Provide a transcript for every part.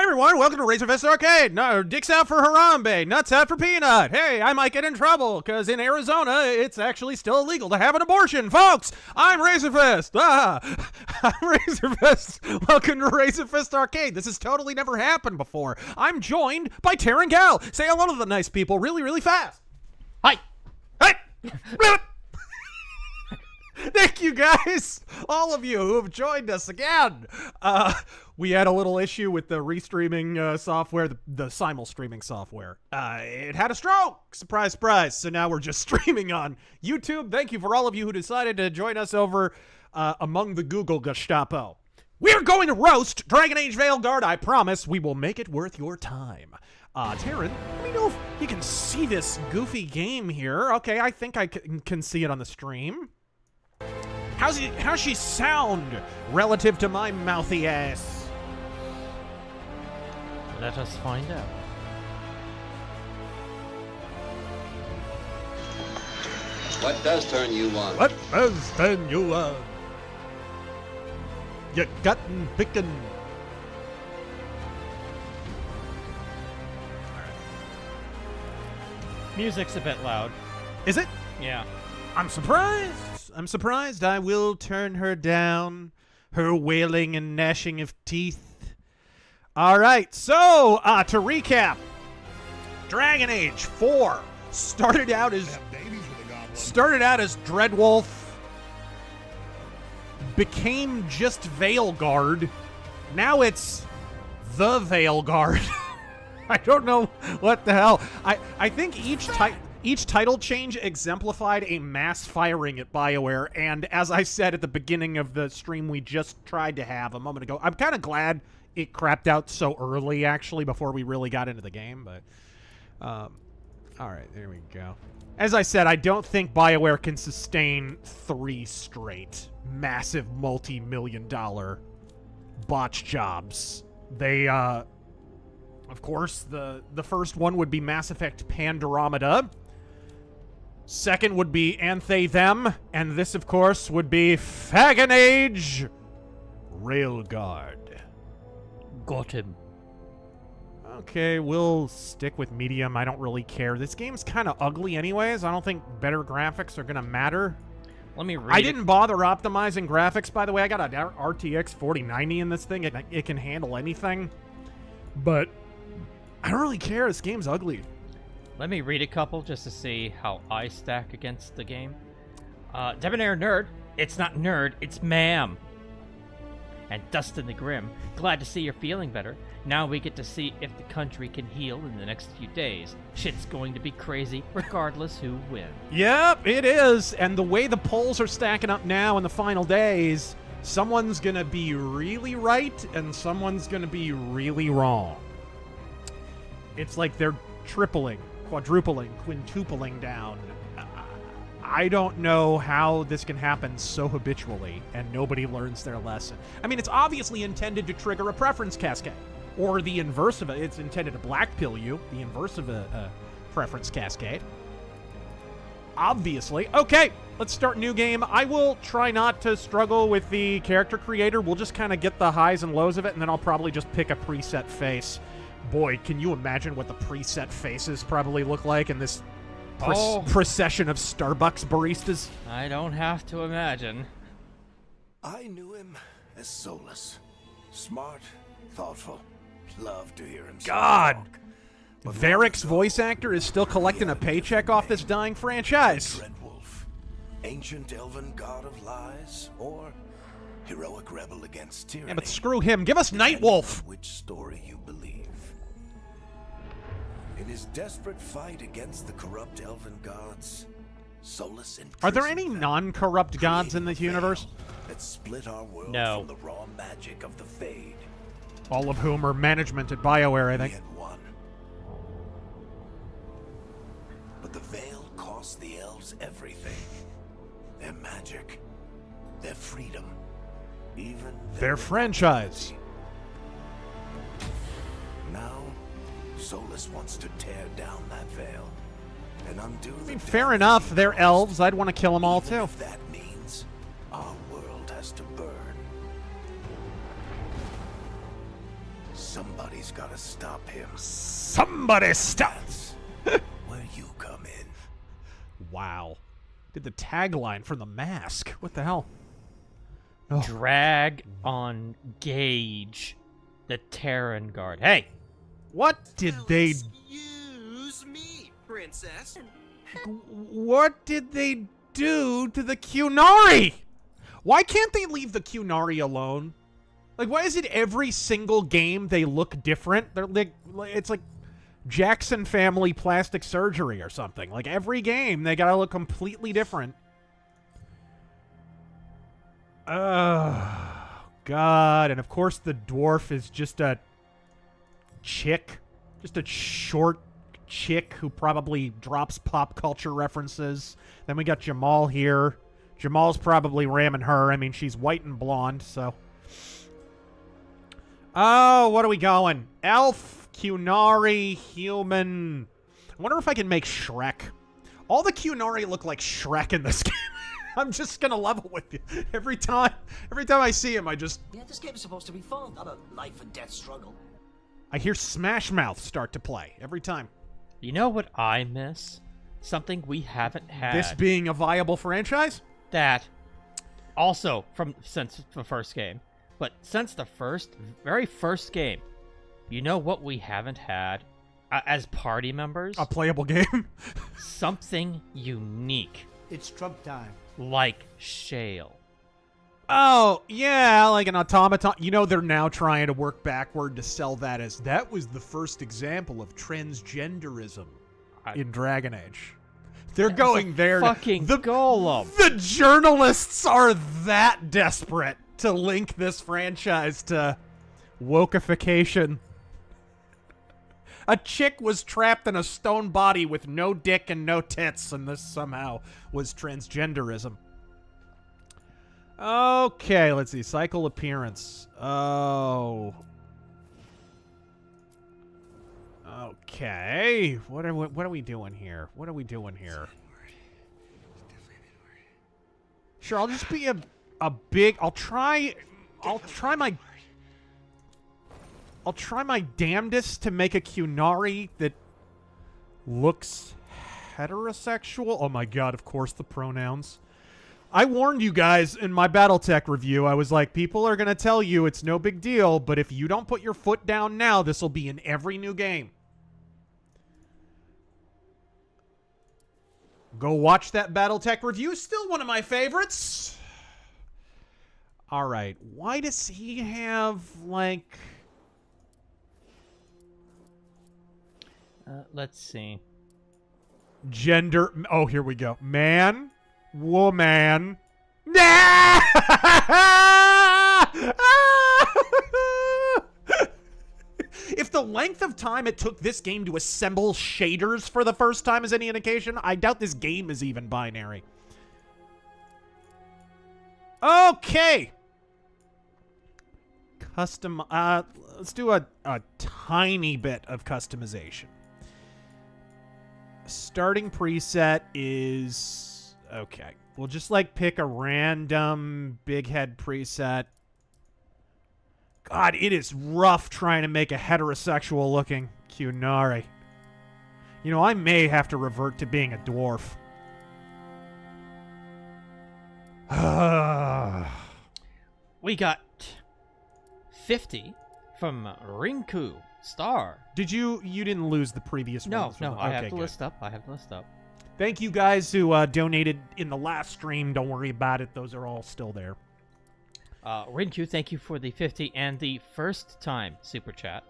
everyone, welcome to RazörForce Arcade. No, dicks out for Harambe, nuts out for Peanut. Hey, I might get in trouble, because in Arizona, it's actually still illegal to have an abortion. Folks, I'm RazörForce. I'm RazörForce. Welcome to RazörForce Arcade. This has totally never happened before. I'm joined by Taryn Gal. Say hello to the nice people really, really fast. Hi. Hi. Thank you guys, all of you who have joined us again. We had a little issue with the restreaming software, the simul streaming software. It had a stroke, surprise, surprise. So now we're just streaming on YouTube. Thank you for all of you who decided to join us over among the Google Gestapo. We're going to roast Dragon Age Veilguard. I promise we will make it worth your time. Taryn, let me know if you can see this goofy game here. Okay, I think I can see it on the stream. How's she sound relative to my mouthy ass? Let us find out. What does turn you on? What does turn you on? You gotten pickin'. Music's a bit loud. Is it? Yeah. I'm surprised. I will turn her down. Her wailing and gnashing of teeth. All right, so to recap, Dragon Age 4 started out as Dreadwolf, became just Veilguard. Now it's the Veilguard. I don't know what the hell. I think each title change exemplified a mass firing at BioWare, and as I said at the beginning of the stream we just tried to have a moment ago, I'm kind of glad it crapped out so early, actually, before we really got into the game, but... Alright, there we go. As I said, I don't think BioWare can sustain 3 straight massive multi-million-dollar botch jobs. They, of course, the first one would be Mass Effect Pandoromida. Second would be Anthe Them, and this, of course, would be Dragon Age Railguard. Got him. Okay, we'll stick with medium. I don't really care. This game's kind of ugly anyways. I don't think better graphics are going to matter. Let me read I didn't bother optimizing graphics, by the way. I got a RTX 4090 in this thing. It can handle anything. But I don't really care. This game's ugly. Let me read a couple just to see how I stack against the game. Debonair Nerd. It's not nerd, it's ma'am. And Dustin the Grim. Glad to see you're feeling better. Now we get to see if the country can heal in the next few days. Shit's going to be crazy, regardless who wins. Yep, it is. And the way the polls are stacking up now in the final days, someone's going to be really right and someone's going to be really wrong. It's like they're tripling, quadrupling, quintupling down. I don't know how this can happen so habitually and nobody learns their lesson. I mean, it's obviously intended to trigger a preference cascade. Or the inverse of it. It's intended to black pill you. The inverse of a preference cascade. Obviously. Okay, let's start new game. I will try not to struggle with the character creator. We'll just kind of get the highs and lows of it, and then I'll probably just pick a preset face. Boy, can you imagine what the preset faces probably look like in this procession of Starbucks baristas? I don't have to imagine. I knew him as soulless, smart, thoughtful. Love to hear him. God, talk. Varric's voice actor is still collecting a paycheck off this dying franchise. Dreadwolf, ancient elven god of lies, or heroic rebel against tyranny. Yeah, but screw him. Give us Nightwolf. Which story you believe? In his desperate fight against the corrupt elven gods, Solus Are there any non-corrupt gods in this universe? That split our world No. from the raw magic of the Fade. All of whom are management at BioWare, I think. We had won. But the veil cost the elves everything. Their magic, their freedom, even Their franchise. Now, Solus wants to tear down that veil and undo I the mean, damage fair enough. it They're caused. elves. I'd want to kill them all, Even too. if that means our world has to burn. Somebody's gotta stop him. Somebody stop! Where you come in. Wow. Did the tagline for The Mask. What the hell? Oh. Drag on Gage, the Terran guard. Hey! What did they... Excuse me, princess. What did they do to the Qunari? Why can't they leave the Qunari alone? Like, why is it every single game they look different? They're like, it's like Jackson Family plastic surgery or something. Like, every game they gotta look completely different. Oh, God. And of course the dwarf is just a chick. Just a short chick who probably drops pop culture references. Then we got Jamal here. Jamal's probably ramming her. I mean, she's white and blonde, so... Oh, what are we going? Elf, Qunari, human. I wonder if I can make Shrek. All the Qunari look like Shrek in this game. I'm just gonna level with you. Every time I see him, I just... Yeah, this game is supposed to be fun, not a life and death struggle. I hear Smash Mouth start to play every time. You know what I miss? Something we haven't had. This being a viable franchise? That. Also, since the first game. But since the very first game, you know what we haven't had as party members? A playable game? Something unique. It's Trump time. Like Shale. Oh, yeah, like an automaton. You know, they're now trying to work backward to sell that as that was the first example of transgenderism in Dragon Age. They're going there. Fucking golem. The journalists are that desperate to link this franchise to wokeification. A chick was trapped in a stone body with no dick and no tits, and this somehow was transgenderism. Okay, let's see. Cycle appearance. Oh. Okay. What are we doing here? What are we doing here? Sure, I'll just be a big... I'll try my damnedest to make a Qunari that looks heterosexual. Oh my god, of course the pronouns. I warned you guys in my Battletech review. I was like, people are going to tell you it's no big deal, but if you don't put your foot down now, this will be in every new game. Go watch that Battletech review. Still one of my favorites. All right. Why does he have, like... Let's see. Gender... Oh, here we go. Man... Woman. If the length of time it took this game to assemble shaders for the first time is any indication, I doubt this game is even binary. Okay. Custom. Let's do a tiny bit of customization. Starting preset is... Okay, we'll just, like, pick a random big head preset. God, it is rough trying to make a heterosexual-looking Qunari. You know, I may have to revert to being a dwarf. We got 50 from Rinku Star. Did you didn't lose the previous No, ones? no, I have Okay, the good. list up. I have the list up. Thank you guys who donated in the last stream. Don't worry about it. Those are all still there. Rinku, thank you for the 50 and the first time super chat.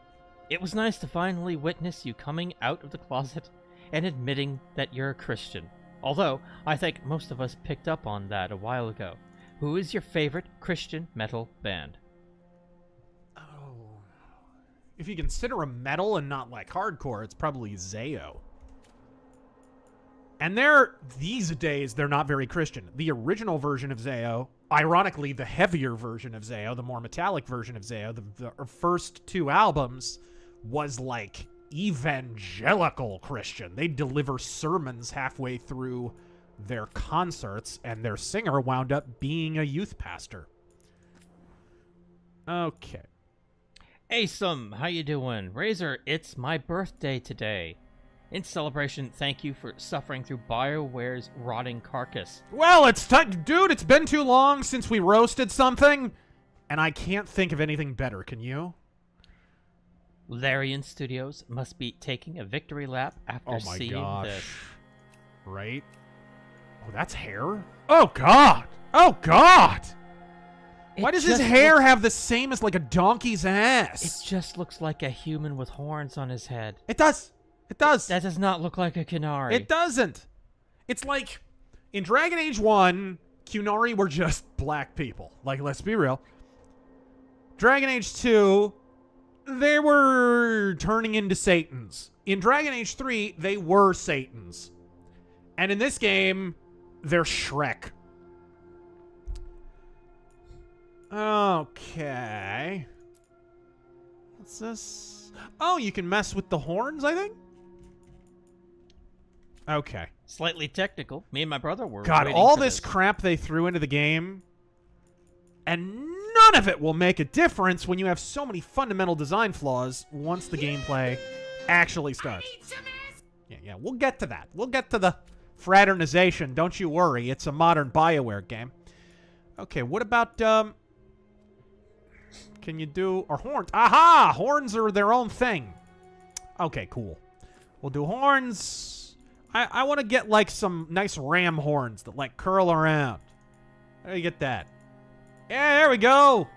It was nice to finally witness you coming out of the closet and admitting that you're a Christian. Although, I think most of us picked up on that a while ago. Who is your favorite Christian metal band? Oh. If you consider a metal and not like hardcore, it's probably Zao. And these days, they're not very Christian. The original version of Zao, ironically, the heavier version of Zao, the more metallic version of Zao, the first two albums was like evangelical Christian. They'd deliver sermons halfway through their concerts, and their singer wound up being a youth pastor. Okay. Awesome, how you doing? Razor, it's my birthday today. In celebration, thank you for suffering through BioWare's rotting carcass. Well, dude, it's been too long since we roasted something, and I can't think of anything better, can you? Larian Studios must be taking a victory lap after seeing this. Right? Oh, that's hair? Oh, God! Oh, God! Why does his hair have the same as, like, a donkey's ass? It just looks like a human with horns on his head. It does! It does! That does not look like a Kunari. It doesn't! It's like, in Dragon Age 1, Kunari were just black people. Like, let's be real. Dragon Age 2, they were turning into Satans. In Dragon Age 3, they were Satans. And in this game, they're Shrek. Okay. What's this? Oh, you can mess with the horns, I think? Okay. Slightly technical. Me and my brother were God, waiting all for this crap they threw into the game, and none of it will make a difference when you have so many fundamental design flaws once the gameplay actually starts. Yeah, we'll get to that. We'll get to the fraternization. Don't you worry. It's a modern BioWare game. Okay, what about, can you do... Or horns. Aha! Horns are their own thing. Okay, cool. We'll do horns. I want to get, like, some nice ram horns that, like, curl around. How do you get that? Yeah, there we go!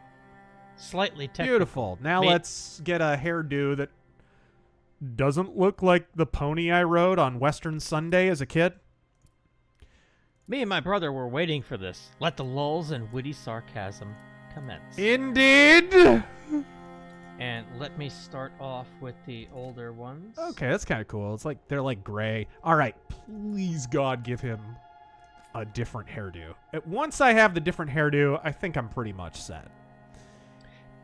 Slightly technical. Beautiful. Now let's get a hairdo that doesn't look like the pony I rode on Western Sunday as a kid. Me and my brother were waiting for this. Let the lulls and witty sarcasm commence. Indeed! And let me start off with the older ones. Okay, that's kind of cool. It's like, they're like gray. All right, please God give him a different hairdo. Once I have the different hairdo, I think I'm pretty much set.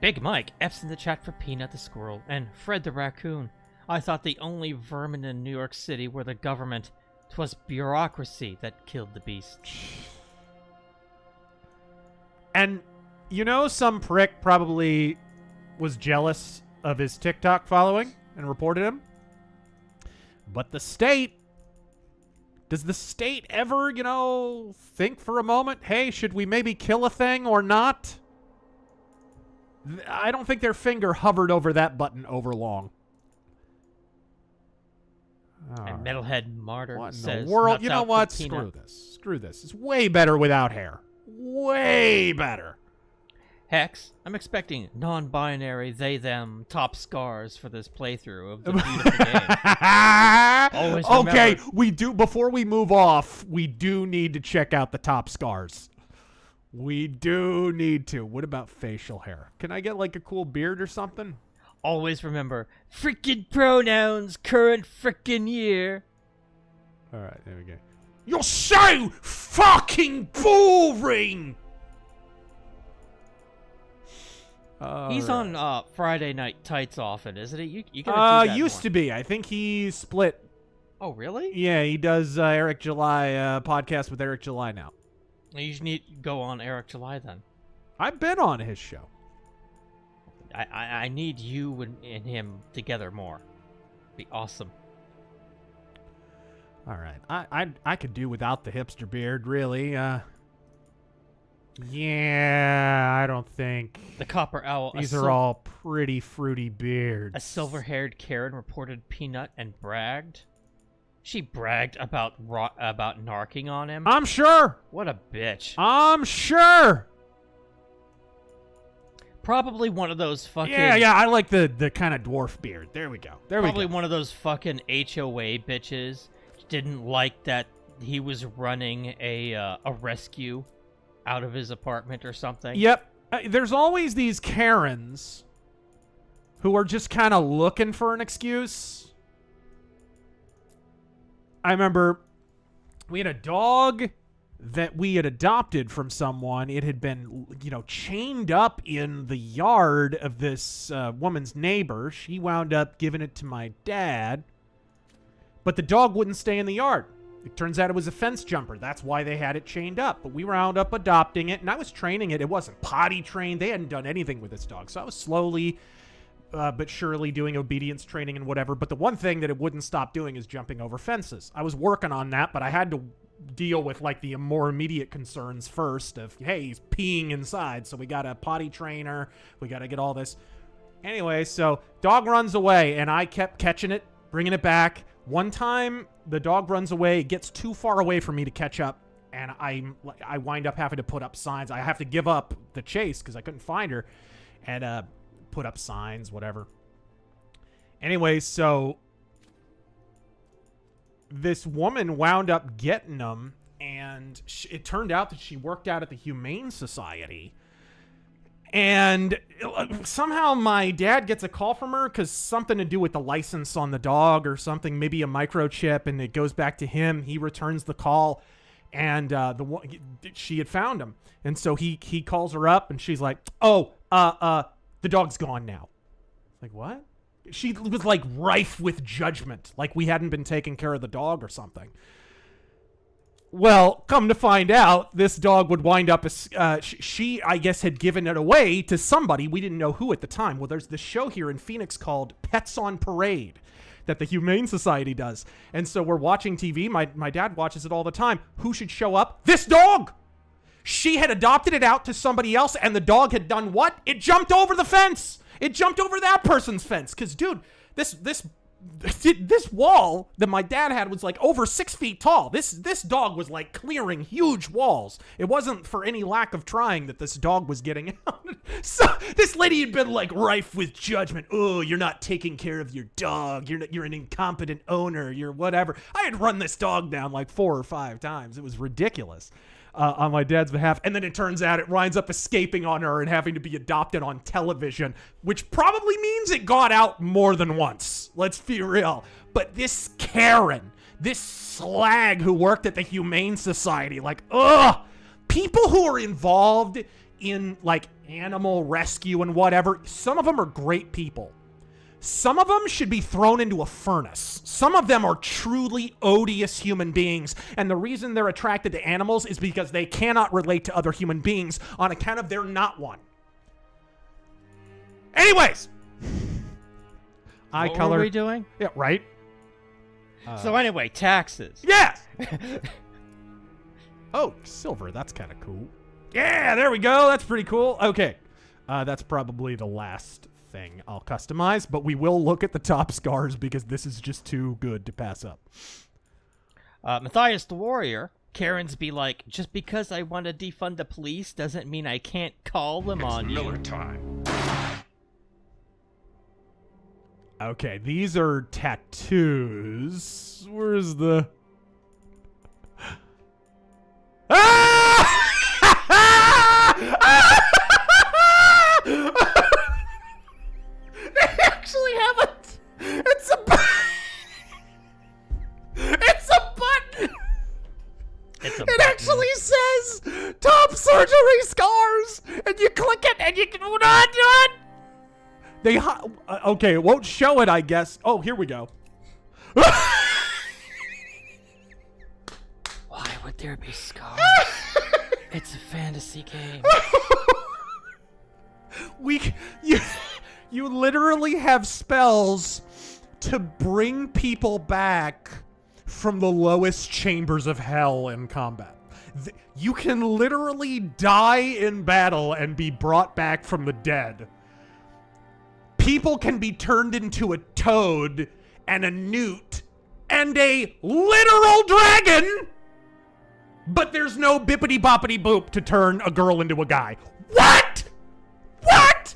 Big Mike F's in the chat for Peanut the Squirrel and Fred the Raccoon. I thought the only vermin in New York City were the government. 'Twas bureaucracy that killed the beast. And, you know, some prick probably was jealous of his TikTok following and reported him. But the state... Does the state ever, you know, think for a moment, hey, should we maybe kill a thing or not? I don't think their finger hovered over that button over long. And Metalhead Martyr what in says, the world? "Nuts You know out for what? Peanut." Screw this. Screw this. It's way better without hair. Way better. Hex, I'm expecting non-binary they-them top scars for this playthrough of the beautiful game. Always remember, okay, we do. Before we move off, we do need to check out the top scars. We do need to. What about facial hair? Can I get like a cool beard or something? always remember, frickin' pronouns, current frickin' year. All right, there we go. You're so fucking boring! He's on Friday Night Tights often, isn't he? You gotta do that used more. to be. I think he split. Oh, really? Yeah, he does Eric July podcast with Eric July now. You should need to go on Eric July then. I've been on his show. I need you and him together more. Be awesome. All right, I could do without the hipster beard, really. Yeah, I don't think The Copper Owl. these are all pretty fruity beards. A silver-haired Karen reported Peanut and bragged. She bragged about narking on him. I'm sure. What a bitch. I'm sure. Probably one of those fucking... Yeah, I like the kind of dwarf beard. There we go. Probably one of those fucking HOA bitches. Didn't like that he was running a rescue out of his apartment or something. Yep. There's always these Karens who are just kind of looking for an excuse. I remember we had a dog that we had adopted from someone. It had been, chained up in the yard of this woman's neighbor. She wound up giving it to my dad. But the dog wouldn't stay in the yard. It turns out it was a fence jumper. That's why they had it chained up. But we wound up adopting it, and I was training it. It wasn't potty trained. They hadn't done anything with this dog. So I was slowly but surely doing obedience training and whatever. But the one thing that it wouldn't stop doing is jumping over fences. I was working on that, but I had to deal with like the more immediate concerns first of, hey, he's peeing inside, so we got a potty trainer, we got to get all this. Anyway, so dog runs away, and I kept catching it, bringing it back. One time, the dog runs away, it gets too far away for me to catch up, and I wind up having to put up signs. I have to give up the chase because I couldn't find her, and put up signs, whatever. Anyway, so this woman wound up getting them, and it turned out that she worked out at the Humane Society. And somehow my dad gets a call from her because something to do with the license on the dog or something, maybe a microchip, and it goes back to him. He returns the call, and she had found him. And so he calls her up, and she's like, oh, the dog's gone now. Like, what? She was like rife with judgment, like we hadn't been taking care of the dog or something. Well, come to find out, this dog would wind up as she, I guess, had given it away to somebody. We didn't know who at the time. Well, there's this show here in Phoenix called Pets on Parade that the Humane Society does. And so we're watching TV. My dad watches it all the time. Who should show up? This dog! She had adopted it out to somebody else, and the dog had done what? It jumped over the fence! It jumped over that person's fence. Because, dude, this wall that my dad had was like over 6 feet tall. This dog was like clearing huge walls. It wasn't for any lack of trying that this dog was getting out. So this lady had been like rife with judgment. Oh, you're not taking care of your dog. You're an incompetent owner. You're whatever. I had run this dog down like 4 or 5 times. It was ridiculous. On my dad's behalf. And then it turns out it winds up escaping on her and having to be adopted on television, which probably means it got out more than once. Let's be real. But this Karen, this slag who worked at the Humane Society, like, ugh, people who are involved in like animal rescue and whatever, some of them are great people. Some of them should be thrown into a furnace. Some of them are truly odious human beings, and the reason they're attracted to animals is because they cannot relate to other human beings on account of they're not one. Anyways. What were we doing? Yeah, right? So anyway, taxes. Yes! Oh, silver. That's kind of cool. Yeah, there we go. That's pretty cool. Okay. That's probably the last thing I'll customize, but we will look at the top scars because this is just too good to pass up. Matthias the Warrior, Karen's be like, just because I want to defund the police doesn't mean I can't call them on you. Miller time. Okay, these are tattoos. Where's the... They actually have a... It's a... It's a button! It actually says top surgery scars! And you click it and you can... They... Okay, it won't show it, I guess. Oh, here we go. Why would there be scars? It's a fantasy game. You literally have spells to bring people back from the lowest chambers of hell in combat. You can literally die in battle and be brought back from the dead. People can be turned into a toad and a newt and a literal dragon, but there's no bippity boppity boop to turn a girl into a guy. What? What?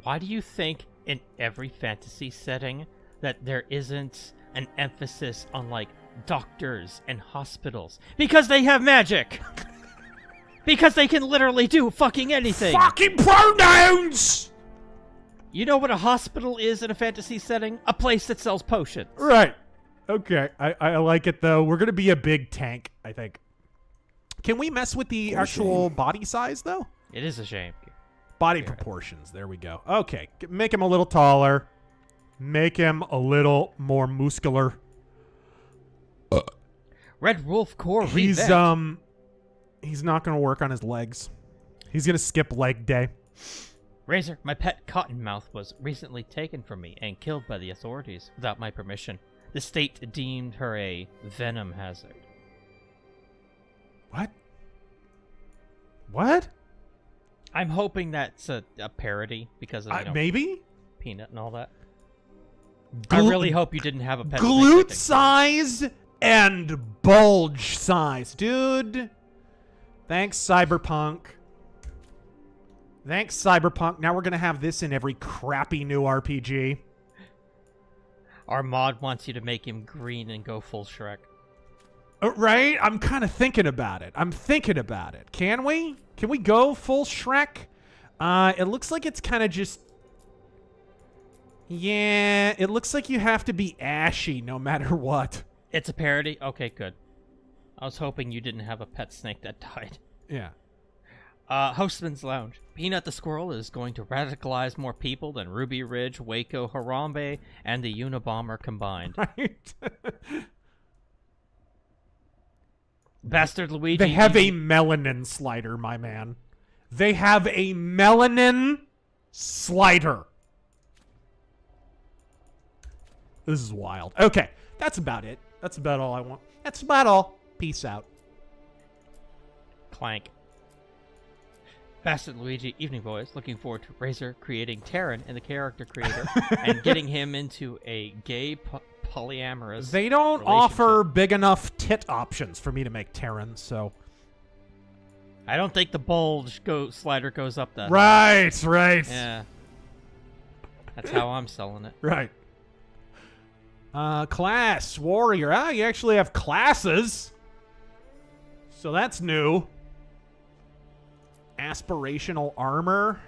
Why do you think in every fantasy setting that there isn't an emphasis on, like, doctors and hospitals? Because they have magic! Because they can literally do fucking anything! Fucking pronouns! You know what a hospital is in a fantasy setting? A place that sells potions. Right. Okay. I like it, though. We're going to be a big tank, I think. Can we mess with the actual body size, though? It is a shame. Body proportions. There we go. Okay. Make him a little taller. Make him a little more muscular. Red Wolf Core He's revamped. he's not going to work on his legs. He's going to skip leg day. Razör, my pet Cottonmouth was recently taken from me and killed by the authorities without my permission. The state deemed her a venom hazard. What? What? I'm hoping that's a parody because of, maybe? Peanut and all that. I really hope you didn't have a pet glute size and bulge size, dude. Thanks, Cyberpunk. Thanks, Cyberpunk. Now we're gonna have this in every crappy new RPG. Our mod wants you to make him green and go full Shrek. Right? I'm kind of thinking about it. Can we? Can we go full Shrek? It looks like it's kind of just... Yeah, it looks like you have to be ashy no matter what. It's a parody? Okay, good. I was hoping you didn't have a pet snake that died. Yeah. Hostman's Lounge. Peanut the Squirrel is going to radicalize more people than Ruby Ridge, Waco, Harambe, and the Unabomber combined. Right. Bastard Luigi. They have a melanin slider, my man. They have a melanin slider. This is wild. Okay, that's about it. That's about all I want. That's about all. Peace out. Clank. Bastard Luigi, Evening Boys, looking forward to Razör creating Terran in the character creator and getting him into a gay polyamorous They don't offer big enough tit options for me to make Terran, so... I don't think the bulge slider goes up that Right, high. right. Yeah. That's how I'm selling it. Right. Class, warrior. Ah, you actually have classes. So that's new. Aspirational armor.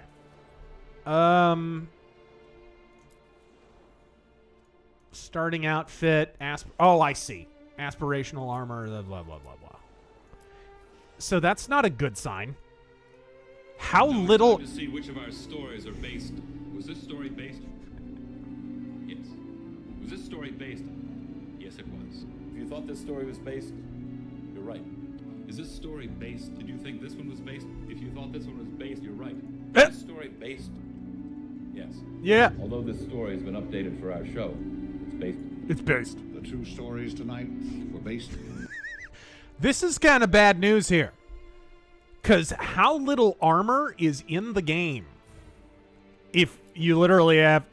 Starting outfit. Oh, I see. Aspirational armor. Blah, blah, blah, blah. So that's not a good sign. How Now little... to see which of our stories are based. Was this story based? Yes. Was this story based? Yes, it was. If you thought this story was based, you're right. Is this story based? Did you think this one was based? If you thought this one was based, you're right. Is this story based? Yes. Yeah. Although this story has been updated for our show, it's based. It's based. The two stories tonight were based. This is kind of bad news here. Because how little armor is in the game if you literally have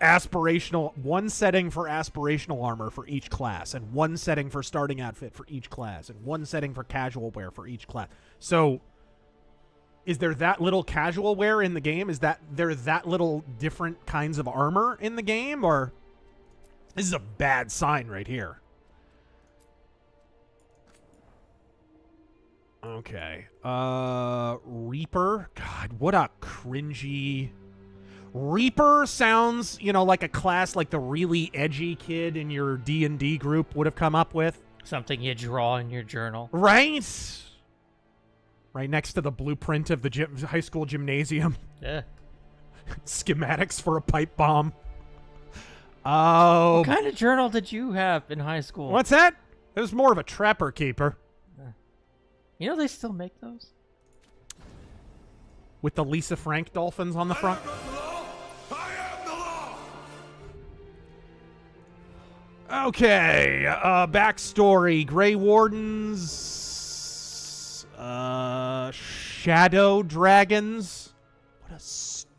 one setting for aspirational armor for each class, and one setting for starting outfit for each class, and one setting for casual wear for each class. So, is there that little casual wear in the game? Is there that little different kinds of armor in the game? Or this is a bad sign right here. Okay. Reaper. God, what a cringy... Reaper sounds, like a class like the really edgy kid in your D&D group would have come up with. Something you draw in your journal. Right? Right next to the blueprint of the high school gymnasium. Yeah. Schematics for a pipe bomb. Oh. What kind of journal did you have in high school? What's that? It was more of a trapper keeper. You know they still make those? With the Lisa Frank dolphins on the front. Okay, backstory. Grey Wardens, Shadow Dragons.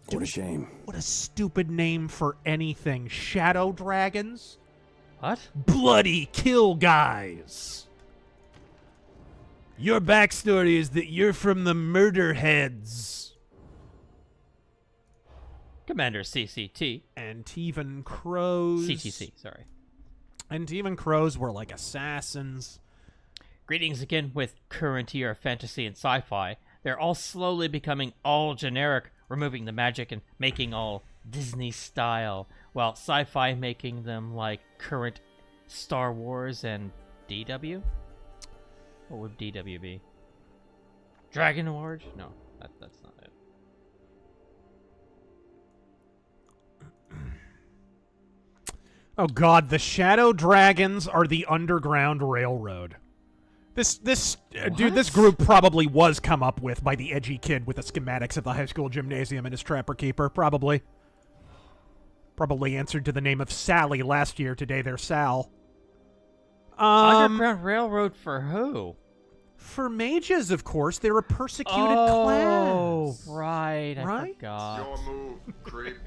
What a shame. What a stupid name for anything. Shadow Dragons? What? Bloody kill guys. Your backstory is that you're from the Murder Heads. Commander CCT. Antivan Crows. CTC, sorry. Antivan Crows were like assassins. Greetings again with current year fantasy and sci-fi. They're all slowly becoming all generic, removing the magic and making all Disney style, while sci-fi making them like current Star Wars and DW? What would DW be? Dragon Forge? No, that's not it. Oh god, the Shadow Dragons are the Underground Railroad. Dude, this group probably was come up with by the edgy kid with the schematics at the high school gymnasium and his trapper keeper. Probably answered to the name of Sally last year. Today they're Sal. Underground Railroad for who? For mages, of course. They're a persecuted class. Oh, right. I forgot. Your move, creep.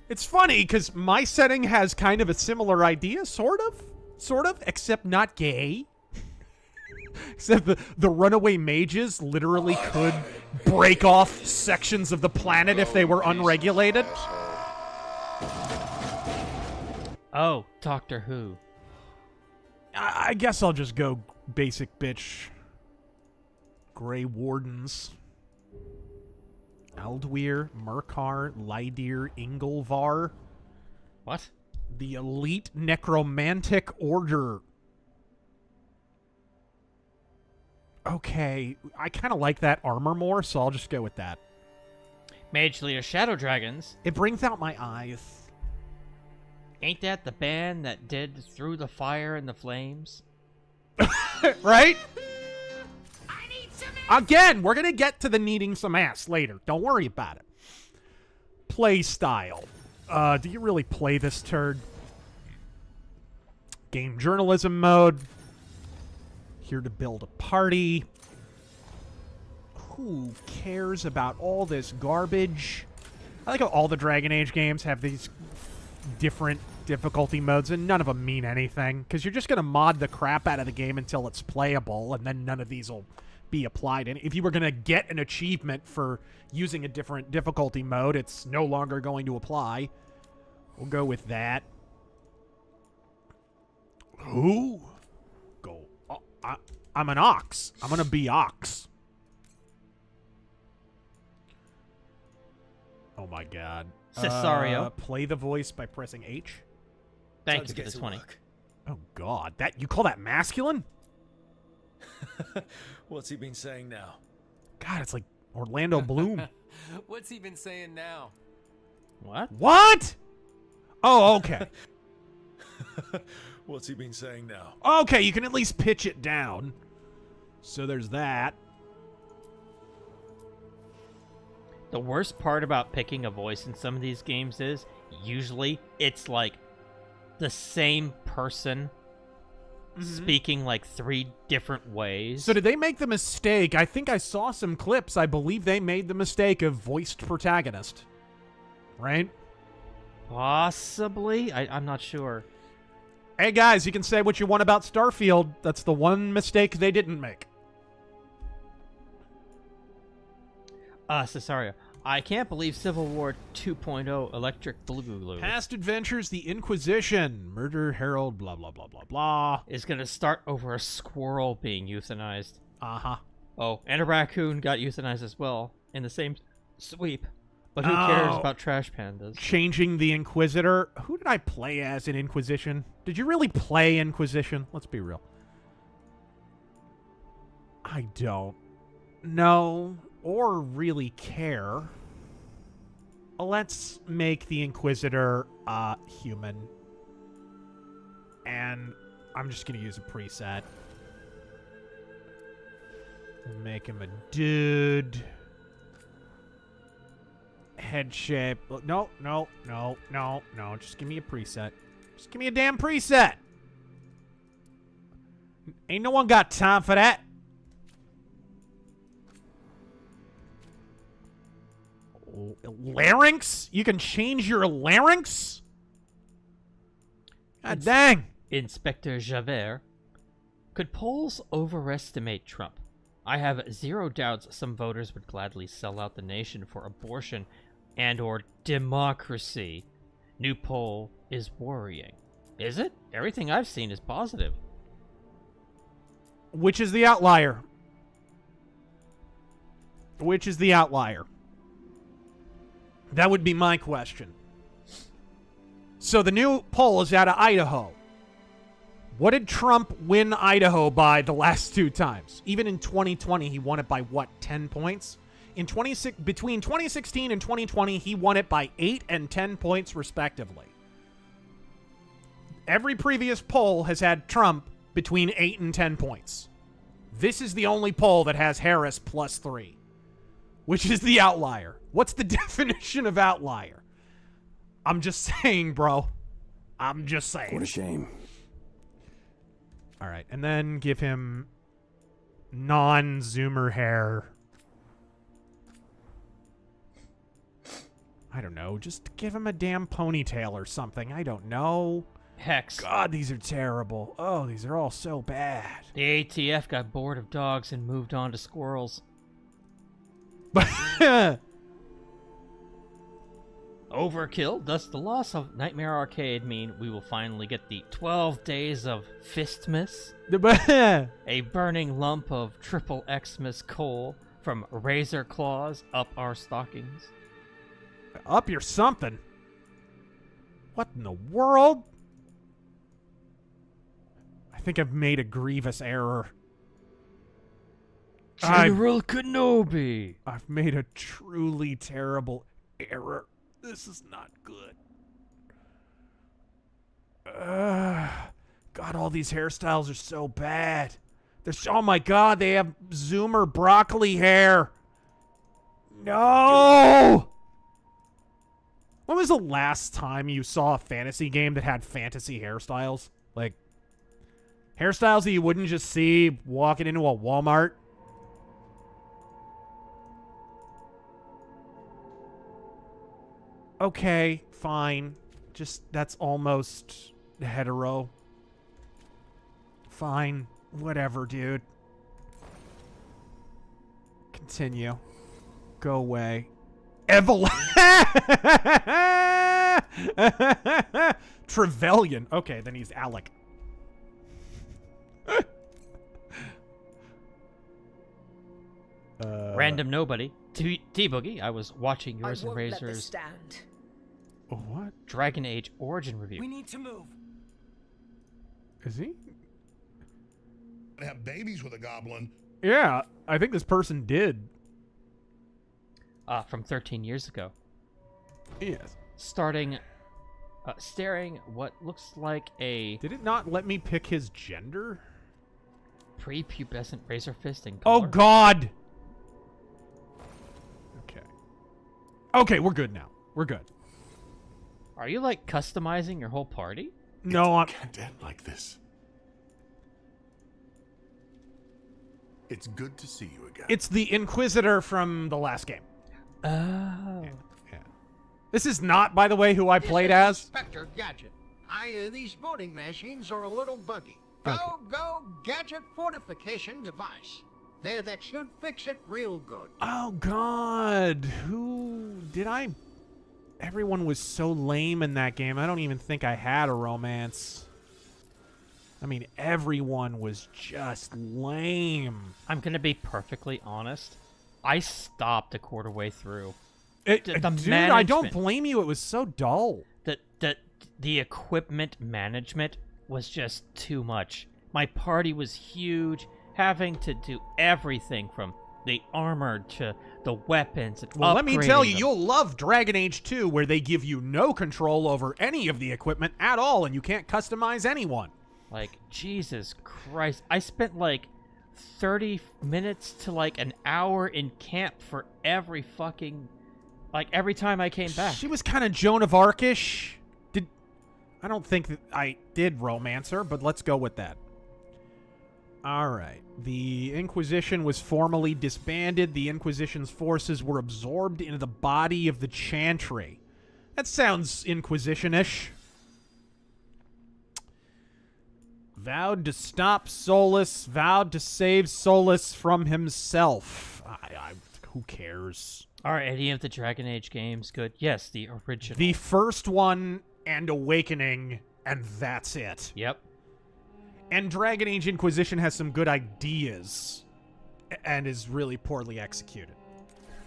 It's funny, because my setting has kind of a similar idea, sort of, except not gay. Except the runaway mages literally could break off sections of the planet if they were unregulated. Oh, Doctor Who. I guess I'll just go basic bitch. Grey Wardens. Eldweir, Murkar, Lydir, Ingolvar. What? The Elite Necromantic Order. Okay, I kind of like that armor more, so I'll just go with that. Mage Leader Shadow Dragons. It brings out my eyes. Ain't that the band that did Through the Fire and the Flames? Right? Again, we're going to get to the needing some ass later. Don't worry about it. Play style. Do you really play this turd? Game journalism mode. Here to build a party. Who cares about all this garbage? I like how all the Dragon Age games have these different difficulty modes, and none of them mean anything, because you're just going to mod the crap out of the game until it's playable, and then none of these will be applied. And if you were going to get an achievement for using a different difficulty mode, it's no longer going to apply. We'll go with that. Who? Go. Oh, I'm an ox. I'm going to be ox. Oh my god. Cesario. Play the voice by pressing H. Thank you for the 20. Oh god. That you call that masculine? What's he been saying now? God, it's like Orlando Bloom. What's he been saying now? What? What? Oh, okay. What's he been saying now? Okay, you can at least pitch it down. So there's that. The worst part about picking a voice in some of these games is usually it's like the same person speaking like 3 different ways. So did they make the mistake? I think I saw some clips. I believe they made the mistake of voiced protagonist. Right? Possibly? I'm not sure. Hey guys, you can say what you want about Starfield. That's the one mistake they didn't make. Cesario. I can't believe Civil War 2.0 Electric Boogaloo Past Adventures, The Inquisition, Murder Herald, blah, blah, blah, blah, blah. is going to start over a squirrel being euthanized. Uh-huh. Oh, and a raccoon got euthanized as well in the same sweep. But who cares about trash pandas? Changing the Inquisitor. Who did I play as in Inquisition? Did you really play Inquisition? Let's be real. I don't know or really care. Let's make the Inquisitor human. And I'm just going to use a preset. Make him a dude. Head shape. No. Just give me a preset. Just give me a damn preset. Ain't no one got time for that. Larynx? You can change your larynx? God dang. Inspector Javert. Could polls overestimate Trump? I have zero doubts some voters would gladly sell out the nation for abortion and or democracy. New poll is worrying. Is it? Everything I've seen is positive. Which is the outlier? Which is the outlier? That would be my question. So the new poll is out of Idaho. What did Trump win Idaho by the last 2 times? Even in 2020, he won it by, what, 10 points? Between 2016 and 2020, he won it by 8 and 10 points, respectively. Every previous poll has had Trump between 8 and 10 points. This is the only poll that has Harris +3, which is the outlier. What's the definition of outlier? I'm just saying, bro. I'm just saying. What a shame. All right, and then give him non-zoomer hair. I don't know. Just give him a damn ponytail or something. I don't know. Hex. God, these are terrible. Oh, these are all so bad. The ATF got bored of dogs and moved on to squirrels. Overkill. Does the loss of Nightmare Arcade mean we will finally get the 12 days of Fistmas? A burning lump of triple Xmas coal from razor claws up our stockings. Up your something. What in the world? I think I've made a grievous error. General Kenobi. I've made a truly terrible error. This is not good. God, all these hairstyles are so bad. Oh my God, they have zoomer broccoli hair. No! When was the last time you saw a fantasy game that had fantasy hairstyles? Like, hairstyles that you wouldn't just see walking into a Walmart? Okay, fine. Just, that's almost hetero. Fine. Whatever, dude. Continue. Go away. Evelyn. Trevelyan. Okay, then he's Alec. Random nobody. T-Boogie, I was watching yours and I won't let this Razor's stand. What? Dragon Age Origin review. We need to move. Is he? Have babies with a goblin. Yeah, I think this person did. From 13 years ago. Yes. Staring what looks like a Did it not let me pick his gender? prepubescent razor fisting. Oh, God! Okay. Okay, we're good now. We're good. Are you, like, customizing your whole party? No, I'm... Can't end like this. It's good to see you again. It's the Inquisitor from the last game. Oh. Yeah. This is not, by the way, who I played as. Inspector Gadget. These voting machines are a little buggy. Okay. Go, Gadget Fortification Device. There, that should fix it real good. Oh, God. Who... Did I... Everyone was so lame in that game. I don't even think I had a romance. I mean, everyone was just lame. I'm gonna be perfectly honest. I stopped a quarter way through. Dude, I don't blame you. It was so dull. The equipment management was just too much. My party was huge, having to do everything from the armor to the weapons and Well, let me tell you, upgrading them. you'll love Dragon Age 2, where they give you no control over any of the equipment at all, and you can't customize anyone. Like, Jesus Christ. I spent like 30 minutes to like an hour in camp for every fucking... Like, every time I came back. She was kind of Joan of Arc-ish. I don't think that I did romance her, but let's go with that. All right. The Inquisition was formally disbanded. The Inquisition's forces were absorbed into the body of the Chantry. That sounds Inquisition-ish. Vowed to stop Solus. Vowed to save Solus from himself. Who cares? Are any of the Dragon Age games good? Yes, the original. The first one and Awakening, and that's it. Yep. And Dragon Age Inquisition has some good ideas and is really poorly executed.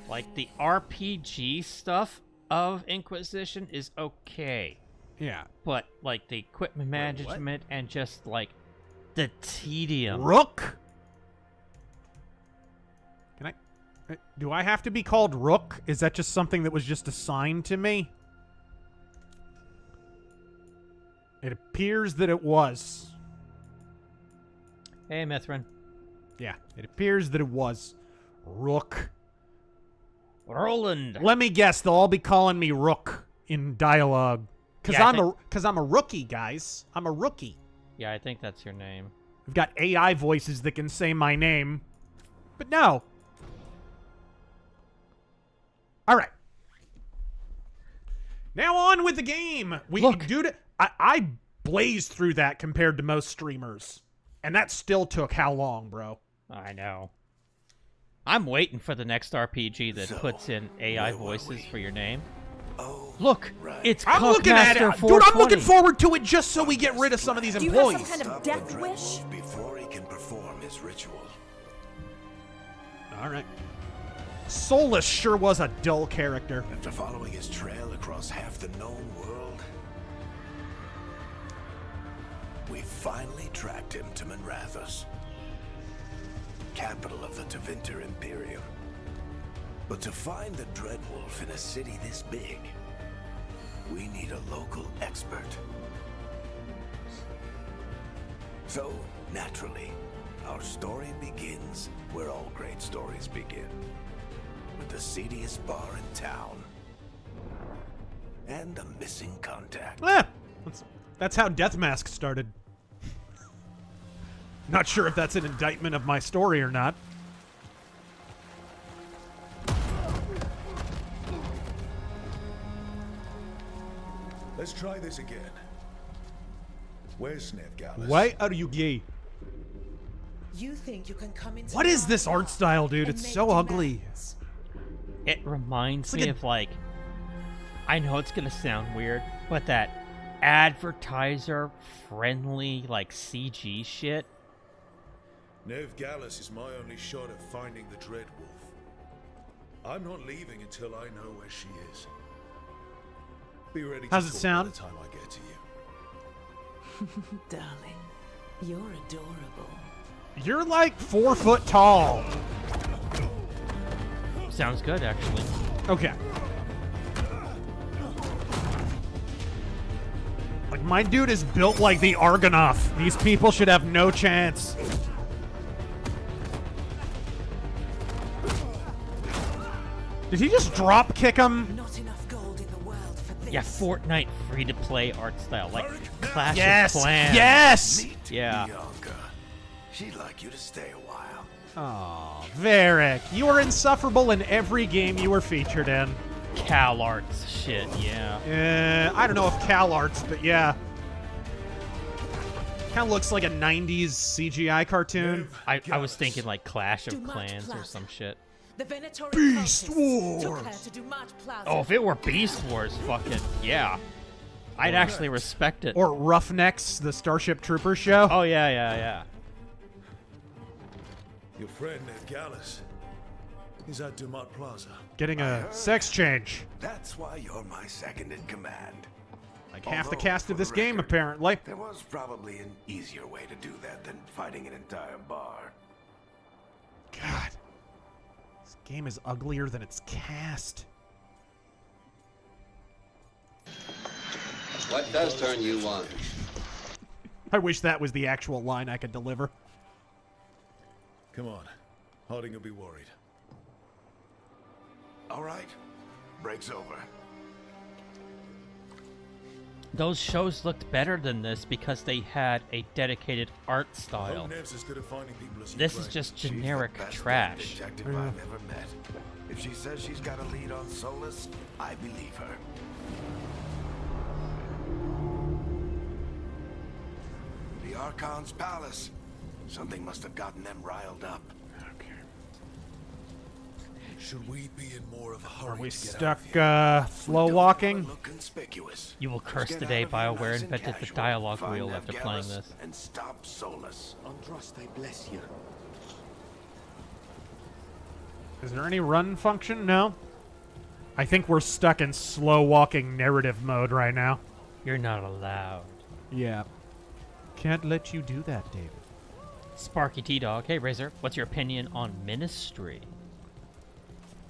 Like, the RPG stuff of Inquisition is okay. Yeah. But, like, the equipment management and just, like, the tedium. Rook? Do I have to be called Rook? Is that just something that was just assigned to me? It appears that it was. Hey, Mithrin. Yeah, it appears that it was. Rook. Roland. Let me guess, they'll all be calling me Rook in dialogue. Because Yeah, I'm a rookie, guys. I'm a rookie. Yeah, I think that's your name. I've got AI voices that can say my name. But no. All right. Now on with the game. Look. Dude, I blazed through that compared to most streamers. And that still took how long, bro? I know. I'm waiting for the next RPG that So, puts in AI where were voices we? for your name. Oh, Look, right. it's I'm looking at Cuckmaster it. Dude, I'm looking 420. forward to it just so we get rid of some of these Do you have some employees. kind of Stop death the wish? Dreadwolf before he can perform his ritual. All right. Solus sure was a dull character. After following his trail across half the known world, we finally tracked him to Manrathus, capital of the Tevinter Imperium. But to find the Dreadwolf in a city this big, we need a local expert. So, naturally, our story begins where all great stories begin. With the seediest bar in town. And a missing contact. That's how Deathmask started. Not sure if that's an indictment of my story or not. Let's try this again. Where's Nevgalis? Why are you gay? You think you can come into What is my this art world style, dude? and It's make so ugly. demands? It reminds It's me like of like, I know it's gonna sound weird, but that advertiser friendly like CG shit. Nevgalis is my only shot at finding the Dreadwolf. I'm not leaving until I know where she is. Be ready to How's it talk sound? by the time I get to you. Darling, you're adorable. You're like 4 foot tall. Sounds good, actually. Okay. Like, my dude is built like the Argonath. These people should have no chance. Did he just drop kick him? Not enough gold in the world for this. Yeah, Fortnite free-to-play art style, like Clash Yes! of Clans. Yes! Meet Yeah. Bianca. She'd like you to stay a while. Oh, Varric, you were insufferable in every game you were featured in. Cal Arts shit, yeah. I don't know if Cal Arts, but yeah. Kind of looks like a 90s CGI cartoon. I was thinking like Clash of Dumont Clans or Plaza. some shit. The Venatorian Beast cultists took Wars. her to Dumont Plaza. Oh, if it were Beast Wars, fucking yeah. I'd actually respect it. Or Roughnecks, the Starship Troopers show. Oh yeah, yeah, yeah. Your friend Nevgalis is at Dumont Plaza. Getting a sex change. That's why you're my second in command. Like half the Although, cast for of the this game, record, apparently. There was probably an easier way to do that than fighting an entire bar. God. This game is uglier than its cast. What does turn you on? I wish that was the actual line I could deliver. Come on. Harding will be worried. All right. Break's over. Those shows looked better than this because they had a dedicated art I style. hope Nev's as good at finding people as you This is claim. just She's the generic best trash. detective I've ever met. If she says she's got a lead on Solus, I believe her. The Archon's palace. Something must have gotten them riled up. Should we be in more of a hurry Are we to get stuck, out of here? slow Don't walking? wanna look conspicuous. You will Just curse get the day out of here BioWare nice and invented the casual. dialogue Find wheel after playing Nevgalis this. and stop Solus. Andraste bless you. Is there any run function? No. I think we're stuck in slow walking narrative mode right now. You're not allowed. Yeah. Can't let you do that, David. Sparky T-Dog. Hey, Razor, what's your opinion on Ministry?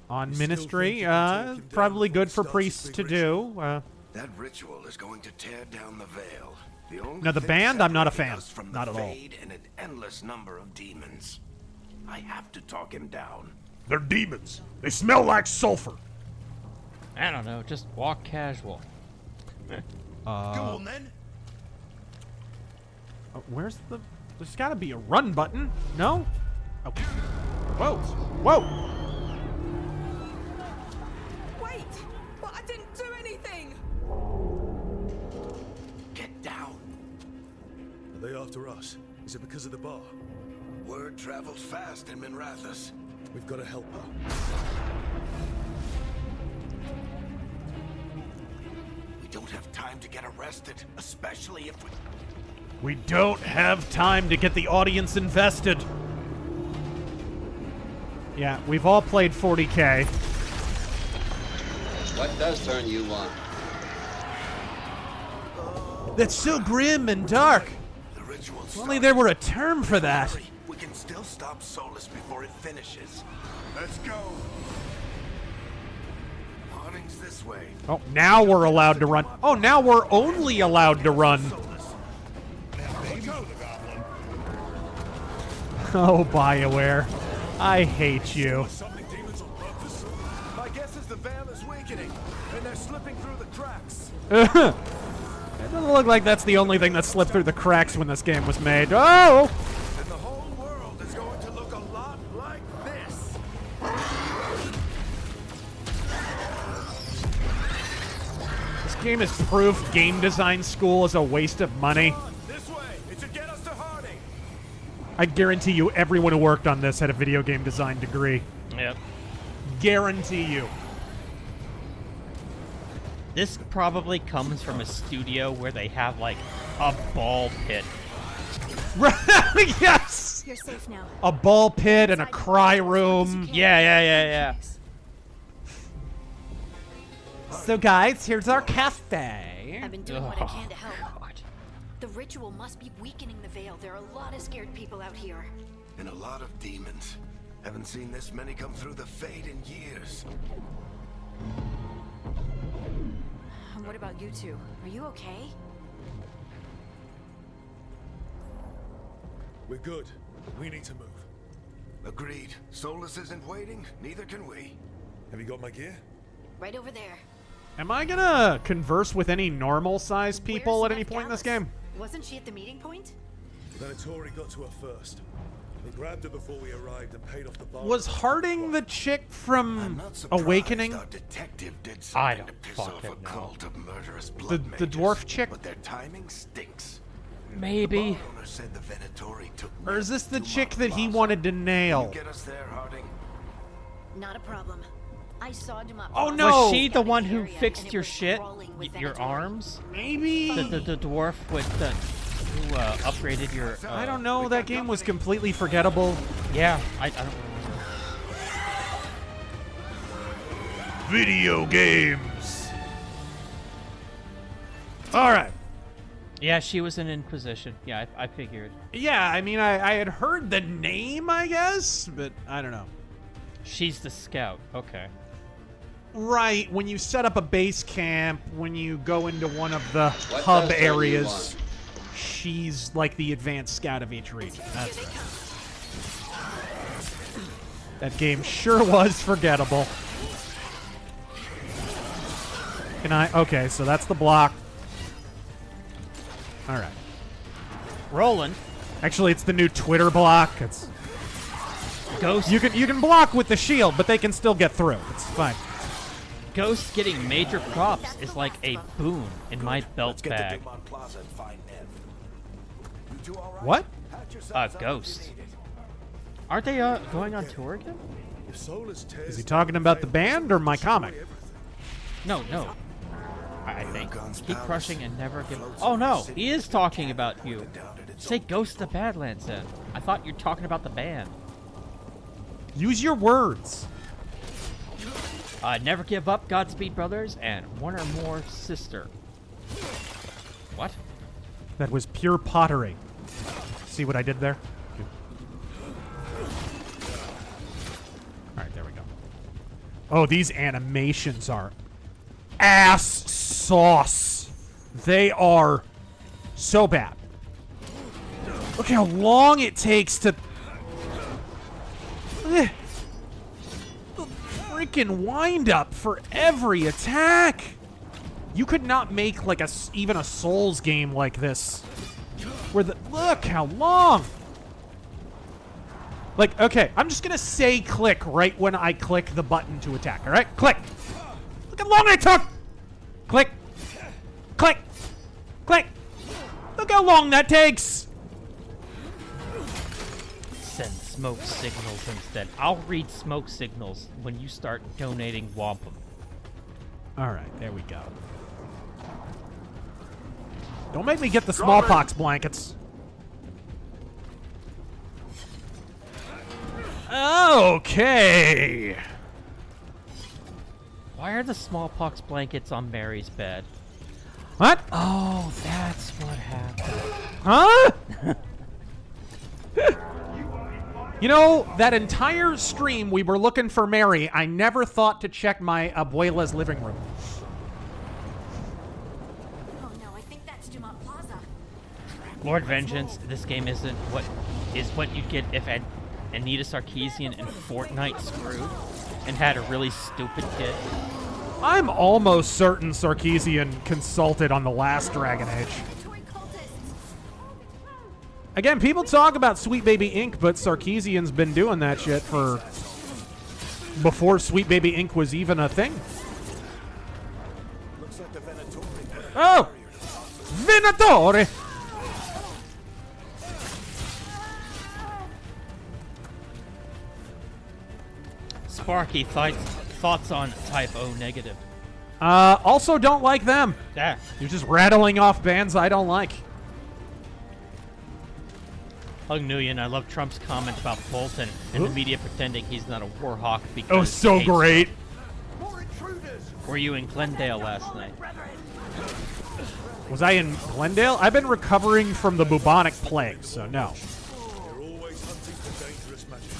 On You still Ministry, think you can talk him down probably before good he for starts priests his to big do. That ritual is going to tear down the veil. The only Now, the thing band, I'm not a separating fan. us from Not the at all. Fade and an endless number of demons. I have to talk him down. They're demons. They smell like sulfur. I don't know, just walk casual. Go on then. Where's the... There's gotta be a run button. No? Oh. Whoa. Whoa. Wait! But I didn't do anything! Get down. Are they after us? Is it because of the bar? Word travels fast in Minrathous. We've got to help her. We don't have time to get arrested, especially if we... We don't have time to get the audience invested. Yeah, we've all played 40K. What does turn you on? That's so grim and dark. The ritual If only there were a term for that. We can still stop Solus before it finishes. Let's go. Harding's this way. Oh, now we're allowed to run. Oh, now we're only allowed to run. Oh, BioWare. I hate you. My guess is the veil is weakening, and they're slipping through the cracks. It doesn't look like that's the only thing that slipped through the cracks when this game was made. Oh! And the whole world is going to look a lot like this. This game is proof game design school is a waste of money. This way. It should get us to Harding. I guarantee you everyone who worked on this had a video game design degree. Yep. Guarantee you. This probably comes from a studio where they have, like, a ball pit. Yes! You're safe now. A ball pit and a cry room. Yeah. So guys, here's our cafe. I've been doing what I can to help. God. The ritual must be weakening the veil. There are a lot of scared people out here. And a lot of demons. Haven't seen this many come through the Fade in years. And what about you two? Are you okay? We're good. We need to move. Agreed. Solus isn't waiting, neither can we. Have you got my gear? Right over there. Am I gonna converse with any normal-sized people at any point in this game? Wasn't she at the meeting point? Venatori got to her first. We grabbed her before we arrived and paid off the bar. Was Harding the chick I'm from not surprised Awakening? our detective did I something don't to piss off fucking a know. cult of murderous blood The dwarf chick? But their timing stinks. Maybe. The bar owner said the Venatori took Or is this the to chick Mount that he Plaza. wanted to Can nail? you get us there, Harding? Not a problem. I saw Dumont. Oh, Plaza no! Was she the scouting one who area, and fixed it your was shit? crawling with Your Venatori. arms? Maybe? The dwarf with the... who upgraded your... I don't know. That game was completely forgettable. Yeah, I don't remember. Video games. All right. Yeah, she was an Inquisition. Yeah, I figured. Yeah, I mean, I had heard the name, I guess, but I don't know. She's the scout. Okay. Right, when you set up a base camp, when you go into one of the What hub does turn you areas, on? she's like the advanced scout of each region. That's right. That game sure was forgettable. Can I? Okay, so that's the block. All right. Roland. Actually, it's the new Twitter block. It's Ghost. you can block with the shield, but they can still get through. It's fine. Ghost getting major props is like a boon in my belt Let's get bag. to Dumont Plaza and find Nev. You two all right? What? Patch yourselves up Ghost. if you need it. Aren't they going on tour again? If Solus tears Is he talking about the band or my comic? No. I think. Guns Keep Palace crushing and never give. floats Oh over the no, city. he is talking about you. Down at its Say own Ghost of the Badlands then. I thought you were talking about the band. Use your words. Never give up, Godspeed Brothers, and one or more sister. What? That was pure pottery. See what I did there? All right, there we go. Oh, these animations are ass sauce. They are so bad. Look how long it takes to... The freaking wind up for every attack. You could not make like even a Souls game like this. Where look how long. Like, okay, I'm just gonna say click right when I click the button to attack, all right? Click. Look how long it took. Click. Click. Click. Look how long that takes. Send smoke signals instead. I'll read smoke signals when you start donating wampum. All right, there we go. Don't make me get the smallpox blankets. Okay. Why are the smallpox blankets on Mary's bed? What? Oh, that's what happened. Huh? You know, that entire stream we were looking for Mary, I never thought to check my abuela's living room. Oh no, I think that's Dumont Plaza. Lord Vengeance, this game isn't what you'd get if Anita Sarkeesian and Fortnite screwed and had a really stupid kid. I'm almost certain Sarkeesian consulted on the last Dragon Age. Again, people talk about Sweet Baby Inc., but Sarkeesian's been doing that shit for before Sweet Baby Inc. was even a thing. Oh! Venatore! Sparky, thoughts on Type O negative? Also don't like them. Yeah. You're just rattling off bands I don't like. Hug Nguyen, I love Trump's comment about Bolton and the media pretending he's not a war hawk because Oh, so he hates great. Were you in Glendale last night? Was I in Glendale? I've been recovering from the bubonic plague, so no. They're always hunting for dangerous magic.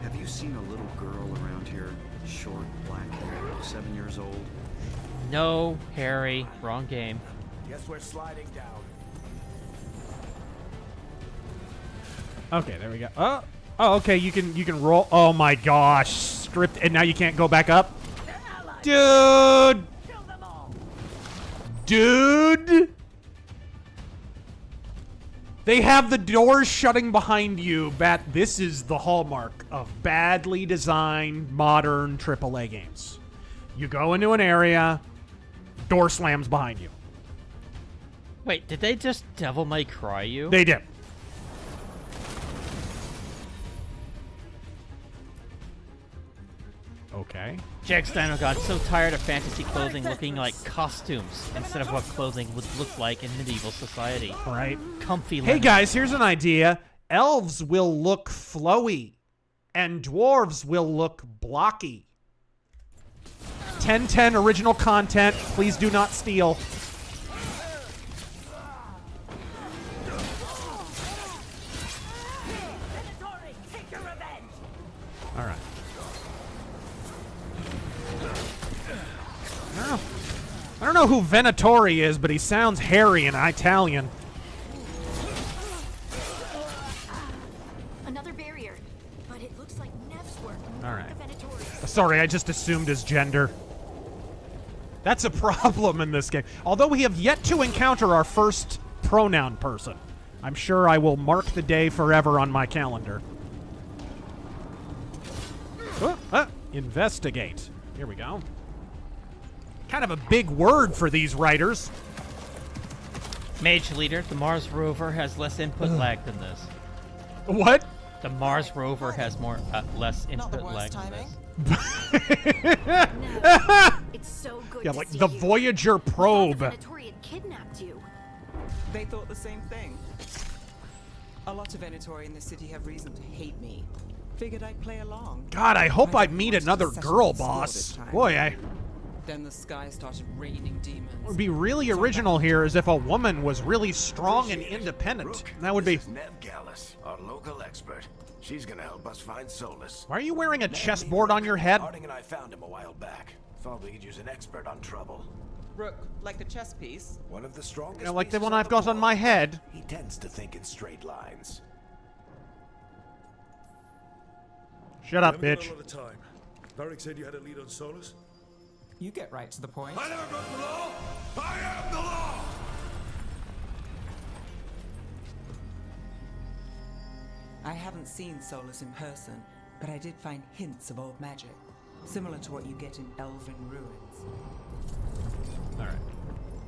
Have you seen a little girl around here? Short, black hair, 7 years old? No, Harry. Wrong game. Guess we're sliding down. Okay, there we go. Oh, okay. You can roll. Oh my gosh, script, and now you can't go back up, dude. Dude, they have the doors shutting behind you. This is the hallmark of badly designed modern AAA games. You go into an area, door slams behind you. Wait, did they just Devil May Cry you? They did. Okay. Jack Steiner got so tired of fantasy clothing looking like costumes instead of what clothing would look like in medieval society. Right. Comfy Hey linen. guys, here's an idea. Elves will look flowy, and dwarves will look blocky. 1010 original content. Please do not steal. All right. I don't know who Venatori is, but he sounds hairy and Italian. Another barrier, but it looks like Neff's work. All right. Sorry, I just assumed his gender. That's a problem in this game. Although we have yet to encounter our first pronoun person. I'm sure I will mark the day forever on my calendar. Investigate. Here we go. Kind of a big word for these writers. Mage Leader, the Mars rover has less input lag than this. What? The Mars rover has less input lag than this. It's so good. Yeah, like the Voyager probe. Venatori had kidnapped you. They thought the same thing. A lot of Venatori in the city have reason to hate me. Figured I'd play along. God, I hope I meet another girl boss. Boy, Then the sky started raining demons. what would be really original here is if a woman was really strong and independent. That would be. Nev Gallus, our local expert. She's gonna help us find solace. Why are you wearing a chessboard on your head? Harding and I found him a while back. Thought we could use an expert on trouble. Rook, like the chess piece? One of the strongest. You know, like the pieces one on I've got on my board. head. He tends to think in straight lines. Shut up, We haven't bitch. got a lot of time. Varric said you had a lead on Solus. You get right to the point. I never broke the law. I am the law. I haven't seen Solus in person, but I did find hints of old magic, similar to what you get in elven ruins. Alright.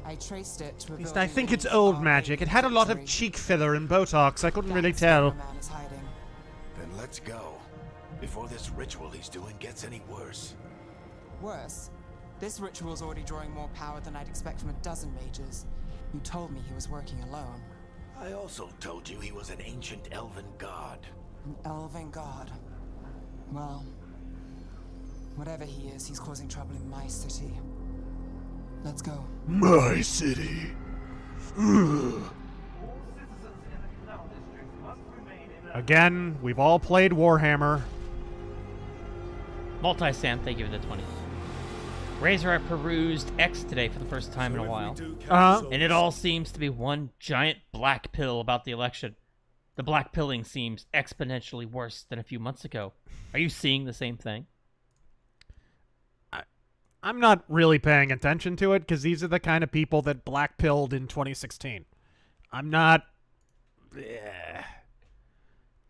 I traced it to a At least building I think it's beneath old our magic. It main had a lot of factory. cheek filler and Botox. I couldn't really That's where tell. the man is hiding. Then let's go. Before this ritual he's doing gets any worse. Worse, this ritual's already drawing more power than I'd expect from a dozen mages. You told me he was working alone. I also told you he was an ancient elven god. An elven god. Well, whatever he is, he's causing trouble in my city. Let's go. My city. Again, we've all played Warhammer. Multi-Sam, thank you for the 20. Razor, I perused X today for the first time in a while. And it all seems to be one giant black pill about the election. The black pilling seems exponentially worse than a few months ago. Are you seeing the same thing? I'm not really paying attention to it because these are the kind of people that black pilled in 2016. I'm not.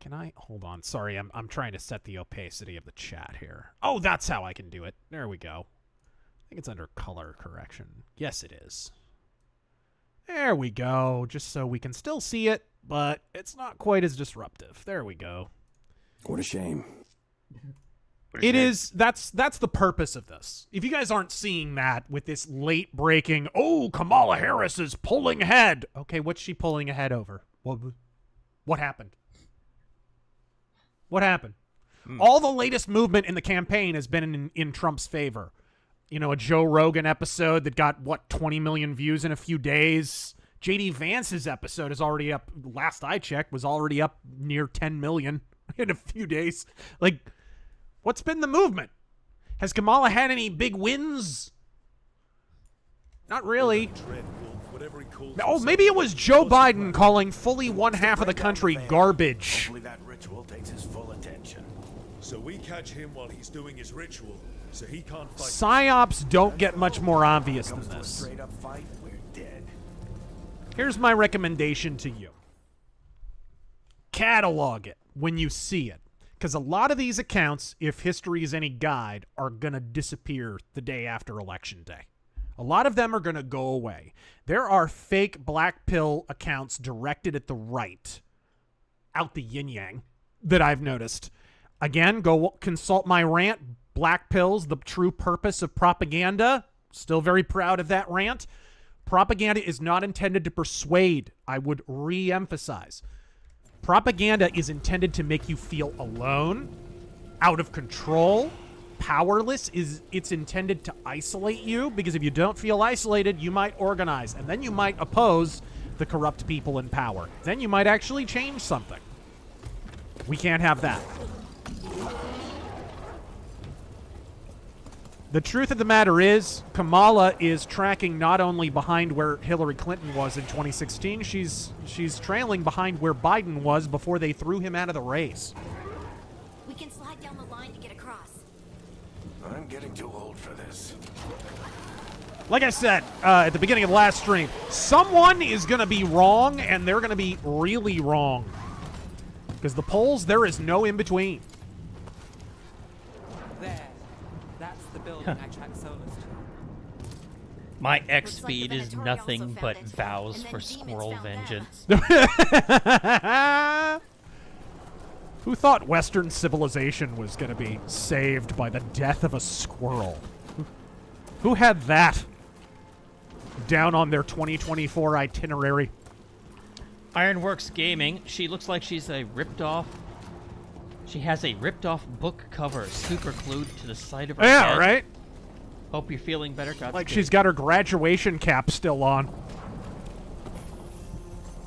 Can I hold on? Sorry, I'm trying to set the opacity of the chat here. Oh, that's how I can do it. There we go. I think it's under color correction. Yes, it is. There we go. Just so we can still see it, but it's not quite as disruptive. There we go. What a shame. It is. That's the purpose of this. If you guys aren't seeing that with this late breaking, oh, Kamala Harris is pulling ahead. Okay, what's she pulling ahead over? What happened? What happened? All the latest movement in the campaign has been in Trump's favor. You know, a Joe Rogan episode that got, 20 million views in a few days. J.D. Vance's episode is already up, last I checked, was already up near 10 million in a few days. Like, what's been the movement? Has Kamala had any big wins? Not really. Oh, maybe it was Joe Biden calling fully one half of the country garbage. Hopefully that ritual takes his full attention. So we catch him while he's doing his ritual, so he can't fight. Psyops don't get much more obvious than this. Straight up fight, we're dead. Here's my recommendation to you. Catalog it when you see it. Because a lot of these accounts, if history is any guide, are going to disappear the day after Election Day. A lot of them are going to go away. There are fake black pill accounts directed at the right, out the yin-yang, that I've noticed. Again, go consult my rant, Black Pills, the True Purpose of Propaganda. Still very proud of that rant. Propaganda is not intended to persuade. I would re-emphasize. Propaganda is intended to make you feel alone, out of control, powerless. It's intended to isolate you, because if you don't feel isolated, you might organize, and then you might oppose the corrupt people in power. Then you might actually change something. We can't have that. The truth of the matter is, Kamala is tracking not only behind where Hillary Clinton was in 2016, she's trailing behind where Biden was before they threw him out of the race. We can slide down the line to get across. I'm getting too old for this. Like I said at the beginning of the last stream, someone is going to be wrong, and they're going to be really wrong. Because the polls, there is no in-between. There. That's the building I tracked Solus to. My X Looks like feed the is Venatori nothing also but found it, vows and then for demons squirrel found that. vengeance. Who thought Western civilization was going to be saved by the death of a squirrel? Who had that down on their 2024 itinerary? Ironworks Gaming, she looks like she's a ripped-off... She has a ripped-off book cover super glued to the side of her Yeah, head. right? Hope you're feeling better, Godspeed. Like she's got her graduation cap still on.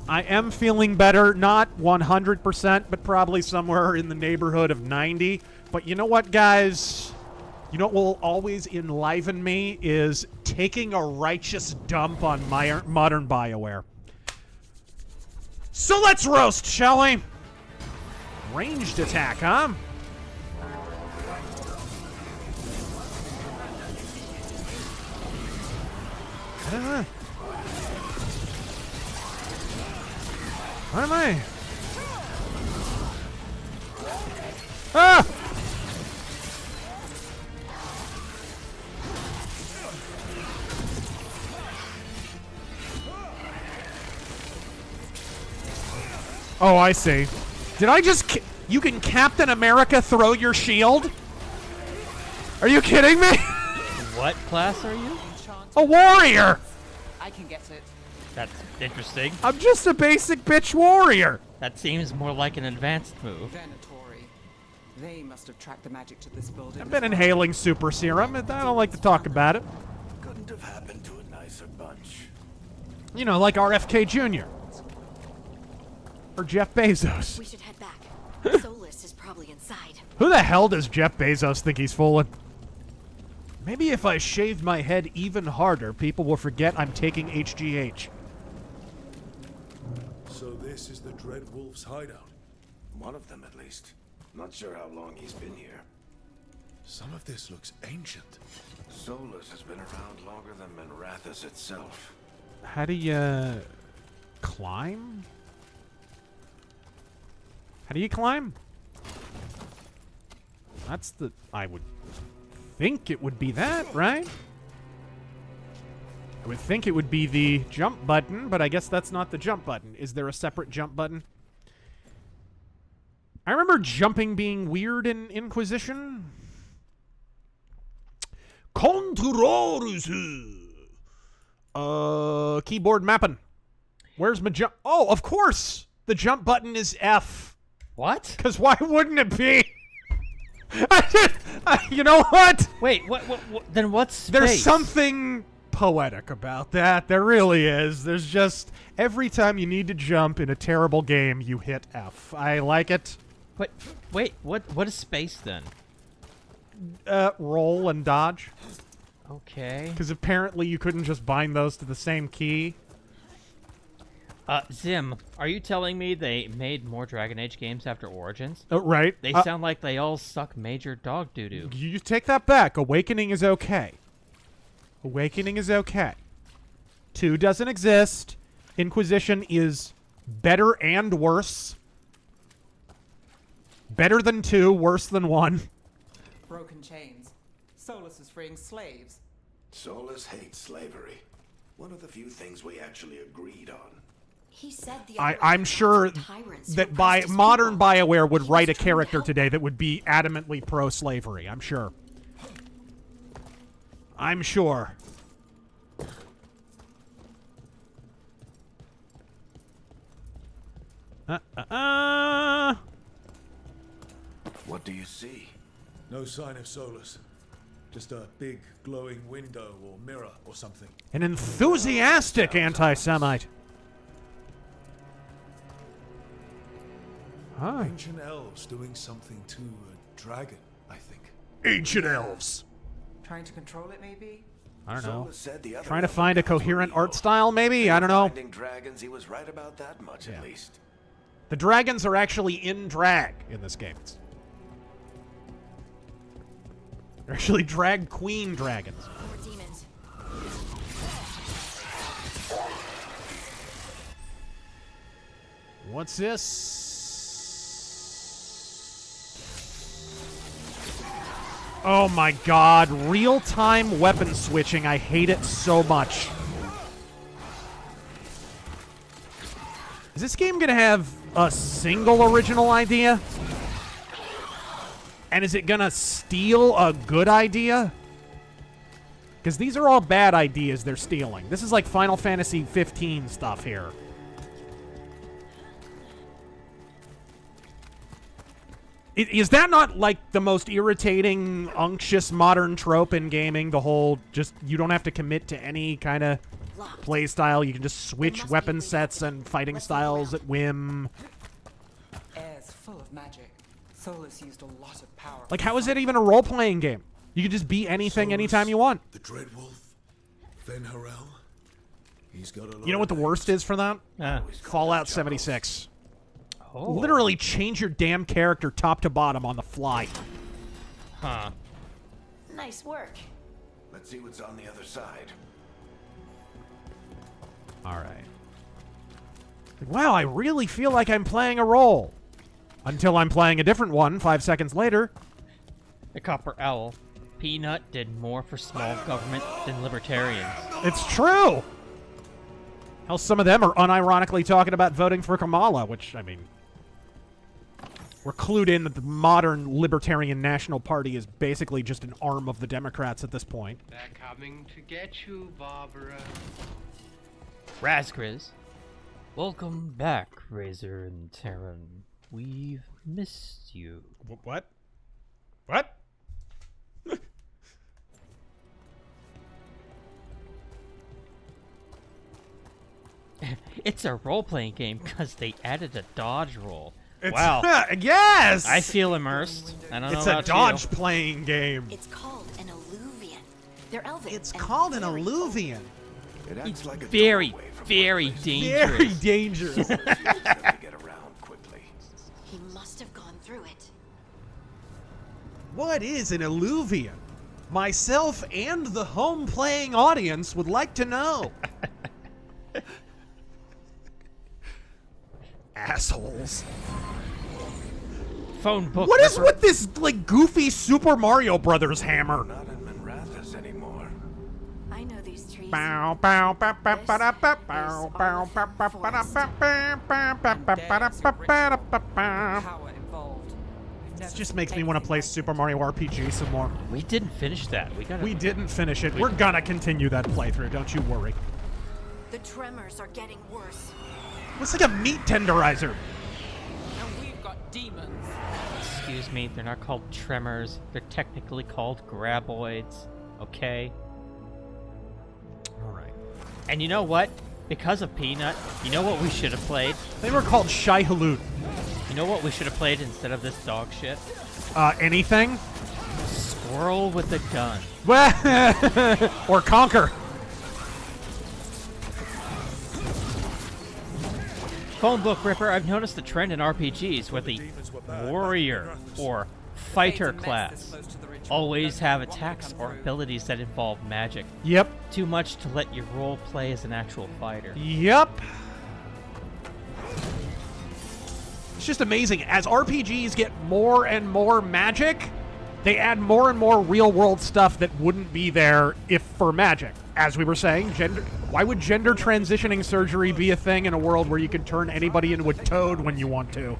I am feeling better. Not 100%, but probably somewhere in the neighborhood of 90. But you know what, guys? You know what will always enliven me is taking a righteous dump on my modern BioWare. So let's roast, shall we? Ranged attack, huh? Where am I? Ah! Oh, I see. Did I just... You can Captain America throw your shield? Are you kidding me? What class are you? A warrior! I can get it. That's interesting. I'm just a basic bitch warrior. That seems more like an advanced move. Venatori. They must have tracked the magic to this building. I've been inhaling super serum, and I don't like to talk about it. Couldn't have happened to a nicer bunch. You know, like RFK Jr. Or Jeff Bezos. We should head back. Solus is probably inside. Who the hell does Jeff Bezos think he's fooling? Maybe if I shaved my head even harder, people will forget I'm taking HGH. So this is the Dread Wolf's hideout. One of them, at least. Not sure how long he's been here. Some of this looks ancient. Solus has been around longer than Manrathus itself. How do you climb? How do you climb? That's the... I would think it would be that, right? I would think it would be the jump button, but I guess that's not the jump button. Is there a separate jump button? I remember jumping being weird in Inquisition. Controls. Keyboard mapping. Where's my jump? Oh, of course! The jump button is F. What? Because why wouldn't it be? You know what? Wait, what then what's space? There's something poetic about that. There really is. There's just, every time you need to jump in a terrible game, you hit F. I like it. But wait, what is space then? Roll and dodge. Okay. Because apparently you couldn't just bind those to the same key. Zim, are you telling me they made more Dragon Age games after Origins? Oh, right. They sound like they all suck major dog doo-doo. You take that back. Awakening is okay. Awakening is okay. 2 doesn't exist. Inquisition is better and worse. Better than 2, worse than 1. Broken chains. Solus is freeing slaves. Solus hates slavery. One of the few things we actually agreed on. He said the I'm sure that modern BioWare would write a character today that would be adamantly pro-slavery. I'm sure. I'm sure. What do you see? No sign of Solus. Just a big glowing window or mirror or something. An enthusiastic anti-Semite. Hi. Ancient elves doing something to a dragon, I think. Ancient elves. Trying to control it, maybe? I don't know. Solus said the other Trying to find a coherent art style, maybe? I don't know. Finding dragons, he was right about that much, at least. The dragons are actually in drag in this game. They're actually drag queen dragons. More demons. What's this? Oh my god, real-time weapon switching. I hate it so much. Is this game gonna have a single original idea? And is it gonna steal a good idea? Because these are all bad ideas they're stealing. This is like Final Fantasy 15 stuff here. Is that not like the most irritating, unctuous modern trope in gaming? The whole just, you don't have to commit to any kind of play style. You can just switch weapon sets and fighting styles at whim. Air's full of magic. Solus used a lot of power. Like, how is it even a role-playing game? You can just be anything anytime you want. The Dreadwolf, Fen Harel. He's got a lot. You know what the worst is for that? Fallout 76. Literally change your damn character top to bottom on the fly. Huh. Nice work. Let's see what's on the other side. All right. Wow, I really feel like I'm playing a role. Until I'm playing a different one 5 seconds later. The Copper Owl. Peanut did more for small government than libertarians. It's true! Hell, some of them are unironically talking about voting for Kamala, which, I mean... We're clued in that the modern Libertarian National Party is basically just an arm of the Democrats at this point. They're coming to get you, Barbara. Razgriz. Welcome back, Razor and Terran. We've missed you. What? What? It's a role-playing game because they added a dodge roll. Wow. Yes! I feel immersed. I don't know It's a about dodge-playing game. It's called an alluvian. They're elven. It's called an alluvian. It acts like a very, doorway from very dangerous. Very dangerous. Solus used them to get around quickly. He must have gone through it. What is an alluvian? Myself and the home-playing audience would like to know. Assholes. Phone book. What is with this, like, goofy Super Mario Brothers hammer? Not in Manrathus anymore. I know these trees. Bow, bow, bow, bow, bow, bow, bow, bow, bow, bow, bow, bow, bow, bow, bow, bow. Power involved. This just makes me want to play Super Mario RPG some more. We didn't finish that. We didn't finish it. We're gonna continue that playthrough, don't you worry. The tremors are getting worse. It's like a meat tenderizer. And we've got demons. Excuse me, they're not called tremors. They're technically called graboids. Okay? Alright. And you know what? Because of Peanut, you know what we should have played? They were called Shy Halut. You know what we should have played instead of this dog shit? Anything? Squirrel with a gun. Or Conquer. Phone book Ripper, I've noticed a trend in RPGs where the warrior or fighter class always have attacks or abilities that involve magic. Yep. Too much to let you role play as an actual fighter. Yep. It's just amazing. As RPGs get more and more magic, they add more and more real-world stuff that wouldn't be there if for magic. As we were saying, why would gender transitioning surgery be a thing in a world where you can turn anybody into a toad when you want to?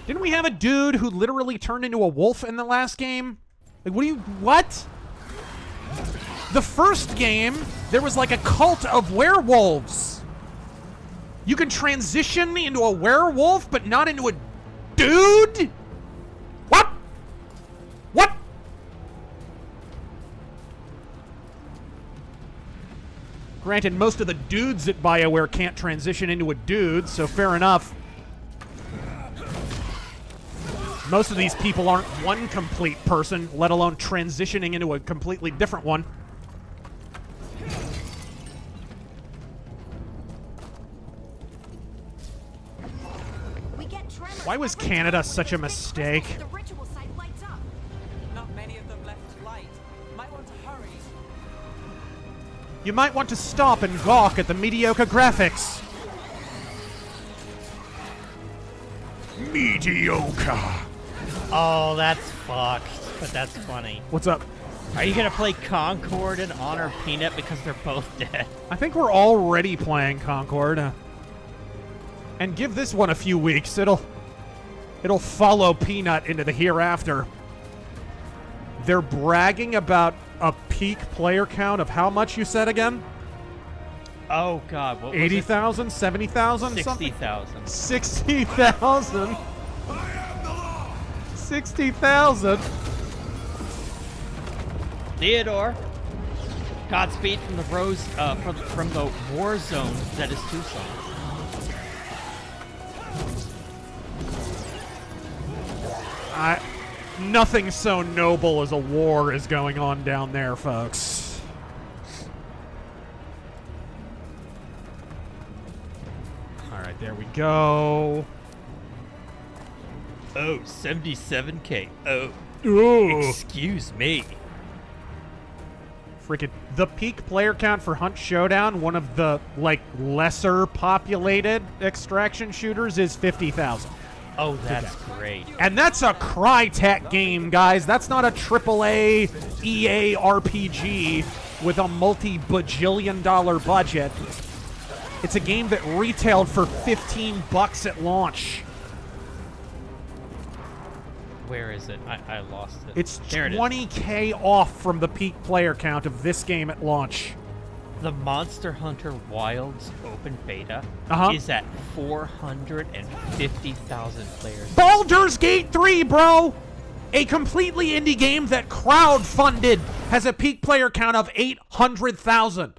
Didn't we have a dude who literally turned into a wolf in the last game? Like, what? The first game, there was like a cult of werewolves. You can transition into a werewolf, but not into a dude? What? What? Granted, most of the dudes at BioWare can't transition into a dude, so fair enough. Most of these people aren't one complete person, let alone transitioning into a completely different one. Why was Canada such a mistake? The ritual site lights up. Not many of them left light. Might want to hurry. You might want to stop and gawk at the mediocre graphics. Mediocre. Oh, that's fucked. But that's funny. What's up? Are you gonna play Concord and honor Peanut because they're both dead? I think we're already playing Concord. And give this one a few weeks. It'll follow Peanut into the hereafter. They're bragging about a peak player count of how much you said again? Oh god, what was 80,000? 70,000? 60,000. 60,000? 60,000? Theodore, Godspeed from the from the war zone that is Tucson. Nothing so noble as a war is going on down there, folks. All right, there we go. Oh, 77K. Oh. Ooh. Excuse me. Freaking the peak player count for Hunt Showdown, one of the like lesser populated extraction shooters, is 50,000. Oh, that's great. And that's a Crytek game, guys. That's not a AAA EA RPG with a multi-bajillion-dollar budget. It's a game that retailed for $15 at launch. Where is it? I lost it. It's there 20K off from the peak player count of this game at launch. The Monster Hunter Wilds open beta is at 450,000 players. Baldur's Gate 3, bro! A completely indie game that crowdfunded has a peak player count of 800,000.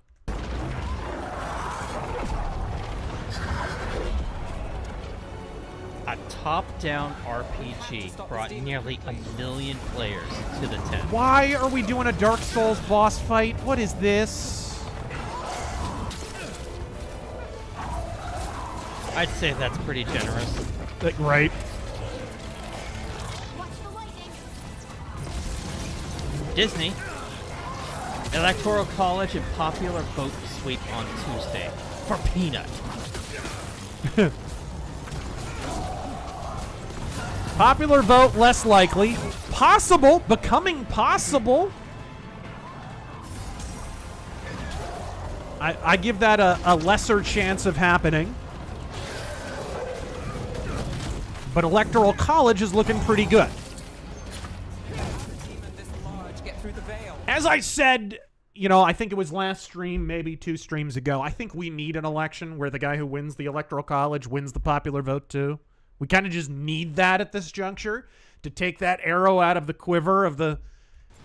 A top-down RPG brought nearly 1 million players to the tent. Why are we doing a Dark Souls boss fight? What is this? I'd say that's pretty generous. Right. Disney. Electoral College and popular vote sweep on Tuesday. For Peanut. Popular vote, less likely. Possible. Becoming possible. I give that a lesser chance of happening. But Electoral College is looking pretty good. As I said, you know, I think it was last stream, maybe 2 streams ago, I think we need an election where the guy who wins the Electoral College wins the popular vote too. We kind of just need that at this juncture to take that arrow out of the quiver of the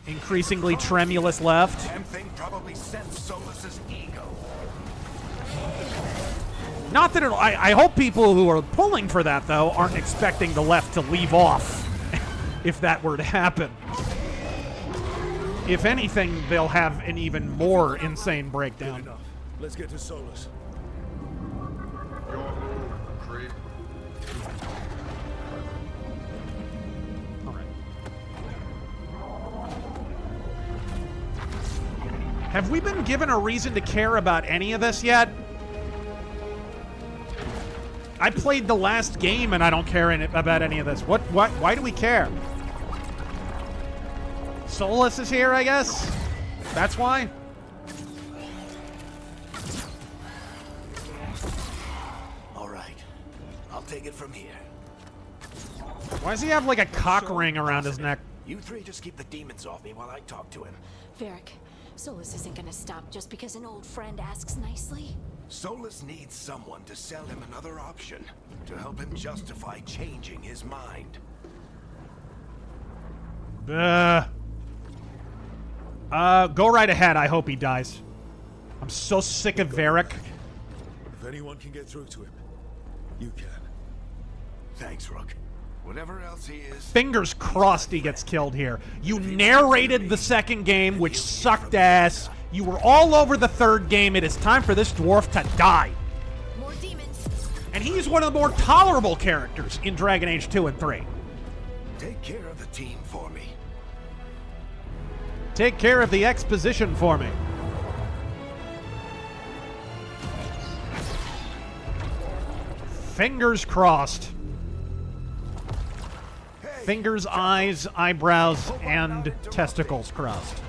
increasingly tremulous left. Damn thing probably sensed Solus's ego. Not that I hope people who are pulling for that, though, aren't expecting the left to leave off if that were to happen. If anything, they'll have an even more insane breakdown. Good enough. Let's get to Solus. All right. Have we been given a reason to care about any of this yet? I played the last game and I don't care about any of this. Why do we care? Solus is here, I guess? That's why? All right. I'll take it from here. Why does he have like a cock ring around his neck? You three just keep the demons off me while I talk to him. Varric, Solus isn't gonna stop just because an old friend asks nicely. Solus needs someone to sell him another option, to help him justify changing his mind. Go right ahead. I hope he dies. I'm so sick of Varric. If anyone can get through to him, you can. Thanks, Rook. Whatever else he is... Fingers crossed he gets killed here. You narrated the second game, which sucked ass. You were all over the third game. It is time for this dwarf to die. More demons. And he's one of the more tolerable characters in Dragon Age 2 and 3. Take care of the team for me. Take care of the exposition for me. Fingers crossed. Fingers, eyes, eyebrows, and testicles crossed.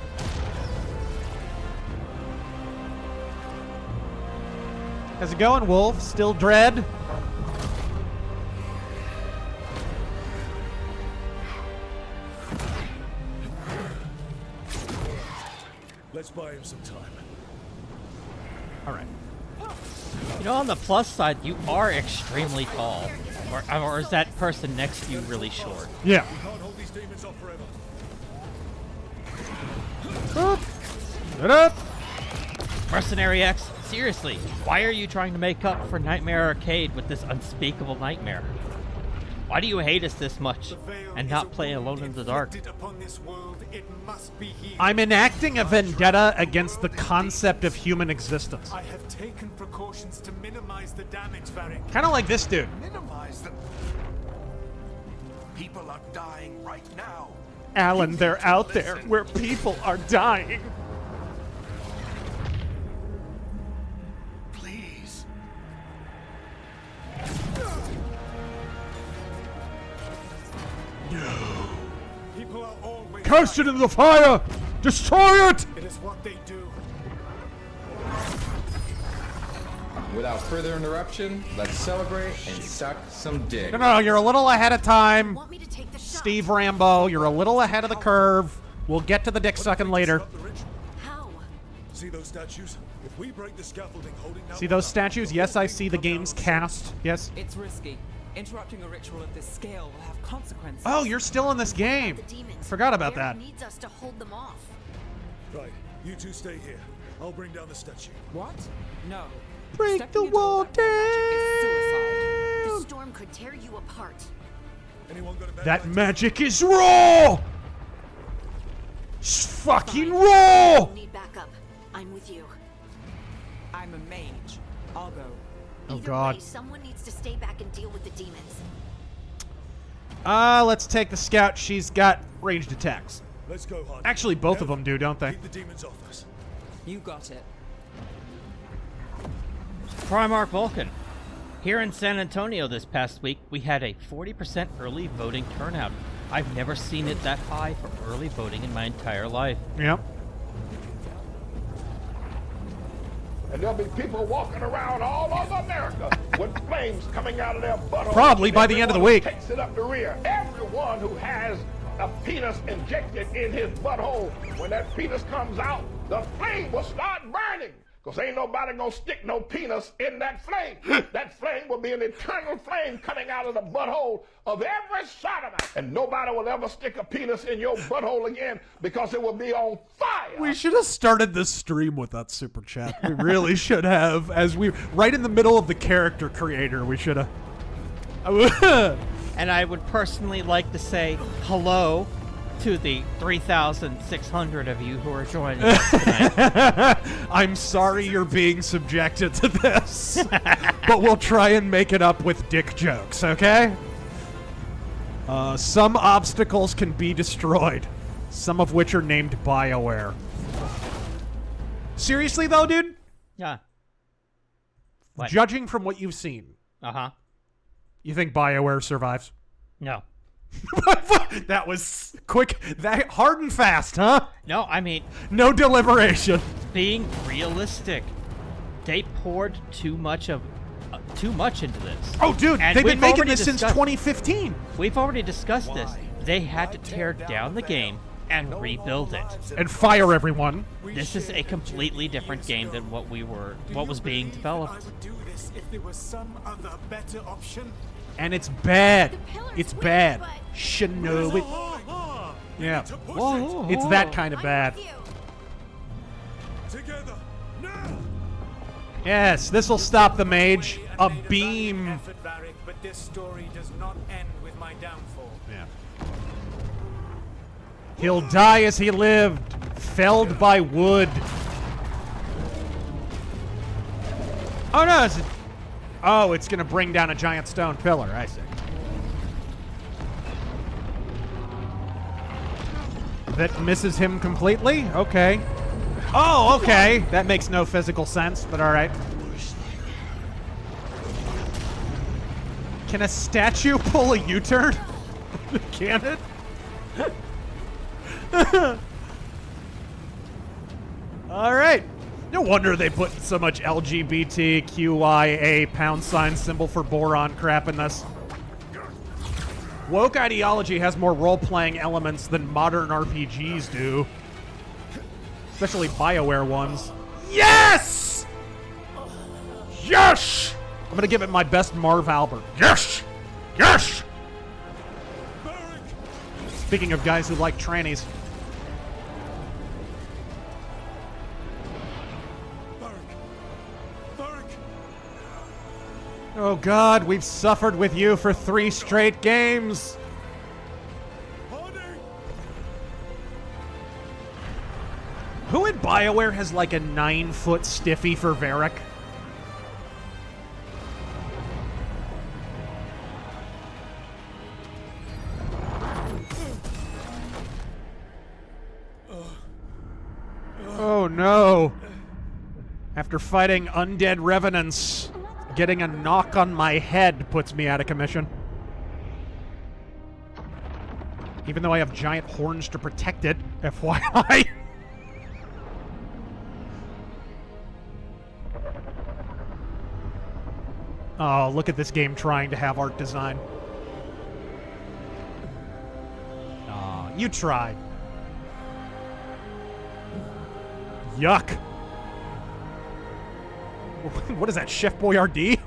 How's it going, Wolf? Still dread? Let's buy him some time. All right. You know, on the plus side, you are extremely tall. Or is that person next to you really short? Yeah. We can't hold these demons off forever. Up. Get up. Mercenary X, seriously, why are you trying to make up for Nightmare Arcade with this unspeakable nightmare? Why do you hate us this much and not play Alone in the Dark? I'm enacting a vendetta against the concept of human existence. I have taken precautions to minimize the damage, Varric. Kind of like this dude. Minimize the... People are dying right now. Alan, they're out there where people are dying. Please. No. People are always Cast it into the fire! Destroy it! It is what they do. Without further interruption, let's celebrate and suck some dick. No, you're a little ahead of time. Steve Rambo, you're a little ahead of the curve. We'll get to the dick sucking later. How? See those statues? If we break the scaffolding holding down... See those statues? Yes, I see the game's cast. Yes. It's risky. Interrupting a ritual of this scale will have consequences. Oh, you're still in this game. Forgot about that. Needs us to hold them off. Right, you two stay here. I'll bring down the statue. What? No. Break the wall down. The storm could tear you apart. Anyone got a bad That idea? magic is raw. It's fucking raw. Need backup. I'm with you. I'm a mage. I'll go. Oh Either God. way, someone needs to stay back and deal with the demons. Let's take the scout. She's got ranged attacks. Let's go, Hardy. Actually, both of them do, don't they? Keep the demons off us. You got it. Primarch Vulcan. Here in San Antonio this past week, we had a 40% early voting turnout. I've never seen it that high for early voting in my entire life. Yep. And there'll be people walking around all over America with flames coming out of their butthole. Probably by the end of the week. Takes it up the rear. Everyone who has a penis injected in his butthole, when that penis comes out, the flame will start burning. Because ain't nobody gonna stick no penis in that flame. That flame will be an eternal flame coming out of the butthole of every sodomite. And nobody will ever stick a penis in your butthole again because it will be on fire. We should have started this stream with that super chat. We really should have. As we right in the middle of the character creator, we should have. And I would personally like to say hello to the 3,600 of you who are joining us tonight. I'm sorry you're being subjected to this, but we'll try and make it up with dick jokes, okay? Some obstacles can be destroyed, some of which are named BioWare. Seriously, though, dude? Yeah. What? Judging from what you've seen, you think BioWare survives? No. That was quick, that hard and fast, huh? No, I mean, no deliberation. Being realistic, they poured too much into this. Oh, dude, And they've been we've making already this since discussed- 2015. We've already discussed this. They had to tear down the game and rebuild it and fire everyone. This is a completely different game than what was being developed. I would do this if there was some other better option. And it's bad. It's bad. Should know it. Yeah. It's that kind of bad. Together now. Yes, this will stop the mage. A beam. Effort, Varric, but this story does not end with my downfall. Yeah. He'll die as he lived, felled by wood. Oh no! It's gonna bring down a giant stone pillar. I see. That misses him completely. Okay. Oh, okay. That makes no physical sense, but all right. Can a statue pull a U-turn? Can it? All right. No wonder they put so much LGBTQIA # symbol for boron crap in this. Woke ideology has more role-playing elements than modern RPGs do. Especially BioWare ones. Yes! Yes! I'm gonna give it my best Marv Albert. Yes! Yes! Speaking of guys who like trannies. Oh God, we've suffered with you for 3 straight games. Who in BioWare has like a 9-foot stiffy for Varric? Oh no. After fighting undead revenants, getting a knock on my head puts me out of commission. Even though I have giant horns to protect it, FYI. Oh, look at this game trying to have art design. Oh, you tried. Yuck. What is that, Chef Boyardee?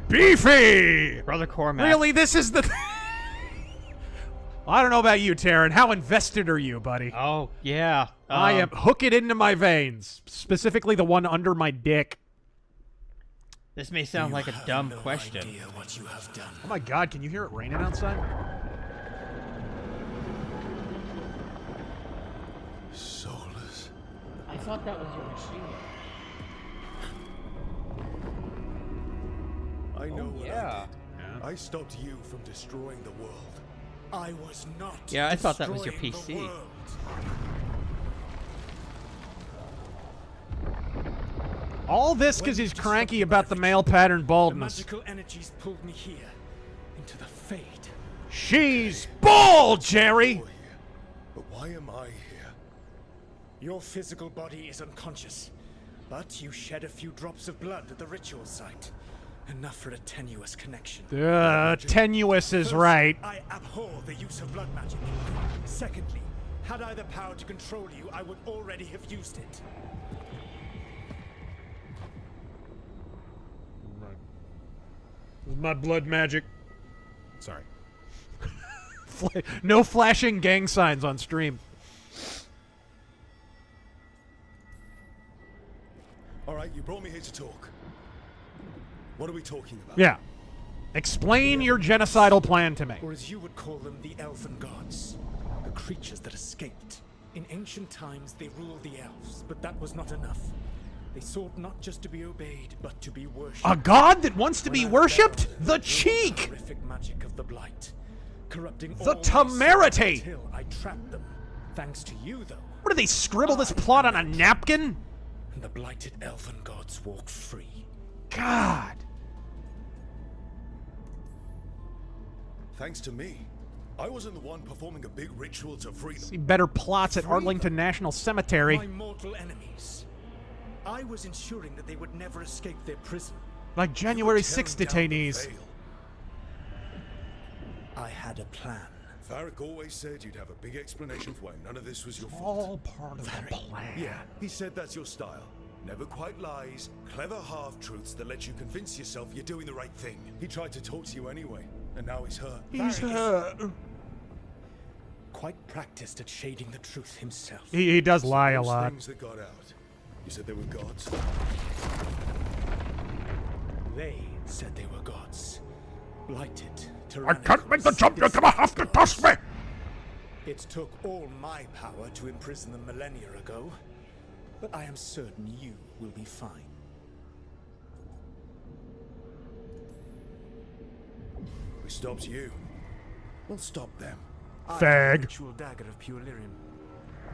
Beefy! Brother Cormac. Really? This is the... I don't know about you, Taryn. How invested are you, buddy? Oh, yeah. I am... Hook it into my veins. Specifically the one under my dick. This may sound like a dumb question. What you have done. Oh my God, can you hear it raining outside? Soulless. I thought that was your machine. I know what yeah. I did. I stopped you from destroying the world. I was not. Yeah, I thought that was your destroying the PC. world. All this because he's cranky about the male pattern The baldness. magical energies pulled me here, into the Fade. She's bald, Jerry! But why am I here? Your physical body is unconscious, but you shed a few drops of blood at the ritual site. Enough for a tenuous connection. Tenuous is First, right. I abhor the use of blood magic. Secondly, had I the power to control you, I would already have used it. My blood magic. Sorry. No flashing gang signs on stream. All right, you brought me here to talk. What are we talking about? Yeah. Explain your genocidal plan to me. Or as you would call them, the elven gods. The creatures that escaped. In ancient times, they ruled the elves, but that was not enough. They sought not just to be obeyed, but to be worshipped. A god that wants to be worshipped? The cheek! The horrific magic of the blight. Corrupting The all temerity! until I trapped them. Thanks to you, though. What, do they scribble this plot on a napkin? And the blighted elven gods walked free. God. Thanks to me. I wasn't the one performing a big ritual to free them. See better plots at Arlington National Cemetery. My mortal enemies. I was ensuring that they would never escape their prison. Like January 6 detainees. I had a plan. Varric always said you'd have a big explanation for why none of this was your fault. All part of the plan. Yeah, he said that's your style. Never quite lies, clever half-truths that let you convince yourself you're doing the right thing. He tried to talk to you anyway, and now he's hurt. He's hurt. Quite practiced at shading the truth himself. He does lie a lot. Things that got out. You said they were gods? They said they were gods. Blighted, I can't make the jump, you're gonna have to toss me! It took all my power to imprison them millennia ago, but I am certain you will be fine. We stopped you. We'll stop them. I Fag. have a ritual dagger of pure lyrium.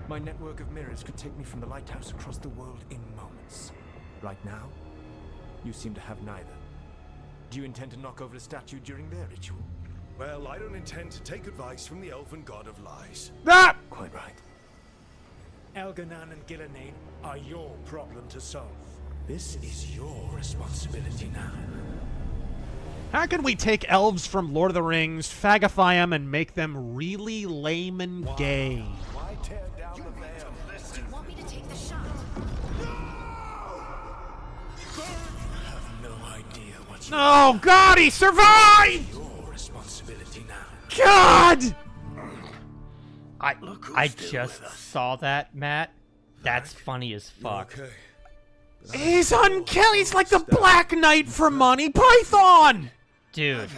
My network of mirrors could take me from the lighthouse across the world in moments. Right now, you seem to have neither. Do you intend to knock over a statue during their ritual? Well, I don't intend to take advice from the elven god of lies. Ah! Quite right. Elganan and Gillenane are your problem to solve. This is your responsibility now. How can we take elves from Lord of the Rings, fagify them, and make them really lame and gay? Why tear down the veil? Do you want me to take the shot? have no idea what you Oh, God, he survived! your responsibility now. God! I just saw that, Matt. That's funny as fuck. Okay. He's unkillable. He's like the Black Knight from Monty Python. Dude,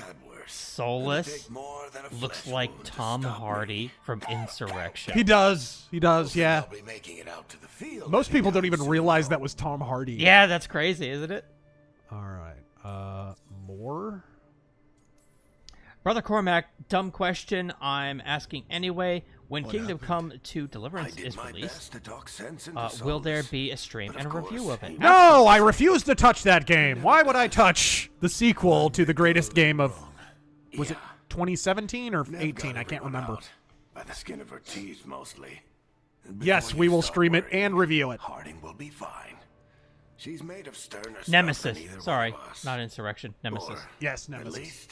Soulless looks like Tom Hardy from Insurrection. He does. He does, yeah. Most people don't even realize that was Tom Hardy. Yeah, that's crazy, isn't it? All right. More? Brother Cormac, dumb question I'm asking anyway. When Kingdom Come to Deliverance is released, will there be a stream and a review of it? No, I refuse to touch that game. Why would I touch the sequel to the greatest game of... Was it 2017 or 18? I can't remember. By the skin of her teeth, mostly. Yes, we will stream it and review it. Harding will be fine. She's made of sterner Nemesis. Sorry, not Insurrection. Nemesis. Yes, Nemesis.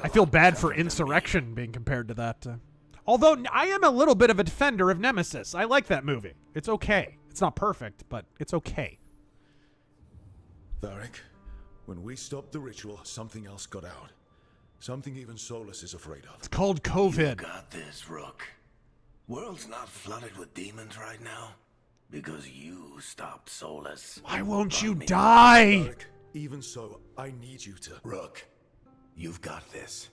I feel bad for Insurrection being compared to that. Although I am a little bit of a defender of Nemesis. I like that movie. It's okay. It's not perfect, but it's okay. Varric, when we stopped the ritual, something else got out. Something even Solus is afraid of. It's called COVID. You got this, Rook. World's not flooded with demons right now because you stopped Solus. Why won't you die? Varric, even so, I need you to... Rook, you've got this.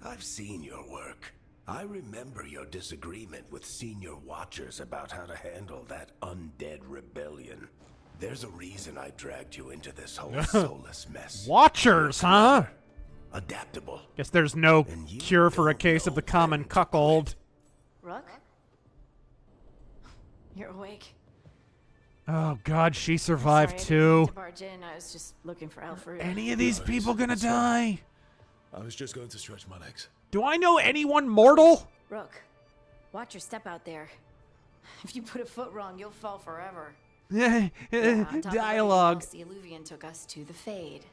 I've seen your work. I remember your disagreement with senior watchers about how to handle that undead rebellion. There's a reason I dragged you into this whole Solus mess. Watchers, huh? Adaptable. Guess there's no cure for a case of the common cuckold. Rook? You're awake. Oh God, she survived Sorry, too. I didn't mean to barge in. I was just looking for Alfred. Any of these people gonna die? I was just going to stretch my legs. Do I know anyone mortal? Rook, watch your step out there. If you put a foot wrong, you'll fall forever. Dialogue. The Illuvian took us to the Fade,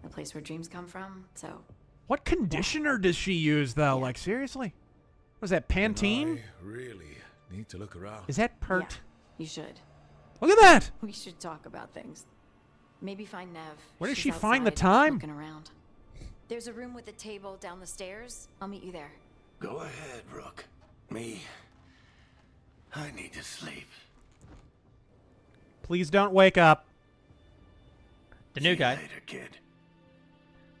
the place where dreams come from. So. What conditioner does she use, though? Like, seriously? Was that Pantene? I really need to look around. Is that Pert? Yeah, you should. Look at that! We should talk about things. Maybe find Nev. Where does She's she find the outside, time? Looking around. There's a room with a table down the stairs. I'll meet you there. Go ahead, Rook. Me, I need to sleep. Please don't wake up. The new guy. Later, kid.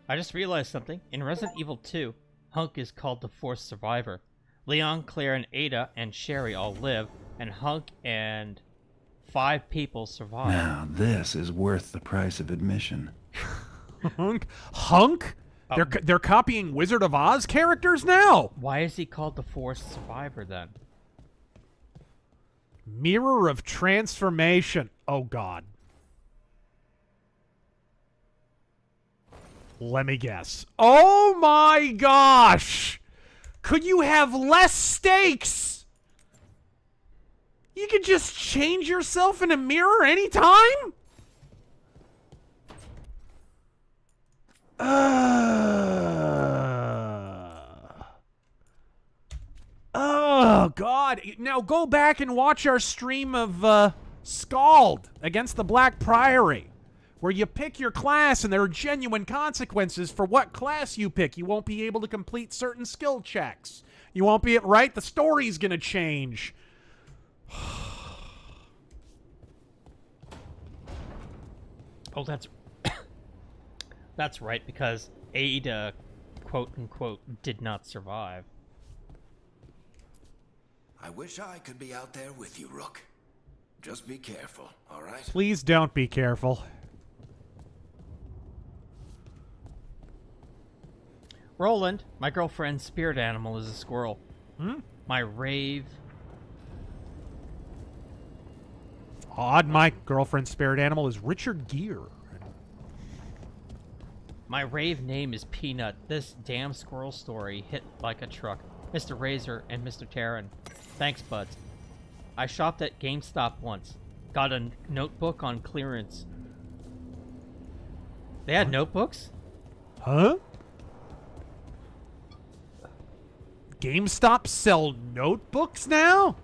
I just realized something. In Resident Evil 2, Hunk is called the Force Survivor. Leon, Claire, and Ada and Sherry all live, and Hunk and 5 people survive. Now this is worth the price of admission. Hunk? Hunk? They're copying Wizard of Oz characters now. Why is he called the Force Survivor then? Mirror of Transformation. Oh God. Let me guess. Oh my gosh! Could you have less stakes? You could just change yourself in a mirror anytime? Oh, God. Now go back and watch our stream of Scald against the Black Priory, where you pick your class and there are genuine consequences for what class you pick. You won't be able to complete certain skill checks. You won't be right. The story's going to change. Oh, that's right, because Ada, quote-unquote, did not survive. I wish I could be out there with you, Rook. Just be careful, all right? Please don't be careful. Roland, my girlfriend's spirit animal is a squirrel. Hmm? My rave... Odd, my girlfriend's spirit animal is Richard Gere. My rave name is Peanut. This damn squirrel story hit like a truck. Mr. Razor and Mr. Terran. Thanks, buds. I shopped at GameStop once. Got a notebook on clearance. They had notebooks? Huh? GameStop sell notebooks now?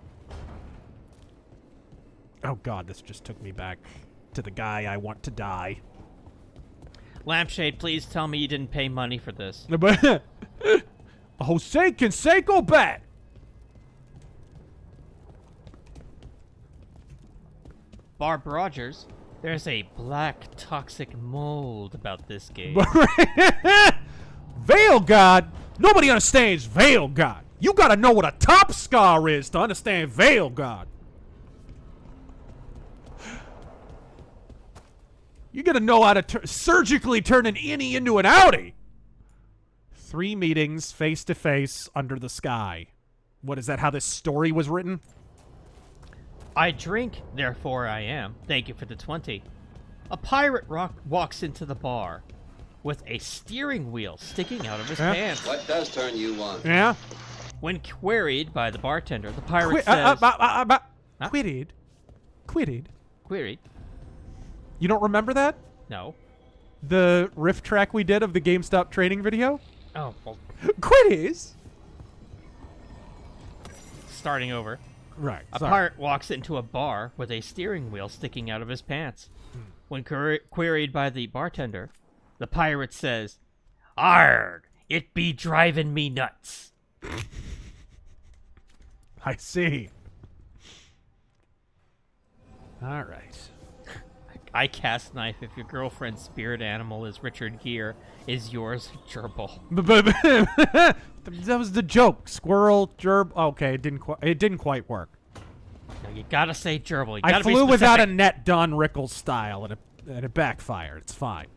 Oh God, this just took me back to the guy I want to die. Lampshade, please tell me you didn't pay money for this. Jose Canseco bet. Barb Rogers, There's a black toxic mold about this game. Veilguard? Nobody understands Veilguard. You gotta know what a top scar is to understand Veilguard. You gotta know how to surgically turn an innie into an outie. 3 meetings face to face under the sky. What is that? How this story was written? I drink, therefore I am. Thank you for the 20. A pirate walks into the bar with a steering wheel sticking out of his pants. What does turn you on? Yeah? When queried by the bartender, the pirate says... Quitted? Queried? You don't remember that? No. The riff track we did of the GameStop training video? Oh, well... Quitties! Starting over. Right. A pirate walks into a bar with a steering wheel sticking out of his pants. When queried by the bartender, the pirate says, "Arrgh, it be driving me nuts." I see. All right. I cast knife if your girlfriend's spirit animal is Richard Gere. Is yours gerbil? That was the joke. Squirrel, gerb. Okay, it didn't quite work. No, you gotta say gerbil. I flew without a net, Don Rickles style, and it backfired. It's fine.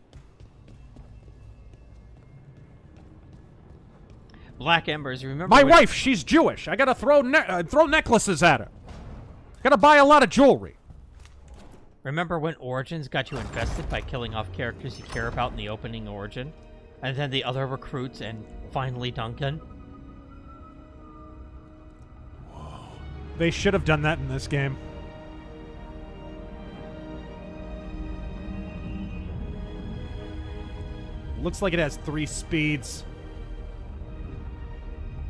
Black Embers, remember? My wife, she's Jewish. I gotta throw necklaces at her. Gotta buy a lot of jewelry. Remember when Origins got you invested by killing off characters you care about in the opening Origin? And then the other recruits and finally Duncan? They should have done that in this game. Looks like it has 3 speeds.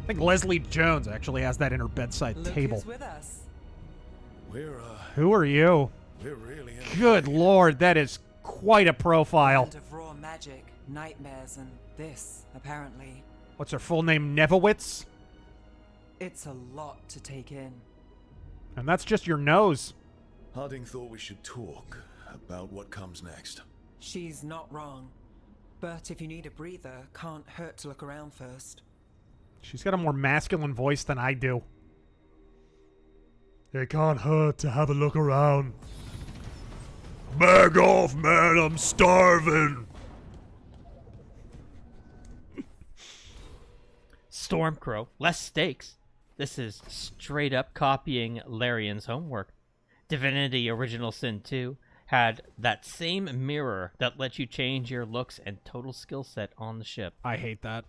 I think Leslie Jones actually has that in her bedside table. Who's with us? Who are you? We're really in Good lord, that is quite a profile. Land of raw magic, nightmares, and this, apparently. What's her full name? Nevowitz? It's a lot to take in. And that's just your nose. Harding thought we should talk about what comes next. She's not wrong. But if you need a breather, can't hurt to look around first. She's got a more masculine voice than I do. It can't hurt to have a look around. Back off, man, I'm starving. Stormcrow, less stakes. This is straight up copying Larian's homework. Divinity Original Sin 2 had that same mirror that lets you change your looks and total skill set on the ship. I hate that.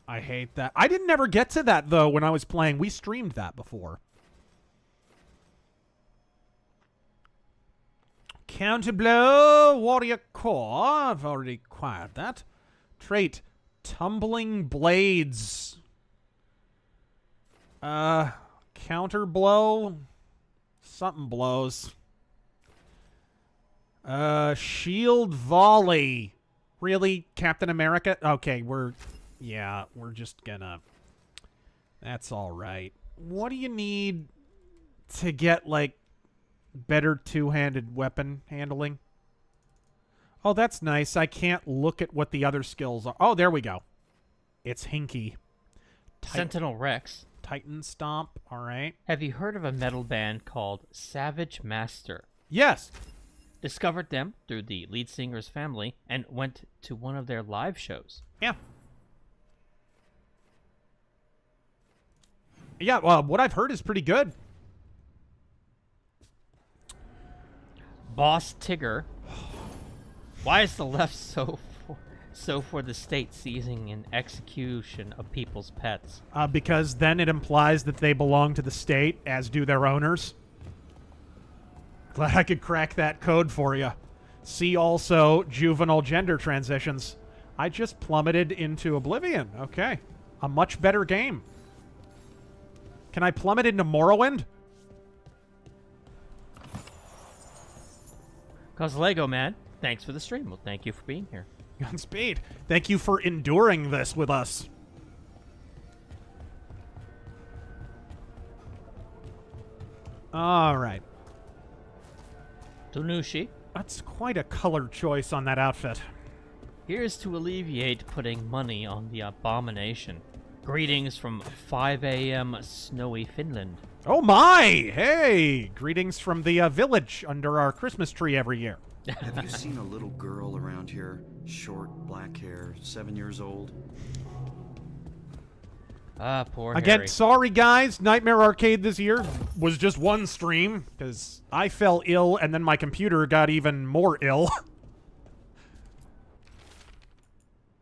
I hate that. I didn't ever get to that, though, when I was playing. We streamed that before. Counterblow, Warrior Core. I've already acquired that. Trait, Tumbling Blades. Counterblow. Something blows. Shield Volley. Really, Captain America? Okay, we're just gonna... That's alright. What do you need to get, like, better two-handed weapon handling? Oh, that's nice. I can't look at what the other skills are. Oh, there we go. It's Hinky. Sentinel Rex. Titan Stomp. All right. Have you heard of a metal band called Savage Master? Yes. Discovered them through the lead singer's family and went to one of their live shows. Yeah. Yeah, well, what I've heard is pretty good. Boss Tigger. Why is the left so for the state seizing and execution of people's pets? Because then it implies that they belong to the state, as do their owners. Glad I could crack that code for you. See also juvenile gender transitions. I just plummeted into oblivion. Okay. A much better game. Can I plummet into Morrowind? Cause Lego Man, thanks for the stream. Well, thank you for being here. Godspeed. Thank you for enduring this with us. All right. Tunushi. That's quite a color choice on that outfit. Here's to alleviate putting money on the abomination. Greetings from 5 a.m. snowy Finland. Oh my! Hey! Greetings from the village under our Christmas tree every year. Have you seen a little girl around here? Short, black hair, 7 years old. Ah, poor Again, Harry. sorry guys, Nightmare Arcade this year was just one stream, because I fell ill and then my computer got even more ill.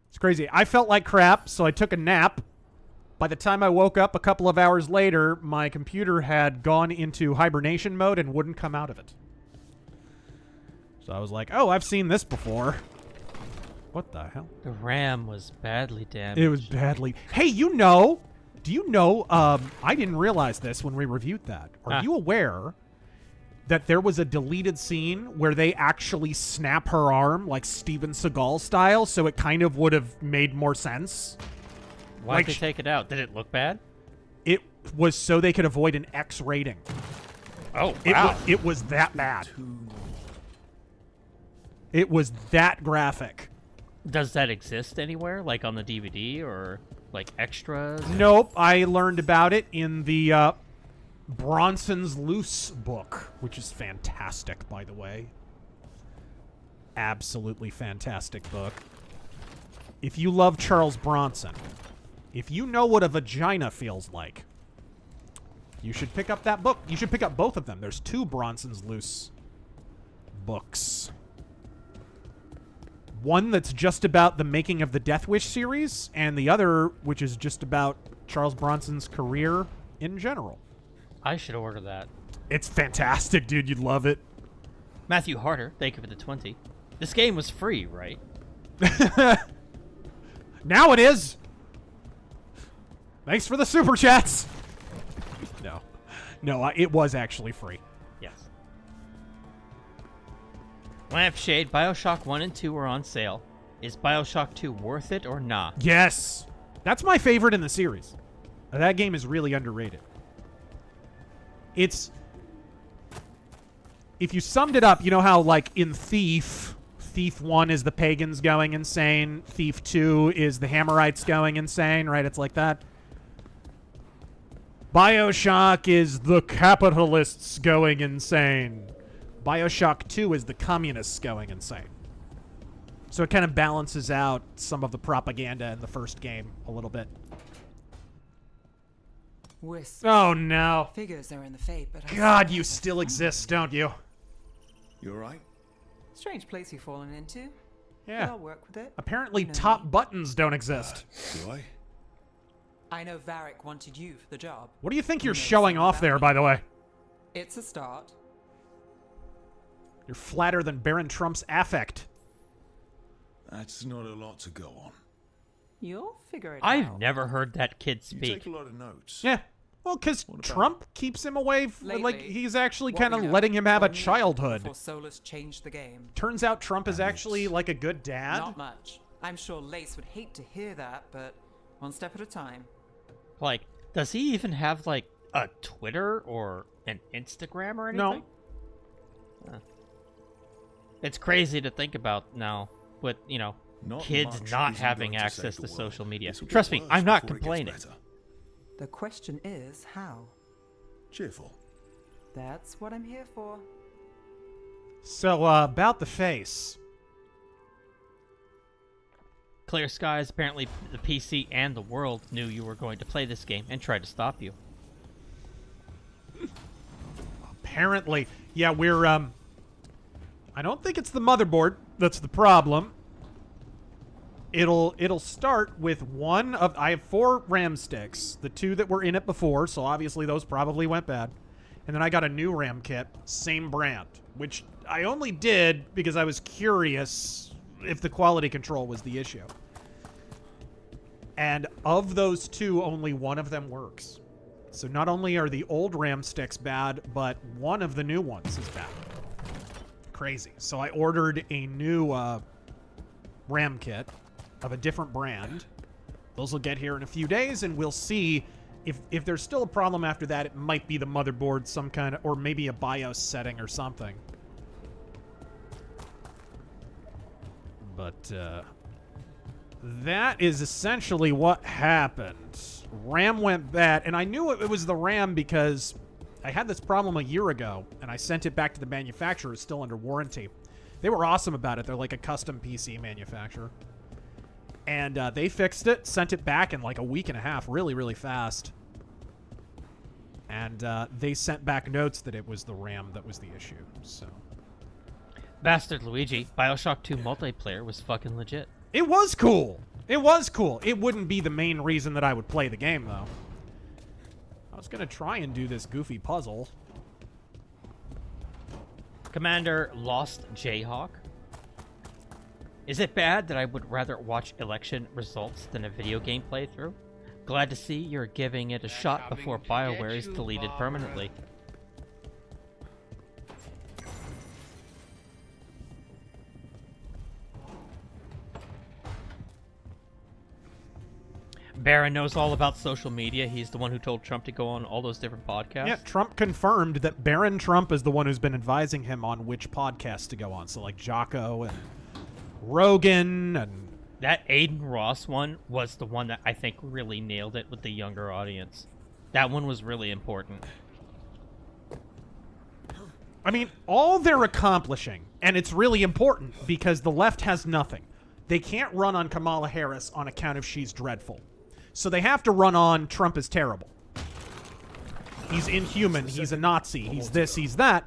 It's crazy. I felt like crap, so I took a nap. By the time I woke up a couple of hours later, my computer had gone into hibernation mode and wouldn't come out of it. So I was like, oh, I've seen this before. What the hell? The RAM was badly damaged. It was badly... Hey, you know... Do you know... I didn't realize this when we reviewed that. Are you aware that there was a deleted scene where they actually snap her arm, like Steven Seagal style, so it kind of would have made more sense? Why'd they take it out? Did it look bad? It was so they could avoid an X rating. Oh, wow. It was that bad. It was that graphic. Does that exist anywhere? Like on the DVD or like extras? Nope. I learned about it in the Bronson's Loose book, which is fantastic, by the way. Absolutely fantastic book. If you love Charles Bronson, if you know what a vagina feels like, you should pick up that book. You should pick up both of them. There's 2 Bronson's Loose books. One that's just about the making of the Death Wish series, and the other which is just about Charles Bronson's career in general. I should order that. It's fantastic, dude. You'd love it. Matthew Harder, thank you for the 20. This game was free, right? Now it is. Thanks for the super chats. No, it was actually free. Yes. Lampshade, Bioshock 1 and 2 are on sale. Is Bioshock 2 worth it or not? Yes. That's my favorite in the series. That game is really underrated. It's... If you summed it up, you know how, like, in Thief 1 is the pagans going insane, Thief 2 is the Hammerites going insane, right? It's like that. Bioshock is the capitalists going insane. Bioshock 2 is the communists going insane. So it kind of balances out some of the propaganda in the first game a little bit. Wisp. Oh, no. Figures are in the fate, but God, you still exist, don't you? You alright? Strange place you've fallen into. Yeah. But I'll work with it. Apparently top buttons don't exist. Do I? I know Varric wanted you for the job. What do you think you're showing off there, by the way? It's a start. You're flatter than Baron Trump's affect. That's not a lot to go on. You'll figure it I've out. never heard that kid You speak. take a lot of notes. Yeah. Well, because Trump keeps him away. Lately, like, he's actually what kind we of know letting him have a only childhood. Before Solus changed the game. Turns out Trump is actually, like, a good dad. Not much. I'm sure Lace would hate to hear that, but one step at a time. Like, does he even have, like, a Twitter or an Instagram or anything? No. It's crazy to think about now with, you know, Not kids much not isn't having going to access save to the social world. media. This will get Trust me, worse I'm not before it gets complaining. better. The question is, how? Cheerful. That's what I'm here for. So, about the face. Clear Skies, apparently the PC and the world knew you were going to play this game and tried to stop you. Apparently. Yeah, we're, I don't think it's the motherboard that's the problem. It'll start with one of... I have 4 RAM sticks. The 2 that were in it before, so obviously those probably went bad. And then I got a new RAM kit, same brand, which I only did because I was curious if the quality control was the issue. And of those 2, only one of them works. So not only are the old RAM sticks bad, but one of the new ones is bad. Crazy. So I ordered a new RAM kit of a different brand. Those will get here in a few days, and we'll see if there's still a problem after that. It might be the motherboard, some kind of, or maybe a BIOS setting or something. But, that is essentially what happened. RAM went bad, and I knew it was the RAM because I had this problem a year ago, and I sent it back to the manufacturer. It's still under warranty. They were awesome about it. They're like a custom PC manufacturer. And they fixed it, sent it back in like a week and a half, really, really fast. And they sent back notes that it was the RAM that was the issue, so... Bastard Luigi, Bioshock 2 multiplayer was fucking legit. It was cool. It was cool. It wouldn't be the main reason that I would play the game, though. I was going to try and do this goofy puzzle. Commander Lost Jayhawk. Is it bad that I would rather watch election results than a video game playthrough? Glad to see you're giving it a shot before BioWare is deleted permanently. Barron knows all about social media. He's the one who told Trump to go on all those different podcasts. Yeah, Trump confirmed that Barron Trump is the one who's been advising him on which podcasts to go on. So like Jocko and Rogan and... That Aiden Ross one was the one that I think really nailed it with the younger audience. That one was really important. I mean, all they're accomplishing, and it's really important because the left has nothing. They can't run on Kamala Harris on account of she's dreadful. So they have to run on Trump is terrible. He's inhuman, he's a Nazi, he's this, he's that.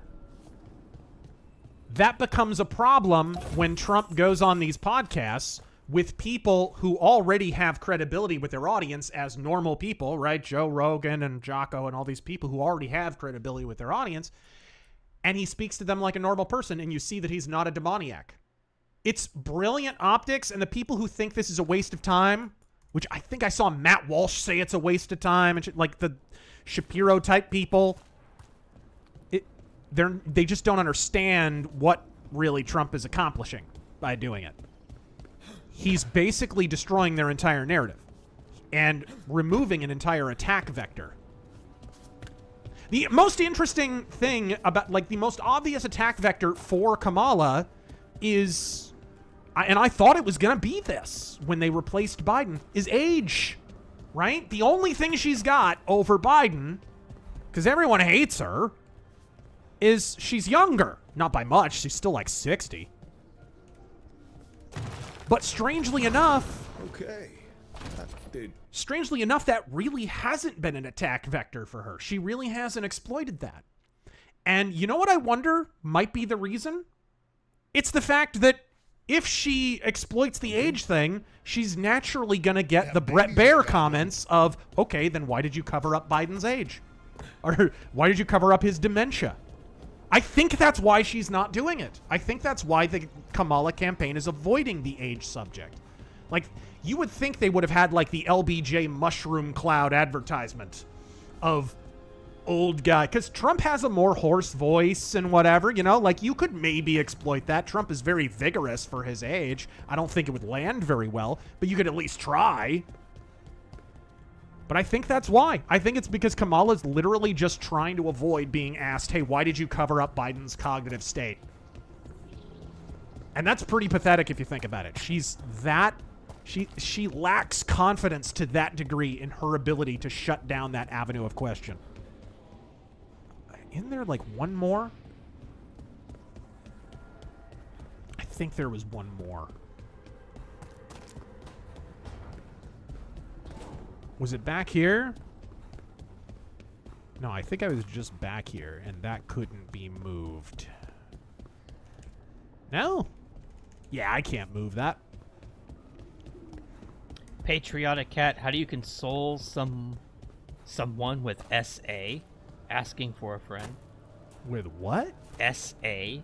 That becomes a problem when Trump goes on these podcasts with people who already have credibility with their audience as normal people, right? Joe Rogan and Jocko and all these people who already have credibility with their audience. And he speaks to them like a normal person, and you see that he's not a demoniac. It's brilliant optics, and the people who think this is a waste of time, which I think I saw Matt Walsh say it's a waste of time, and like the Shapiro-type people, they just don't understand what really Trump is accomplishing by doing it. He's basically destroying their entire narrative and removing an entire attack vector. The most interesting thing about, like, the most obvious attack vector for Kamala is, and I thought it was going to be this when they replaced Biden, is age, right? The only thing she's got over Biden, because everyone hates her, is she's younger. Not by much. She's still like 60. But strangely enough... Okay. Strangely enough, that really hasn't been an attack vector for her. She really hasn't exploited that. And you know what I wonder might be the reason? It's the fact that if she exploits the age thing, she's naturally going to get the Brett Baer comments of, okay, then why did you cover up Biden's age? Or why did you cover up his dementia? I think that's why she's not doing it. I think that's why the Kamala campaign is avoiding the age subject. Like, you would think they would have had, like, the LBJ mushroom cloud advertisement of old guy. Because Trump has a more hoarse voice and whatever, you know? Like, you could maybe exploit that. Trump is very vigorous for his age. I don't think it would land very well, but you could at least try. But I think that's why. I think it's because Kamala's literally just trying to avoid being asked, hey, why did you cover up Biden's cognitive state? And that's pretty pathetic if you think about it. She's that... She lacks confidence to that degree in her ability to shut down that avenue of question. Isn't there, like, one more? I think there was one more. Was it back here? No, I think I was just back here, and that couldn't be moved. No? Yeah, I can't move that. Patriotic Cat, how do you console someone with SA? Asking for a friend. With what? SA.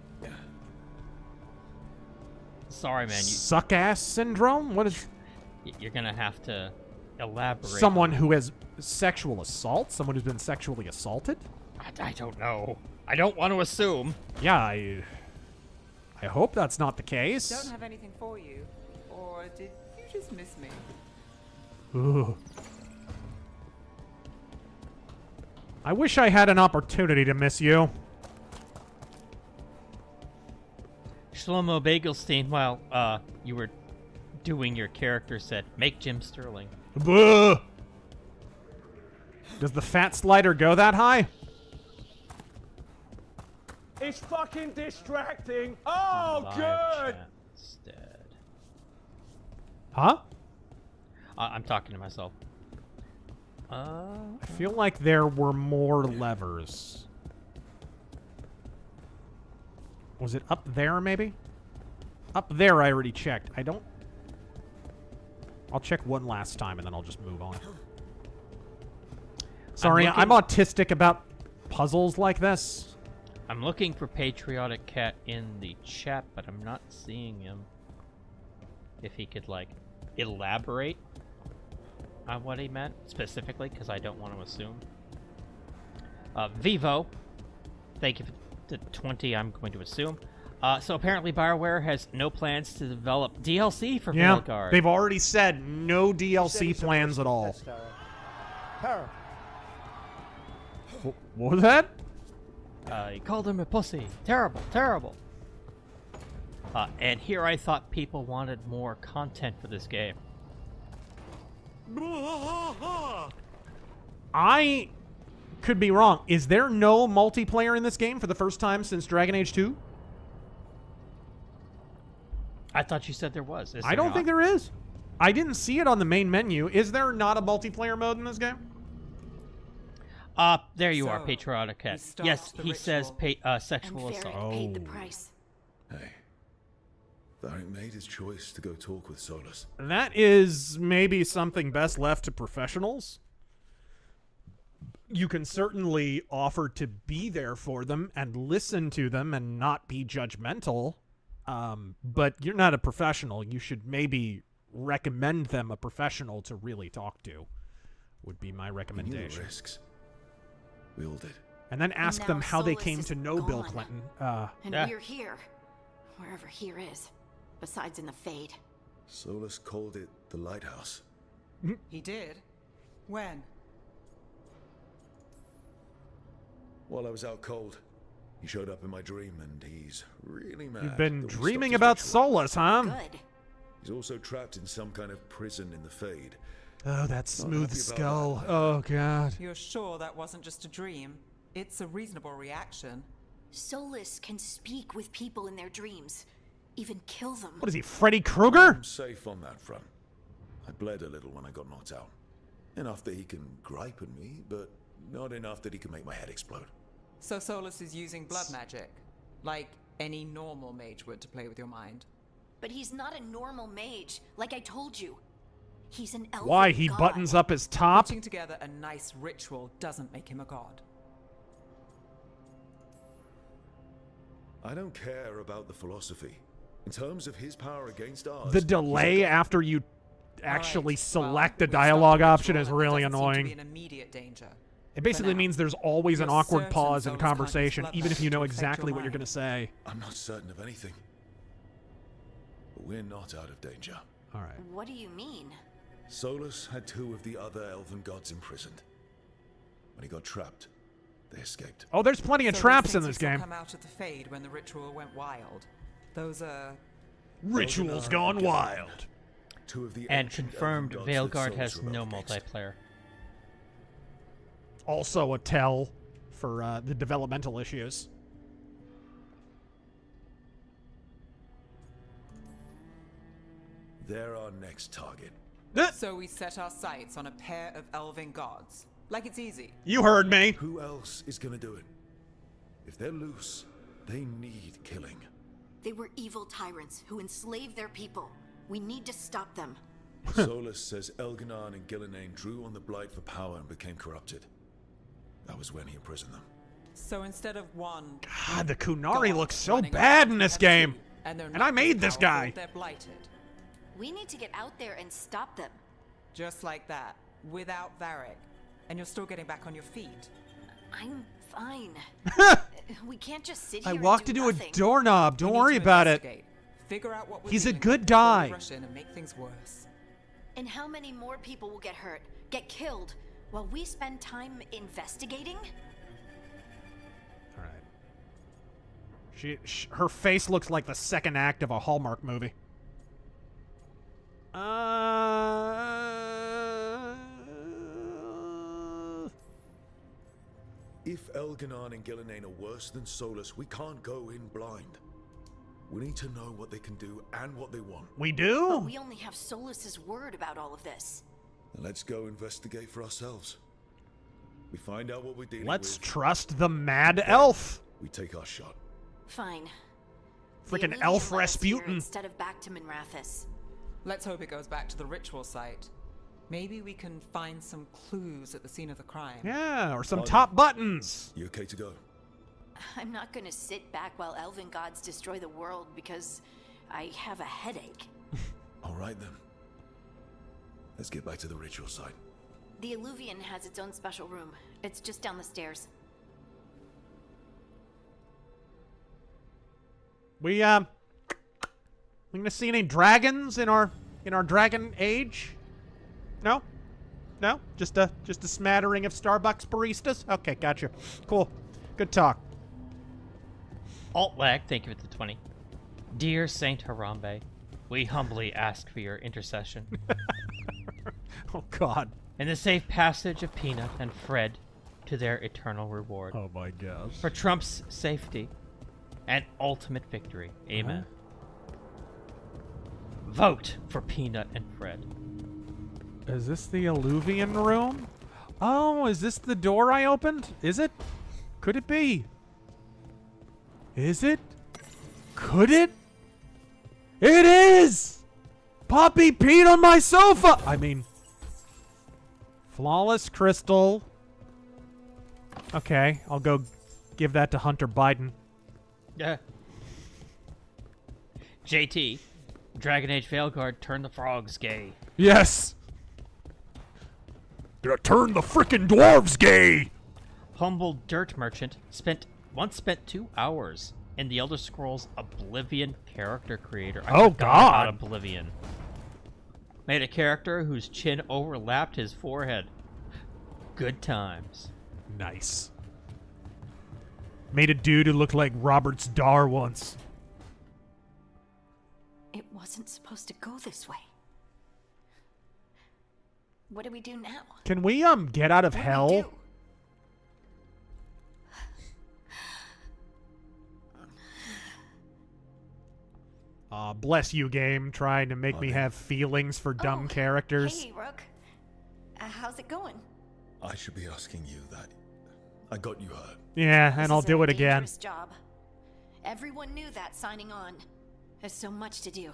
Sorry, man. Suck-ass syndrome? What is... You're gonna have to elaborate. Someone who has sexual assault? Someone who's been sexually assaulted? I don't know. I don't want to assume. Yeah, I hope that's not the case. Don't have anything for you. Or did you just miss me? Ooh. I wish I had an opportunity to miss you. Shlomo Bagelstein, well, you were doing your character said, "Make Jim Sterling." Buh! Does the fat slider go that high? It's fucking distracting. Oh, Live good. chat instead. Huh? I'm talking to myself. I feel like there were more levers. Was it up there, maybe? Up there, I already checked. I don't... I'll check one last time, and then I'll just move on. Sorry, I'm autistic about puzzles like this. I'm looking for Patriotic Cat in the chat, but I'm not seeing him. If he could, like, elaborate on what he meant specifically, because I don't want to assume. Vivo, thank you for the 20, I'm going to assume. So apparently BioWare has no plans to develop DLC for Veilguard. They've already said no DLC plans at all. What was that? He called him a pussy. Terrible, terrible. And here I thought people wanted more content for this game. I could be wrong. Is there no multiplayer in this game for the first time since Dragon Age 2? I thought you said there was. I don't think there is. I didn't see it on the main menu. Is there not a multiplayer mode in this game? There you are, Patriotic Cat. Yes, he says sexual assault. Paid the price. Hey, Varric made his choice to go talk with Solus. That is maybe something best left to professionals. You can certainly offer to be there for them and listen to them and not be judgmental. But you're not a professional. You should maybe recommend them a professional to really talk to, would be my recommendation. He knew the risks. We all did. And then ask them how they came to know Bill gone. Clinton. And we're here. Wherever here is. Besides in the Fade. Solus called it the Lighthouse. He did? When? While I was out cold, he showed up in my dream, and he's really mad. You've been that we dreaming stopped about his ritual. Solus, huh? Good. He's also trapped in some kind of prison in the Fade. Oh, that Not smooth happy about skull. that. Oh, God. You're sure that wasn't just a dream? It's a reasonable reaction. Solus can speak with people in their dreams. Even kill them. What is he, Freddy Krueger? I'm safe on that front. I bled a little when I got knocked out. Enough that he can gripe at me, but not enough that he can make my head explode. So Solus is using blood magic, like any normal mage would to play with your mind. But he's not a normal mage, like I told you. He's an elven Why, he god. buttons up his top? Putting together a nice ritual doesn't make him a god. I don't care about the philosophy. In terms of his power against ours... The delay after you actually select a dialogue option is really annoying. In immediate danger. It basically means there's always an awkward certain pause in Solus can't use conversation, blood even if you magic know to affect exactly your what you're going mind. to say. I'm not certain of anything. But we're not out of danger. All right. What do you mean? Solus had 2 of the other elven gods imprisoned. When he got trapped, they escaped. Oh, there's plenty of So traps those in things this you saw game. come out of the Fade when the ritual went wild. Those Rituals gone wild. 2 of the And ancient confirmed elven gods that Veilguard Solus has no rebelled against. multiplayer. Also a tell for the developmental issues. They're our next target. So we set our sights on a pair of elven gods. Like it's easy. You heard me. Who else is gonna do it? If they're loose, they need killing. They were evil tyrants who enslaved their people. We need to stop them. Solus says Elganon and Gillenane drew on the Blight for power and became corrupted. That was when he imprisoned them. So instead of one, God, the Kunari God looks so running bad around, in we this have game. two, and they're And not I made this powerful, guy. They're blighted. We need to get out there and stop them. Just like that, without Varric. And you're still getting back on your feet. I'm fine. We can't just sit here I and walked do into nothing. a doorknob. Don't We need worry to about it. investigate. Figure out what we're He's a dealing good with before we guy. rush in and make things worse. And how many more people will get hurt, get killed, while we spend time investigating? All right. Her face looks like the second act of a Hallmark movie. If Elganon and Gillenane are worse than Solus, we can't go in blind. We need to know what they can do and what they want. We do? But we only have Solus's word about all of this. Then let's go investigate for ourselves. We find out what we're dealing Let's with. trust the mad elf. We take our shot. Fine. Freaking elf Rasputin. Instead of back to Minrathous. Let's hope it goes back to the ritual site. Maybe we can find some clues at the scene of the crime. Yeah, or some top buttons. You okay to go? I'm not gonna sit back while elven gods destroy the world because I have a headache. All right then. Let's get back to the ritual site. The Alluvian has its own special room. It's just down the stairs. We gonna see any dragons in our dragon age? No? No? Just a smattering of Starbucks baristas? Okay, gotcha. Cool. Good talk. Alt-lag, thank you for the 20. Dear Saint Harambe, we humbly ask for your intercession. Oh, God. In the safe passage of Peanut and Fred to their eternal reward. Oh, my gosh. For Trump's safety and ultimate victory. Amen. Vote for Peanut and Fred. Is this the Alluvian room? Oh, is this the door I opened? Is it? Could it be? Is it? Could it? It is! Poppy peed on my sofa! I mean... Flawless crystal. Okay, I'll go give that to Hunter Biden. Yeah. JT, Dragon Age Veilguard turned the frogs gay. Yes! Gonna turn the frickin' dwarves gay! Humble dirt merchant once spent 2 hours in the Elder Scrolls Oblivion character creator. I Oh, forgot God. about Oblivion. Made a character whose chin overlapped his forehead. Good times. Nice. Made a dude who looked like Robert's Dar once. It wasn't supposed to go this way. What do we do now? Can we, get out of hell? Bless you, game, trying to make me have feelings for dumb characters. Hey, Rook. How's it going? I should be asking you that. I got you hurt. Yeah, and I'll do it again. Dangerous job. Everyone knew that signing on. There's so much to do.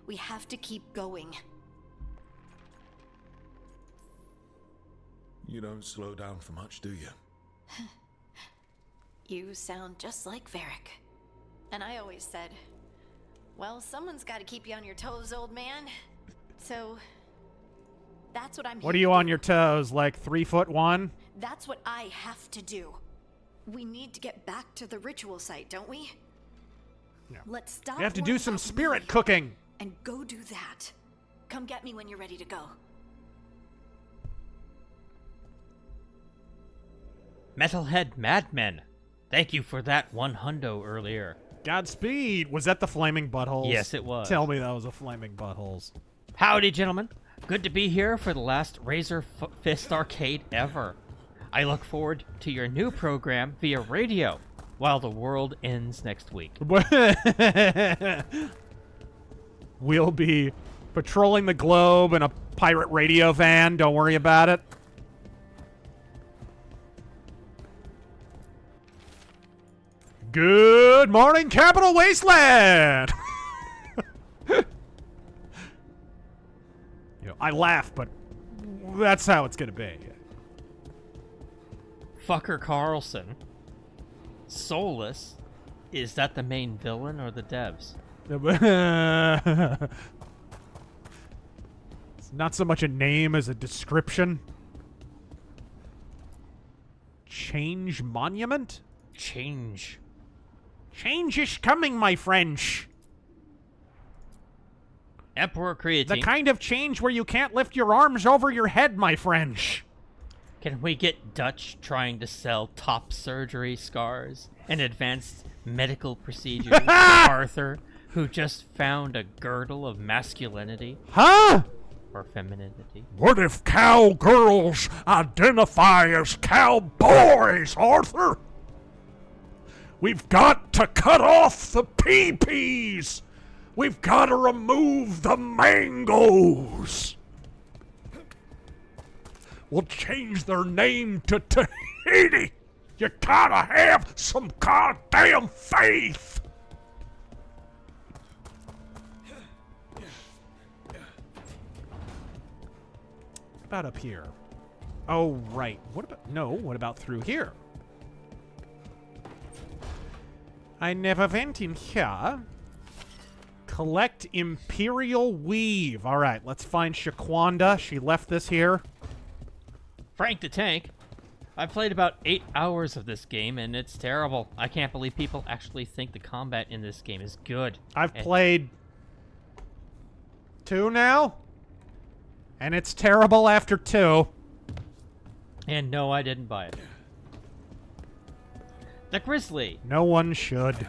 We have to keep going. You don't slow down for much, do you? You sound just like Varric. And I always said, well, someone's got to keep you on your toes, old man. So, that's what I'm here What are you to on do. your toes, like 3'1"? That's what I have to do. We need to get back to the ritual site, don't we? Yeah. Let's stop. You have to do worrying some about spirit me cooking. And go do that. Come get me when you're ready to go. Metalhead Madmen, thank you for that 100 earlier. Godspeed. Was that the flaming buttholes? Yes, it was. Tell me that was a flaming buttholes. Howdy, gentlemen. Good to be here for the last Razor Fist Arcade ever. I look forward to your new program via radio while the world ends next week. We'll be patrolling the globe in a pirate radio van. Don't worry about it. Good morning, Capital Wasteland! I laugh, but that's how it's gonna be. Fucker Carlson. Soulless. Is that the main villain or the devs? It's not so much a name as a description. Change monument? Change. Change is coming, my French. Emperor Creatine. The kind of change where you can't lift your arms over your head, my French. Can we get Dutch trying to sell top surgery scars and advanced medical procedures to Arthur who just found a girdle of masculinity. Huh? Or femininity. What if cowgirls identify as cowboys, Arthur? We've got to cut off the pee-pees. We've got to remove the mangoes. We'll change their name to Tahiti. You gotta have some goddamn faith. What about up here? Oh, right. What about through here? I never went in here. Collect Imperial Weave. All right, let's find Shaquanda. She left this here. Frank the Tank. I've played about 8 hours of this game, and it's terrible. I can't believe people actually think the combat in this game is good. I've played 2 now, and it's terrible after 2. And no, I didn't buy it. The Grizzly. No one should.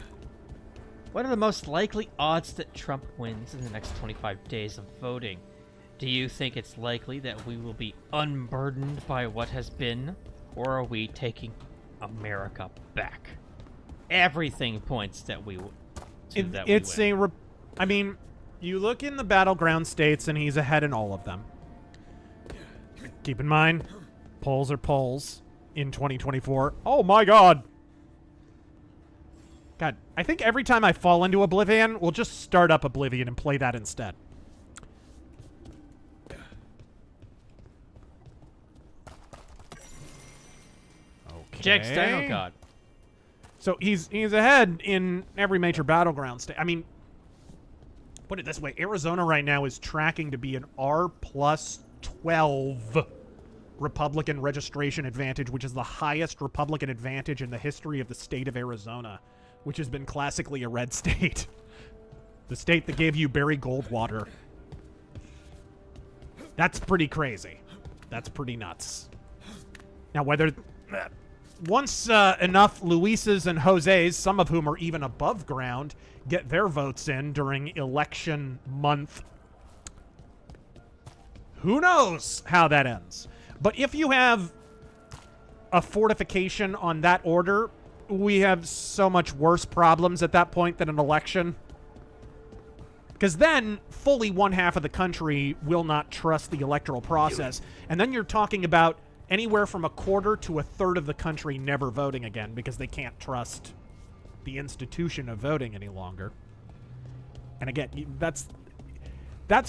What are the most likely odds that Trump wins in the next 25 days of voting? Do you think it's likely that we will be unburdened by what has been? Or are we taking America back? Everything points that we will. I mean, you look in the battleground states and he's ahead in all of them. Keep in mind, polls are polls in 2024. Oh my god! God, I think every time I fall into Oblivion, we'll just start up Oblivion and play that instead. Jake's Dino God. So he's ahead in every major battleground state. I mean, put it this way, Arizona right now is tracking to be an R+12 Republican registration advantage, which is the highest Republican advantage in the history of the state of Arizona, which has been classically a red state. The state that gave you Barry Goldwater. That's pretty crazy. That's pretty nuts. Now, whether... once enough Luises and Jose's, some of whom are even above ground, get their votes in during election month, who knows how that ends. But if you have a fortification on that order, we have so much worse problems at that point than an election. Because then, fully 1/2 of the country will not trust the electoral process. And then you're talking about anywhere from 1/4 to 1/3 of the country never voting again because they can't trust the institution of voting any longer. And again, that's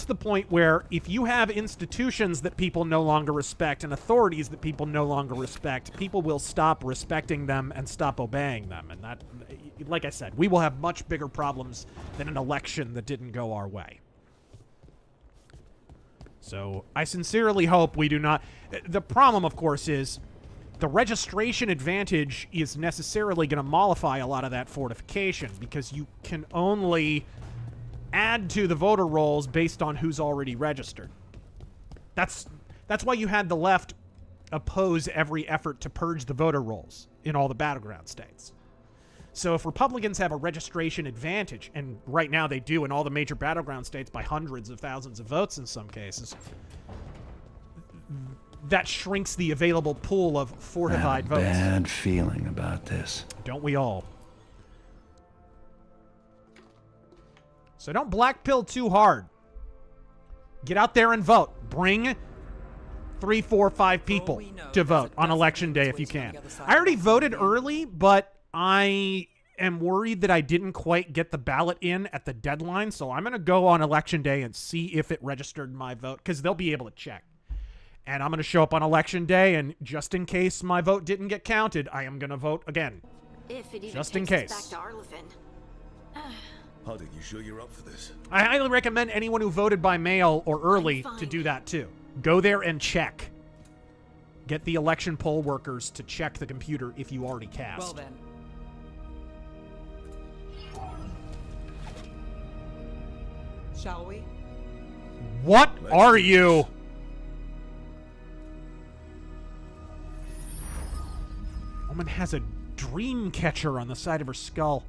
the point where if you have institutions that people no longer respect and authorities that people no longer respect, people will stop respecting them and stop obeying them. And that, like I said, we will have much bigger problems than an election that didn't go our way. So I sincerely hope we do not... The problem, of course, is the registration advantage is necessarily going to mollify a lot of that fortification because you can only add to the voter rolls based on who's already registered. That's why you had the left oppose every effort to purge the voter rolls in all the battleground states. So if Republicans have a registration advantage, and right now they do in all the major battleground states by hundreds of thousands of votes in some cases, that shrinks the available pool of fortified votes. I have a bad feeling about this. Don't we all? So don't black pill too hard. Get out there and vote. Bring 3, 4, 5 people to vote on election day if you can. I already voted early, but I am worried that I didn't quite get the ballot in at the deadline, so I'm going to go on election day and see if it registered my vote, because they'll be able to check. And I'm going to show up on election day, and just in case my vote didn't get counted, I am going to vote again. If it even just in takes case. us back to Arlefin. Hardy, you sure you're up for this? I highly recommend anyone who voted by mail or early to do that too. Go there and check. Get the election poll workers to check the computer if you already cast. Well then. Shall we? What are you? Woman has a dream catcher on the side of her skull.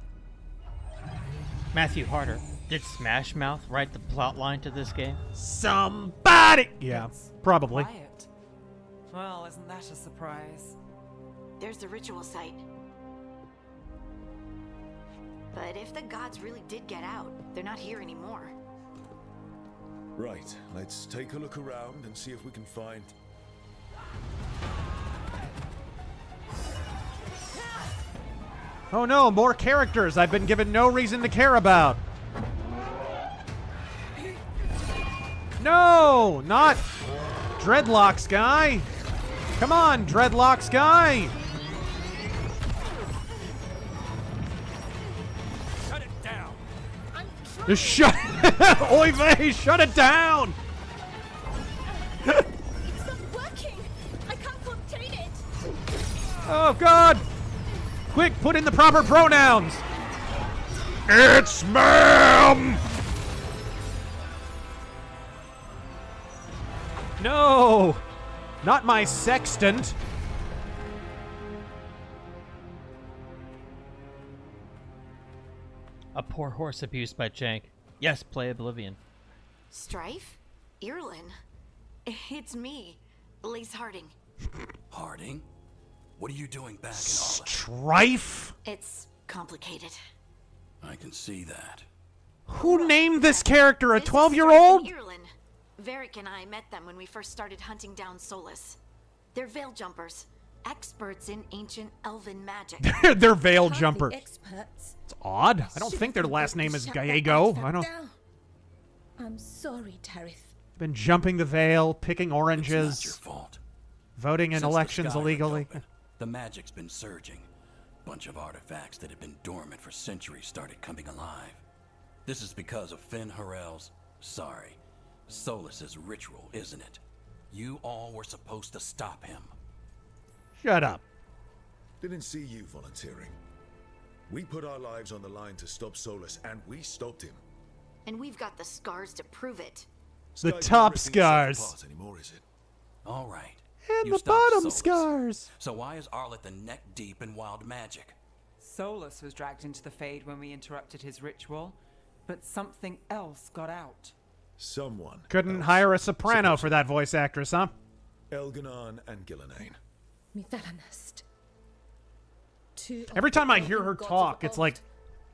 Matthew Harder. Did Smash Mouth write the plotline to this game? Somebody! Yeah, probably. Quiet. Well, isn't that a surprise? There's the ritual site. But if the gods really did get out, they're not here anymore. Right, let's take a look around and see if we can find... Oh no, more characters I've been given no reason to care about. No, not Dreadlocks guy. Come on, Dreadlocks guy. Shut it down. Just shut Oy vey, shut it down. It's not working. I can't contain it. Oh god. Quick, put in the proper pronouns. It's ma'am. No, not my sextant. A poor horse abused by Jank. Yes, play Oblivion. Strife? Irlin? It's me, Lace Harding. Harding? What are you doing back in Strife? It's complicated. I can see that. Who named this character? A 12-year-old? Irlin. Varric and I met them when we first started hunting down Solus. They're veil jumpers, experts in ancient elven magic. They're veil jumpers. Experts. It's odd. I don't think their last name is Gallego. I don't. I'm sorry, Tarith. Been jumping the veil, picking oranges. It's not your fault. Voting in Since elections the sky illegally. ripped open, the magic's been surging. Bunch of artifacts that had been dormant for centuries started coming alive. This is because of Finn Harel's, sorry, Solus's ritual, isn't it? You all were supposed to stop him. Shut up. Didn't see you volunteering. We put our lives on the line to stop Solus, and we stopped him. And we've got the scars to prove it. The Sky top isn't ripping itself scars. apart anymore, is it? All right. And You the stopped bottom Solus. scars. So why is Arlet the neck deep in wild magic? Solus was dragged into the Fade when we interrupted his ritual, but something else got out. Someone Couldn't else. hire a soprano for that voice actress, huh? Elganon and Gillenane. Mithalanast. Two Every time I hear her talk, it's like,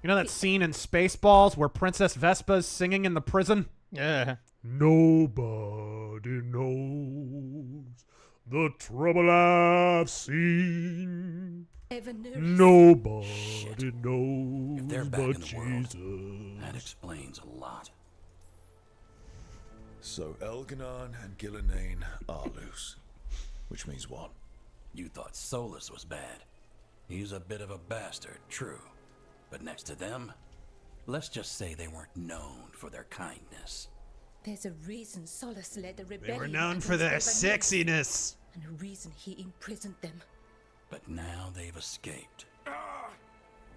you know that scene in Spaceballs where Princess Vespa's singing in the prison? Yeah. Nobody knows the trouble I've seen. Nobody knows If they're back but in the world, Jesus. that explains a lot. So Elganon and Gillenane are loose. Which means what? You thought Solus was bad. He's a bit of a bastard, true. But next to them, let's just say they weren't known for their kindness. There's a reason Solus led the They rebellion. were known for their against the Veilguard, sexiness. and a reason he imprisoned them. But now they've escaped.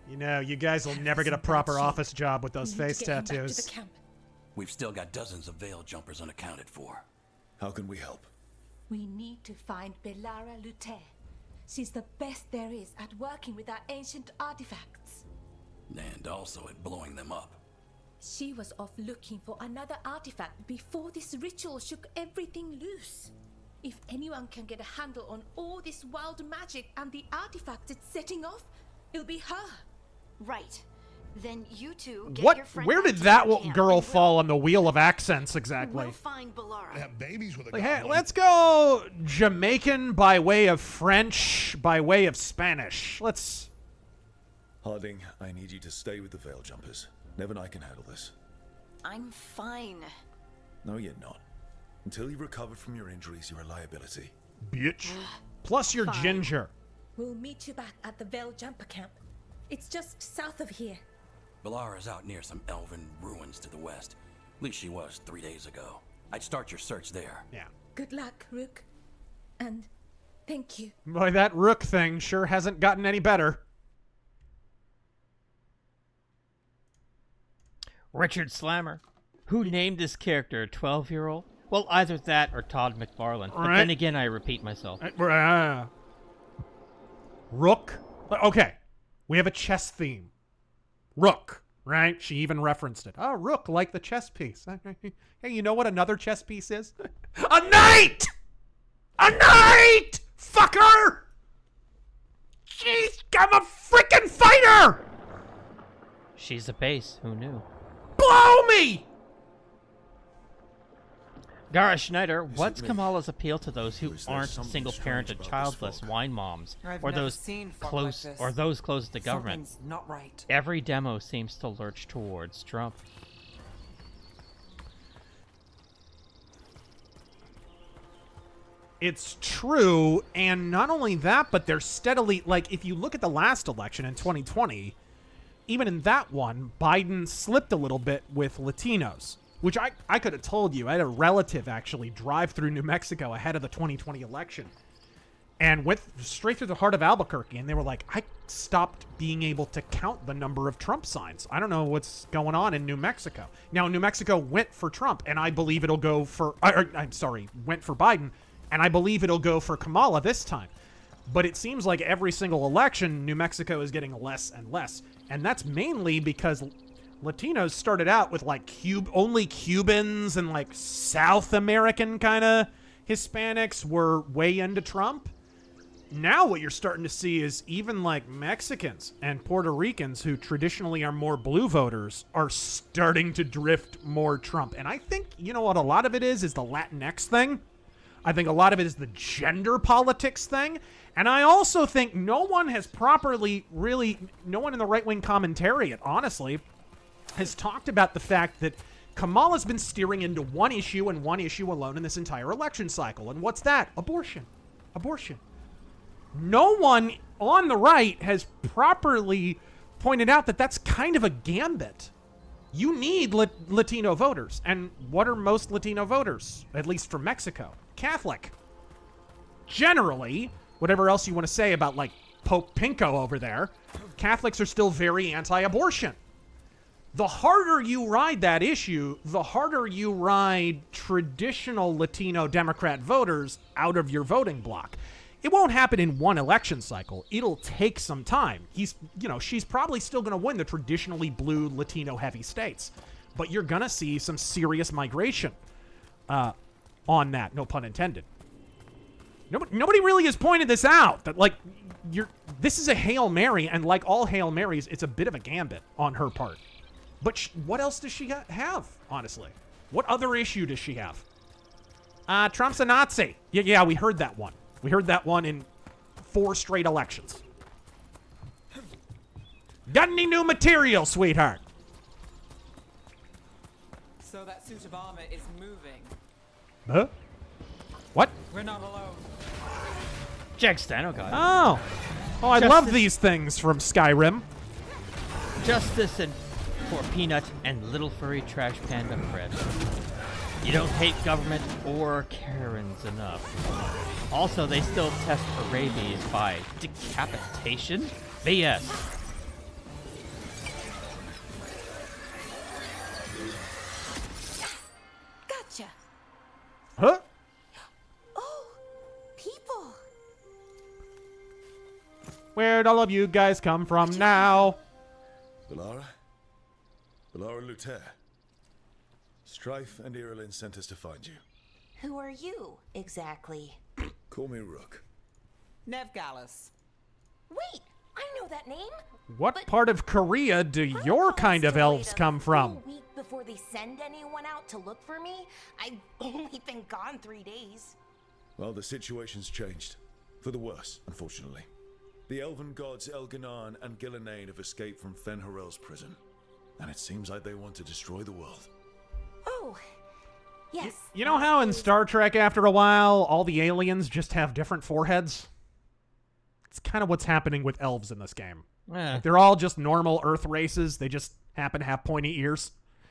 You know, you guys will never get a proper office job with those We need face to get him back to tattoos. the camp. We've still got dozens of veil jumpers unaccounted for. How can we help? We need to find Belara Lute. She's the best there is at working with our ancient artifacts. And also at blowing them up. She was off looking for another artifact before this ritual shook everything loose. If anyone can get a handle on all this wild magic and the artifacts it's setting off, it'll be her. Right. Then you two get What? your friend Where back did to that the camp, girl and fall on the wheel of accents exactly? We'll find Belara. Have babies with a Like, hey, goblin. let's go Jamaican by way of French by way of Spanish. Let's. Harding, I need you to stay with the veil jumpers. Nev and I can handle this. I'm fine. No, you're not. Until you've recovered from your injuries, you're a liability. Bitch. Plus you're Fine. ginger. We'll meet you back at the Veil Jumper camp. It's just south of here. Belara's out near some elven ruins to the west. At least she was 3 days ago. I'd start your search there. Yeah. Good luck, Rook. And thank you. Boy, that rook thing sure hasn't gotten any better. Richard Slammer. Who named this character a 12-year-old? Well, either that or Todd McFarlane. But Right. then again, I repeat myself. Rook. Okay. We have a chess theme. Rook. right? She even referenced it. Oh, rook, like the chess piece. Hey, you know what another chess piece is? A knight! A knight! Fucker! Jeez, I'm a freaking fighter! She's a base. Who knew? Blow me! Gara Schneider, what's Kamala's appeal to those who aren't single-parented, childless wine moms, I've or never those seen folk close, like this. or those close to government? Something's not right. Every demo seems to lurch towards Trump. It's true, and not only that, but they're steadily, like, if you look at the last election in 2020, even in that one, Biden slipped a little bit with Latinos, which I could have told you. I had a relative actually drive through New Mexico ahead of the 2020 election and went straight through the heart of Albuquerque, and they were like, I stopped being able to count the number of Trump signs. I don't know what's going on in New Mexico. Now, New Mexico went for Trump, and I believe it'll go for, went for Biden, and I believe it'll go for Kamala this time. But it seems like every single election, New Mexico is getting less and less. And that's mainly because Latinos started out with like only Cubans and like South American kind of Hispanics were way into Trump. Now what you're starting to see is even like Mexicans and Puerto Ricans, who traditionally are more blue voters, are starting to drift more Trump. And I think, you know what, a lot of it is the Latinx thing. I think a lot of it is the gender politics thing. And I also think no one has properly, really, no one in the right-wing commentariat, honestly, has talked about the fact that Kamala's been steering into one issue and one issue alone in this entire election cycle. And what's that? Abortion. Abortion. No one on the right has properly pointed out that that's kind of a gambit. You need Latino voters. And what are most Latino voters? At least from Mexico. Catholic. Generally, whatever else you want to say about, like, Pope Pinko over there, Catholics are still very anti-abortion. The harder you ride that issue, the harder you ride traditional Latino Democrat voters out of your voting block. It won't happen in one election cycle. It'll take some time. She's probably still going to win the traditionally blue Latino heavy states, but you're going to see some serious migration on that, no pun intended. Nobody really has pointed this out, that like this is a Hail Mary, and like all Hail Marys, it's a bit of a gambit on her part. But what else does she have, honestly? What other issue does she have? Trump's a Nazi. Yeah, we heard that one. We heard that one in 4 straight elections. Got any new material, sweetheart? So that suit of armor is moving. Huh? What? We're not alone. Jack Stano got it. Oh, I love these things from Skyrim. Justice and for Peanut and Little Furry Trash Panda Fred. You don't hate government or Karens enough. Also, they still test for rabies by decapitation? BS. Gotcha. Huh? Oh, people. Where'd all of you guys come from now? Bellara? Bellara Luther. Strife and Irulan sent us to find you. Who are you, exactly? Call me Rook. Nev Gallus. Wait, I know that name. What part of Korea do your kind of elves come from? A week before they send anyone out to look for me? I've only been gone 3 days. Well, the situation's changed. For the worse, unfortunately. The elven gods Elganan and Gillenane have escaped from Fen'Harel's prison. And it seems like they want to destroy the world. Oh, yes. You know how in Star Trek, after a while, all the aliens just have different foreheads? It's kind of what's happening with elves in this game. Like, they're all just normal Earth races. They just happen to have pointy ears.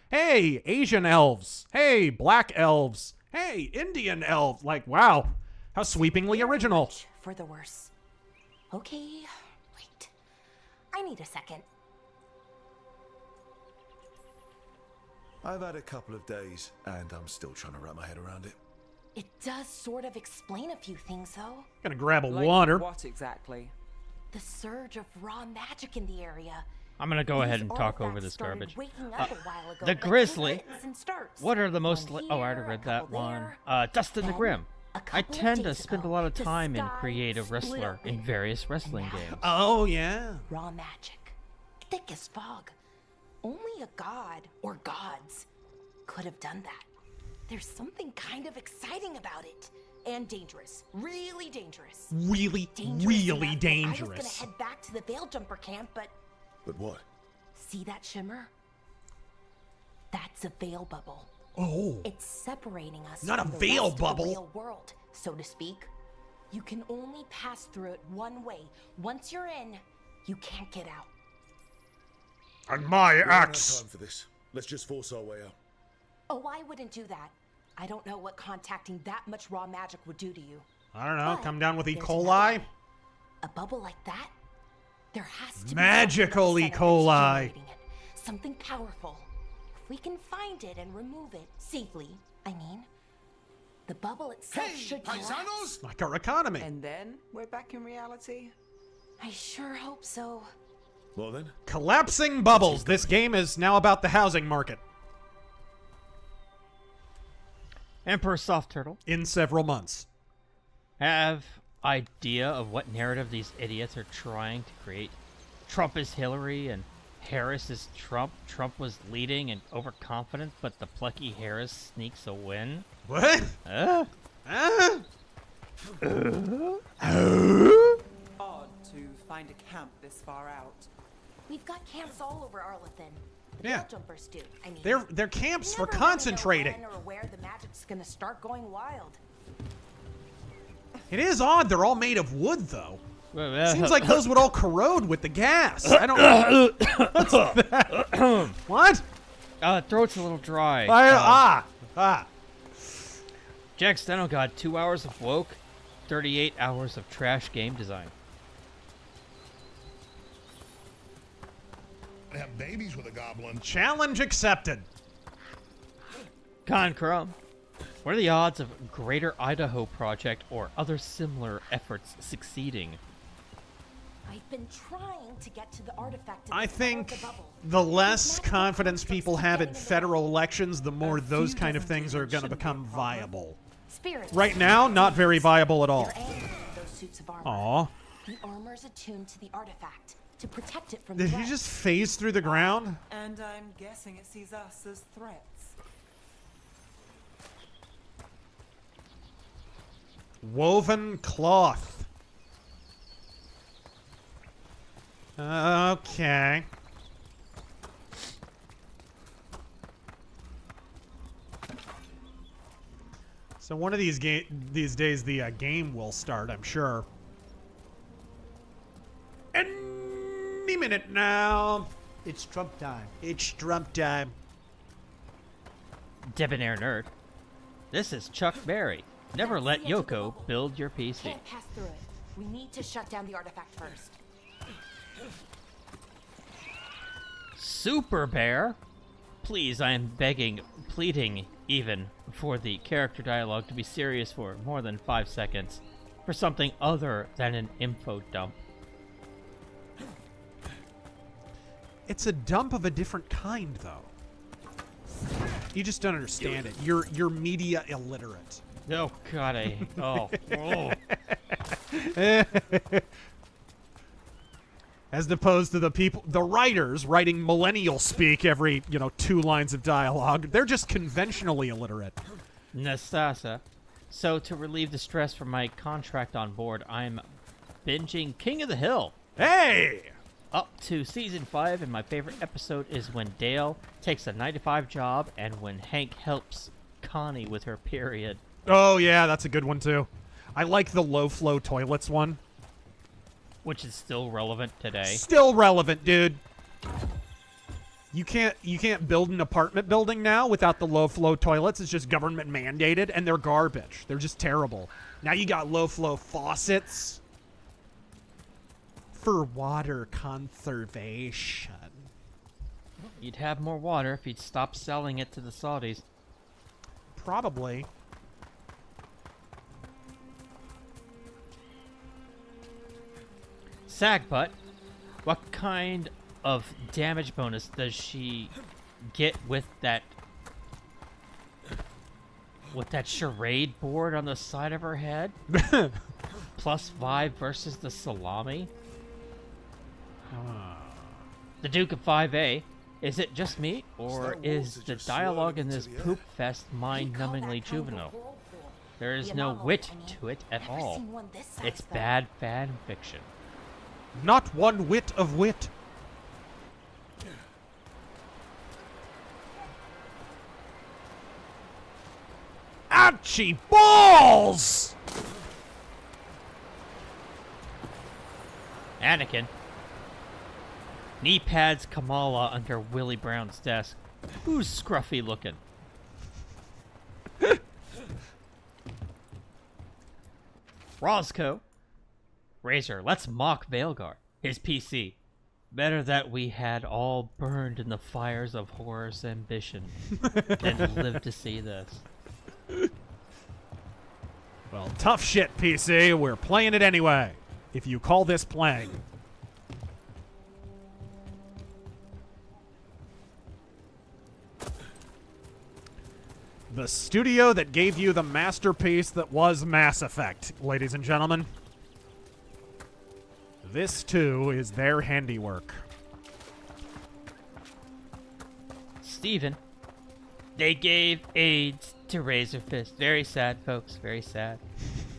Hey, Asian elves. Hey, black elves. Hey, Indian elves. Like, wow. How sweepingly original. For the worse. Okay, wait. I need a second. I've had a couple of days, and I'm still trying to wrap my head around it. It does sort of explain a few things, though. Gonna grab a Like water. What exactly? The surge of raw magic in the area. I'm gonna go ahead and talk over this garbage. The Grizzly. What are the most? Oh, I already read that one. Dustin the Grim. I tend to spend a lot of time in creative wrestler in various wrestling games. Oh yeah. Raw magic, thick as fog. Only a god or gods could have done that. There's something kind of exciting about it. And dangerous. Really dangerous. Really I dangerous. was gonna head back to the Veil Jumper camp, but... But what? See that shimmer? That's a veil bubble. Oh. It's separating us Not from a the veil rest of the bubble. real world, so to speak. You can only pass through it one way. Once you're in, you can't get out. And my We don't have axe. time for this. Let's just force our way out. Oh, I wouldn't do that. I don't know what contacting that much raw magic would do to you. I don't know. But Come down with E. there's coli. another. A bubble like that? There has to Magical be E. coli. something powerful. If we can find it and remove it safely, I mean, the bubble itself should collapse. Like our economy. And then we're back in reality? I sure hope so. Well then. Collapsing bubbles. This game is now about the housing market. Emperor Soft Turtle. In several months. Have idea of what narrative these idiots are trying to create? Trump is Hillary and Harris is Trump. Trump was leading and overconfident, but the plucky Harris sneaks a win. What? Odd to find a camp this far out. We've got camps all over Arlethan. The Yeah. Veil Jumpers do. I mean, They're camps you for never really know concentrating. when or where the magic's gonna start going wild. It is odd they're all made of wood, though. Seems like those would all corrode with the gas. I don't know. What's that? What? Throat's a little dry. Jack Steno got 2 hours of woke, 38 hours of trash game design. Have babies with a goblin. Challenge accepted. Con Crumb. What are the odds of Greater Idaho Project or other similar efforts succeeding? I've been trying to get to the artifact. I think the less confidence people have in federal elections, the more those kind of things are going to become viable. Right now, not very viable at all. Those suits of armor. Aw. The armor's attuned to the artifact to protect it from Did he threats. just phase through the ground? And I'm guessing it sees us as threats. Woven cloth. Okay. So one of these days, the game will start, I'm sure. Any minute now. It's Trump time. It's Trump time. Debonair Nerd. This is Chuck Berry. Never let Yoko build your PC. Can't pass through it. We need to shut down the artifact first. Super Bear. Please, I am begging, pleading even, for the character dialogue to be serious for more than 5 seconds. For something other than an info dump. It's a dump of a different kind, though. You just don't understand it. You're media illiterate. Oh God, oh. As opposed to the writers writing millennial speak every 2 lines of dialogue. They're just conventionally illiterate. Nastasa. So to relieve the stress from my contract on board, I'm binging King of the Hill. Hey! Up to season 5, and my favorite episode is when Dale takes a 9-to-5 job and when Hank helps Connie with her period. Oh yeah, that's a good one too. I like the low flow toilets one. Which is still relevant today. Still relevant, dude. You can't build an apartment building now without the low flow toilets. It's just government mandated, and they're garbage. They're just terrible. Now you got low flow faucets for water conservation. You'd have more water if you'd stop selling it to the Saudis. Probably. Sagbutt, what kind of damage bonus does she get with that charade board on the side of her head? +5 versus the salami? The Duke of 5A. Is it just me, or is the dialogue in this poop fest mind-numbingly juvenile? There is no wit to it at all. It's bad fan fiction. Not one whit of wit. Ouchie balls! Anakin. Knee pads Kamala under Willie Brown's desk. Who's scruffy looking? Roscoe. Razör, let's mock Veilguard. His PC. Better that we had all burned in the fires of Horus ambition than live to see this. Well, tough shit, PC. We're playing it anyway. If you call this playing. The studio that gave you the masterpiece that was Mass Effect, ladies and gentlemen. This, too, is their handiwork. Steven. They gave AIDS to Razor Fist. Very sad, folks. Very sad.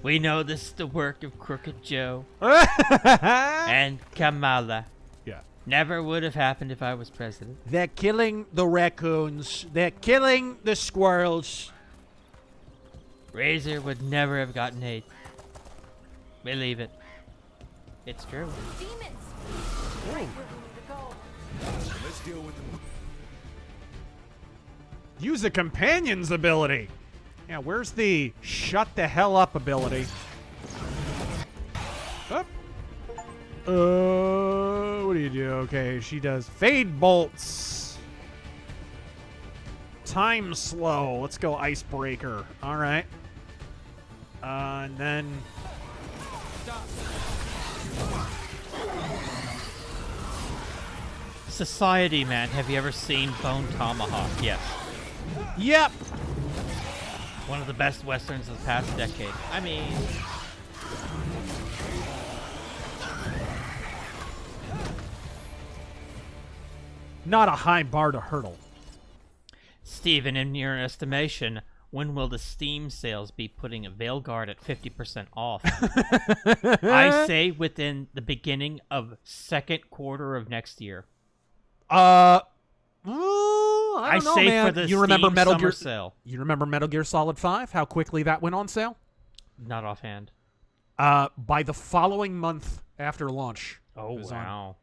We know this is the work of Crooked Joe and Kamala. Yeah. Never would have happened if I was president. They're killing the raccoons. They're killing the squirrels. Razor would never have gotten AIDS. Believe it. It's true. Demons! Right where we need to go. Let's deal with them. Use a companion's ability. Yeah, where's the shut the hell up ability? Up. What do you do? Okay, she does fade bolts. Time slow. Let's go icebreaker. All right. And then Society, man. Have you ever seen Bone Tomahawk? Yes. Yep. One of the best westerns of the past decade. I mean, not a high bar to hurdle. Steven, in your estimation, when will the Steam sales be putting Veilguard at 50% off? I say within the beginning of second quarter of next year. I don't know, say man. for the You remember Steam Metal summer Gear sale. You remember Metal Gear Solid 5? How quickly that went on sale? Not offhand. By the following month after launch. Oh, it was on. wow.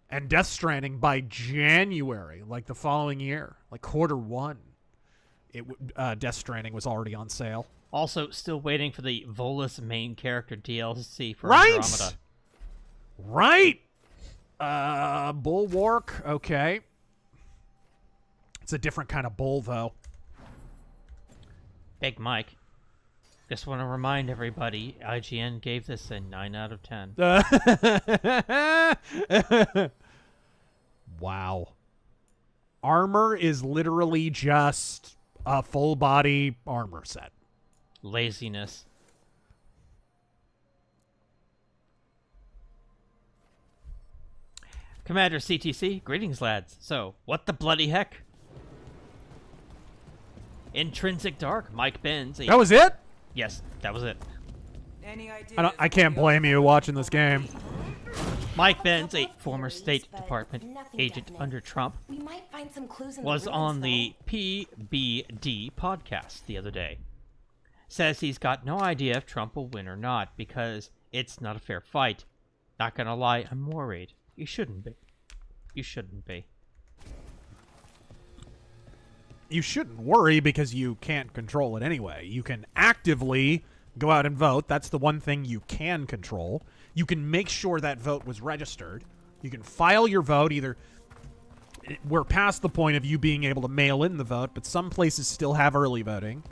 And Death Stranding by January, like the following year, like quarter 1. Death Stranding was already on sale. Also, still waiting for the Volus main character DLC for Right! Andromeda. Right! Bulwark, okay. It's a different kind of bull, though. Big Mike. Just want to remind everybody, IGN gave this a 9 out of 10. Wow. Armor is literally just a full-body armor set. Laziness. Commander CTC, greetings, lads. So, what the bloody heck? Intrinsic Dark, Mike Benz. That was it? Yes, that was it. Any ideas? I can't blame you watching this game. Mike Benz, a former State Department agent under Trump, We might find some clues in was the on ruins, the PBD podcast the other day. Says he's got no idea if Trump will win or not because it's not a fair fight. Not gonna lie, I'm worried. You shouldn't be. You shouldn't be. You shouldn't worry because you can't control it anyway. You can actively go out and vote. That's the one thing you can control. You can make sure that vote was registered. You can file your vote. Either we're past the point of you being able to mail in the vote, but some places still have early voting.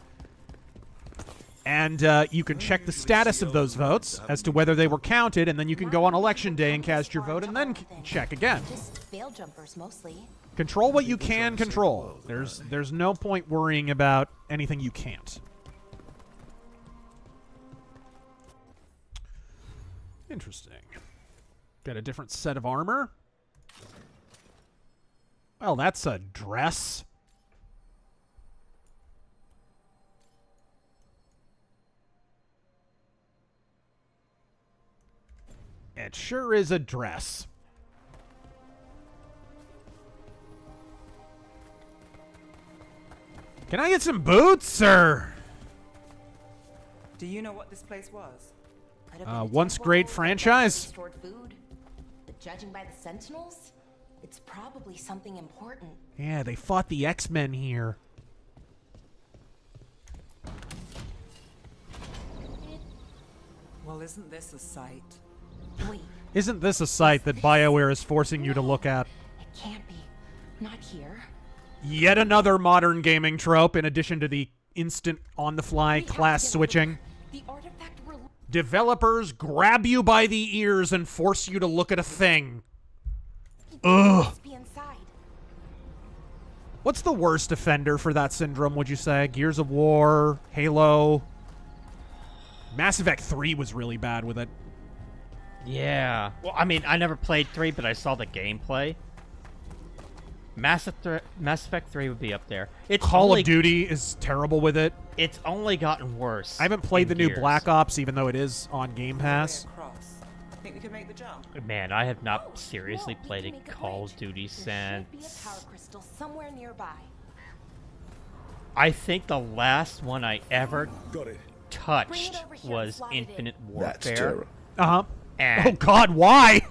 And you can check the status of those votes as to whether they were counted, and then you can go on election day and cast your vote and then check again. Just veil jumpers mostly. Control what you can control. There's no point worrying about anything you can't. Interesting. Got a different set of armor. Well, that's a dress. It sure is a dress. Can I get some boots, or? Do you know what this place was? Once great franchise. Stored food. But judging by the Sentinels, it's probably something important. Yeah, they fought the X-Men here. Well, isn't this a sight? Wait. Isn't this a sight that BioWare is forcing you to look at? It can't be. Not here. Yet another modern gaming trope, in addition to the instant on-the-fly class switching. The artifact we're... Developers grab you by the ears and force you to look at a thing. Ugh. Be inside. What's the worst offender for that syndrome, would you say? Gears of War, Halo? Mass Effect 3 was really bad with it. Yeah. Well, I mean, I never played 3, but I saw the gameplay. Mass Effect 3 would be up there. It's Call of Duty is terrible with it. It's only gotten worse. I haven't played the new Gears. Black Ops, even though it is on Game Pass. Think we could make the jump? Man, I have not seriously played a Call of Duty There should be a since... power crystal somewhere nearby. I think the last one I ever Got it. touched was Infinite Warfare. Uh-huh. And Oh, God, why?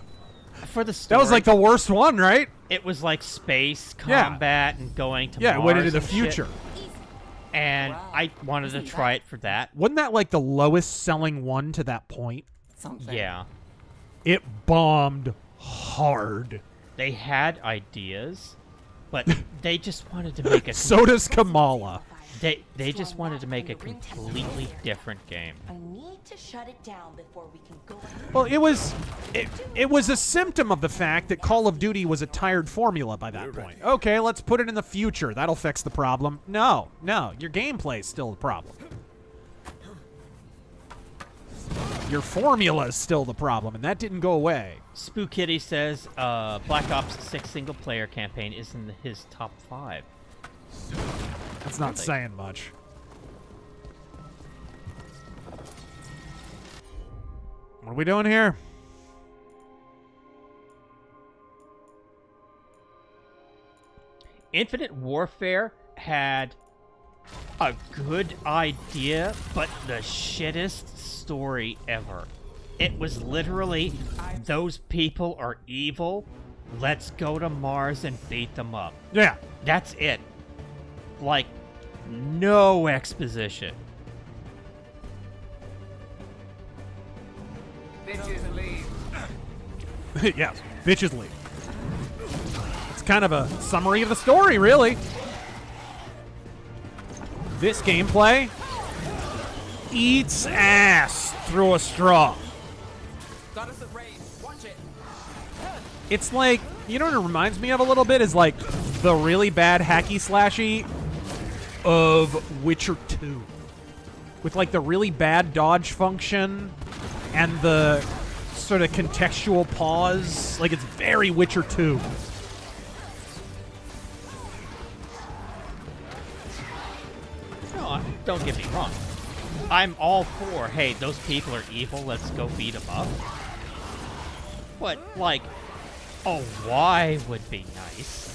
For the story, That was like the worst one, right? It was like space Yeah. combat and going to Yeah, it Mars went into the and shit. future. And I wanted to try it for that. Wasn't that like the lowest selling one to that point? Yeah. It bombed hard. They had ideas, but they just wanted to make a... So does Kamala. They just wanted to make a completely different game. I need to shut it down before we can go. Well, it was a symptom of the fact that Call of Duty was a tired formula by that point. Okay, let's put it in the future. That'll fix the problem. No, your gameplay is still the problem. Your formula is still the problem, and that didn't go away. Spook Kitty says Black Ops 6 single-player campaign is in his top 5. That's not saying much. What are we doing here? Infinite Warfare had a good idea, but the shittest story ever. It was literally, those people are evil, let's go to Mars and beat them up. Yeah. That's it. Like, no exposition. Bitches leave. Yeah, bitches leave. It's kind of a summary of the story, really. This gameplay eats ass through a straw. Got us at range. Watch it. It's like, you know what it reminds me of a little bit is like the really bad hacky slashy of Witcher 2. With like the really bad dodge function and the sort of contextual pause. Like it's very Witcher 2. No, don't get me wrong. I'm all for, hey, those people are evil, let's go beat them up. But, like, a why would be nice.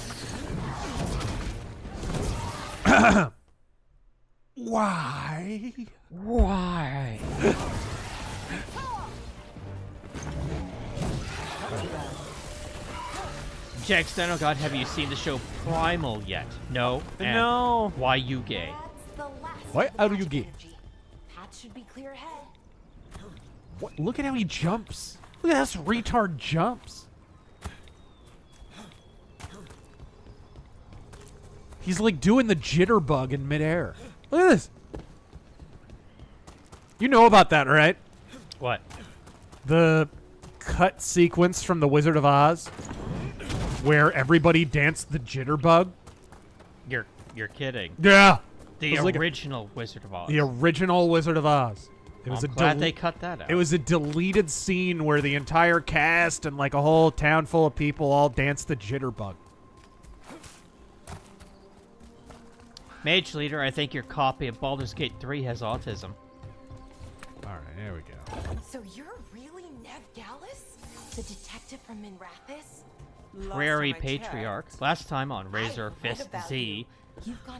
Why? Why? Jack Steno God, have you seen the show Primal yet? No? And No. why you gay? Why are you gay? Path should be clear ahead. What? Look at how he jumps. Look at how this retard jumps. He's like doing the jitterbug in midair. Look at this. You know about that, right? What? The cut sequence from The Wizard of Oz where everybody danced the jitterbug. You're kidding. Yeah. The It was original Wizard of Oz. The original Wizard of Oz. It was I'm glad they cut that out. It was a deleted scene where the entire cast and like a whole town full of people all danced the jitterbug. Mage Leader, I think your copy of Baldur's Gate 3 has autism. Alright, there we go. So you're really Nev Gallus? The detective from Minrathis? Prairie Patriarch. Last time on Razor Fist Z,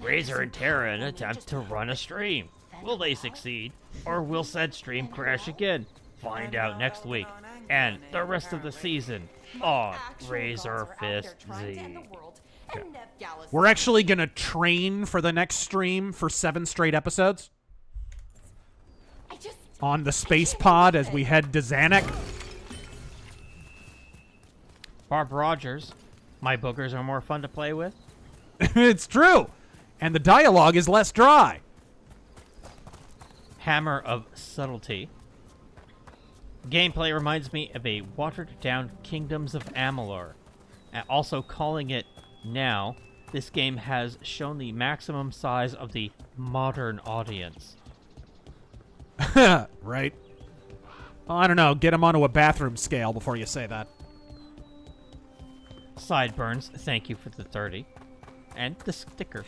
Razor and Terran attempt to run a stream. Will they succeed? Or will said stream crash again? Find out next week. And the rest of the season on Razor Fist Z. We're actually going to train for the next stream for 7 straight episodes. On the space pod as we head to Zanuck. Barb Rogers, my boogers are more fun to play with. It's true. And the dialogue is less dry. Hammer of Subtlety. Gameplay reminds me of a watered-down Kingdoms of Amalur. And also calling it now, this game has shown the maximum size of the modern audience. Right. Well, I don't know. Get him onto a bathroom scale before you say that. Sideburns, thank you for the 30. And the sticker.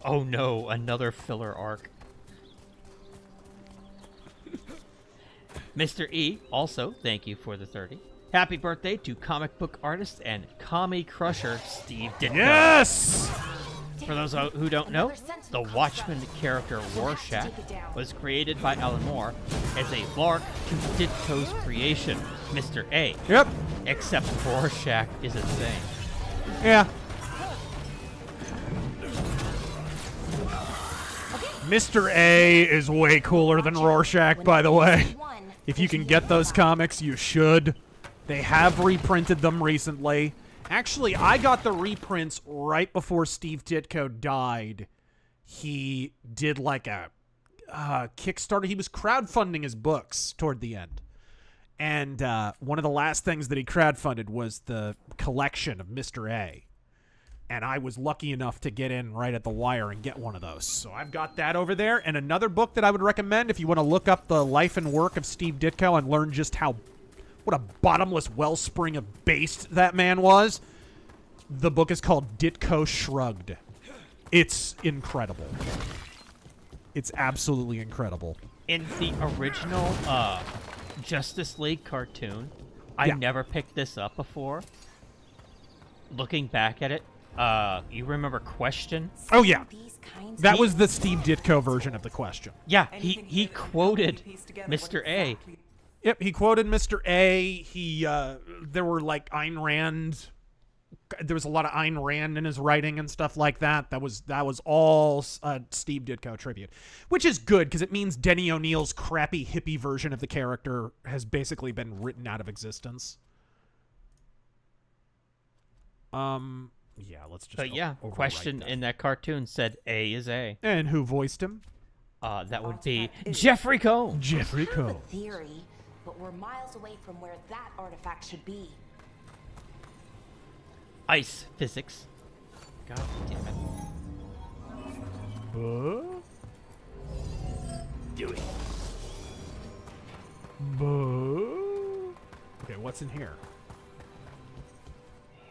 Oh no, another filler arc. Mr. E, also, thank you for the 30. Happy birthday to comic book artist and commie crusher Steve Ditko. Yes! For those who don't know, the Watchmen character Rorschach was created by Alan Moore as a lark to Ditko's creation, Mr. A. Yep. Except Rorschach is insane. Yeah. Mr. A is way cooler than Rorschach, by the way. If you can get those comics, you should. They have reprinted them recently. Actually, I got the reprints right before Steve Ditko died. He did like a Kickstarter. He was crowdfunding his books toward the end. And one of the last things that he crowdfunded was the collection of Mr. A. And I was lucky enough to get in right at the wire and get one of those. So I've got that over there. And another book that I would recommend if you want to look up the life and work of Steve Ditko and learn just what a bottomless wellspring of based that man was. The book is called Ditko Shrugged. It's incredible. It's absolutely incredible. In the original Justice League cartoon, I never picked this up before. Looking back at it, you remember Question? Oh, yeah. That was the Steve Ditko version of the Question. Yeah, he quoted Mr. A. Yep, he quoted Mr. A. There were like Ayn Rand. There was a lot of Ayn Rand in his writing and stuff like that. That was all Steve Ditko tribute, which is good because it means Denny O'Neil's crappy hippie version of the character has basically been written out of existence. Yeah, let's just. But yeah, Question in that cartoon said A is A. And who voiced him? That would be Jeffrey Coe. Jeffrey Coe. Theory, but we're miles away from where that artifact should be. Ice physics. God damn it. Do it. Okay, what's in here?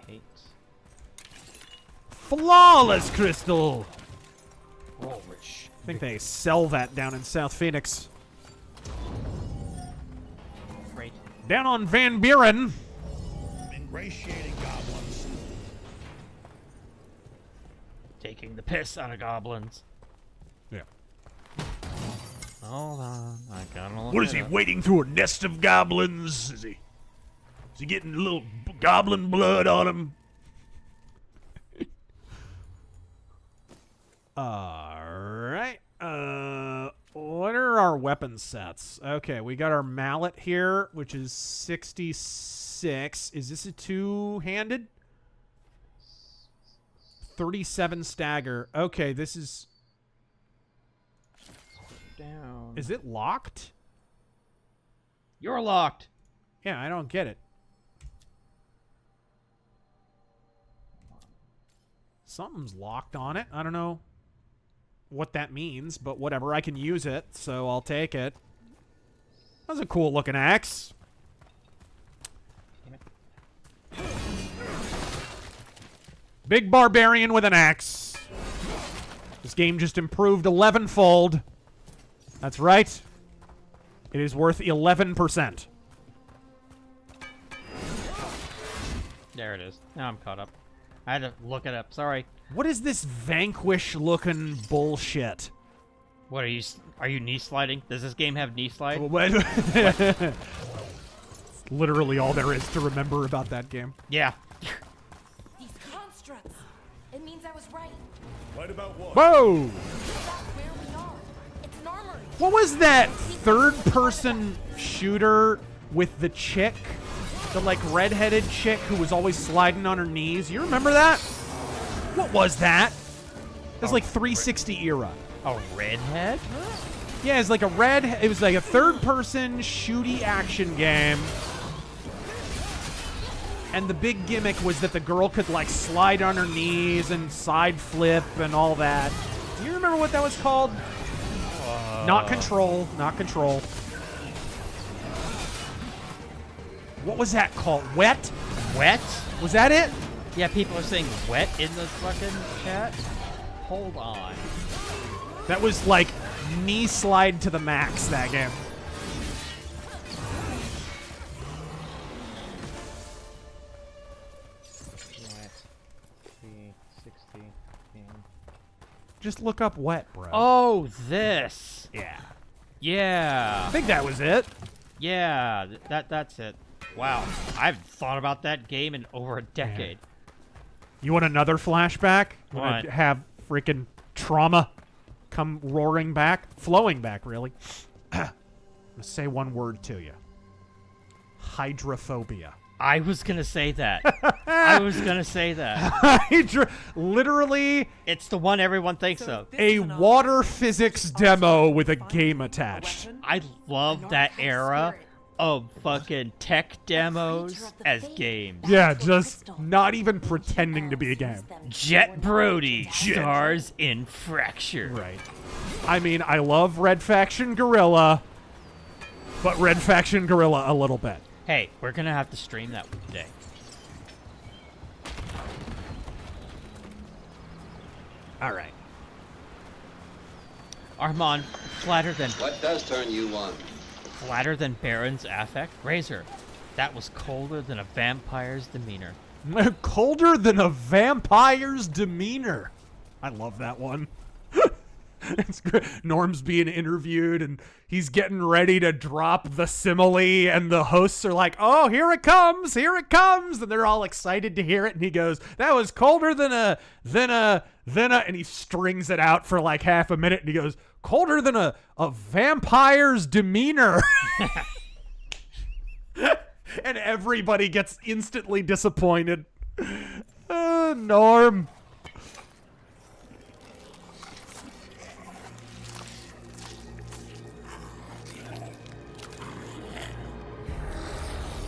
Hate. Flawless crystal. Rollish. I think they sell that down in South Phoenix. Great. Down on Van Buren. Ingratiating goblins. Taking the piss out of goblins. Yeah. Hold on, I gotta look What is it he, up. wading through a nest of goblins? Is he getting a little goblin blood on him? Alright. Order are our weapon sets? Okay, we got our mallet here, which is 66. Is this a two-handed? 37 stagger. Okay, this is... Down. Is it locked? You're locked. Yeah, I don't get it. Something's locked on it. I don't know what that means, but whatever. I can use it, so I'll take it. That's a cool looking axe. Big barbarian with an axe. This game just improved 11-fold. That's right. It is worth 11%. There it is. Now I'm caught up. I had to look it up. Sorry. What is this Vanquish-looking bullshit? What are you knee sliding? Does this game have knee slide? It's literally all there is to remember about that game. Yeah. These constructs. It means I was right. Right about what? Whoa! About where we are. It's an armory. What was that third-person shooter with the chick? The, like, red-headed chick who was always sliding on her knees. You remember that? What was that? It was like 360 era. A redhead? Yeah, it's like a it was like a third-person shooty action game. And the big gimmick was that the girl could, like, slide on her knees and side flip and all that. Do you remember what that was called? Not Control. Not Control. What was that called? Wet? Wet? Was that it? Yeah, people are saying wet in the fucking chat. Hold on. That was like knee slide to the max, that game. Just look up wet, bro. Oh, this. Yeah. Yeah. I think that was it. Yeah, that's it. Wow. I haven't thought about that game in over a decade. You want another flashback? What? Want to have freaking trauma come roaring back? Flowing back, really. I'm going to say one word to you. Hydrophobia. I was going to say that. I was going to say that. Literally. It's the one everyone thinks of. A water physics demo with a game attached. I love that era of fucking tech demos as games. Yeah, just not even pretending to be a game. Jet Brody stars in Fracture. Right. I mean, I love Red Faction Guerrilla, but Red Faction Guerrilla a little bit. Hey, we're gonna have to stream that today. All right. Armand, flatter than... What does turn you on? Flatter than Baron's affect? Razor, that was colder than a vampire's demeanor. Colder than a vampire's demeanor. I love that one. It's great. Norm's being interviewed, and he's getting ready to drop the simile, and the hosts are like, oh, here it comes, and they're all excited to hear it, and he goes, that was colder than a, and he strings it out for like half a minute, and he goes, colder than a vampire's demeanor. And everybody gets instantly disappointed. Norm.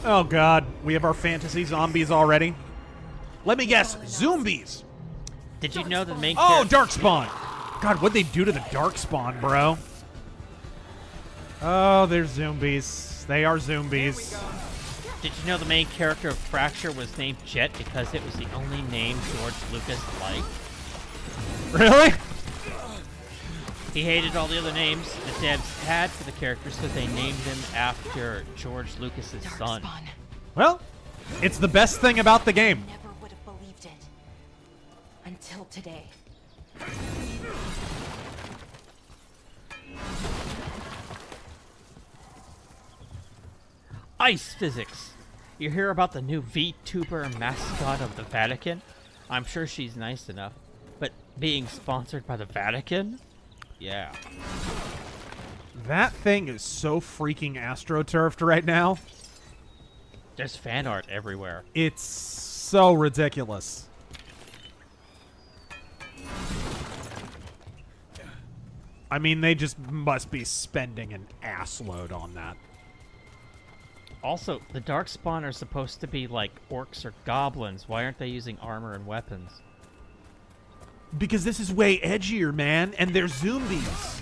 Oh god, we have our fantasy zombies already. Let me guess, zombies. Did you know the main Oh, Darkspawn. God, what'd they do to the Darkspawn, bro? Oh, they're zombies. They are zombies. Did you know the main character of Fracture was named Jet because it was the only name George Lucas liked? Really? He hated all the other names the devs had for the characters, so they named him after George Lucas's son. Well, it's the best thing about the game. Never would have believed it until today. Ice physics. You hear about the new VTuber mascot of the Vatican? I'm sure she's nice enough, but being sponsored by the Vatican? Yeah. That thing is so freaking astroturfed right now. There's fan art everywhere. It's so ridiculous. I mean, they just must be spending an assload on that. Also, the Darkspawn are supposed to be like orcs or goblins. Why aren't they using armor and weapons? Because this is way edgier, man, and they're zombies.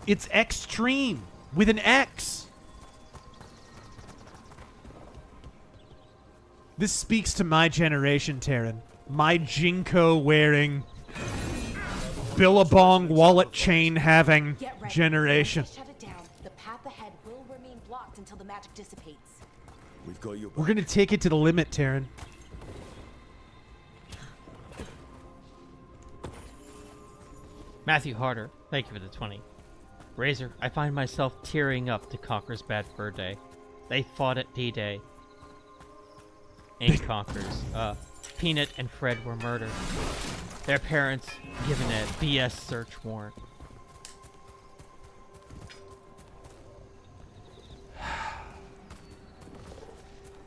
It's extreme with an X. This speaks to my generation, Taryn. My Jinko wearing, Billabong wallet chain having generation. Shut it down. The path ahead will remain blocked until the magic dissipates. We've got your back. We're gonna take it to the limit, Taryn. Matthew Harder, thank you for the 20. Razor, I find myself tearing up to Conker's Bad Fur Day. They fought at D-Day. In Conkers. Peanut and Fred were murdered. Their parents given a BS search warrant.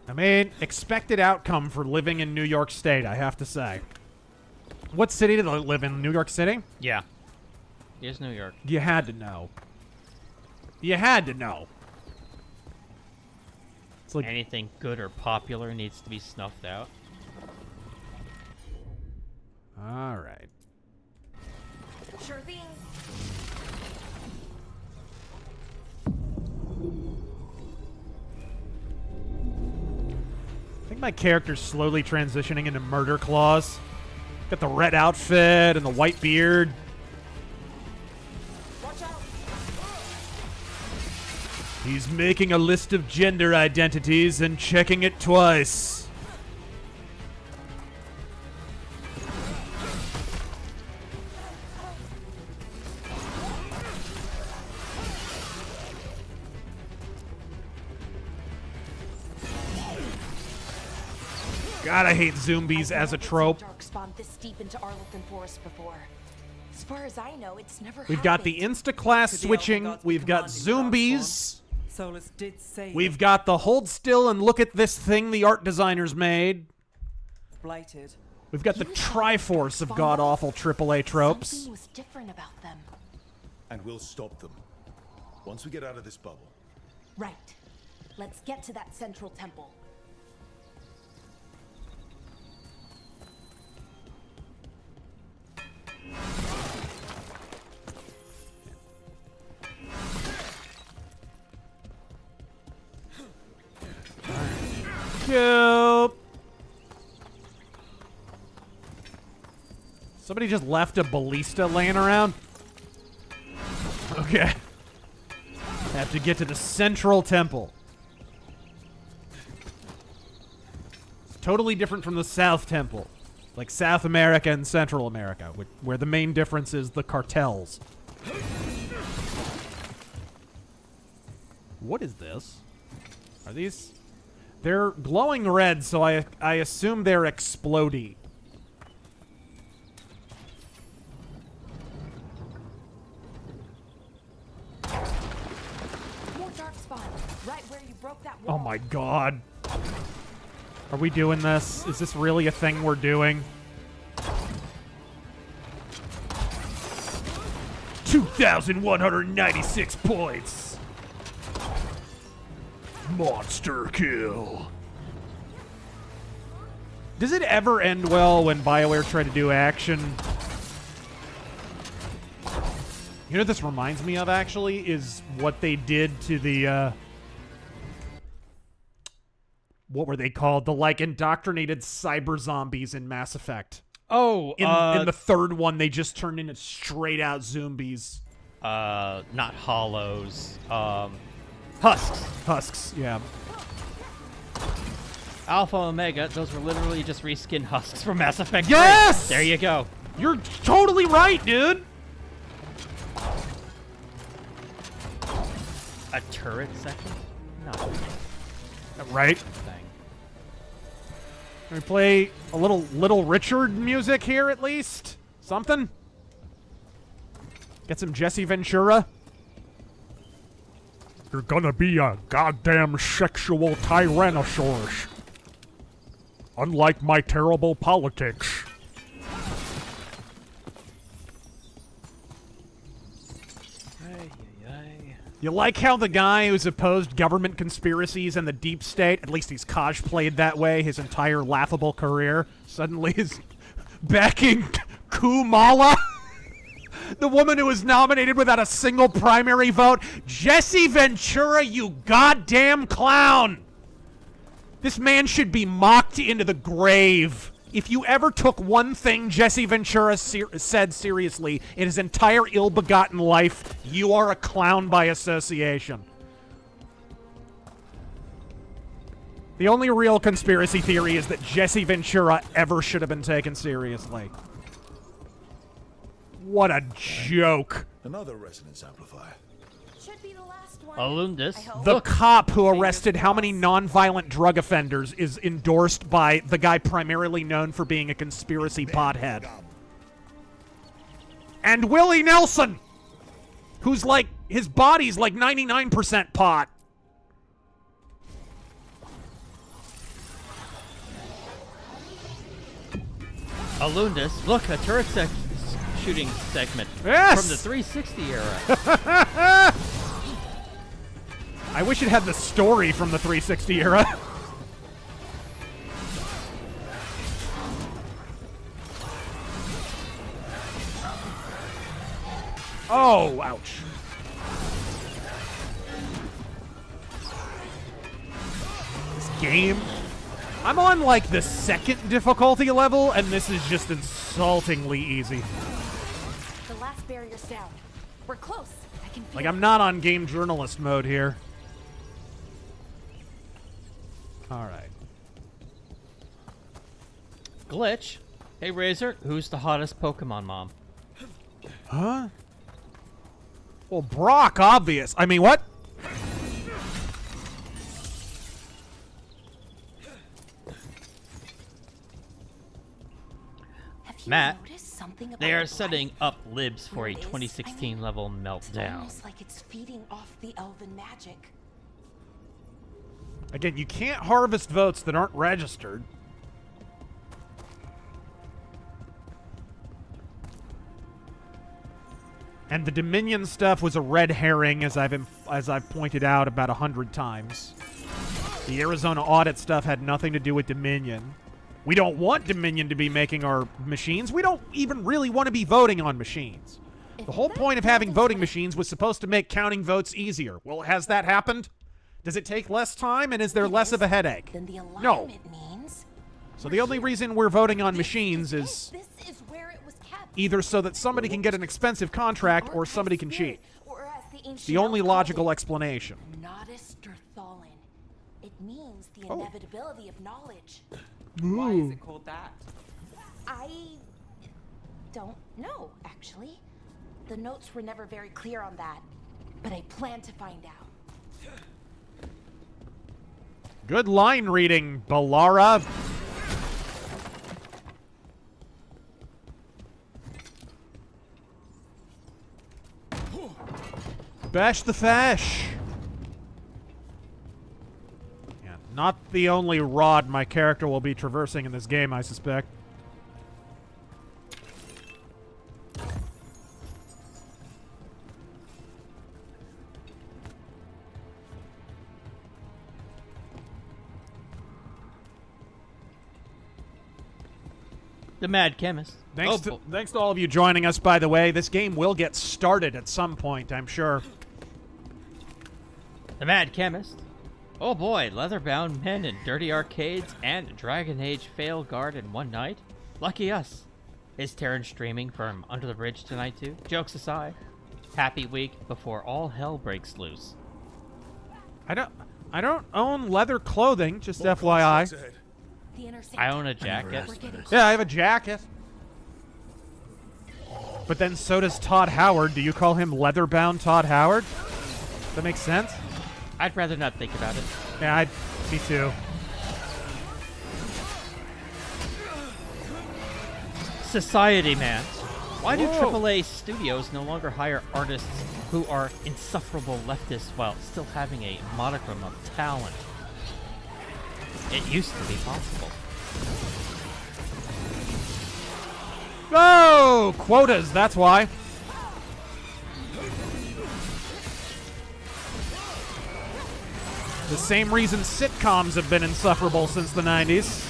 I mean, expected outcome for living in New York State, I have to say. What city did I live in? New York City? Yeah. Here's New York. You had to know. You had to know. It's like anything good or popular needs to be snuffed out. All right. Sure thing. I think my character's slowly transitioning into Murder Claws. Got the red outfit and the white beard. Watch out. He's making a list of gender identities and checking it twice. God, I hate zombies as a trope. Darkspawn this deep into Arlington Forest before. As far as I know, it's never We've got the insta-class switching. We've got zombies. Solus did say We've got the hold still and look at this thing the art designers made. blighted. We've got the Triforce of god-awful AAA tropes. Something was different about them. And we'll stop them. Once we get out of this bubble. Right. Let's get to that central temple. Cute. Somebody just left a ballista laying around? Okay. Have to get to the central temple. It's totally different from the South Temple. Like South America and Central America, where the main difference is the cartels. What is this? Are these... They're glowing red, so I assume they're explodey. More dark spot, right where you broke that wall. Oh my god. Are we doing this? Is this really a thing we're doing? 2,196 points. Monster kill. Does it ever end well when BioWare try to do action? You know what this reminds me of, actually, is what they did to the, what were they called? The, like, indoctrinated cyber zombies in Mass Effect. Oh, in the third one, they just turned into straight-out zombies. Not hollows. Husks. Husks, yeah. Alpha Omega, those were literally just reskin husks from Mass Effect 3. Yes! There you go. You're totally right, dude! A turret section? No. Right? Thing. Can we play a little Richard music here, at least? Something? Get some Jesse Ventura. You're gonna be a goddamn sexual tyrannosaurus. Unlike my terrible politics. You like how the guy who's opposed government conspiracies and the deep state, at least he's cosplayed that way his entire laughable career, suddenly is backing Kumala? The woman who was nominated without a single primary vote? Jesse Ventura, you goddamn clown! This man should be mocked into the grave. If you ever took one thing Jesse Ventura said seriously in his entire ill-begotten life, you are a clown by association. The only real conspiracy theory is that Jesse Ventura ever should have been taken seriously. What a joke. Another resonance amplifier. Should be the last one. Alundis. The cop who arrested how many non-violent drug offenders is endorsed by the guy primarily known for being a conspiracy pothead. And Willie Nelson, who's like, his body's like 99% pot. Alundis. Look, a turret shooting segment. Yes! From the 360 era. I wish it had the story from the 360 era. Oh, ouch. This game. I'm on like the second difficulty level, and this is just insultingly easy. The last barrier's down. We're close. I can feel Like, I'm not on game journalist mode here. Alright. Glitch. Hey, Razor, who's the hottest Pokemon mom? Huh? Well, Brock, obvious. I mean, what? Matt, something about they are life? setting up libs for a There is, 2016 level It's meltdown. almost like it's feeding off the elven magic. Again, you can't harvest votes that aren't registered. And the Dominion stuff was a red herring, as I've pointed out about 100 times. The Arizona audit stuff had nothing to do with Dominion. We don't want Dominion to be making our machines. We don't even really want to be voting on machines. The whole point of having voting machines was supposed to make counting votes easier. Well, has that happened? Does it take less time, and is there less of a headache? Then the No. alignment means So the only reason we're voting on machines is this is where it was kept. either so that somebody can get an expensive contract or somebody can cheat. Or as the ancient The only elves logical called explanation. it, Nodus Thallen. It means the Oh. inevitability of knowledge. Why is it called that? I don't know, actually. The notes were never very clear on that, but I plan to find out. Good line reading, Ballara. Bash the fash. Yeah, not the only rod my character will be traversing in this game, I suspect. The Mad Chemist. Thanks to all of you joining us, by the way. This game will get started at some point, I'm sure. The Mad Chemist. Oh boy, leather-bound men in dirty arcades and Dragon Age Veilguard in one night? Lucky us. Is Terran streaming from Under the Bridge tonight too? Jokes aside, happy week before all hell breaks loose. I don't own leather clothing, just FYI. I own a jacket. Yeah, I have a jacket. But then so does Todd Howard. Do you call him leather-bound Todd Howard? Does that make sense? I'd rather not think about it. Yeah, me too. Society, man. Why do Whoa. AAA studios no longer hire artists who are insufferable leftists while still having a modicum of talent? It used to be possible. Oh, quotas, that's why. The same reason sitcoms have been insufferable since the 90s.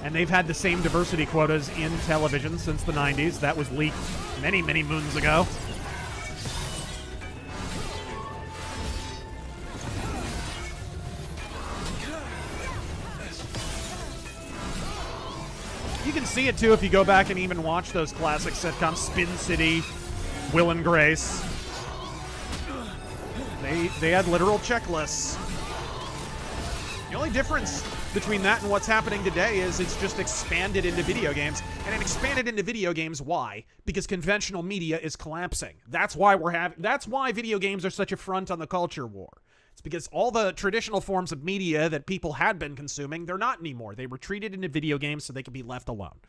And they've had the same diversity quotas in television since the 90s. That was leaked many, many moons ago. You can see it too if you go back and even watch those classic sitcoms, Spin City, Will and Grace. They had literal checklists. The only difference between that and what's happening today is it's just expanded into video games. And it expanded into video games, why? Because conventional media is collapsing. That's why that's why video games are such a front on the culture war. It's because all the traditional forms of media that people had been consuming, they're not anymore. They retreated into video games so they can be left alone.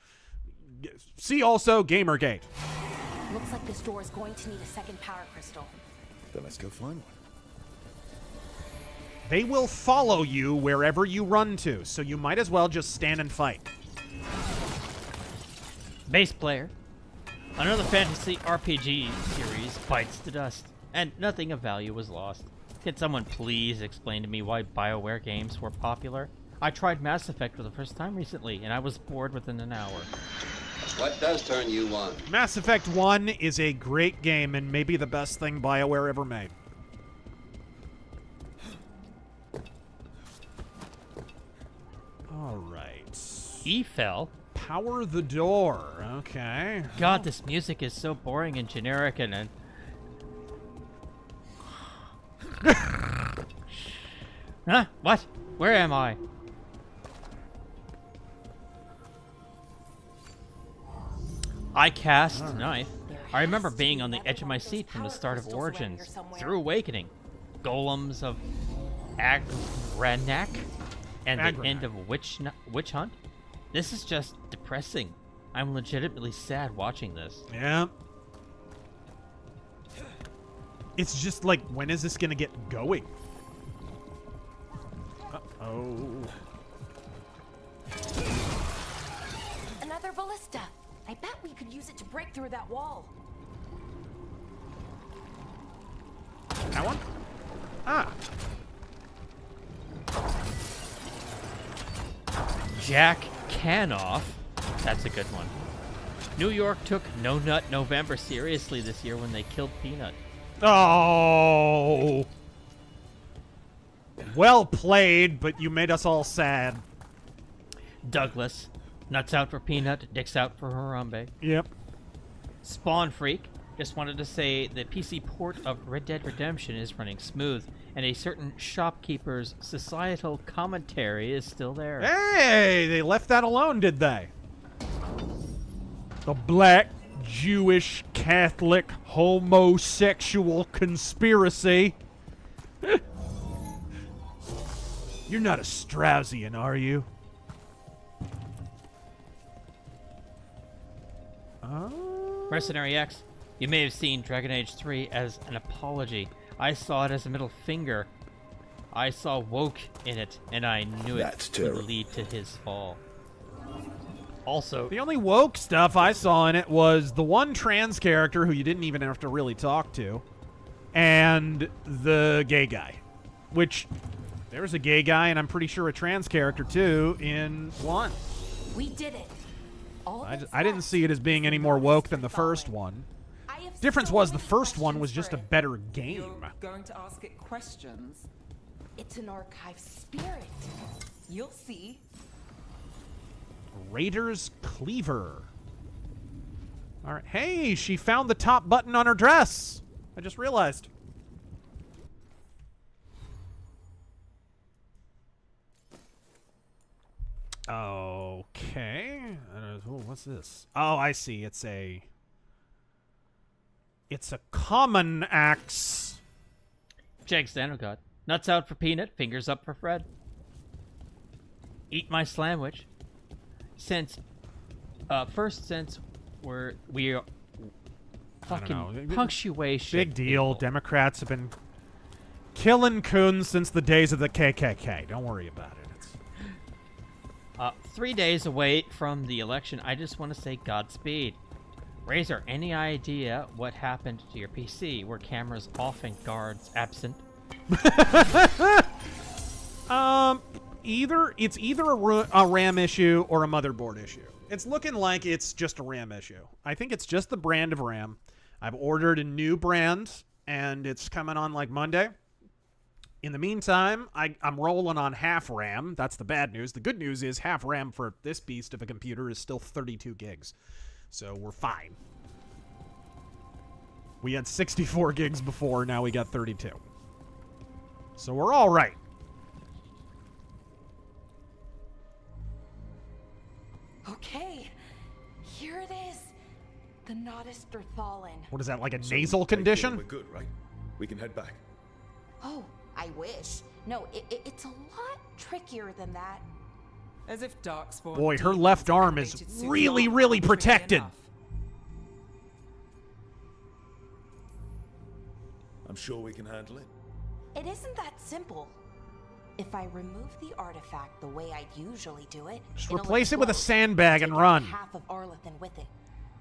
See also Gamergate. Looks like this door is going to need a second power crystal. Then let's go find one. They will follow you wherever you run to, so you might as well just stand and fight. Base player. Another fantasy RPG series bites the dust, and nothing of value was lost. Can someone please explain to me why BioWare games were popular? I tried Mass Effect for the first time recently, and I was bored within an hour. What does turn you on? Mass Effect 1 is a great game and maybe the best thing BioWare ever made. All right. E fell. Power the door. Okay. God, this music is so boring and generic and Huh? What? Where am I? I cast knife. I remember being on the edge of my seat from the start of Origins through Awakening, Golems of Agranak, and the end of Witch Hunt. This is just depressing. I'm legitimately sad watching this. Yeah. It's just like, when is this gonna get going? Uh-oh. Another ballista. I bet we could use it to break through that wall. That one? Ah. Jack Canoff. That's a good one. New York took No Nut November seriously this year when they killed Peanut. Oh. Well played, but you made us all sad. Douglas. Nuts out for Peanut, dicks out for Harambe. Yep. Spawn Freak. Just wanted to say the PC port of Red Dead Redemption is running smooth, and a certain shopkeeper's societal commentary is still there. Hey, they left that alone, did they? The black, Jewish, Catholic, homosexual conspiracy. You're not a Straussian, are you? Mercenary X. You may have seen Dragon Age 3 as an apology. I saw it as a middle finger. I saw woke in it, and I knew it would lead to his fall. Also, the only woke stuff I saw in it was the one trans character who you didn't even have to really talk to, and the gay guy. Which, there was a gay guy, and I'm pretty sure a trans character too, in 1. We did it. I didn't see it as being any more woke than the first one. Difference was the first one was just a better game. You're going to ask it questions? It's an archive spirit. You'll see. Raider's Cleaver. All right. Hey, she found the top button on her dress. I just realized. Okay. What's this? Oh, I see. It's a common axe. Jag Stanogod. Nuts out for Peanut, fingers up for Fred. Eat my sandwich. Since First, since we are fucking know. punctuation. Big deal. Democrats have been killing coons since the days of the KKK. Don't worry about it. 3 days away from the election, I just want to say Godspeed. Razor, any idea what happened to your PC? Were cameras off and guards absent? It's either a RAM issue or a motherboard issue. It's looking like it's just a RAM issue. I think it's just the brand of RAM. I've ordered a new brand, and it's coming on like Monday. In the meantime, I'm rolling on half RAM. That's the bad news. The good news is half RAM for this beast of a computer is still 32 gigs. So we're fine. We had 64 gigs before, now we got 32. So we're all right. Okay, here it is. The Nodus Derthalin. What is that, like a nasal condition? We're good, right? We can head back. Oh, I wish. No, it's a lot trickier than that. As if Darkspawn. Boy, her left arm is really, really protected. I'm sure we can handle it. It isn't that simple. If I remove the artifact the way I usually do it, just replace it with a sandbag and run. Half of Arlethan with it.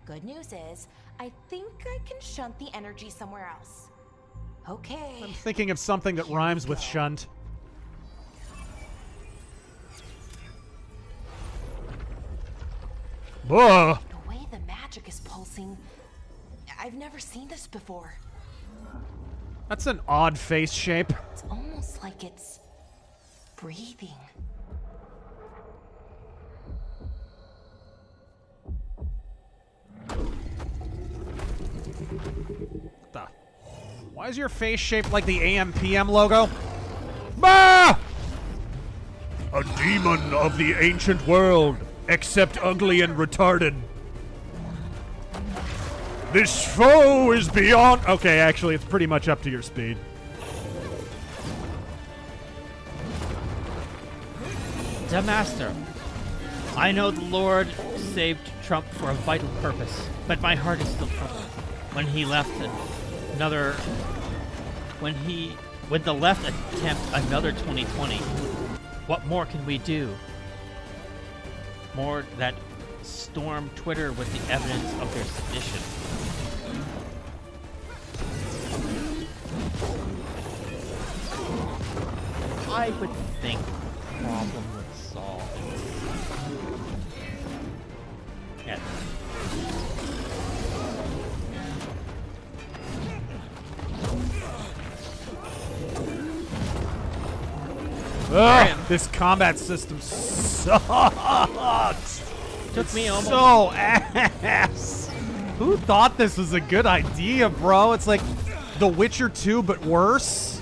Good news is, I think I can shunt the energy somewhere else. Okay. I'm thinking of something that rhymes with shunt. Whoa. The way the magic is pulsing, I've never seen this before. That's an odd face shape. It's almost like it's breathing. Why is your face shaped like the AM/PM logo? Bah! A demon of the ancient world, except ugly and retarded. This foe is beyond... Okay, actually, it's pretty much up to your speed. Master, I know the Lord saved Trump for a vital purpose, but my heart is still troubled. When he left when the left attempt another 2020, what more can we do? More that storm Twitter with the evidence of their sedition. I would think the problem would solve. Yeah. Ugh, this combat system sucks. Took me almost so ass. Who thought this was a good idea, bro? It's like The Witcher 2, but worse.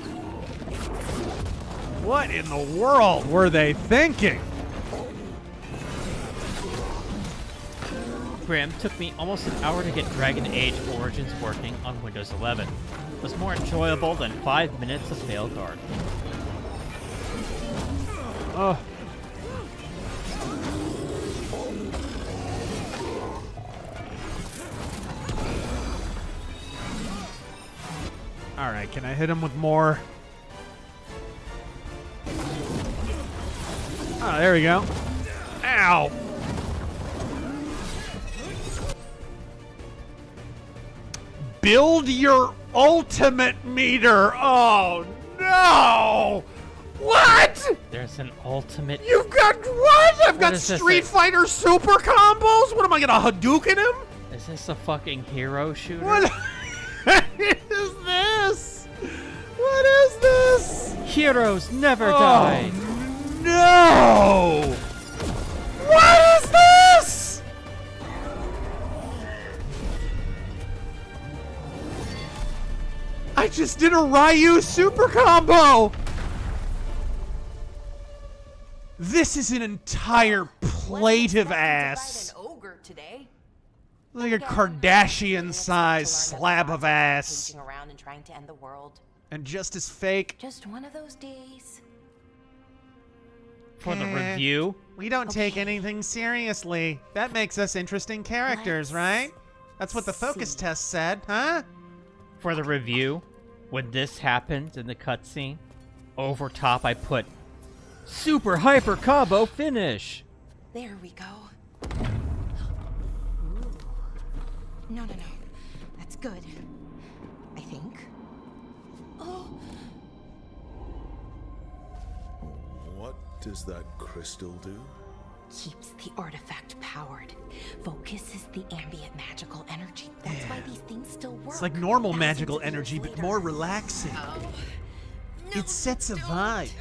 What in the world were they thinking? Grim, took me almost an hour to get Dragon Age Origins working on Windows 11. It was more enjoyable than 5 minutes of Veilguard. Oh. Alright, can I hit him with more? Oh, there we go. Ow! Build your ultimate meter! Oh, no! What? There's an ultimate... You've got what? I've got is this, Street Fighter super combos? What am I gonna Hadouken him? Is this a fucking hero shooter? What is this? What is this? Heroes never die. No! What is this? I just did a Ryu super combo! This is an entire plate of ass. Like a Kardashian-sized slab of ass. Around and trying to end the world. And just as fake. Just one of those days. For the review. We don't take anything seriously. That makes us interesting characters, right? That's what the focus test said, huh? For the review, when this happens in the cutscene, over top I put super hyper combo finish. There we go. Ooh. No. That's good. I think. Oh. What does that crystal do? Keeps the artifact powered. Focuses the ambient magical energy. That's why these things still work. It's like normal magical energy, but more relaxing. It sets a vibe.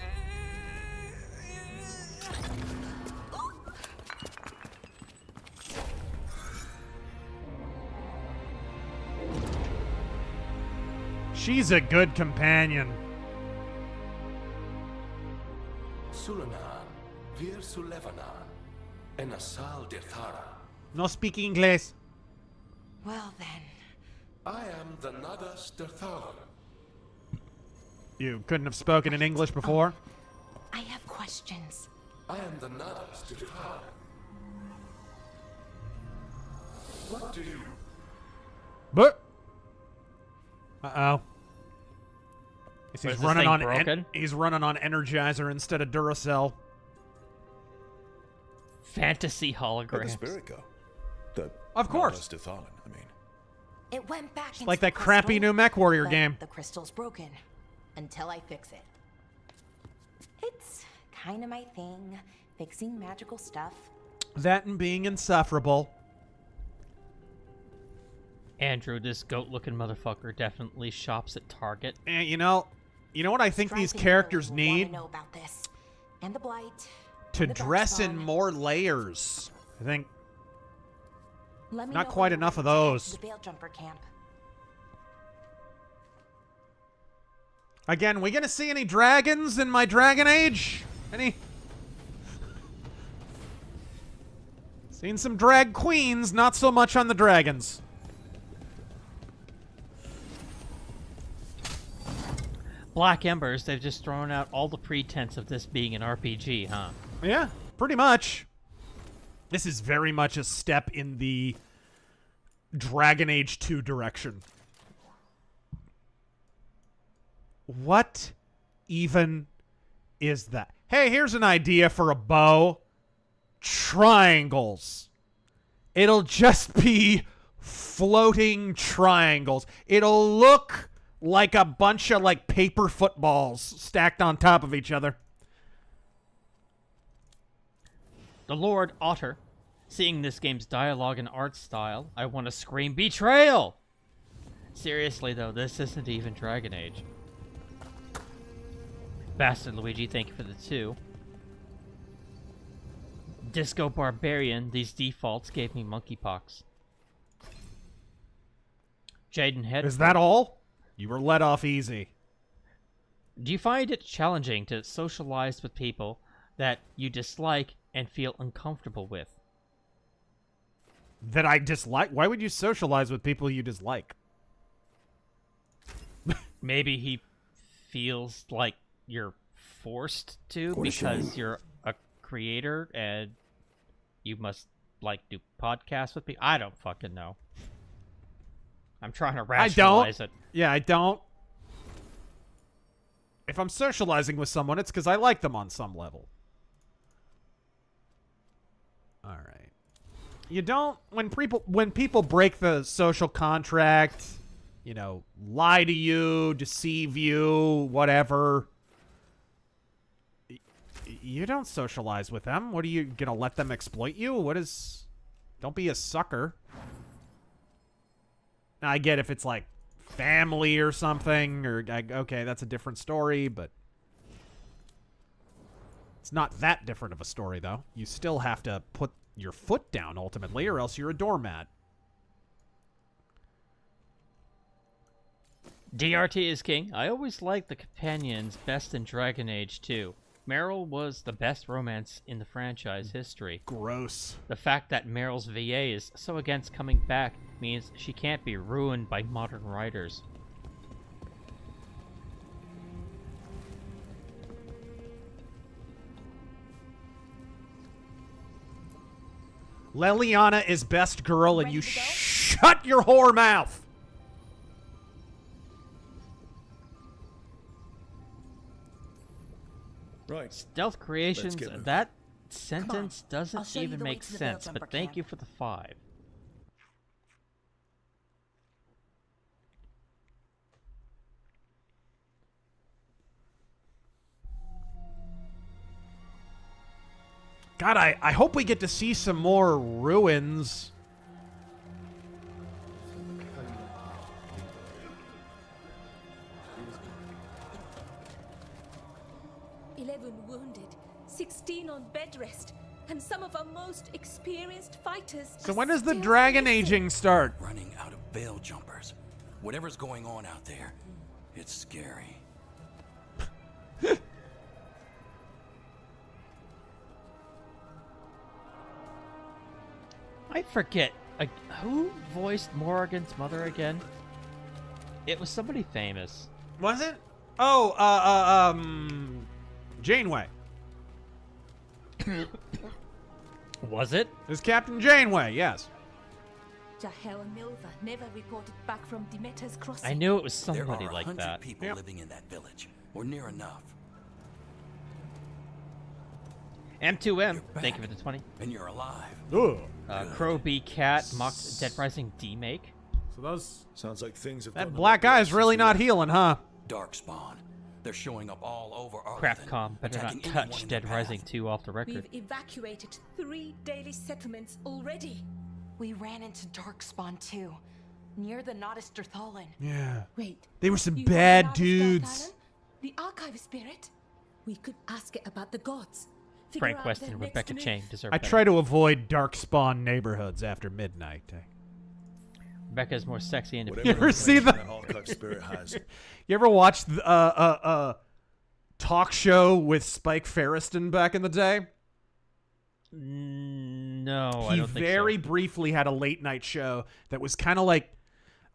She's a good companion. Sulanan, Vir Sulevanan, and Asal Dirthara. No speak English. Well then. I am the Nadas Dirthara. You couldn't have spoken in English before? I have questions. I am the Nadas Dirthara. What do you... But... Uh-oh. He's this running thing on broken? he's running on Energizer instead of Duracell. Fantasy Where'd the holograms. spirit go? The Of course. Nadas Dirthalan, I mean. It went back into Like the that crappy crystal, new Mech Warrior but game. The crystal's broken. Until I fix it. It's kind of my thing. Fixing magical stuff. That and being insufferable. Andrew, this goat-looking motherfucker definitely shops at Target. And you know what I think these characters need? Know about this. And the blight. To and the dress in Darkspawn. more layers. I think Let me not know quite when enough you're of ready to head those. to the Veil Jumper camp. Again, we gonna see any dragons in my Dragon Age? Any? Seen some drag queens, not so much on the dragons. Black Embers, they've just thrown out all the pretense of this being an RPG, huh? Yeah, pretty much. This is very much a step in the Dragon Age 2 direction. What even is that? Hey, here's an idea for a bow. Triangles. It'll just be floating triangles. It'll look like a bunch of like paper footballs stacked on top of each other. The Lord Otter. Seeing this game's dialogue and art style, I want to scream betrayal! Seriously though, this isn't even Dragon Age. Bastard Luigi, thank you for the 2. Disco Barbarian, these defaults gave me monkeypox. Jaden Head. Is that all? You were let off easy. Do you find it challenging to socialize with people that you dislike and feel uncomfortable with? That I dislike? Why would you socialize with people you dislike? Maybe he feels like you're forced to For because sure. you're a creator and you must, like, do podcasts with people. I don't fucking know. I'm trying to rationalize it. Yeah, I don't. If I'm socializing with someone, it's because I like them on some level. All right. You don't, when people break the social contract, you know, lie to you, deceive you, whatever, you don't socialize with them. What are you gonna let them exploit you? Don't be a sucker. Now, I get if it's like family or something, or okay, that's a different story, but it's not that different of a story, though. You still have to put your foot down ultimately, or else you're a doormat. DRT is king. I always liked the companions best in Dragon Age 2. Meryl was the best romance in the franchise history. Gross. The fact that Meryl's VA is so against coming back means she can't be ruined by modern writers. Leliana is best girl, and you shut your whore mouth. Right. Stealth Creations, Let's get moving. that sentence I'll doesn't show you even the way make to the sense, Veil but Jumper thank camp. you for the 5. God, I hope we get to see some more ruins. 11 wounded, 16 on bed rest, and some of our most experienced fighters. So are when does the still dragon missing. aging start? Running out of veil jumpers. Whatever's going on out there, it's scary. I forget. Who voiced Morrigan's mother again? It was somebody famous. Was it? Oh, Janeway. Was it? It was Captain Janeway, yes. Jahel and Milva never reported back from Demeter's crossing. I knew it was There somebody are like 100 that. people living in that village, or near enough. M2M, thank you for the 20. And you're alive. Crow B Cat mocked Dead Rising D-Make. So those... Sounds like things have That gotten black a lot eye's worse really since not we healing, huh? Darkspawn. They're showing up all over Crapcom better not touch Dead Rising 2 off the record. We've evacuated 3 daily settlements already. We ran into Darkspawn too, near the Nodus Dirthalin. Yeah. Wait. They were some you bad heard about dudes. Darthalon? The archive spirit? We could ask it about the gods. Figure Frank out West their and next Rebecca move. Chang deserve I better. try to avoid darkspawn neighborhoods after midnight. Rebecca's more sexy and You ever see the... archive spirit has. You ever watch the talk show with Spike Ferriston back in the day? No, I He don't think very so. briefly had a late night show that was kind of like,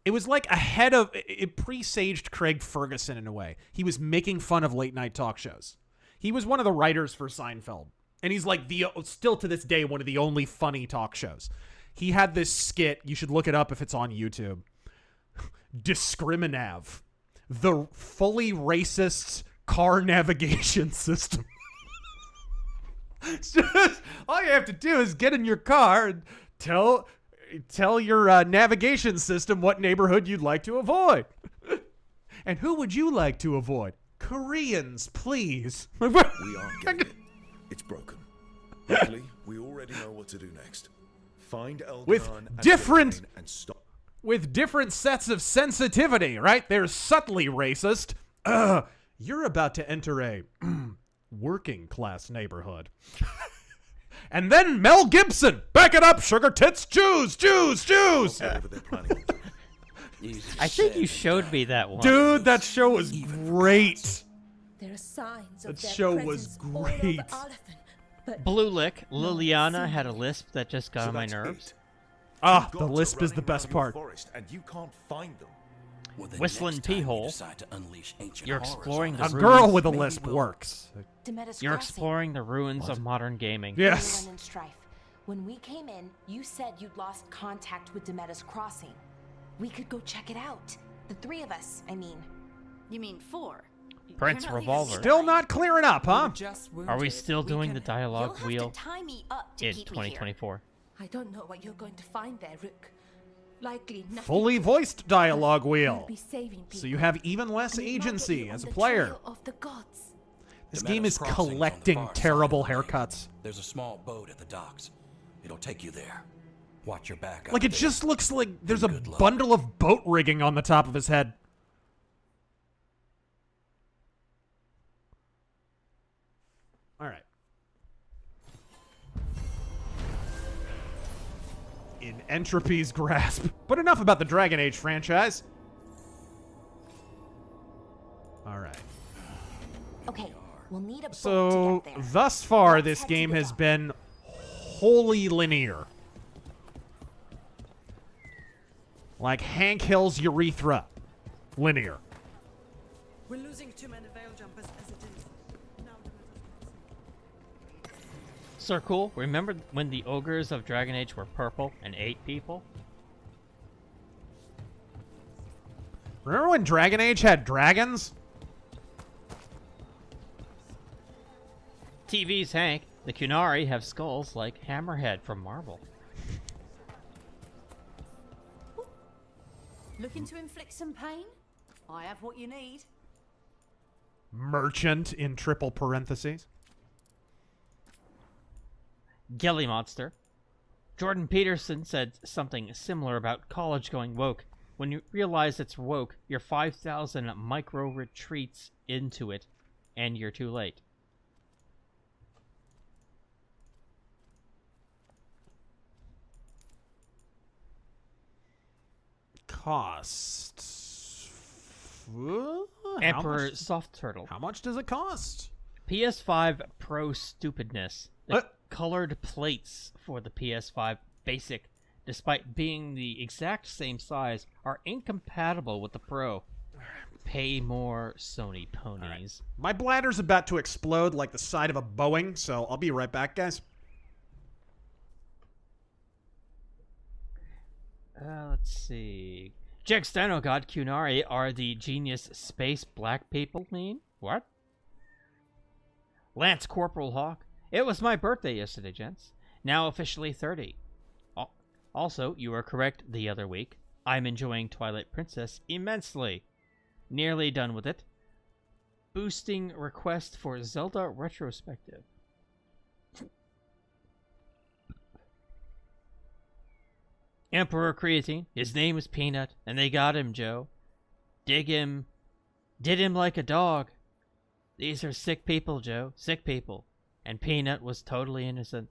it was like ahead of, it presaged Craig Ferguson in a way. He was making fun of late night talk shows. He was one of the writers for Seinfeld. And he's like still to this day, one of the only funny talk shows. He had this skit, you should look it up if it's on YouTube. Discriminav, the fully racist car navigation system. It's just, all you have to do is get in your car and tell your navigation system what neighborhood you'd like to avoid. And who would you like to avoid? Koreans, please. We aren't getting it. It's broken. Luckily, we already know what to do next. Find Elganon With and different Gillian and stop. With different sets of sensitivity, right? They're subtly racist. You're about to enter a working class neighborhood. And then Mel Gibson, back it up, sugar tits, Jews. Whatever they're planning. I think you showed me that one. Dude, that show was great. There are signs of That their show was presence all over great. Arlethan, but Blue Lick, Liliana had a lisp that just got on my nerves. Ah, You've the got lisp to is the running best around your part. forest and you can't find them. Well, then Whistling next time you Pee-hole. decide to unleash ancient You're horrors exploring on the A us, girl ruins. with a maybe lisp we'll- works. Demeter's You're crossing. exploring the ruins of modern gaming. Yes. Everyone in strife. When we came in, you said you'd lost contact with Demeter's crossing. We could go check it out. The 3 of us, I mean. You mean 4? Prince You're not leaving Revolver. me Still behind. not clearing up, huh? Just Are we wounded. still doing the You'll dialogue have wheel to tie me up to in keep me here. 2024? I don't know what you're going to find there, Rook. Likely nothing. Fully voiced dialogue You'll wheel. be saving people. So you have even less And it might get agency you as a on the player. trail of the gods. This Demeter's game is Crossing on the collecting far side terrible of the lake. haircuts. There's a small boat at the docks. It'll take you there. Watch your back. Like out it there. just looks like there's a Good luck. bundle of boat rigging on the top of his head. All right. In Entropy's grasp. But enough about the Dragon Age franchise. All right. Okay, we'll need a boat So, to get there. thus far, Let's this head to game the has dock. been wholly linear. Like Hank Hill's urethra. Linear. We're losing too many veil jumpers as it is. Now Sir Cool, remember when the ogres of Dragon Age were purple and ate people? Remember when Dragon Age had dragons? TV's Hank, the Kunari have skulls like Hammerhead from Marvel. Looking to inflict some pain? I have what you need. Merchant in triple parentheses. Gelly Monster. Jordan Peterson said something similar about college going woke. When you realize it's woke, you're 5,000 micro retreats into it, and you're too late. Cost. Emperor Soft Turtle. How much does it cost? PS5 Pro stupidness. The colored plates for the PS5 Basic, despite being the exact same size, are incompatible with the Pro. Pay more, Sony ponies. Right. My bladder's about to explode like the side of a Boeing, so I'll be right back, guys. Let's see. Jextano God Kunari are the genius space black people mean? What? Lance Corporal Hawk. It was my birthday yesterday, gents. Now officially 30. Also, you were correct the other week. I'm enjoying Twilight Princess immensely. Nearly done with it. Boosting request for Zelda retrospective. Emperor Creatine. His name is Peanut, and they got him, Joe. Dig him. Did him like a dog. These are sick people, Joe. Sick people. And Peanut was totally innocent.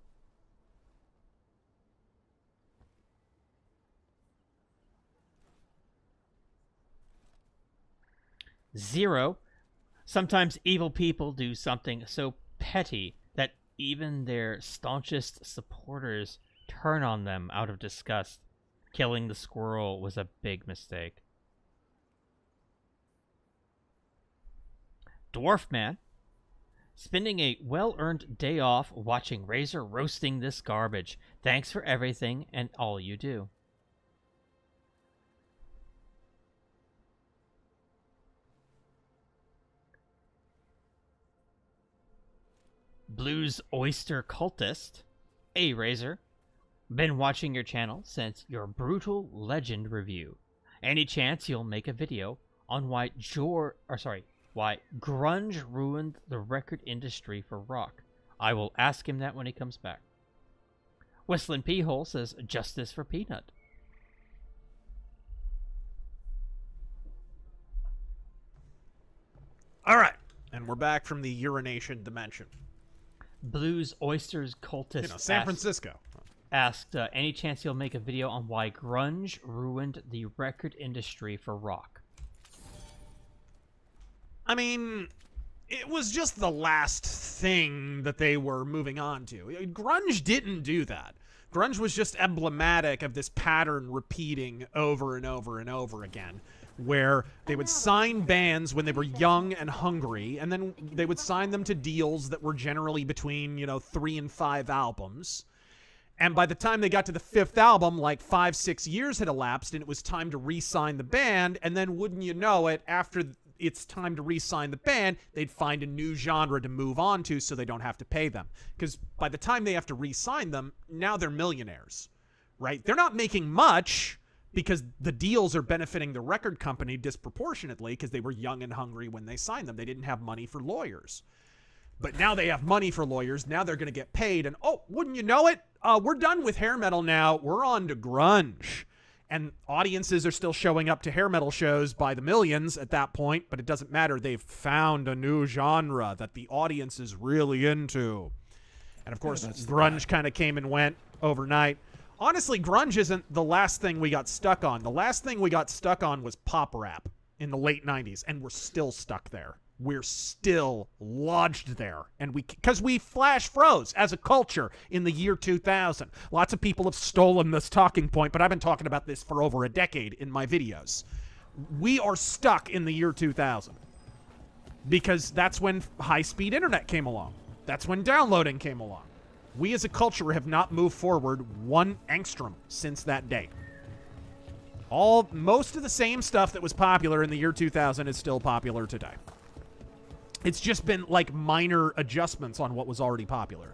Zero. Sometimes evil people do something so petty that even their staunchest supporters turn on them out of disgust. Killing the squirrel was a big mistake. Dwarf Man. Spending a well-earned day off watching Razor roasting this garbage. Thanks for everything and all you do. Blues Oyster Cultist. Hey, Razor. Been watching your channel since your Brutal Legend review. Any chance you'll make a video on why grunge ruined the record industry for rock? I will ask him that when he comes back. Whistling Peehole says, justice for Peanut. All right. And we're back from the urination dimension. Blues Oysters Cultist. San Francisco. Asked, any chance you'll make a video on why grunge ruined the record industry for rock? I mean, it was just the last thing that they were moving on to. Grunge didn't do that. Grunge was just emblematic of this pattern repeating over and over and over again, where they would sign bands when they were young and hungry, and then they would sign them to deals that were generally between, 3 and 5 albums. And by the time they got to the 5th album, like 5-6 years had elapsed, and it was time to re-sign the band, and then wouldn't you know it, after it's time to re-sign the band, they'd find a new genre to move on to so they don't have to pay them. Because by the time they have to re-sign them, now they're millionaires, right? They're not making much because the deals are benefiting the record company disproportionately because they were young and hungry when they signed them. They didn't have money for lawyers. But now they have money for lawyers. Now they're going to get paid. And, oh, wouldn't you know it? We're done with hair metal now. We're on to grunge. And audiences are still showing up to hair metal shows by the millions at that point. But it doesn't matter. They've found a new genre that the audience is really into. And, of course, grunge kind of came and went overnight. Honestly, grunge isn't the last thing we got stuck on. The last thing we got stuck on was pop rap in the late 90s. And we're still stuck there. We're still lodged there, and because we flash froze as a culture in the year 2000. Lots of people have stolen this talking point, but I've been talking about this for over a decade in my videos. We are stuck in the year 2000 because that's when high-speed internet came along. That's when downloading came along. We as a culture have not moved forward 1 angstrom since that day. Most of the same stuff that was popular in the year 2000 is still popular today. It's just been like minor adjustments on what was already popular.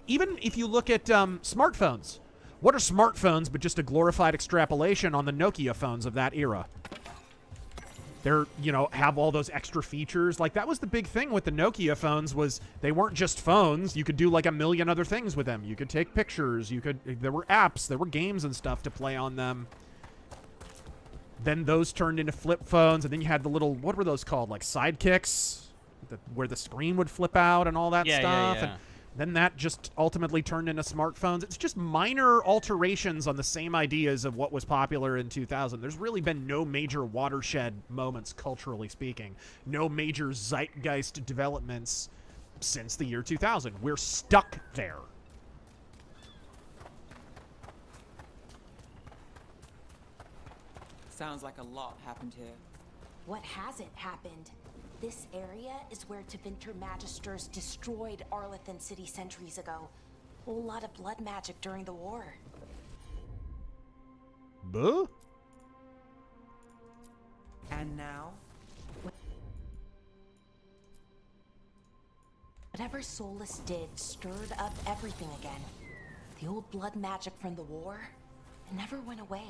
Even if you look at smartphones, what are smartphones but just a glorified extrapolation on the Nokia phones of that era? They're, have all those extra features. Like, that was the big thing with the Nokia phones, was they weren't just phones. You could do like a million other things with them. You could take pictures. There were apps. There were games and stuff to play on them. Then those turned into flip phones, and then you had the little, what were those called? Like sidekicks, where the screen would flip out and all that stuff. Yeah. And then that just ultimately turned into smartphones. It's just minor alterations on the same ideas of what was popular in 2000. There's really been no major watershed moments, culturally speaking. No major zeitgeist developments since the year 2000. We're stuck there. Sounds like a lot happened here. What hasn't happened? This area is where Tevinter Magisters destroyed Arlethan City centuries ago. Whole lot of blood magic during the war. Buh? And now? Whatever Solus did stirred up everything again. The old blood magic from the war, it never went away.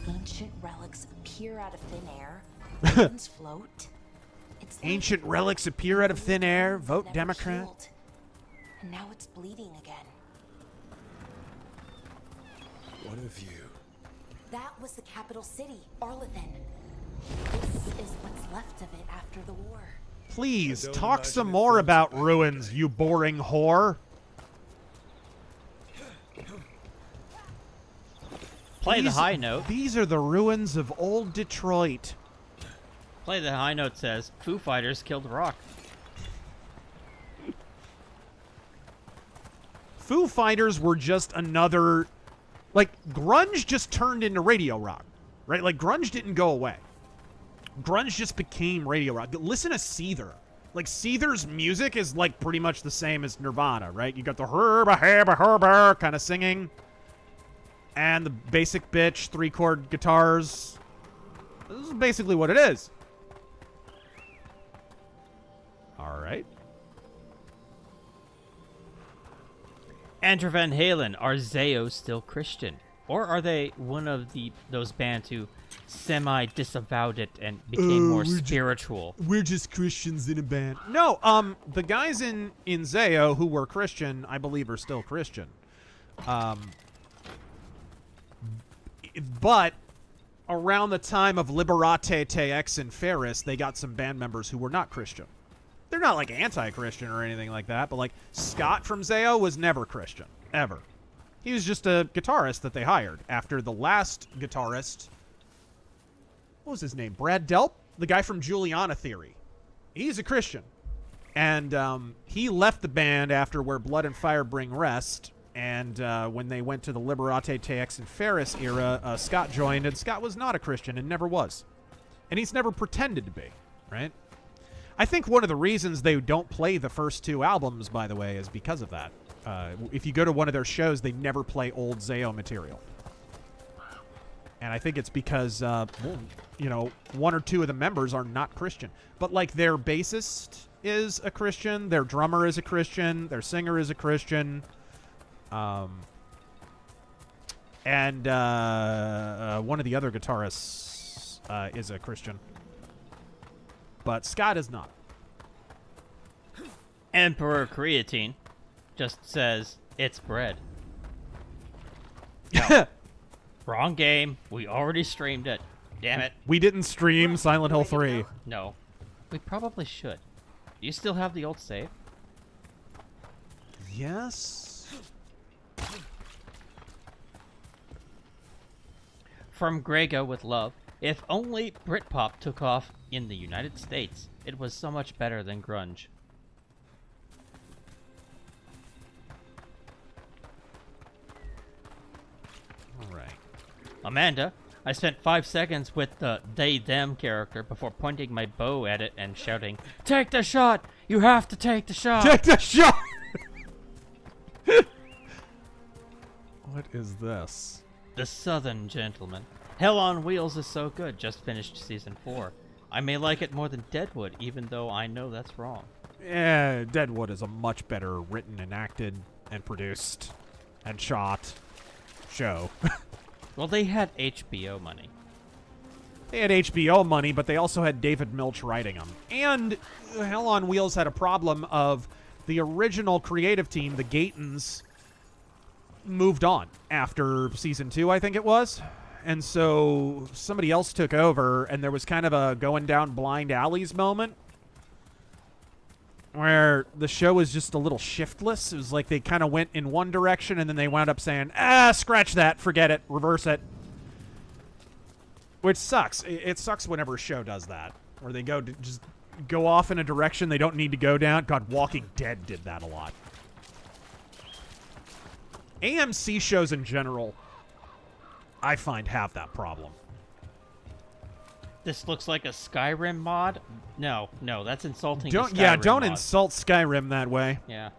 Ancient relics appear out of thin air. Winds float. It's like Ancient relics appear out of thin air. Vote never Democrat. healed. And now it's bleeding again. What of you? That was the capital city, Arlethan. This is what's left of it after the war. Please, talk some more about ruins, you boring whore. Play the high note. These are the ruins of old Detroit. Play the high note says, Foo Fighters killed rock. Foo Fighters were just another... Like, grunge just turned into radio rock, right? Like, grunge didn't go away. Grunge just became radio rock. Listen to Seether. Like, Seether's music is, like, pretty much the same as Nirvana, right? You got the herba kind of singing. And the basic bitch, 3-chord guitars. This is basically what it is. All right. Andrew Van Halen, are Zao still Christian? Or are they one of those bands who semi-disavowed it and became more spiritual? We're just Christians in a band. No, the guys in Zao who were Christian, I believe, are still Christian. But around the time of Liberate TX and Ferris, they got some band members who were not Christian. They're not like anti-Christian or anything like that, but like Scott from Zao was never Christian, ever. He was just a guitarist that they hired after the last guitarist. What was his name? Brad Delp? The guy from Juliana Theory. He's a Christian. And he left the band after Where Blood and Fire Bring Rest. And when they went to the Liberate TX and Ferris era, Scott joined, and Scott was not a Christian and never was. And he's never pretended to be, right? I think one of the reasons they don't play the first 2 albums, by the way, is because of that. If you go to one of their shows, they never play old Zao material. And I think it's because, 1 or 2 of the members are not Christian. But, like, their bassist is a Christian, their drummer is a Christian, their singer is a Christian. And one of the other guitarists is a Christian. But Scott is not. Emperor Creatine just says, it's bread. No. Wrong game. We already streamed it. Damn it. We didn't stream Silent Hill 3. No. We probably should. Do you still have the old save? Yes. From Grego with love. If only Britpop took off in the United States, it was so much better than grunge. All right. Amanda, I spent 5 seconds with the they-them character before pointing my bow at it and shouting, "Take the shot! You have to take the shot!" Take the shot! is this? The Southern Gentleman. Hell on Wheels is so good. Just finished season 4. I may like it more than Deadwood, even though I know that's wrong. Yeah, Deadwood is a much better written and acted and produced and shot show. Well, they had HBO money. They had HBO money, but they also had David Milch writing them. And Hell on Wheels had a problem of the original creative team, the Gatons, moved on after season 2, I think it was. And so somebody else took over, and there was kind of a going down blind alleys moment where the show was just a little shiftless. It was like they kind of went in one direction, and then they wound up saying, scratch that, forget it, reverse it. Which sucks. It sucks whenever a show does that, where they just go off in a direction they don't need to go down. God, Walking Dead did that a lot. AMC shows in general, I find, have that problem. This looks like a Skyrim mod. No, that's insulting. Don't mod. insult Skyrim that way. Yeah.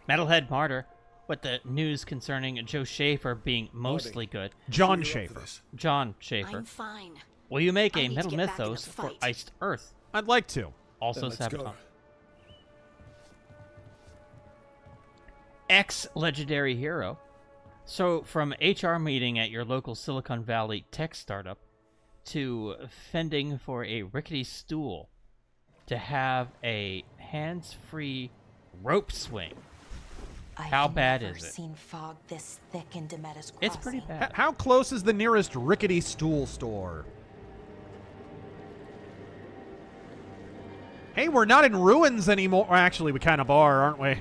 Metalhead Martyr. But the news concerning Joe Schaefer being mostly good. John Schaefer. John Schaefer. I'm fine. Will you make I a need to metal get back in mythos the for fight. Iced Earth? I'd like to. Also Then let's go. Sabaton. Ex-legendary hero. So, from HR meeting at your local Silicon Valley tech startup to fending for a rickety stool to have a hands-free rope swing. How bad is it? I've never seen fog this thick in Demetta's Crossing. It's pretty bad. How close is the nearest rickety stool store? Hey, we're not in ruins anymore. Actually, we kind of are, aren't we?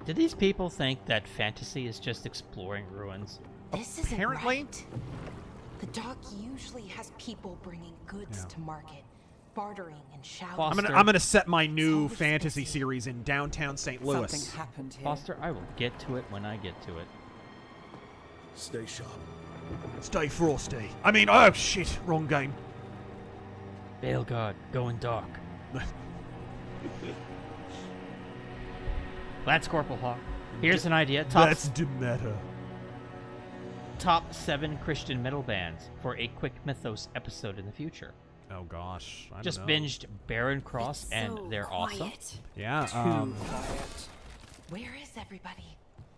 Do these people think that fantasy is just exploring ruins? This isn't Apparently. right. The dock usually has people bringing goods to market, bartering and shouting. I'm gonna set my new fantasy series in downtown St. Louis. Something happened here. Foster, I will get to it when I get to it. Stay sharp. Stay frosty. I mean, oh shit, wrong game. Veilguard, going dark. That's Corporal Hawk. Here's an idea. That's Demeta. Top 7 Christian metal bands for a quick mythos episode in the future. Oh gosh, I Just don't know. binged Baron Cross, It's and so they're awesome. quiet. Yeah. Quiet. Where is everybody?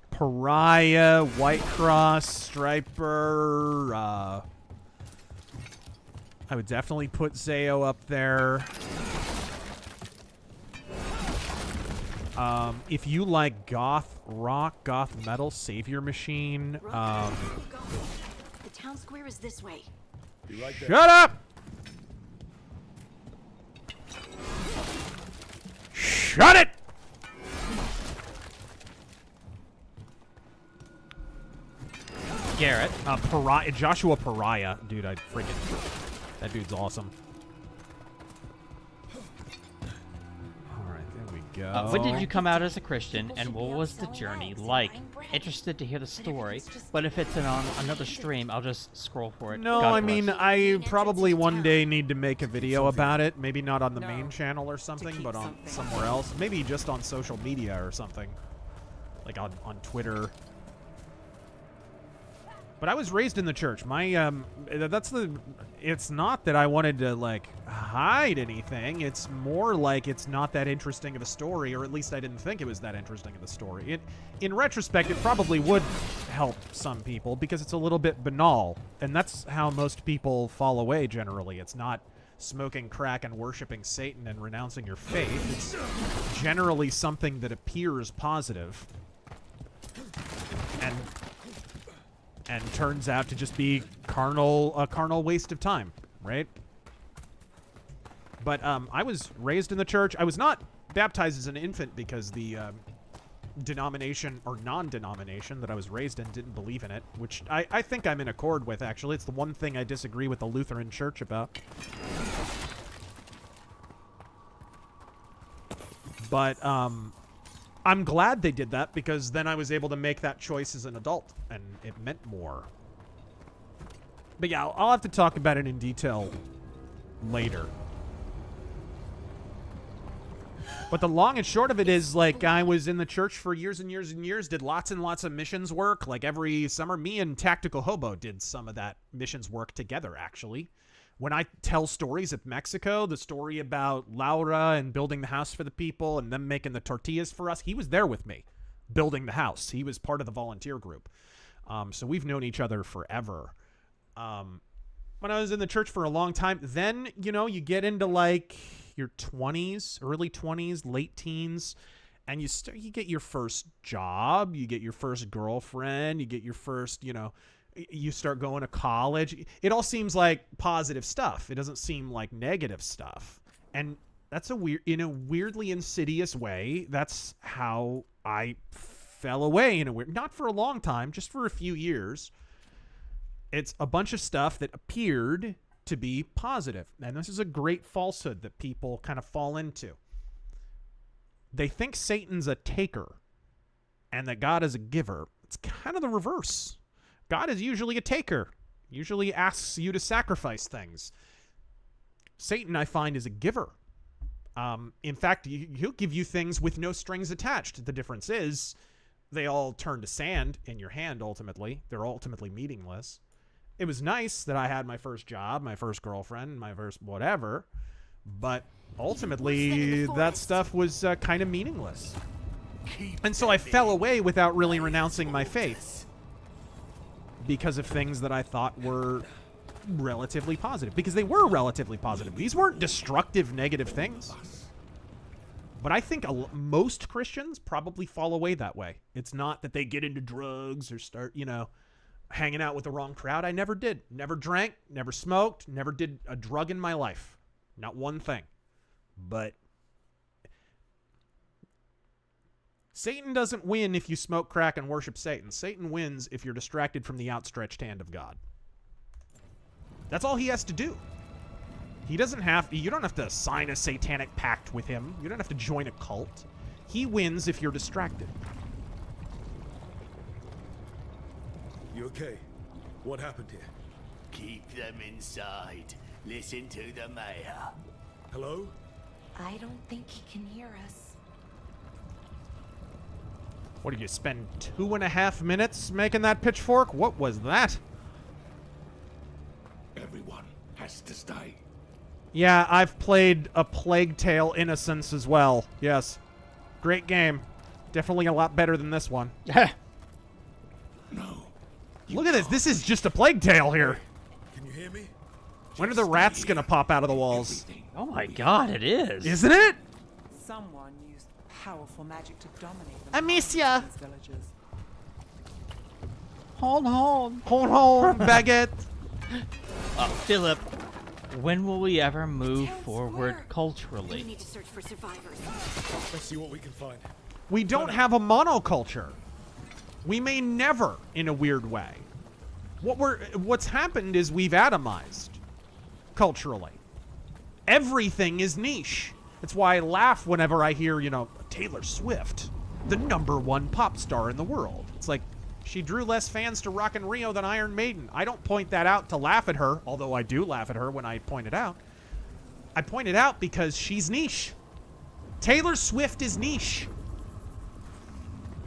Pariah, White Cross, Striper. I would definitely put Zayo up there. If you like goth rock, goth metal, Savior Machine. The town square is this way. Be right there. Shut up! Shut it! Garrett. Pariah, Joshua Pariah. Dude, I freaking... That dude's awesome. Alright, there we go. When did you come out as a Christian, and what was the journey like? Interested to hear the story, but if it's on another stream, I'll just scroll for it. No, God I bless. mean, I probably one day need to make a video about it. Maybe not on the main channel or something, but on somewhere else. Maybe just on social media or something. Like on Twitter. But I was raised in the church. My, it's not that I wanted to, like, hide anything. It's more like it's not that interesting of a story, or at least I didn't think it was that interesting of a story. In retrospect, it probably would help some people because it's a little bit banal. And that's how most people fall away generally. It's not smoking crack and worshiping Satan and renouncing your faith. It's generally something that appears positive. And turns out to just be a carnal waste of time, right? But I was raised in the church. I was not baptized as an infant because the denomination or non-denomination that I was raised in didn't believe in it, which I think I'm in accord with, actually. It's the one thing I disagree with the Lutheran Church about. But I'm glad they did that because then I was able to make that choice as an adult, and it meant more. But yeah, I'll have to talk about it in detail later. But the long and short of it is, like, I was in the church for years and years and years, did lots and lots of missions work. Like, every summer, me and Tactical Hobo did some of that missions work together, actually. When I tell stories of Mexico, the story about Laura and building the house for the people and them making the tortillas for us, he was there with me building the house. He was part of the volunteer group. So we've known each other forever. When I was in the church for a long time, then, you know, you get into, like, your 20s, early 20s, late teens, and you get your first job, you get your first girlfriend, you get your first, you know, you start going to college. It all seems like positive stuff. It doesn't seem like negative stuff. And that's in a weirdly insidious way, that's how I fell away in a weird, not for a long time, just for a few years. It's a bunch of stuff that appeared to be positive. And this is a great falsehood that people kind of fall into. They think Satan's a taker and that God is a giver. It's kind of the reverse. God is usually a taker, usually asks you to sacrifice things. Satan, I find, is a giver. In fact, he'll give you things with no strings attached. The difference is they all turn to sand in your hand, ultimately. They're ultimately meaningless. It was nice that I had my first job, my first girlfriend, my first whatever, but ultimately that stuff was kind of meaningless. And so I fell away without really renouncing my faith because of things that I thought were relatively positive, because they were relatively positive. These weren't destructive, negative things. But I think most Christians probably fall away that way. It's not that they get into drugs or start, you know, hanging out with the wrong crowd. I never did. Never drank, never smoked, never did a drug in my life. Not one thing. But Satan doesn't win if you smoke crack and worship Satan. Satan wins if you're distracted from the outstretched hand of God. That's all he has to do. You don't have to sign a satanic pact with him. You don't have to join a cult. He wins if you're distracted. You okay? What happened here? Keep them inside. Listen to the mayor. Hello? I don't think he can hear us. What did you spend 2.5 minutes making that pitchfork? What was that? Everyone has to stay. Yeah, I've played A Plague Tale: Innocence as well. Yes. Great game. Definitely a lot better than this one. No. Look at this. This is just a Plague Tale here. Can you hear me? When are the rats going to pop out of the walls? Oh my god, it is. Isn't it? Someone used powerful magic to dominate them. I miss ya. Villages. Hold on. Hold on, baguette. Philip, when will we ever move forward culturally? We need to search for survivors. Let's see what we can find. We don't have a monoculture. We may never, in a weird way. What's happened is we've atomized culturally. Everything is niche. That's why I laugh whenever I hear, you know, Taylor Swift, the #1 pop star in the world. It's like, she drew less fans to Rock in Rio than Iron Maiden. I don't point that out to laugh at her, although I do laugh at her when I point it out. I point it out because she's niche. Taylor Swift is niche.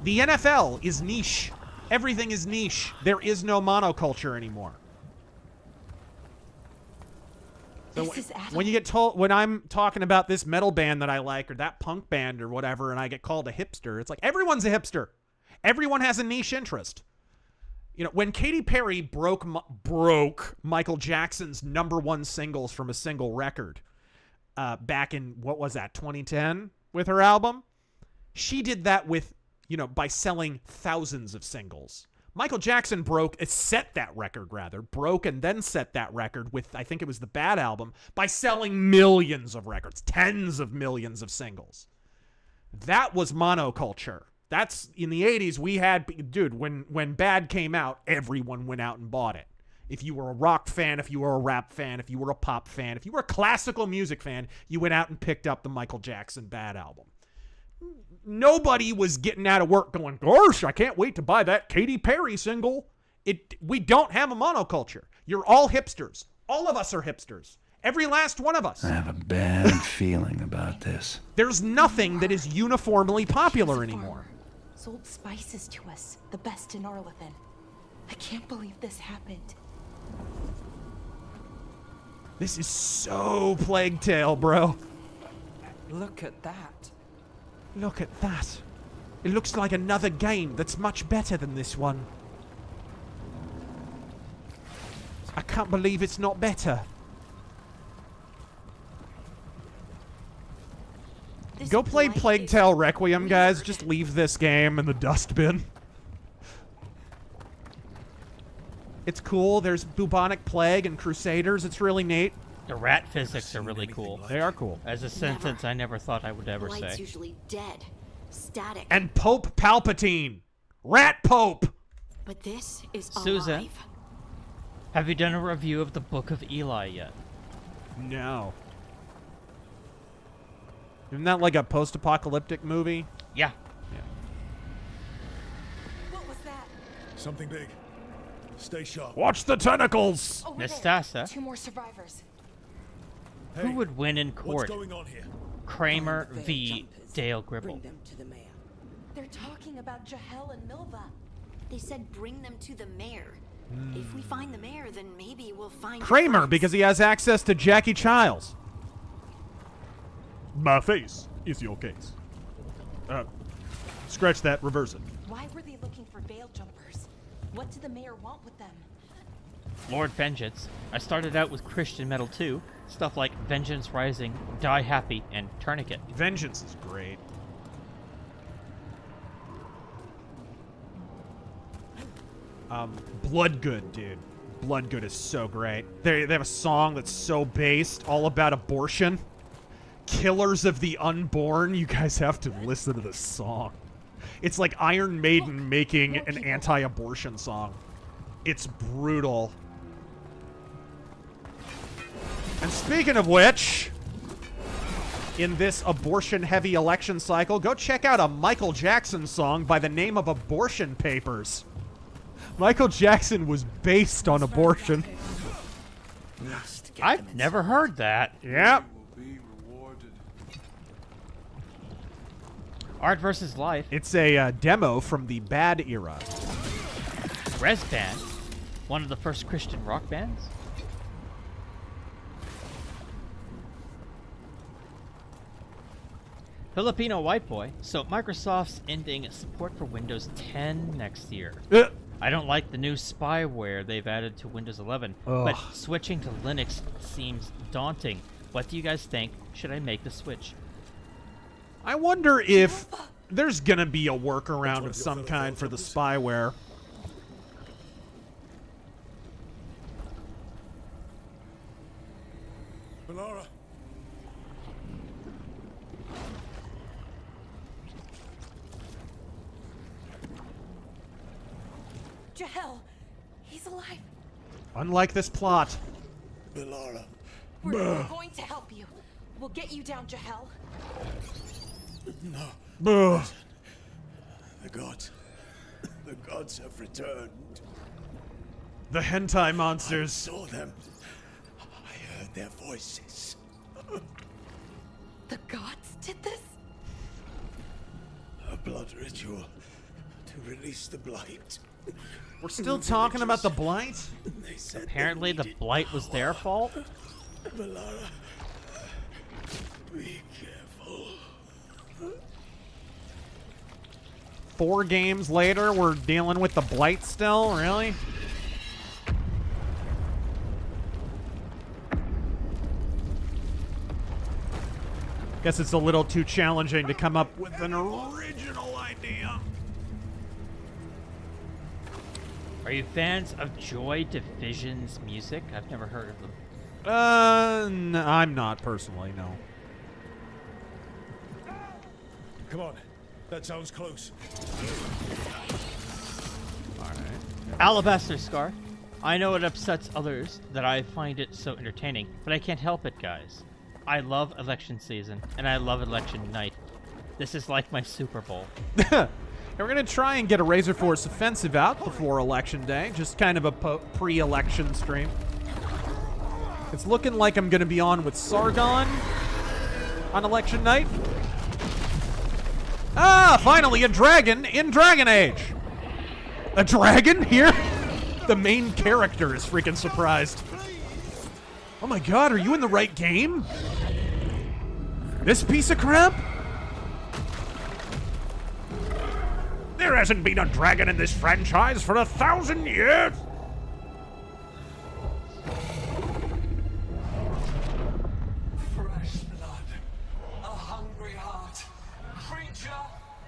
The NFL is niche. Everything is niche. There is no monoculture anymore. So when you get told, when I'm talking about this metal band that I like or that punk band or whatever, and I get called a hipster, it's like everyone's a hipster. Everyone has a niche interest. You know, when Katy Perry broke Michael Jackson's #1 singles from a single record back in, what was that, 2010 with her album, she did that with, you know, by selling thousands of singles. Michael Jackson broke and set that record with, I think it was the Bad album, by selling millions of records, tens of millions of singles. That was monoculture. That's in the 80s. We had, dude, when Bad came out, everyone went out and bought it. If you were a rock fan, if you were a rap fan, if you were a pop fan, if you were a classical music fan, you went out and picked up the Michael Jackson Bad album. Nobody was getting out of work going, gosh, I can't wait to buy that Katy Perry single. We don't have a monoculture. You're all hipsters. All of us are hipsters. Every last one of us. I have a bad feeling about this. There's nothing that is uniformly popular anymore. Sold spices to us, the best in Arlethan. I can't believe this happened. This is so Plague Tale, bro. Look at that. Look at that. It looks like another game that's much better than this one. I can't believe it's not better. Go play Plague Tale Requiem, guys. Just leave this game in the dustbin. It's cool. There's bubonic plague and crusaders. It's really neat. The rat physics are really cool. They are cool. As a sentence I never thought I would ever Light's say. usually dead, static. And Pope Palpatine. Rat Pope. But this is Susan, alive. have you done a review of the Book of Eli yet? No. Isn't that like a post-apocalyptic movie? Yeah. What was that? Something big. Stay sharp. Watch the tentacles! Over there. Nastasa, 2 more survivors. who would win in court? What's going on here? Kramer v. Dale Gribble. They're talking about Jahel and Milva. They said bring them to the mayor. If we find the mayor, then maybe we'll find Kramer, because he has access to Jackie Childs. My face is your case. Scratch that, reverse it. Why were they looking for veil jumpers? What did the mayor want with them? Lord Vengeance. I started out with Christian metal too. Stuff like Vengeance Rising, Die Happy, and Tourniquet. Vengeance is great. Bloodgood, dude. Bloodgood is so great. They have a song that's so based, all about abortion. Killers of the Unborn. You guys have to listen to this song. It's like Iron Maiden making an anti-abortion song. It's brutal. And speaking of which, in this abortion-heavy election cycle, go check out a Michael Jackson song by the name of Abortion Papers. Michael Jackson was based on abortion. I've never heard that. Yep. Art vs. Life. It's a demo from the bad era. Res Band, one of the first Christian rock bands. Filipino white boy. So Microsoft's ending support for Windows 10 next year. I don't like the new spyware they've added to Windows 11, but switching to Linux seems daunting. What do you guys think? Should I make the switch? I wonder if there's gonna be a workaround of some kind for the spyware. Melara. Jahel, he's alive. Unlike this plot. Melara. We're going to help you. We'll get you down, Jahel. No. The gods have returned. The hentai monsters. I saw them. I heard their voices. The gods did this? A blood ritual to release the blight. We're still talking about the blight? Apparently the blight was their fault? Melara, be careful. 4 games later, we're dealing with the blight still? Really? Guess it's a little too challenging to come up with an original idea. Are you fans of Joy Division's music? I've never heard of them. No, I'm not personally, no. Come on, that sounds close. Alabaster Scar. I know it upsets others that I find it so entertaining, but I can't help it, guys. I love election season, and I love election night. This is like my Super Bowl. We're going to try and get a RazörForce Offensive out before Election Day. Just kind of a pre-election stream. It's looking like I'm gonna be on with Sargon on election night. Ah, finally a dragon in Dragon Age. A dragon here? The main character is freaking surprised. Oh my god, are you in the right game? This piece of crap? There hasn't been a dragon in this franchise for 1,000 years. Fresh blood, a hungry heart. Creature,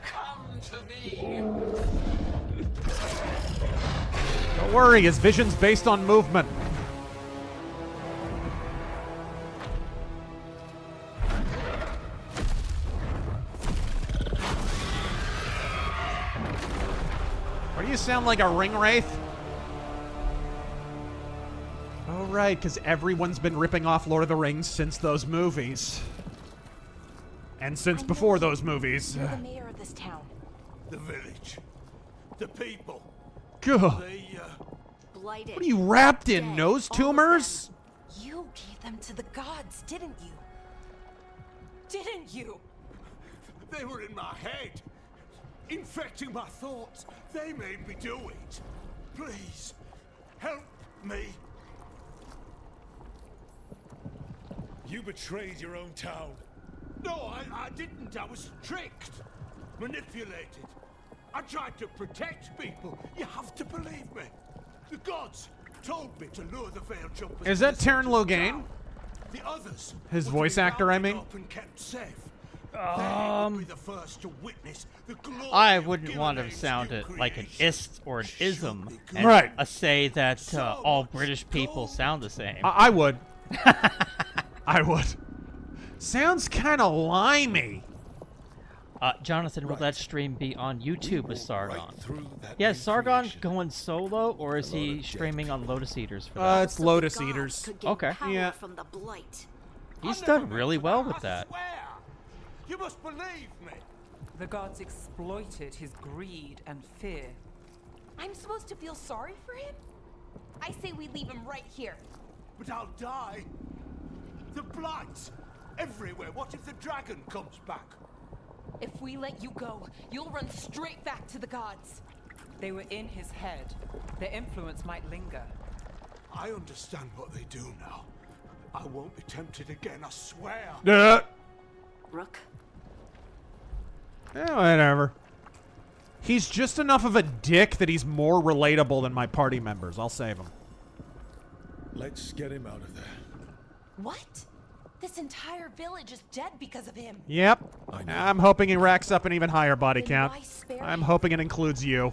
come to me. Don't worry, his vision's based on movement. Why do you sound like a ring wraith? Oh, right, because everyone's been ripping off Lord of the Rings since those movies. And since before those movies. You're the mayor of this town. The village. The people. God. Blighted. What are you wrapped in? Nose tumors? You gave them to the gods, didn't you? Didn't you? They were in my head. Infecting my thoughts. They made me do it. Please, help me. You betrayed your own town. No, I didn't. I was tricked. Manipulated. I tried to protect people. You have to believe me. The gods told me to lure the Veiled Jumpers. Is that Taron Logain? The others. His voice actor, I mean? Up and kept safe. They would be the first to witness the glory I of wouldn't want to Gilne's sound new it like an creation. ist or an ism, and Right. say that all British people sound the same. I would. I would. Sounds kind of limey. Jonathan, will that stream be on YouTube with Sargon? Yeah, is Sargon going solo, or is he streaming on Lotus Eaters for that? It's Lotus Eaters. Okay. Yeah. From the blight. He's done really well with that. You must believe me. The gods exploited his greed and fear. I'm supposed to feel sorry for him? I say we leave him right here. But I'll die. The blight. Everywhere. What if the dragon comes back? If we let you go, you'll run straight back to the gods. They were in his head. Their influence might linger. I understand what they do now. I won't be tempted again, I swear. Rook? Whatever. He's just enough of a dick that he's more relatable than my party members. I'll save him. Let's get him out of there. What? This entire village is dead because of him. Yep. I'm hoping he racks up an even higher body count. why spare I'm hoping it includes you.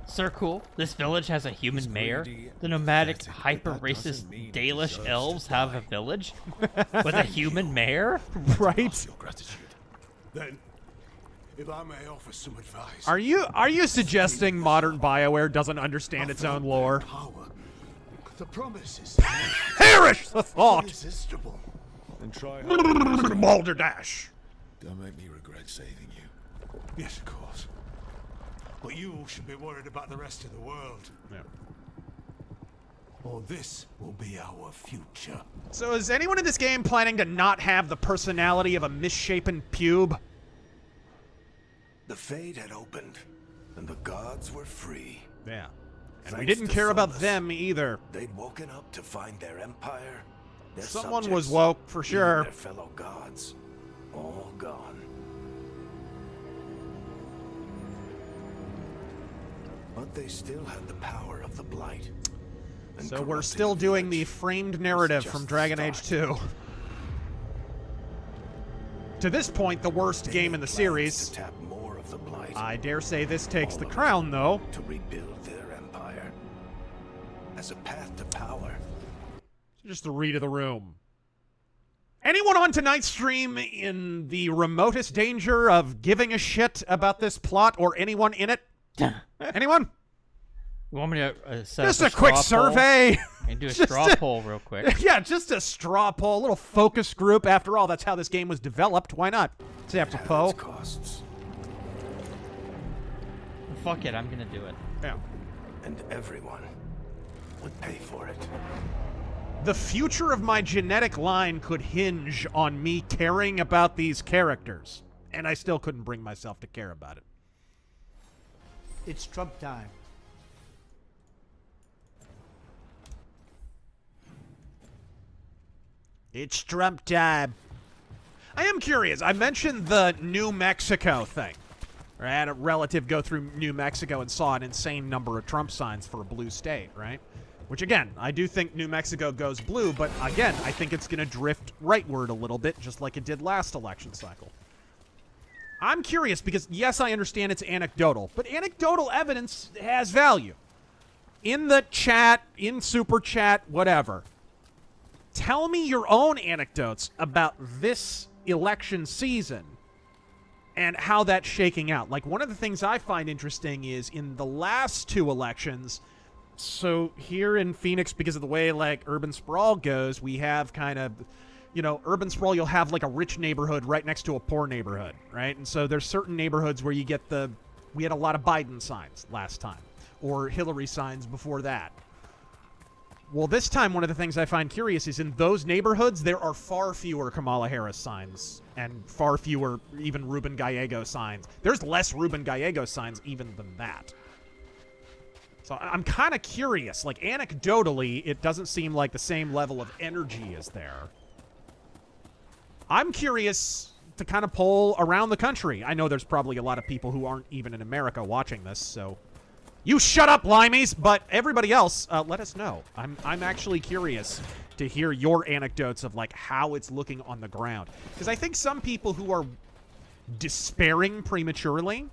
Sir Cool, this village has a human mayor. The nomadic, hyper-racist Dalish elves have a village with a human mayor? Right? Then, if I may offer some advice. Are you suggesting modern BioWare doesn't understand its own lore? The promises. Perish the thought! Irresistible. And try Balderdash. Don't make me regret saving you. Yes, of course. But you should be worried about the rest of the world. Yeah. Or this will be our future. So is anyone in this game planning to not have the personality of a misshapen pube? The Fade had opened, and the gods were free. Yeah. And Thanks we didn't to care about Solus, them either. They'd woken up to find their empire, their Someone subjects, was woke, for even sure. their fellow gods, all gone. But they still had the power of the Blight. and So we're corrupting still the doing the village. framed narrative just from the Dragon Age 2. To this point, the worst They game made in the plans series. to tap more of the Blight, I dare say this takes all the of it, crown, though. to rebuild their empire as a path to power. Just the read of the room. Anyone on tonight's stream in the remotest danger of giving a shit about this plot or anyone in it? Anyone? You want me to set Just up a quick straw poll? survey. And do a Just straw poll real quick. Yeah, just a straw poll, a little focus group. After all, that's how this game was developed. Why not? It's apropos. Costs. Fuck it, I'm gonna do it. Yeah. And everyone would pay for it. The future of my genetic line could hinge on me caring about these characters. And I still couldn't bring myself to care about it. It's Trump time. It's Trump time. I am curious. I mentioned the New Mexico thing. I had a relative go through New Mexico and saw an insane number of Trump signs for a blue state, right? Which, again, I do think New Mexico goes blue, but again, I think it's going to drift rightward a little bit, just like it did last election cycle. I'm curious because, yes, I understand it's anecdotal, but anecdotal evidence has value. In the chat, in Super Chat, whatever. Tell me your own anecdotes about this election season and how that's shaking out. Like, one of the things I find interesting is in the last two elections, so here in Phoenix, because of the way, like, urban sprawl goes, we have kind of, you know, urban sprawl, you'll have, like, a rich neighborhood right next to a poor neighborhood, right? And so there's certain neighborhoods where you get we had a lot of Biden signs last time, or Hillary signs before that. Well, this time, one of the things I find curious is in those neighborhoods, there are far fewer Kamala Harris signs and far fewer even Ruben Gallego signs. There's less Ruben Gallego signs even than that. So I'm kind of curious. Like, anecdotally, it doesn't seem like the same level of energy is there. I'm curious to kind of poll around the country. I know there's probably a lot of people who aren't even in America watching this, so... You shut up, Limeys! But everybody else, let us know. I'm actually curious to hear your anecdotes of, like, how it's looking on the ground. Because I think some people who are despairing prematurely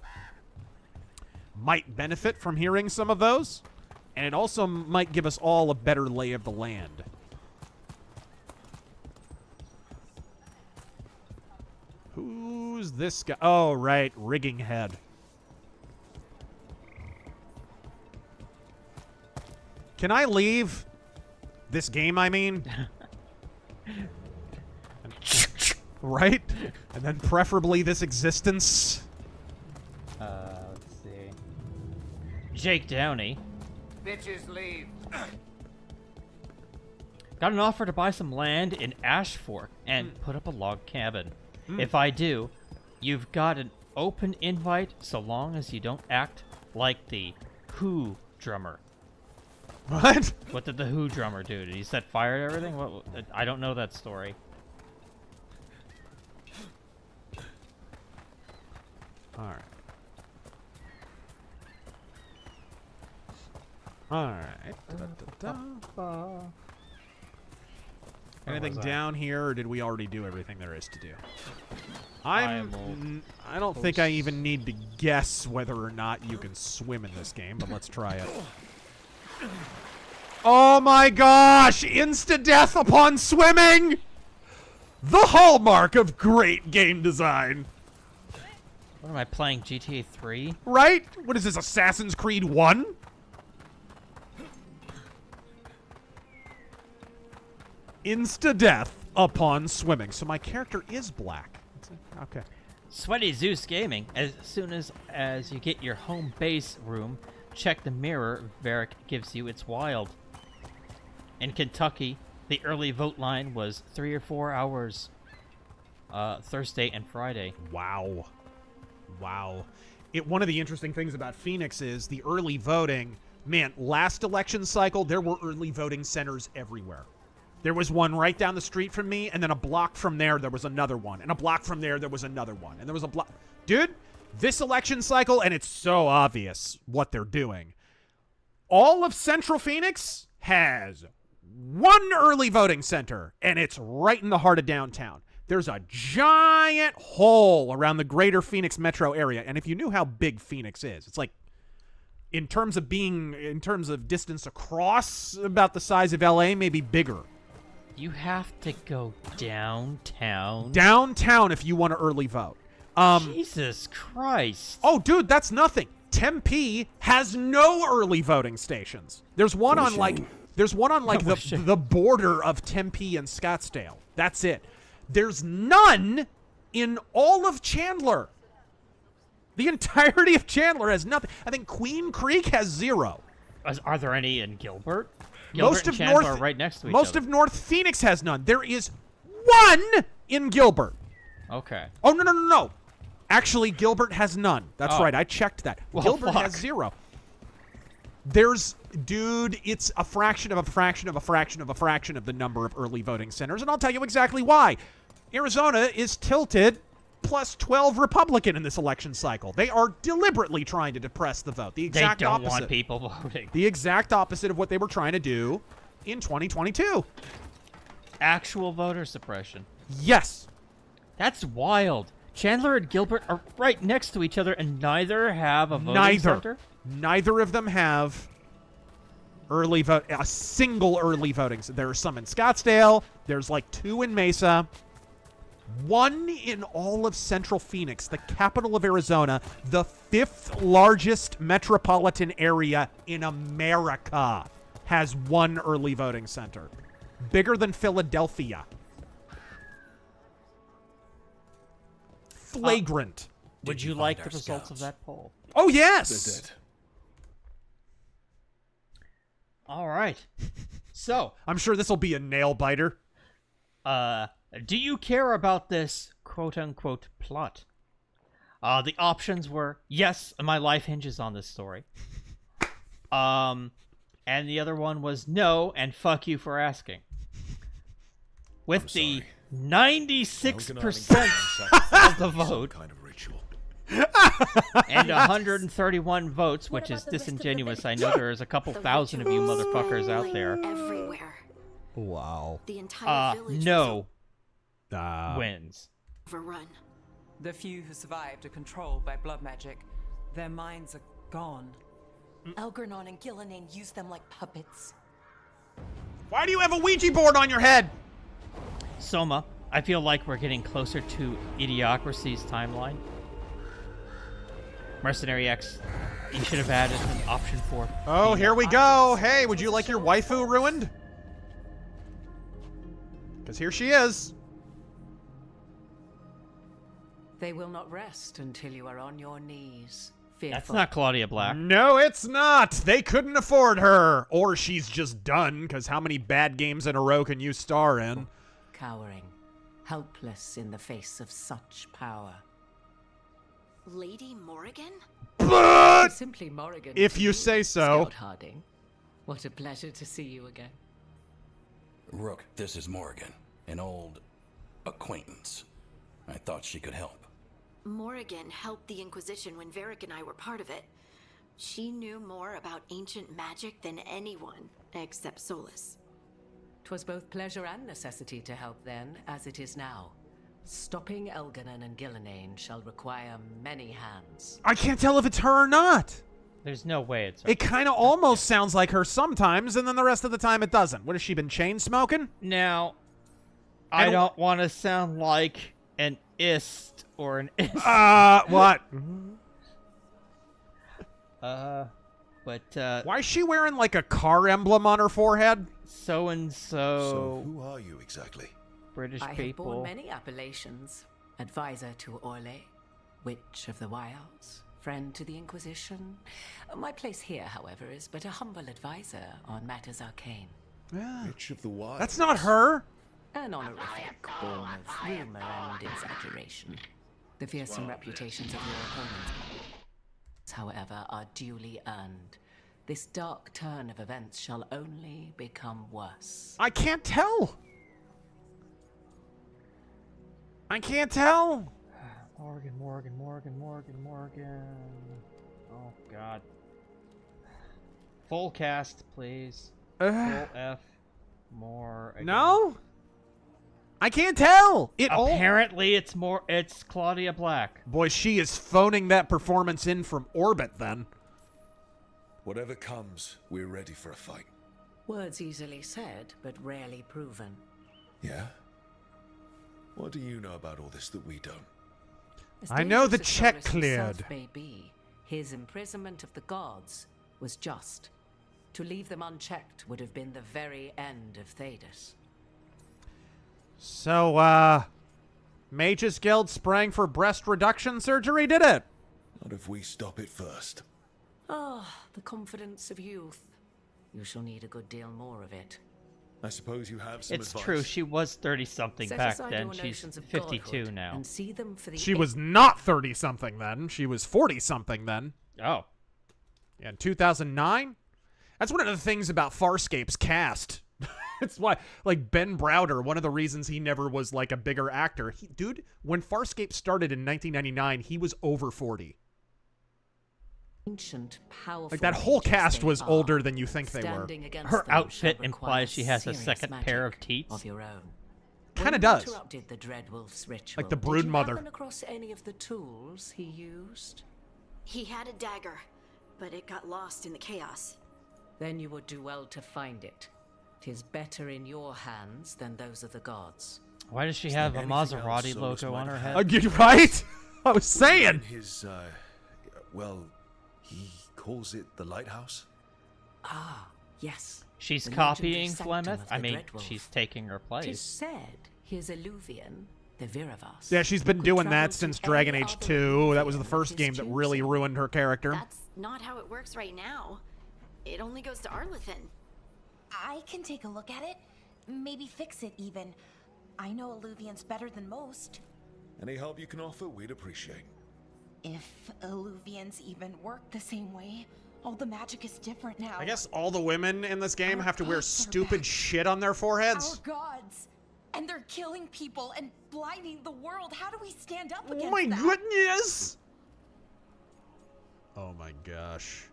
might benefit from hearing some of those. And it also might give us all a better lay of the land. Who's this guy? Oh, right. Rigging Head. Can I leave this game, I mean? Right? And then preferably this existence? Let's see. Jake Downey. Bitches leave. Got an offer to buy some land in Ash Fork and put up a log cabin. If I do, you've got an open invite so long as you don't act like the Who drummer. What? What did the Who drummer do? Did he set fire to everything? What? I don't know that story. Alright. Alright. Anything down here, or did we already do everything there is to do? I don't think I even need to guess whether or not you can swim in this game, but let's try it. Oh my gosh! Insta-death upon swimming! The hallmark of great game design. What am I playing, GTA 3? Right? What is this, Assassin's Creed 1? Insta-death upon swimming. So my character is black. Okay. Sweaty Zeus Gaming. As soon as you get your home base room, check the mirror Varric gives you. It's wild. In Kentucky, the early vote line was 3 or 4 hours. Thursday and Friday. Wow. Wow. One of the interesting things about Phoenix is the early voting. Man, last election cycle, there were early voting centers everywhere. There was one right down the street from me, and then a block from there was another one. And a block from there was another one. And there was a block. Dude, this election cycle, and it's so obvious what they're doing. All of Central Phoenix has one early voting center, and it's right in the heart of downtown. There's a giant hole around the greater Phoenix metro area. And if you knew how big Phoenix is, it's like, in terms of distance across, about the size of LA, maybe bigger. You have to go downtown. Downtown if you want to early vote. Jesus Christ. Oh, dude, that's nothing. Tempe has no early voting stations. There's one on like the border of Tempe and Scottsdale. That's it. There's none in all of Chandler. The entirety of Chandler has nothing. I think Queen Creek has 0. Are there any in Gilbert? Most and of Chandler North are right next to each Most other. of North Phoenix has none. There is one in Gilbert. Okay. Oh, no. Actually, Gilbert has none. That's right. I checked that. Well, Gilbert fuck. has 0. Dude, it's a fraction of a fraction of a fraction of a fraction of the number of early voting centers, and I'll tell you exactly why. Arizona is tilted plus 12 Republican in this election cycle. They are deliberately trying to depress the vote. The exact They don't opposite. want people voting. The exact opposite of what they were trying to do in 2022. Actual voter suppression. Yes. That's wild. Chandler and Gilbert are right next to each other, and neither have a voting center? Neither of them have a single early voting. There are some in Scottsdale. There's like 2 in Mesa. 1 in all of Central Phoenix, the capital of Arizona, the 5th largest metropolitan area in America, has 1 early voting center. Bigger than Philadelphia. Flagrant. Would you like the results of that poll? Oh, yes! All right. So, I'm sure this will be a nail biter. Do you care about this quote-unquote plot? The options were, yes, my life hinges on this story. And the other one was no, and fuck you for asking. With the 96% of the vote, Kind of ritual. and 131 votes, which is disingenuous. I know there's a couple thousand of you motherfuckers out there. Everywhere. Wow. The entire village No wins. overrun. The few who survived are controlled by blood magic. Their minds are gone. Algernon and Gillenane use them like puppets. Why do you have a Ouija board on your head? Soma, I feel like we're getting closer to Idiocracy's timeline. Mercenary X, you should have added an option for... Oh, here we go. Hey, would you like your waifu ruined? Because here she is. They will not rest until you are on your knees. Fearful. That's not Claudia Black. No, it's not. They couldn't afford her. Or she's just done, because how many bad games in a row can you star in? Cowering, helpless in the face of such power. Lady Morrigan? But Simply Morrigan. if you say so. Scout Harding, what a pleasure to see you again. Rook, this is Morrigan, an old acquaintance. I thought she could help. Morrigan helped the Inquisition when Varric and I were part of it. She knew more about ancient magic than anyone, except Solus. 'Twas both pleasure and necessity to help then, as it is now. Stopping Elganon and Gillenane shall require many hands. I can't tell if it's her or not. There's no way it's her. It kind of almost sounds like her sometimes, and then the rest of the time it doesn't. What, has she been chain smoking? Now, I don't want to sound like an ist or an ist. What? Why is she wearing like a car emblem on her forehead? So-and-so. Who are you exactly? British I have people. borne many appellations. Advisor to Orlais, Witch of the Wilds, friend to the Inquisition. My place here, however, is but a humble advisor on matters arcane. Witch of the Wilds. That's not her. An honorific born of rumor and exaggeration. The fearsome reputations of your opponents, however, are duly earned. This dark turn of events shall only become worse. I can't tell. I can't tell. Morgan. Oh, God. Full cast, please. Full F. Morgan. No? I can't tell. Apparently, it's Claudia Black. Boy, she is phoning that performance in from orbit then. Whatever comes, we're ready for a fight. Words easily said, but rarely proven. Yeah? What do you know about all this that we don't? As I know the dangerous as check Solus himself cleared. may be, his imprisonment of the gods was just. To leave them unchecked would have been the very end of Thedas. So, Mages Guild sprang for breast reduction surgery, did it? Not if we stop it first. Ah, the confidence of youth. you shall need a good deal more of it. I suppose you have some It's advice. true, she was 30-something Set back aside then. your She's notions of 52 godhood now. and see them for the She was not 30-something then. She was 40-something then. Oh. Yeah, in 2009? That's one of the things about Farscape's cast. It's why, like, Ben Browder, one of the reasons he never was, like, a bigger actor. Dude, when Farscape started in 1999, he was over 40. Ancient, powerful Like, that whole mages cast they was are. older than you think they were. Standing against Her them shall outfit require implies she has a serious second pair of magic teats. of your own. Kinda When you does. interrupted the Dreadwolf's ritual, Like the did you Broodmother. happen across any of the tools he used? He had a dagger, but it got lost in the chaos. Then you would do well to find it. 'Tis better in your hands than those of the gods. Why does she Is have there a anything Maserati else Solus logo might on her have head? had? Right? I was saying. In his, well, he calls it the lighthouse? Ah, yes. She's The legendary copying sanctum Flemeth? of I the mean, Dreadwolf. she's taking her 'Tis place. said his Illuvian, the Viravas. Yeah, she's been could doing travel that to since any Dragon other Age 2. That was the Illuvian first of game his that really choosing. ruined her character. That's not how it works right now. It only goes to Arlethan. I can take a look at it. Maybe fix it even. I know Illuvians better than most. Any help you can offer, we'd appreciate. If Illuvians even work the same way, all the magic is different now. I guess all the women in this game have to wear gods are stupid back. shit on their foreheads. Our gods. And they're killing people and blinding the world. How do we stand up against Oh my that? goodness! Oh my gosh.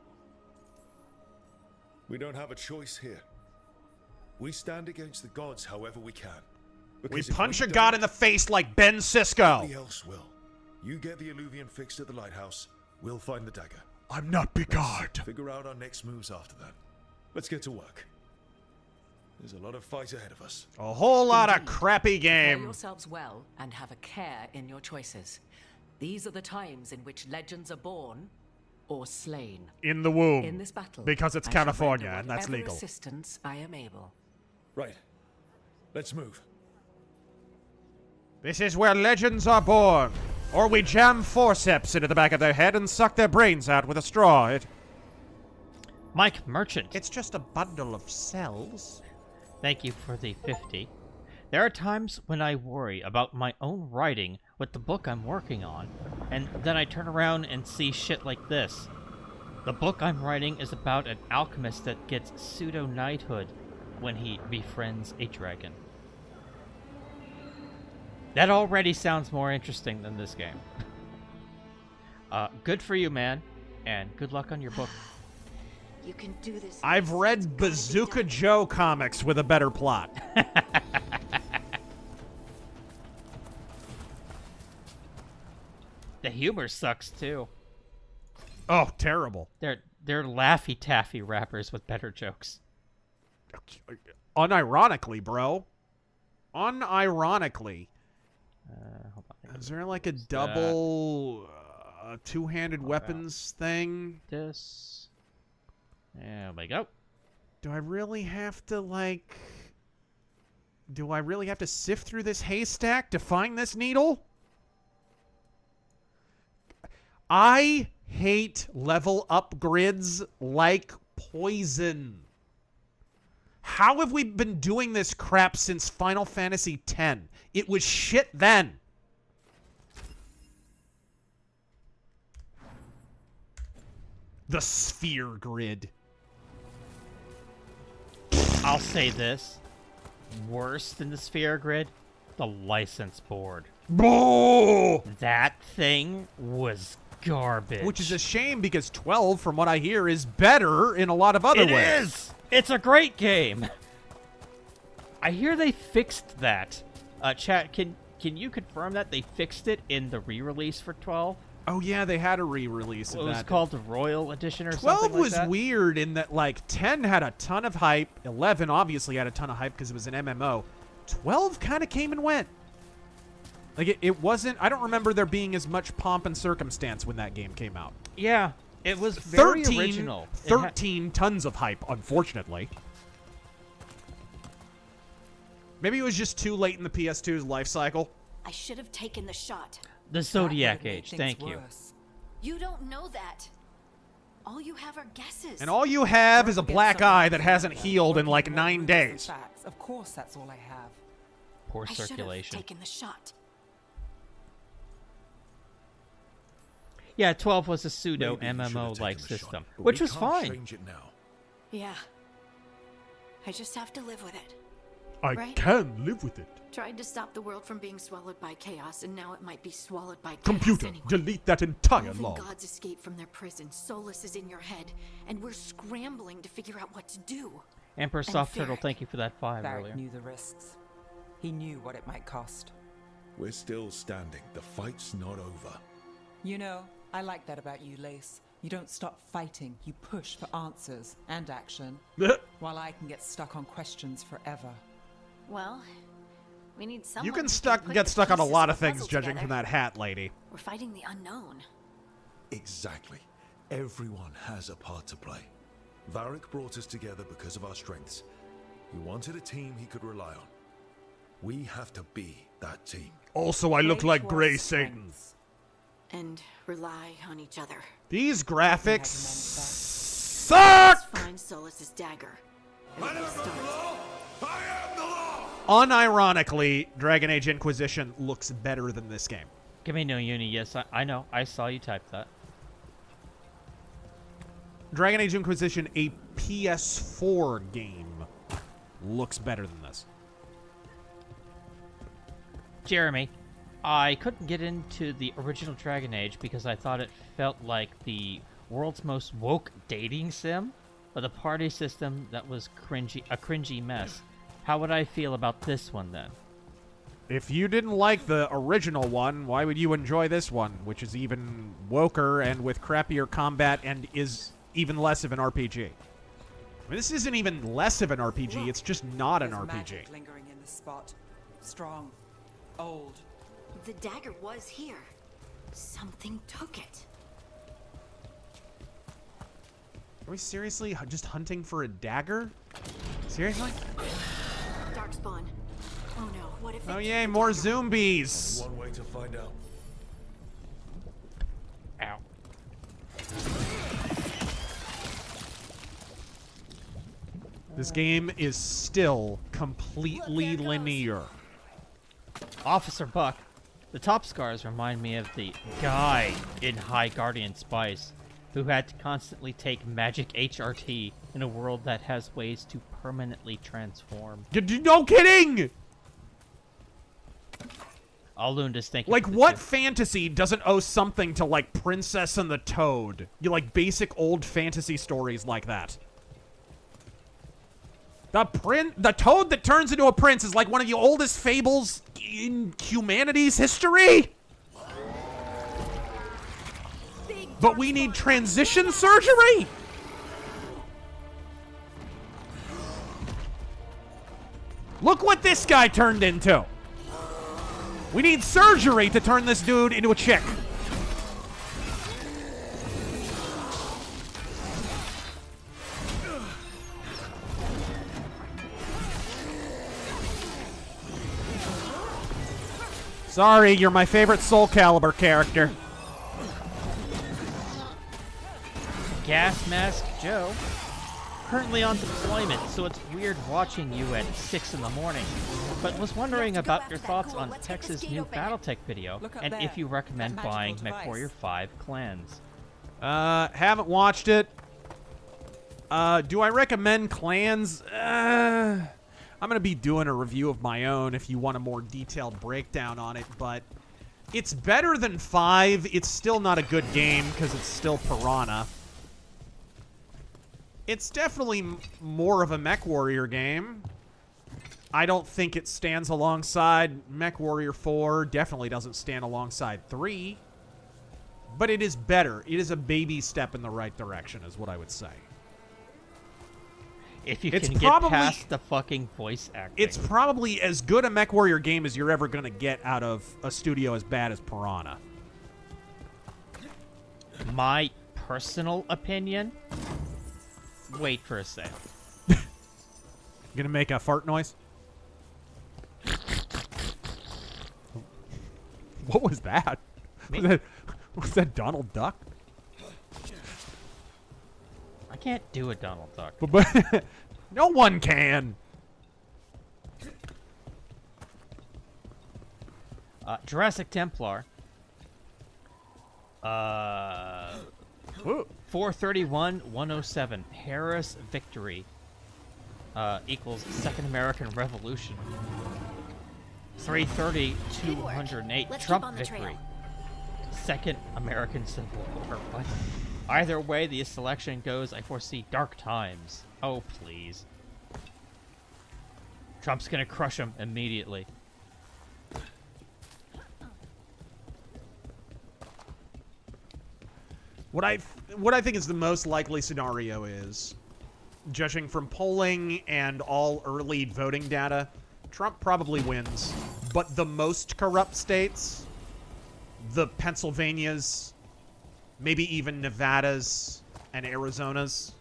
We don't have a choice here. We stand against the gods however we can. We Because if punch a don't, god in the face like Ben Sisko. nobody else will. You get the Illuvian fixed at the lighthouse, we'll find the dagger. I'm not Bigard. Let's figure out our next moves after that. Let's get to work. There's a lot of fight ahead of us. A whole lot of Indeed. crappy Prepare game. yourselves well and have a care in your choices. These are the times in which legends are born or slain. In the womb. In this battle, Because it's I shall California render and that's whatever legal. assistance I am able. Right. Let's move. This is where legends are born. Or we jam forceps into the back of their head and suck their brains out with a straw. Mike Merchant. It's just a bundle of cells. Thank you for the 50. There are times when I worry about my own writing with the book I'm working on, and then I turn around and see shit like this. The book I'm writing is about an alchemist that gets pseudo-knighthood when he befriends a dragon. That already sounds more interesting than this game. Good for you, man, and good luck on your book. You can do this. I've read Bazooka Joe comics with a better plot. The humor sucks too. Oh, terrible. They're Laffy Taffy rappers with better jokes. Unironically, bro. Unironically. Hold on. Is there like a double two-handed weapons thing? This. There we go. Do I really have to, like... Do I really have to sift through this haystack to find this needle? I hate level up grids like poison. How have we been doing this crap since Final Fantasy X? It was shit then. The sphere grid. I'll say this. Worse than the sphere grid, the license board. Oh! That thing was garbage. Which is a shame because 12, from what I hear, is better in a lot of other ways. It is! It's a great game! I hear they fixed that. Chat, can you confirm that they fixed it in the re-release for 12? Oh yeah, they had a re-release of It was that. called the Royal Edition or 12 something like was that? weird in that, like, 10 had a ton of hype. 11 obviously had a ton of hype because it was an MMO. 12 kind of came and went. Like, it wasn't... I don't remember there being as much pomp and circumstance when that game came out. Yeah, it was very 13, original. 13 tons of hype, unfortunately. Maybe it was just too late in the PS2's life cycle. I should have taken the shot. The Zodiac Age, thank you. You don't know that. All you have are guesses. And all you have is a black eye that hasn't healed in like 9 days. Facts. Of course, that's all I have. Poor I should have circulation. taken the shot. Yeah, 12 was a pseudo Maybe you should have MMO-like taken the shot, system, but which we was can't fine. change it now. Yeah. I just have to live with it. I Right? can live with it. Tried to stop the world from being swallowed by chaos, and now it might be swallowed by chaos Computer, anyway. delete that entire Elven log. gods escape from their prison. Solus is in your head, and we're scrambling to figure out what to do. Emperor And Soft Turtle, Varric. thank you for that 5 Varric earlier. knew the risks. He knew what it might cost. We're still standing. The fight's not over. You know, I like that about you, Lace. You don't stop fighting. You push for answers and action, while I can get stuck on questions forever. Well, we need someone. You can who put get the stuck on a pieces lot of of the things, puzzle judging together. from that hat, lady. We're fighting the unknown. Exactly. Everyone has a part to play. Varric brought us together because of our strengths. He wanted a team he could rely on. We have to be that team. Also, I look Play like to Grey our Satan. strengths. And rely on each other. These graphics Let's suck! find Solus's dagger. And we'll start. Unironically, Dragon Age Inquisition looks better than this game. Give me no uni. Yes, I know. I saw you type that. Dragon Age Inquisition, a PS4 game, looks better than this. Jeremy, I couldn't get into the original Dragon Age because I thought it felt like the world's most woke dating sim, with a party system that was a cringy mess. How would I feel about this one then? If you didn't like the original one, why would you enjoy this one, which is even woker and with crappier combat and is even less of an RPG? I mean, this isn't even less of an RPG, it's just not an There's RPG. magic lingering in the spot. Strong. Old. The dagger was here. Something took it. Are we seriously just hunting for a dagger? Seriously? Darkspawn. Oh no, what if Oh it yay, more zombies! One way to find out. Ow. This game is still completely linear. Officer Buck, the top scars remind me of the guy in High Guardian Spice, who had to constantly take magic HRT in a world that has ways to permanently transform. No kidding! Alundus, thank you. Like, for the what tip. fantasy doesn't owe something to, like, Princess and the Toad? You like basic old fantasy stories like that. The toad that turns into a prince is like one of the oldest fables in humanity's history. But we need transition surgery? Look what this guy turned into. We need surgery to turn this dude into a chick. Sorry, you're my favorite Soul Calibur character. Gas Mask Joe. Currently on deployment, so it's weird watching you at 6 in the morning. But was wondering about your thoughts on Tex's new Battletech video, and if you recommend buying MechWarrior 5 Clans. Haven't watched it. Do I recommend Clans? I'm going to be doing a review of my own if you want a more detailed breakdown on it, but it's better than 5. It's still not a good game because it's still Piranha. It's definitely more of a MechWarrior game. I don't think it stands alongside MechWarrior 4. Definitely doesn't stand alongside 3. But it is better. It is a baby step in the right direction, is what I would say. If you It's can probably- get past the fucking voice acting. It's probably as good a MechWarrior game as you're ever going to get out of a studio as bad as Piranha. My personal opinion? Wait for a sec. Gonna make a fart noise? What was that? Was that Donald Duck? can't do a Donald Duck. But no one can. Jurassic Templar. 431-107. Paris victory equals Second American Revolution. 330-208. Let's Trump keep on the victory. trail. Second American Civil War. What? Either way the selection goes, I foresee dark times. Oh, please. Trump's gonna crush him immediately. What I think is the most likely scenario is, judging from polling and all early voting data, Trump probably wins. But the most corrupt states, the Pennsylvanias, maybe even Nevadas and Arizonas,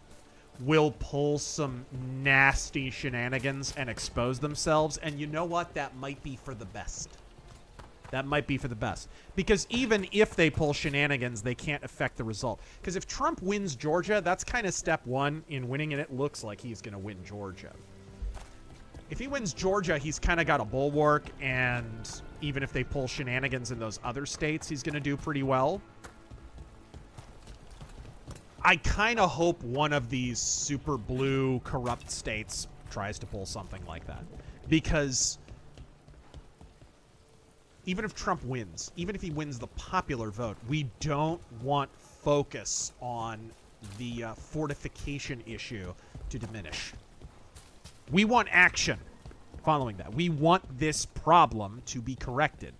will pull some nasty shenanigans and expose themselves. And you know what? That might be for the best. That might be for the best. Because even if they pull shenanigans, they can't affect the result. Because if Trump wins Georgia, that's kind of step one in winning, and it looks like he's going to win Georgia. If he wins Georgia, he's kind of got a bulwark, and even if they pull shenanigans in those other states, he's going to do pretty well. I kind of hope one of these super blue corrupt states tries to pull something like that. Because even if Trump wins, even if he wins the popular vote, we don't want focus on the fortification issue to diminish. We want action following that. We want this problem to be corrected.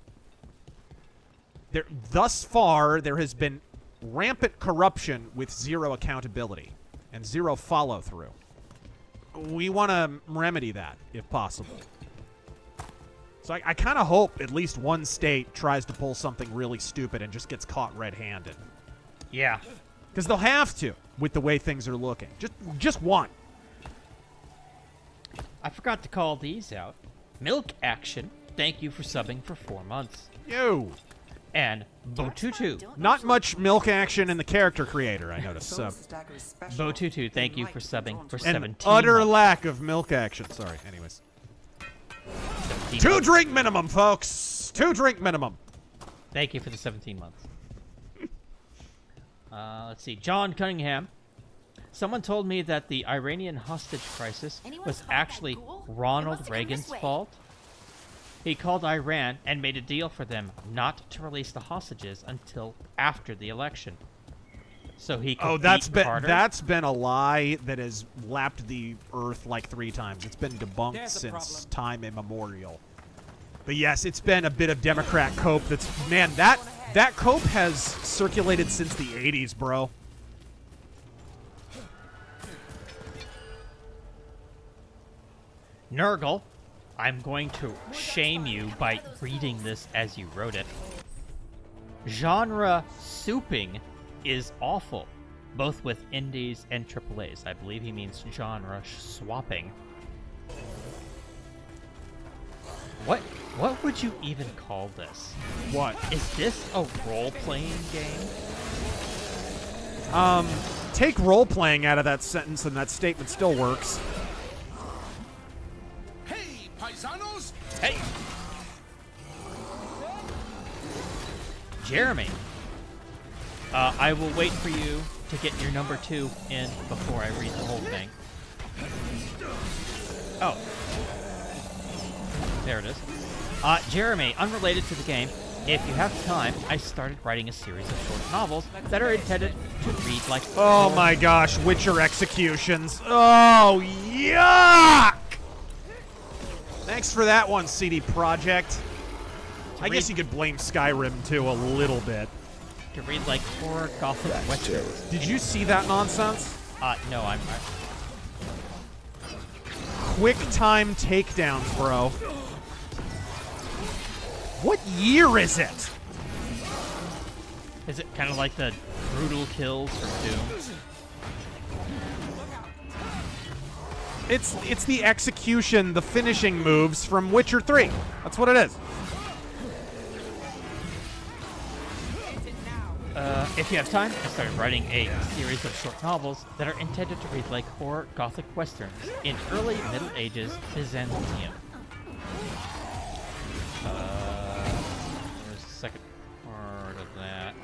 Thus far, there has been rampant corruption with zero accountability and zero follow-through. We want to remedy that, if possible. So I kind of hope at least one state tries to pull something really stupid and just gets caught red-handed. Yeah. Because they'll have to, with the way things are looking. Just one. I forgot to call these out. Milk Action, thank you for subbing for 4 months. Yo. And Botutu. Not much milk action in the character creator, I noticed. Botutu, thank you for subbing for 17 An utter months. lack of milk action. Sorry, anyways. 2 drink minimum, folks. 2 drink minimum. Thank you for the 17 months. Let's see. John Cunningham. Someone told me that the Iranian hostage crisis was actually Ronald Reagan's fault. He called Iran and made a deal for them not to release the hostages until after the election. So he could beat Carter. That's been a lie that has lapped the earth like 3 times. It's been debunked since time immemorial. But yes, it's been a bit of Democrat cope. That cope has circulated since the 80s, bro. Nurgle, I'm going to shame you by reading this as you wrote it. Genre souping is awful, both with indies and AAAs. I believe he means genre swapping. What would you even call this? What? Is this a role-playing game? Take role-playing out of that sentence and that statement still works. Hey, paisanos! Hey! Jeremy, I will wait for you to get your number 2 in before I read the whole thing. Oh. There it is. Jeremy, unrelated to the game, if you have time, I started writing a series of short novels that are intended to read like... Oh my gosh, Witcher executions. Oh, yuck! Thanks for that one, CD Projekt. I guess you could blame Skyrim, too, a little bit. To read like horror gothic westerns. Did you see that nonsense? No, I'm... Quick time takedowns, bro. What year is it? Is it kind of like the brutal kills from Doom? It's the execution, the finishing moves from Witcher 3. That's what it is. If you have time, I started writing a series of short novels that are intended to read like horror gothic westerns in early Middle Ages Byzantium. Where's the second part of that?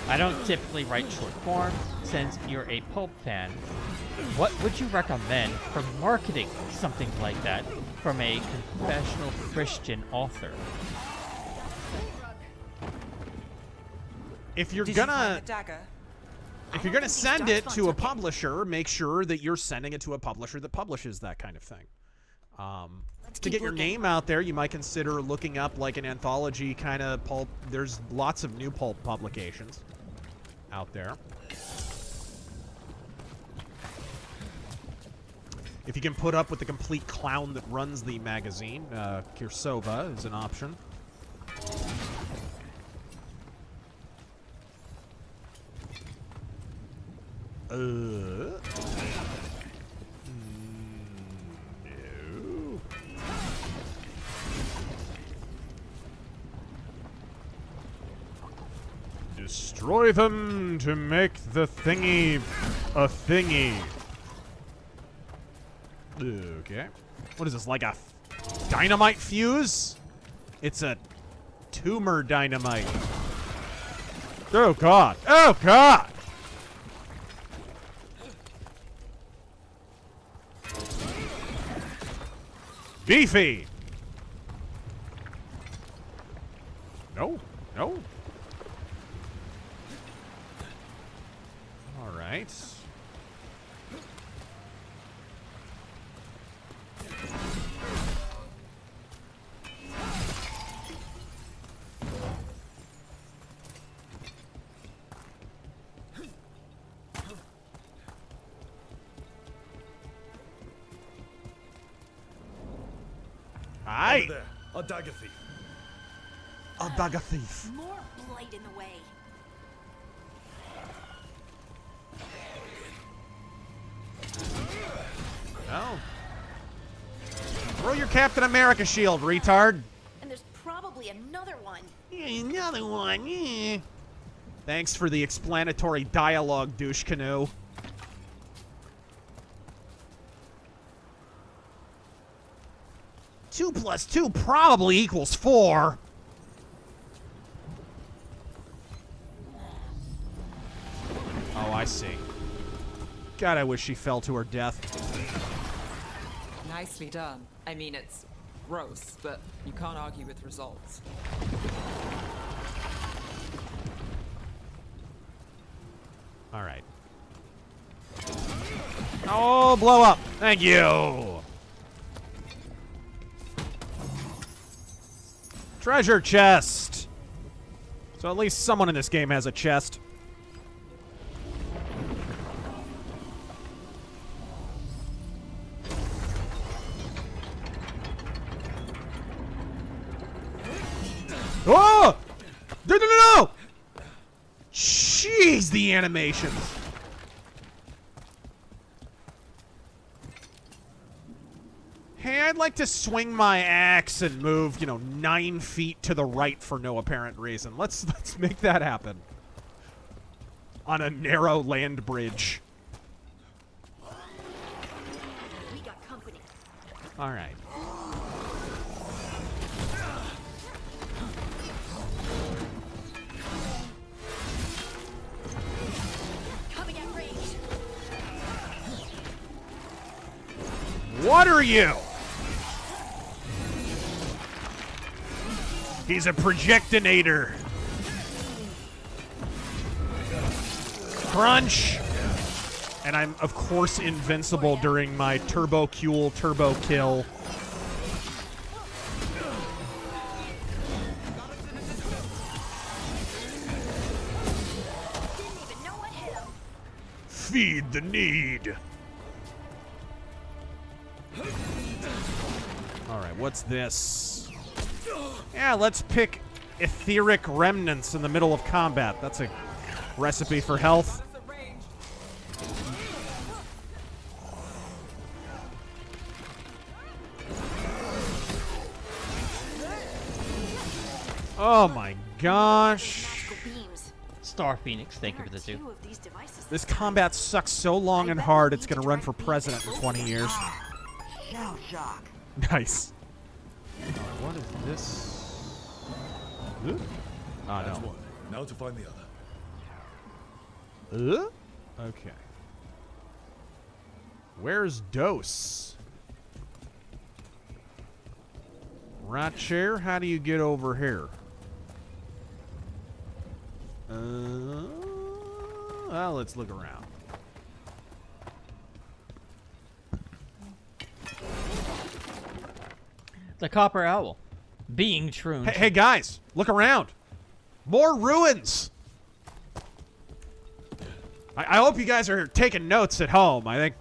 I don't typically write short form. Since you're a pulp fan, what would you recommend for marketing something like that from a confessional Christian author? If you're Did gonna, you find the dagger? if you're gonna send it to a publisher, make sure that you're sending it to a publisher that publishes that kind of thing. To get your name out there, you might consider looking up like an anthology kind of pulp. There's lots of new pulp publications out there. If you can put up with the complete clown that runs the magazine, Kirsova is an option. No. Destroy them to make the thingy a thingy. Okay. What is this, like a dynamite fuse? It's a tumor dynamite. Oh, God. Oh, God. Beefy. No. No. All right. Aye. Over there, a dagger thief. A dagger thief. More blight in the way. No. Throw your Captain America shield, retard. And there's probably another one. Yeah, another one, yeah. Thanks for the explanatory dialogue, douche canoe. Two plus two probably equals 4. Oh, I see. God, I wish she fell to her death. Nicely done. I mean, it's gross, but you can't argue with results. All right. Oh, blow up. Thank you. Treasure chest. So at least someone in this game has a chest. Oh! No, no, no, no! Jeez, the animations. Hey, I'd like to swing my axe and move, 9 feet to the right for no apparent reason. Let's make that happen. On a narrow land bridge. We got company. All right. Coming at range. What are you? He's a projectinator. Crunch. And I'm, of course, invincible during my turbo kill. Feed the need. Alright, what's this? Yeah, let's pick etheric remnants in the middle of combat. That's a recipe for health. Oh my gosh. Star Phoenix, thank you for the 2. This combat sucks so long and hard, it's gonna run for president in 20 years. Shell shock. Nice. What is this? Ah, That's no. one. Now to find the other. Okay. Where's Dose? Right chair? How do you get over here? Well, let's look around. The Copper Owl. Being true. Hey, guys, look around. More ruins. I hope you guys are taking notes at home. I think.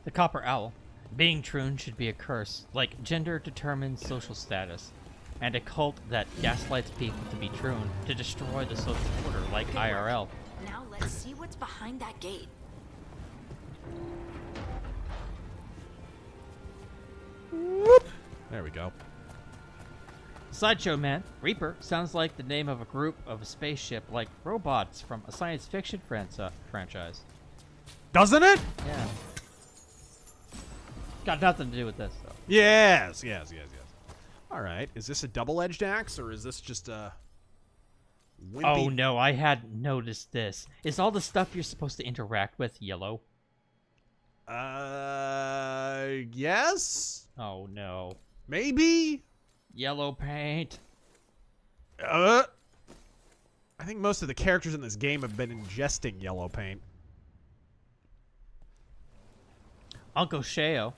The Copper Owl. Being Troon should be a curse, like gender determines social status, and a cult that gaslights people to be Troon to destroy the social order, like IRL. Now let's see what's behind that gate. There we go. Sideshow Man, Reaper sounds like the name of a group of a spaceship like robots from a science fiction franchise. Doesn't it? Yeah. Got nothing to do with this, though. Yes. All right. Is this a double-edged axe, or is this just a wimpy... Oh, no, I hadn't noticed this. Is all the stuff you're supposed to interact with yellow? Yes? Oh, no. Maybe? Yellow paint. I think most of the characters in this game have been ingesting yellow paint. Uncle Sheo.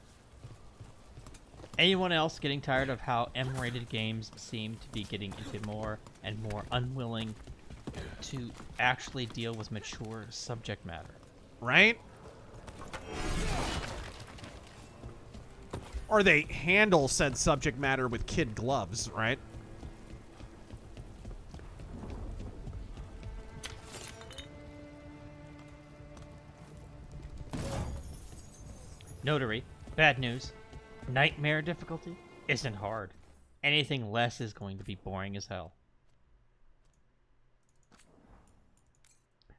Anyone else getting tired of how M-rated games seem to be getting into more and more unwilling to actually deal with mature subject matter? Right? Or they handle said subject matter with kid gloves, right? Notary. Bad news. Nightmare difficulty isn't hard. Anything less is going to be boring as hell.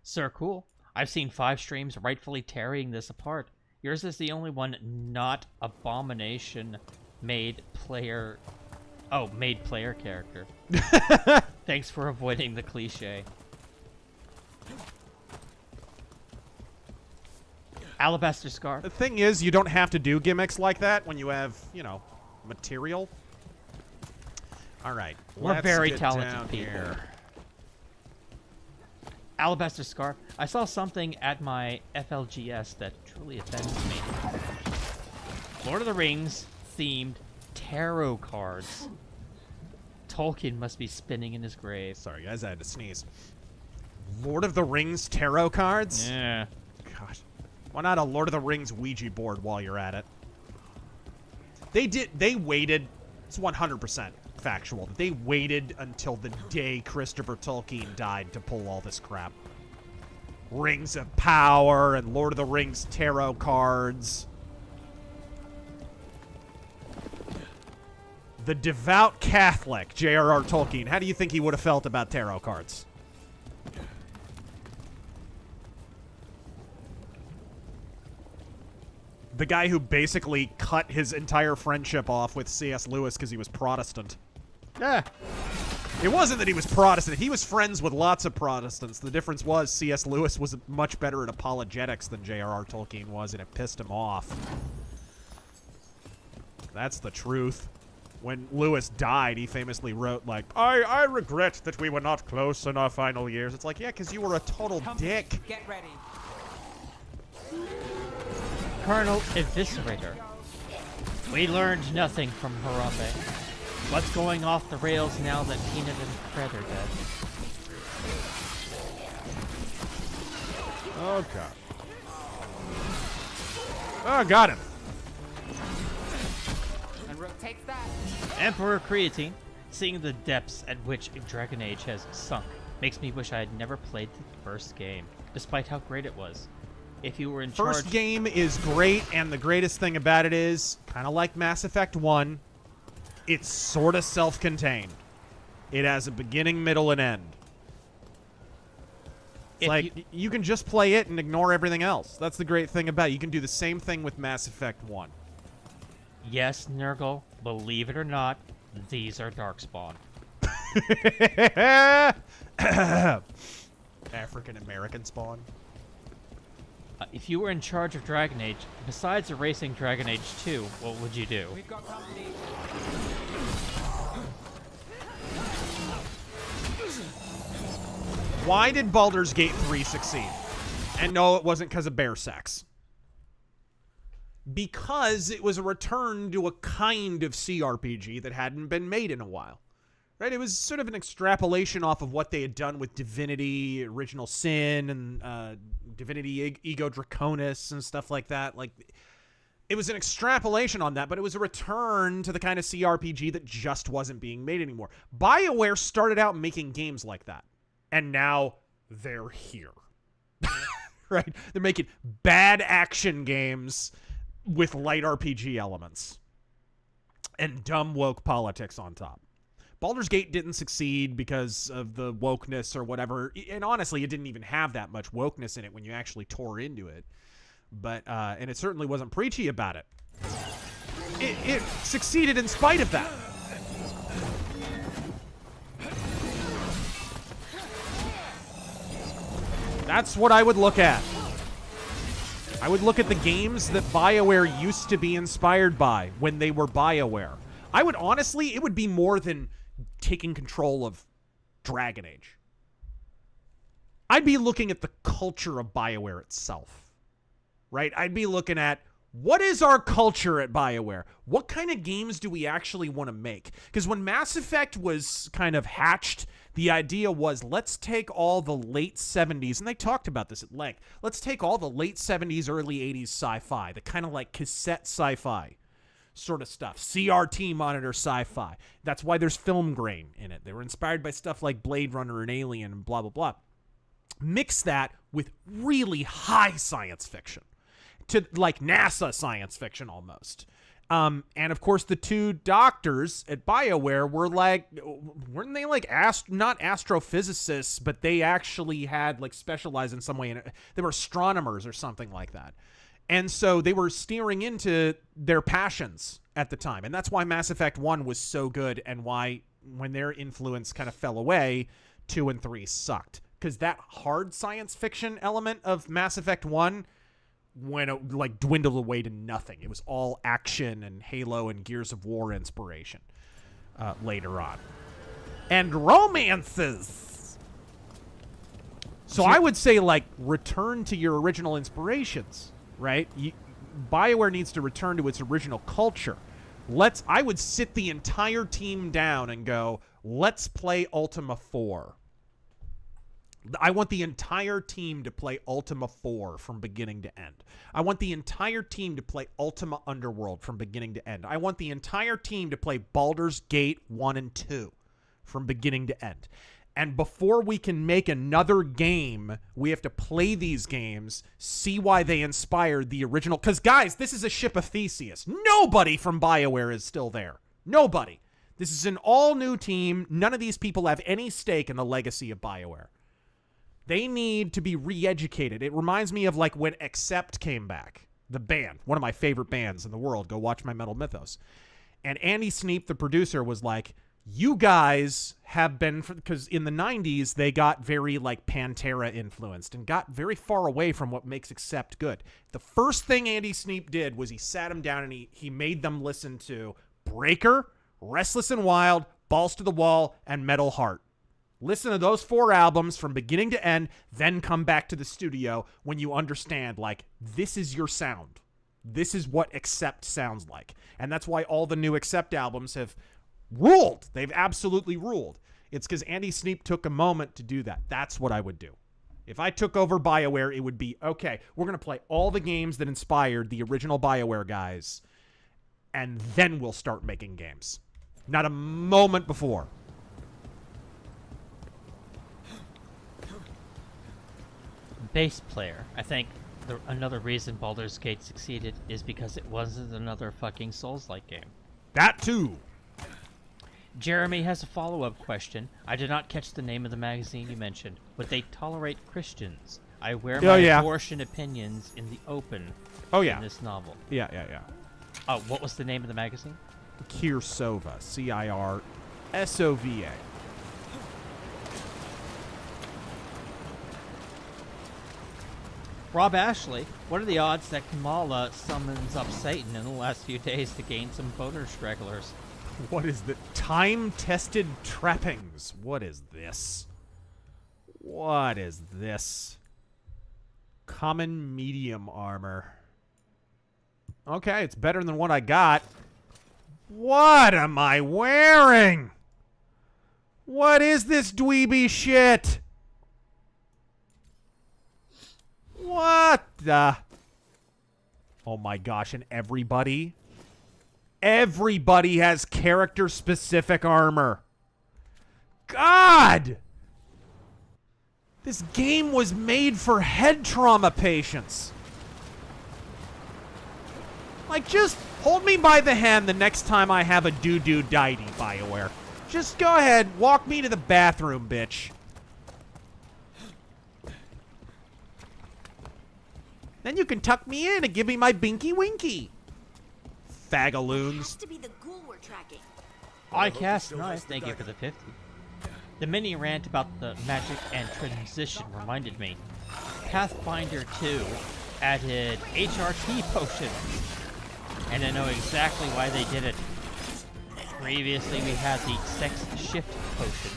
Sir Cool. I've seen 5 streams rightfully tearing this apart. Yours is the only one not Abomination made player character. Thanks for avoiding the cliche. Alabaster Scar. The thing is, you don't have to do gimmicks like that when you have, you know, material. All right. We're very get talented down people. Here. Alabaster Scarf. I saw something at my FLGS that truly offends me. Lord of the Rings themed tarot cards. Tolkien must be spinning in his grave. Sorry, guys, I had to sneeze. Lord of the Rings tarot cards? Yeah. Gosh. Why not a Lord of the Rings Ouija board while you're at it? They waited, it's 100% factual, they waited until the day Christopher Tolkien died to pull all this crap. Rings of Power and Lord of the Rings tarot cards. The devout Catholic, J.R.R. Tolkien, how do you think he would have felt about tarot cards? The guy who basically cut his entire friendship off with C.S. Lewis because he was Protestant. Yeah. It wasn't that he was Protestant. He was friends with lots of Protestants. The difference was C.S. Lewis was much better at apologetics than J.R.R. Tolkien was, and it pissed him off. That's the truth. When Lewis died, he famously wrote, like, I regret that we were not close in our final years. It's like, yeah, because you were a total dick. Get ready. Colonel Eviscerator. We learned nothing from Harambe. What's going off the rails now that Peanut and Fred are dead? Oh, God. Oh, got him. And rotate that. Emperor Creatine. Seeing the depths at which Dragon Age has sunk makes me wish I had never played the first game, despite how great it was. If you were in charge... First game is great, and the greatest thing about it is, kind of like Mass Effect 1, it's sort of self-contained. It has a beginning, middle, and end. It's like, you can just play it and ignore everything else. That's the great thing about it. You can do the same thing with Mass Effect 1. Yes, Nurgle, believe it or not, these are Darkspawn. African-American spawn. If you were in charge of Dragon Age, besides erasing Dragon Age 2, what would you do? We've got company. Why did Baldur's Gate 3 succeed? And no, it wasn't because of bear sex. Because it was a return to a kind of CRPG that hadn't been made in a while. Right? It was sort of an extrapolation off of what they had done with Divinity, Original Sin, and Divinity Ego Draconis and stuff like that. Like, it was an extrapolation on that, but it was a return to the kind of CRPG that just wasn't being made anymore. BioWare started out making games like that, and now they're here. Right? They're making bad action games with light RPG elements and dumb woke politics on top. Baldur's Gate didn't succeed because of the wokeness or whatever, and honestly, it didn't even have that much wokeness in it when you actually tore into it. But and it certainly wasn't preachy about it. It succeeded in spite of that. That's what I would look at. I would look at the games that BioWare used to be inspired by when they were BioWare. I would honestly, it would be more than taking control of Dragon Age. I'd be looking at the culture of BioWare itself, right? I'd be looking at, what is our culture at BioWare? What kind of games do we actually want to make? Because when Mass Effect was kind of hatched, the idea was, let's take all the late 70s, and they talked about this at length, let's take all the late 70s, early 80s sci-fi, the kind of like cassette sci-fi sort of stuff, CRT monitor sci-fi. That's why there's film grain in it. They were inspired by stuff like Blade Runner and Alien and blah, blah, blah. Mix that with really high science fiction, to like NASA science fiction almost. And of course, the two doctors at BioWare were like, weren't they like not astrophysicists, but they actually had like specialized in some way. They were astronomers or something like that. And so they were steering into their passions at the time. And that's why Mass Effect 1 was so good, and why when their influence kind of fell away, 2 and 3 sucked. Because that hard science fiction element of Mass Effect 1 like dwindled away to nothing. It was all action and Halo and Gears of War inspiration later on. And romances. So I would say, like, return to your original inspirations, right? BioWare needs to return to its original culture. I would sit the entire team down and go, let's play Ultima 4. I want the entire team to play Ultima 4 from beginning to end. I want the entire team to play Ultima Underworld from beginning to end. I want the entire team to play Baldur's Gate 1 and 2 from beginning to end. And before we can make another game, we have to play these games, see why they inspired the original. Because, guys, this is a ship of Theseus. Nobody from BioWare is still there. Nobody. This is an all-new team. None of these people have any stake in the legacy of BioWare. They need to be re-educated. It reminds me of like when Accept came back, the band, one of my favorite bands in the world. Go watch my Metal Mythos. And Andy Sneap, the producer, was like, you guys have been, because in the 90s, they got very like Pantera influenced and got very far away from what makes Accept good. The first thing Andy Sneap did was he sat them down and he made them listen to Breaker, Restless and Wild, Balls to the Wall, and Metal Heart. Listen to those 4 albums from beginning to end, then come back to the studio when you understand, like, this is your sound. This is what Accept sounds like. And that's why all the new Accept albums have ruled. They've absolutely ruled. It's because Andy Sneap took a moment to do that. That's what I would do. If I took over BioWare, it would be, okay, we're going to play all the games that inspired the original BioWare guys, and then we'll start making games. Not a moment before. Bass player. I think another reason Baldur's Gate succeeded is because it wasn't another fucking Souls-like game. That too. Jeremy has a follow-up question. I did not catch the name of the magazine you mentioned. Would they tolerate Christians? I wear my abortion opinions in the open in this novel. Yeah. Oh, what was the name of the magazine? Cirsova. Cirsova. Rob Ashley, what are the odds that Kamala summons up Satan in the last few days to gain some voter stragglers? What is the time-tested trappings? What is this? What is this? Common medium armor. Okay, it's better than what I got. What am I wearing? What is this dweeby shit? What the? Oh my gosh, and everybody has character-specific armor. God! This game was made for head trauma patients. Like, just hold me by the hand the next time I have a doo-doo diety, BioWare. Just go ahead, walk me to the bathroom, bitch. Then you can tuck me in and give me my binky winky. Fagaloons. Has to be the ghoul we're tracking. I cast knife. Thank you for the 50. The mini rant about the magic and transition reminded me. Pathfinder 2 added HRT potions, and I know exactly why they did it. Previously, we had the sex shift potion,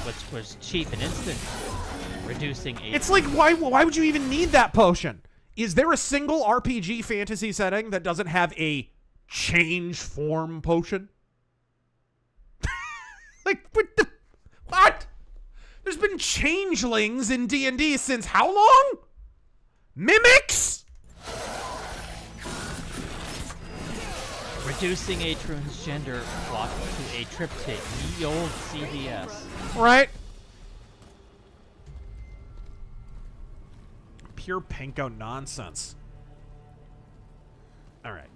which was cheap and instant, reducing a... It's like, why would you even need that potion? Is there a single RPG fantasy setting that doesn't have a change form potion? Like, what? There's been changelings in D&D since how long? Mimics? Reducing a transgender plot to a triptych. Ye old CBS. Right? Pure pinko nonsense. Alright.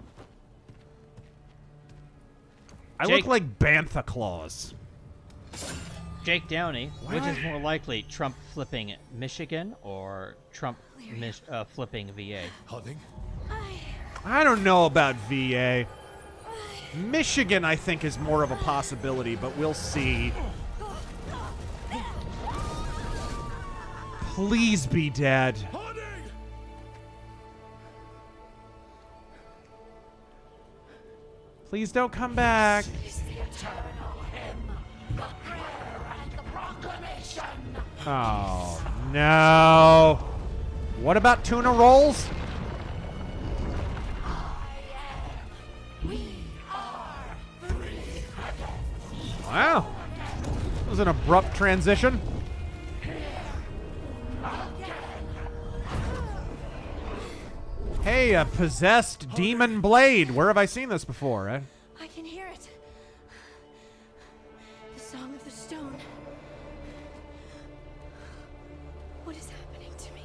I look like Bantha Claus. Jake Downey, which is more likely, Trump flipping Michigan or Trump flipping VA? I don't know about VA. Michigan, I think, is more of a possibility, but we'll see. Please be dead. Please don't come back. Oh, no. What about tuna rolls? Wow. That was an abrupt transition. Hey, a possessed demon blade. Where have I seen this before, eh? I can hear it. The song of the stone. What is happening to me?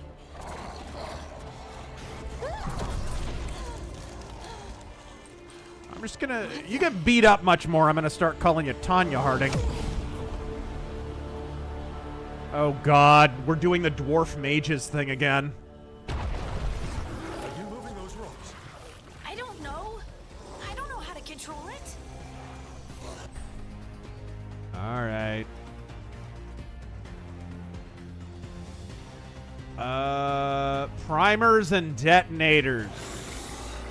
I'm just gonna... You get beat up much more, I'm gonna start calling you Tanya Harding. Oh god, we're doing the dwarf mages thing again. I don't know. I don't know how to control it. Alright. Primers and detonators.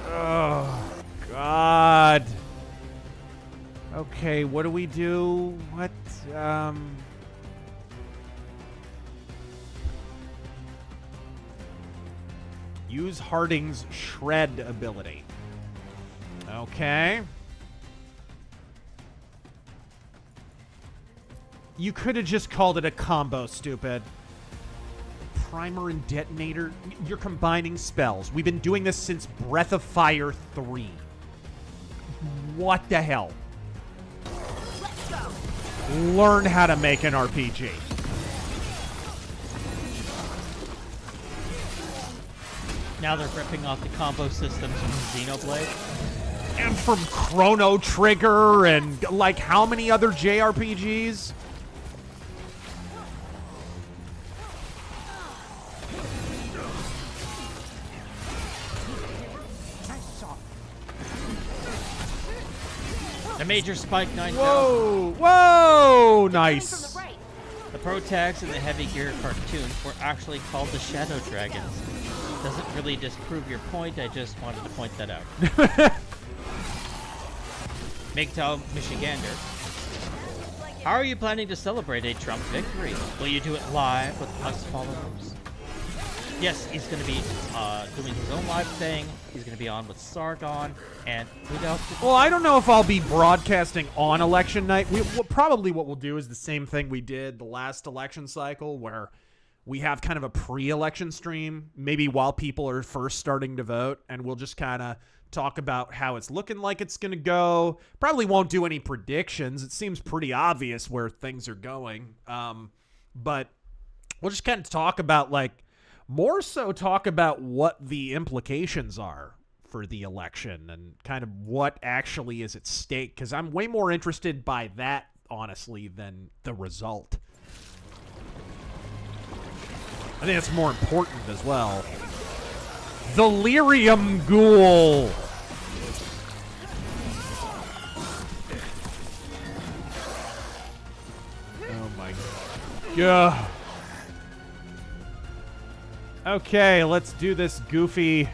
Oh, God. Okay, what do we do? What, use Harding's shred ability. Okay. You could have just called it a combo, stupid. Primer and detonator. You're combining spells. We've been doing this since Breath of Fire 3. What the hell? Let's go. Learn how to make an RPG. Now they're ripping off the combo systems from Xenoblade. And from Chrono Trigger and like how many other JRPGs? The Major Spike 9000. Whoa! Whoa! Nice. The Pro Tags in the Heavy Gear cartoon were actually called the Shadow Dragons. Doesn't really disprove your point, I just wanted to point that out. MGTOW Michigander. How are you planning to celebrate a Trump victory? Will you do it live with us followers? Yes, he's going to be doing his own live thing. He's going to be on with Sargon, and who else? Well, I don't know if I'll be broadcasting on election night. Probably what we'll do is the same thing we did the last election cycle, where we have kind of a pre-election stream, maybe while people are first starting to vote, and we'll just kind of talk about how it's looking like it's going to go. Probably won't do any predictions. It seems pretty obvious where things are going. But we'll just kind of talk about, like, more so talk about what the implications are for the election and kind of what actually is at stake, because I'm way more interested by that, honestly, than the result. I think that's more important as well. The Lyrium Ghoul. Oh my god. Okay, let's do this goofy.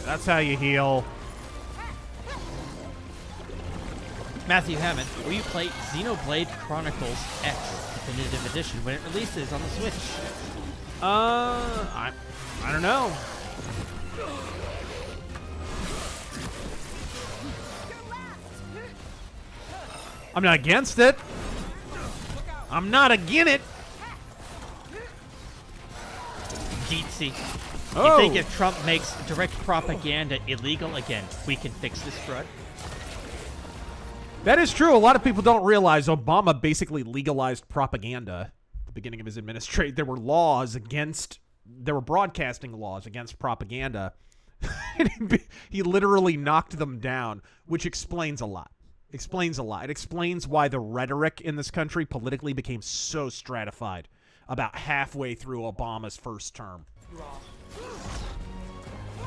That's how you heal. Matthew Hammond, will you play Xenoblade Chronicles X Definitive Edition when it releases on the Switch? I don't know. I'm not against it. I'm not against it. Deetsy. Oh. You think if Trump makes direct propaganda illegal again, we can fix this fraud? That is true. A lot of people don't realize Obama basically legalized propaganda at the beginning of his administration. There were broadcasting laws against propaganda. He literally knocked them down, which explains a lot. It explains why the rhetoric in this country politically became so stratified about halfway through Obama's first term.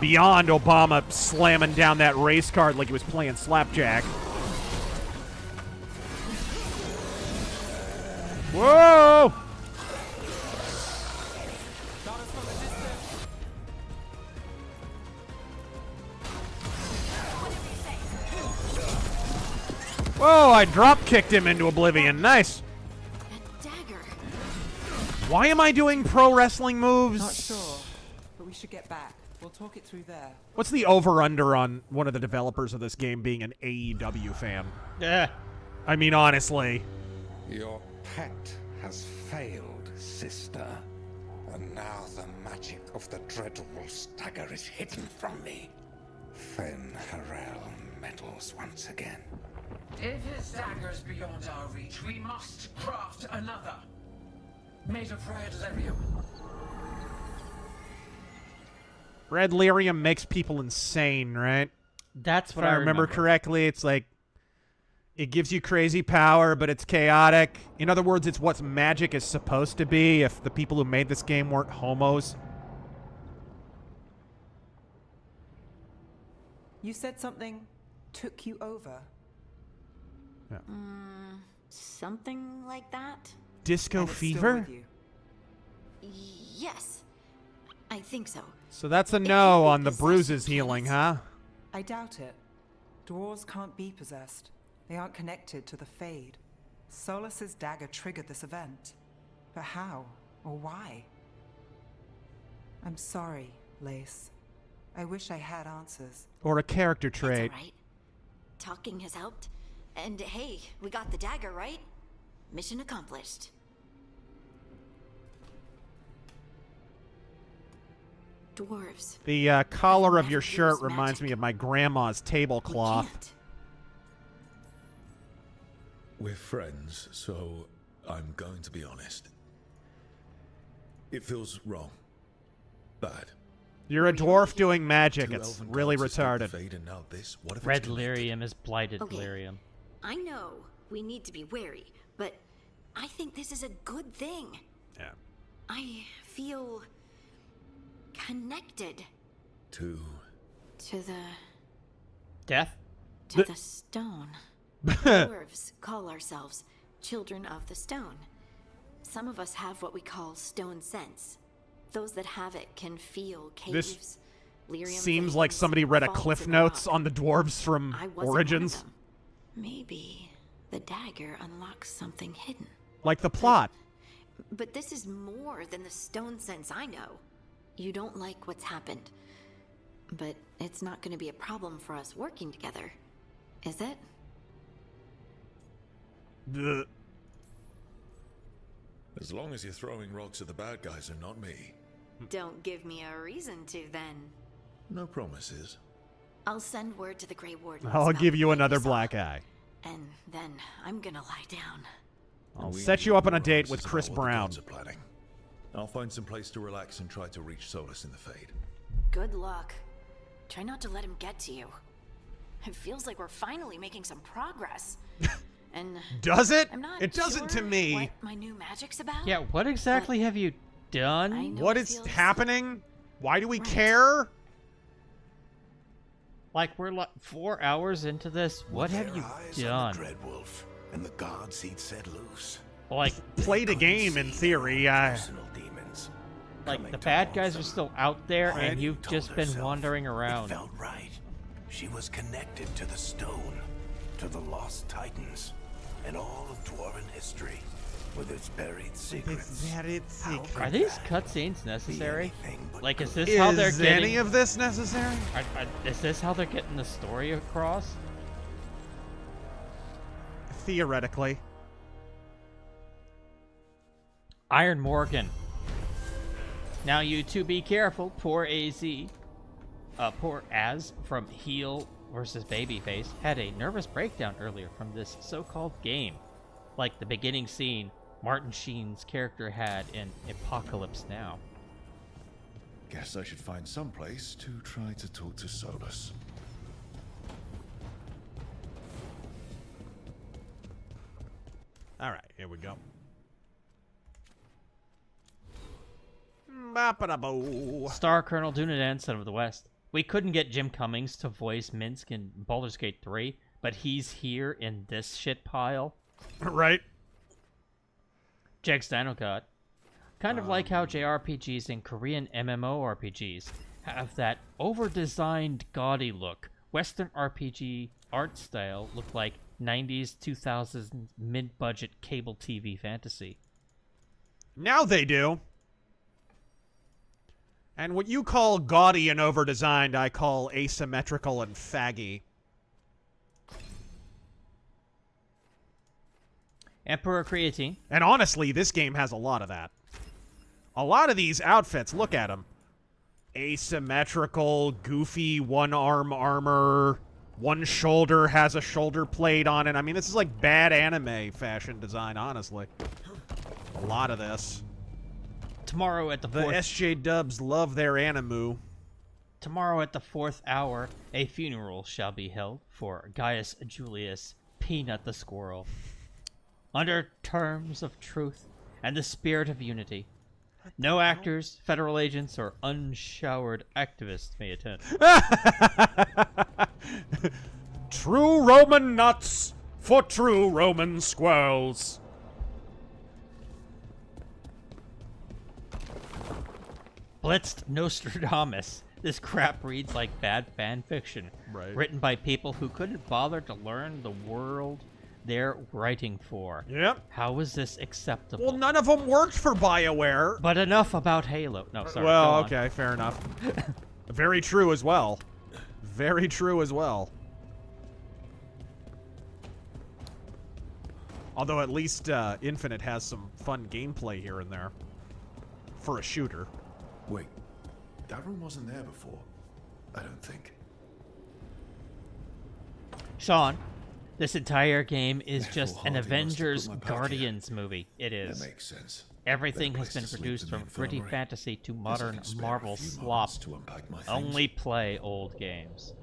Beyond Obama slamming down that race card like he was playing slapjack. Whoa! Whoa, I drop kicked him into oblivion. Nice. A dagger. Why am I doing pro wrestling moves? Not sure, but we should get back. We'll talk it through there. What's the over-under on one of the developers of this game being an AEW fan? Yeah. I mean, honestly. Your pet has failed, sister. And now the magic of the dreadful stagger is hidden from me. Fen Harel meddles once again. If his dagger's beyond our reach, we must craft another. Made of red lyrium. Red lyrium makes people insane, right? That's what if I remember correctly. It's like it gives you crazy power, but it's chaotic. In other words, it's what magic is supposed to be if the people who made this game weren't homos. You said something took you over. Yeah. Something like that? Disco And it's still fever? with you. Yes. I think so. So that's a no on the bruises healing, huh? I doubt it. Dwarves can't be possessed. They aren't connected to the Fade. Solus's dagger triggered this event. But how? Or why? I'm sorry, Lace. I wish I had answers. Or a character trait. That's all right. Talking has helped. And hey, we got the dagger, right? Mission accomplished. '" dwarves. The collar of your never shirt used reminds magic. me of my grandma's tablecloth. Can't. We're friends, so I'm going to be honest. It feels wrong. Bad. You're a dwarf doing magic. Two It's elven really gods escaped the retarded. Fade, and now this. What if Red it's connected? lyrium is blighted Okay. lyrium. I know we need to be wary, but I think this is a good thing. Yeah. I feel connected To to the Death? the stone. Dwarves call ourselves children of the stone. Some of us have what we call stone sense. Those that have it can feel caves. lyrium Seems like veins, somebody read a faults Cliff in the Notes rock. on the dwarves from I wasn't one of Origins. them. Maybe the dagger unlocks something hidden. Like the plot. But this is more than the stone sense I know. You don't like what's happened. But it's not going to be a problem for us working together, is it? Ugh. As long as you're throwing rocks at the bad guys and not me. Don't give me a reason to, then. No promises. I'll send word to the Grey Wardens. I'll about give you what another we saw, black eye. And then I'm gonna lie down. I'll We set need you up on a more date answers with about Chris what the Brown. gods are planning. I'll find some place to relax and try to reach Solus in the Fade. Good luck. Try not to let him get to you. It feels like we're finally making some progress. And Does it? I'm not It doesn't sure to me. what my new magic's about. Yeah, what exactly have you I done? know What it is feels happening? Why do we right. care? Like, we're like 4 hours into this. What have you done? Dreadwolf and the gods he'd set loose. Like, Played a game in theory. Personal demons. like coming the to bad haunt guys them. are still out there, And and you've told just been herself wandering It around. felt right. She was connected to the stone, to the lost titans, and all of dwarven history, with its buried secrets. How could Are these that cutscenes be necessary? anything but Like, is good? this how they're Is getting? any of this necessary? Is this how they're getting the story across? Theoretically. Iron Morgan. Now you two be careful. Poor Az from Heel versus Babyface had a nervous breakdown earlier from this so-called game, like the beginning scene Martin Sheen's character had in Apocalypse Now. Guess I should find some place to try to talk to Solus. All right, here we go. Ba-ba-da-bo. Star Colonel Dunedain, Son of the West. We couldn't get Jim Cummings to voice Minsk in Baldur's Gate 3, but he's here in this shit pile. Right. Jack Stanogod. Kind of like how JRPGs and Korean MMORPGs have that over-designed, gaudy look. Western RPG art style look like 90s, 2000s mid-budget cable TV fantasy. Now they do. And what you call gaudy and over-designed, I call asymmetrical and faggy. Emperor Creatine. And honestly, this game has a lot of that. A lot of these outfits, look at them. Asymmetrical, goofy, one-arm armor. One shoulder has a shoulder plate on it. I mean, this is like bad anime fashion design, honestly. A lot of this. Tomorrow at the The 4th... SJ Dubs love their animu. Tomorrow at the 4th hour, a funeral shall be held for Gaius Julius Peanut the Squirrel. Under terms of truth and the spirit of unity, no actors, federal agents, or unshowered activists may attend. True Roman nuts for true Roman squirrels. Blitzed Nostradamus. This crap reads like bad fan fiction. Right. Written by people who couldn't bother to learn the world they're writing for. Yep. How is this acceptable? Well, none of them worked for BioWare. But enough about Halo. No, sorry. Well, go on. okay, fair enough. Very true as well. Very true as well. Although at least Infinite has some fun gameplay here and there. For a shooter. Wait, That room wasn't there before. I don't think. Sean, this entire game is just Therefore, an Hardy must have Avengers put my pack Guardians movie. It is. That makes sense. Everything Better has place been to sleep produced than from the gritty infirmary. fantasy to Guess I modern can spare a Marvel few slop. moments to unpack my things. Only play old games.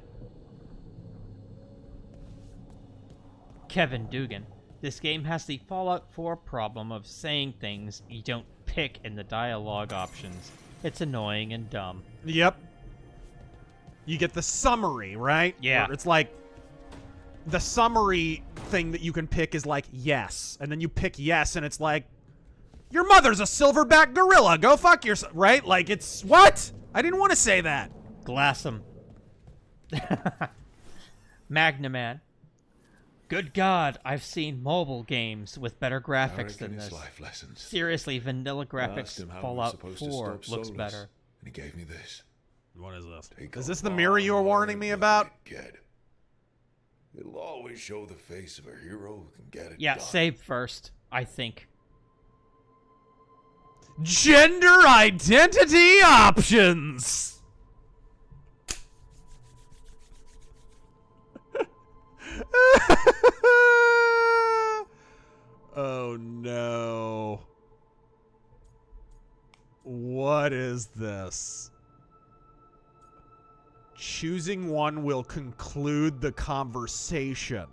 Kevin Dugan. This game has the Fallout 4 problem of saying things you don't pick in the dialogue options. It's annoying and dumb. Yep. You get the summary, right? Yeah. Where it's like the summary thing that you can pick is like yes, and then you pick yes, and it's like your mother's a silverback gorilla. Go fuck yourself, right? Like it's what? I didn't want to say that. Glass 'em. Magnaman. Good God, I've seen mobile games with better graphics Varric than and his this. life lessons. Seriously, vanilla I asked graphics him how we were Fallout supposed to 4 stop looks Solus, better. And he gave me this. What is this? Take Is a this the mirror you were long warning me look about? at it, kid. It'll always show the face of a hero who can get it Yeah, done. save first, I think. Gender identity options. Oh no. What is this? Choosing one will conclude the conversation.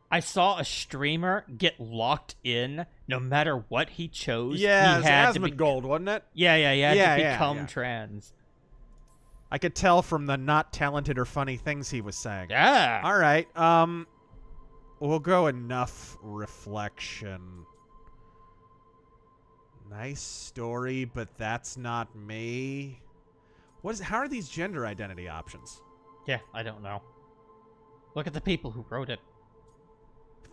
I saw a streamer get locked in no matter what he chose. Yeah, he it was had to Asmongold, wasn't it? Yeah, he had to Yeah, become yeah. trans. I could tell from the not talented or funny things he was saying. Yeah. All right. We'll go enough reflection. Nice story, but that's not me. How are these gender identity options? Yeah, I don't know. Look at the people who wrote it.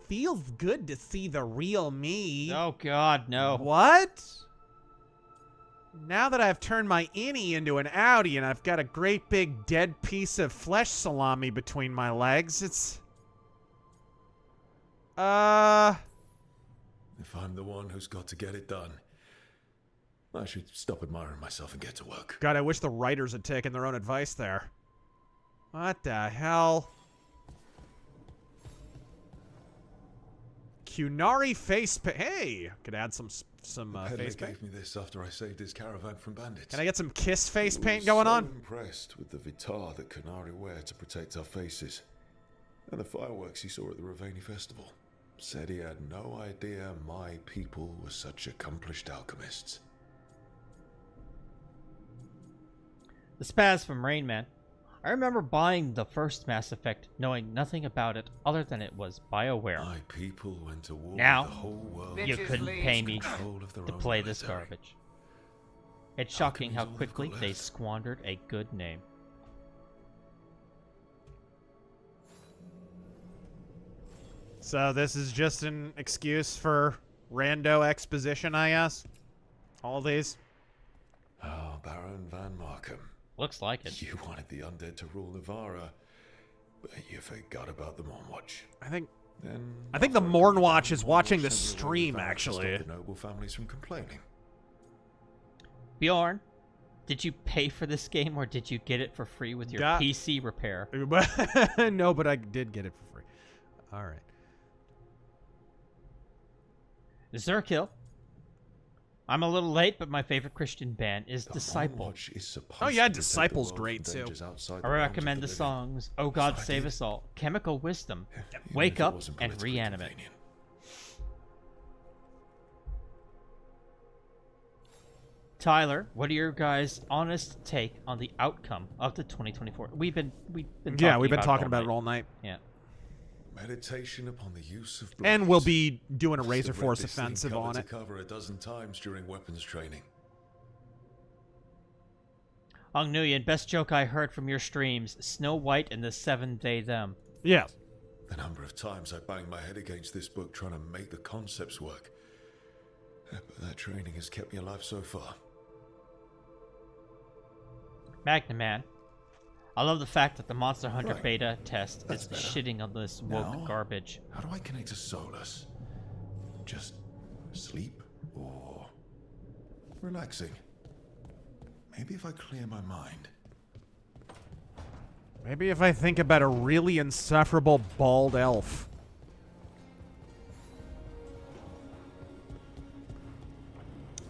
Feels good to see the real me. Oh God, no. What? Now that I've turned my innie into an outie and I've got a great big dead piece of flesh salami between my legs, it's... If I'm the one who's got to get it done, I should stop admiring myself and get to work. God, I wish the writers had taken their own advice there. What the hell? Cunari face paint. Hey, could add some Pedler face paint. gave me this after I saved his caravan from bandits. Can I get some kiss face He paint was going so on? Impressed with the vitar that Kunari wear to protect our faces, and the fireworks he saw at the Ravani festival. Said he had no idea my people were such accomplished alchemists. The spaz from Rain Man. I remember buying the first Mass Effect knowing nothing about it other than it was BioWare. My people went to war Now, with the whole world. you couldn't pay me Control of their to own play this military. garbage. It's shocking how Alchemy's all they've quickly got they left. squandered a good name. So this is just an excuse for rando exposition, I guess? All these? Oh, Baron Van Markham. Looks like it. You wanted the undead to rule Navara, but you forgot about the Mornwatch. I think Then the offer a Mornwatch good is watching the send your stream, way back to actually. Stop the noble families from complaining. Bjorn, did you pay for this game or did you get it for free with your Got- PC repair? No, but I did get it for free. All right. Zerkill. I'm a little late, but my favorite Christian band is The Disciple. Mornwatch is supposed Oh, yeah, to protect the Disciple's world great, from too. dangers outside I the realms of recommend the living. songs Oh God So I Save did. Us All, Chemical Wisdom, Even Wake if it Up, wasn't and politically Reanimate. convenient. Tyler, what are your guys' honest take on the outcome of the 2024? We've been Yeah, we've been talking all about it night. all night. Yeah. Meditation upon the use of And we'll blades. be doing a Must Razor have read Force this thing offensive cover on to it. cover a dozen times during weapons training. Ong Nguyen, best joke I heard from your streams, Snow White and the 7 They Them. Yeah. The number of times I banged my head against this book trying to make the concepts work. But that training has kept me alive so far. Magnaman. I love the fact that the Monster Hunter Right. beta test That's is better. shitting on this woke Now, garbage. How do I connect to Solus? Just sleep or Relaxing. Maybe if I clear my mind. Maybe if I think about a really insufferable bald elf.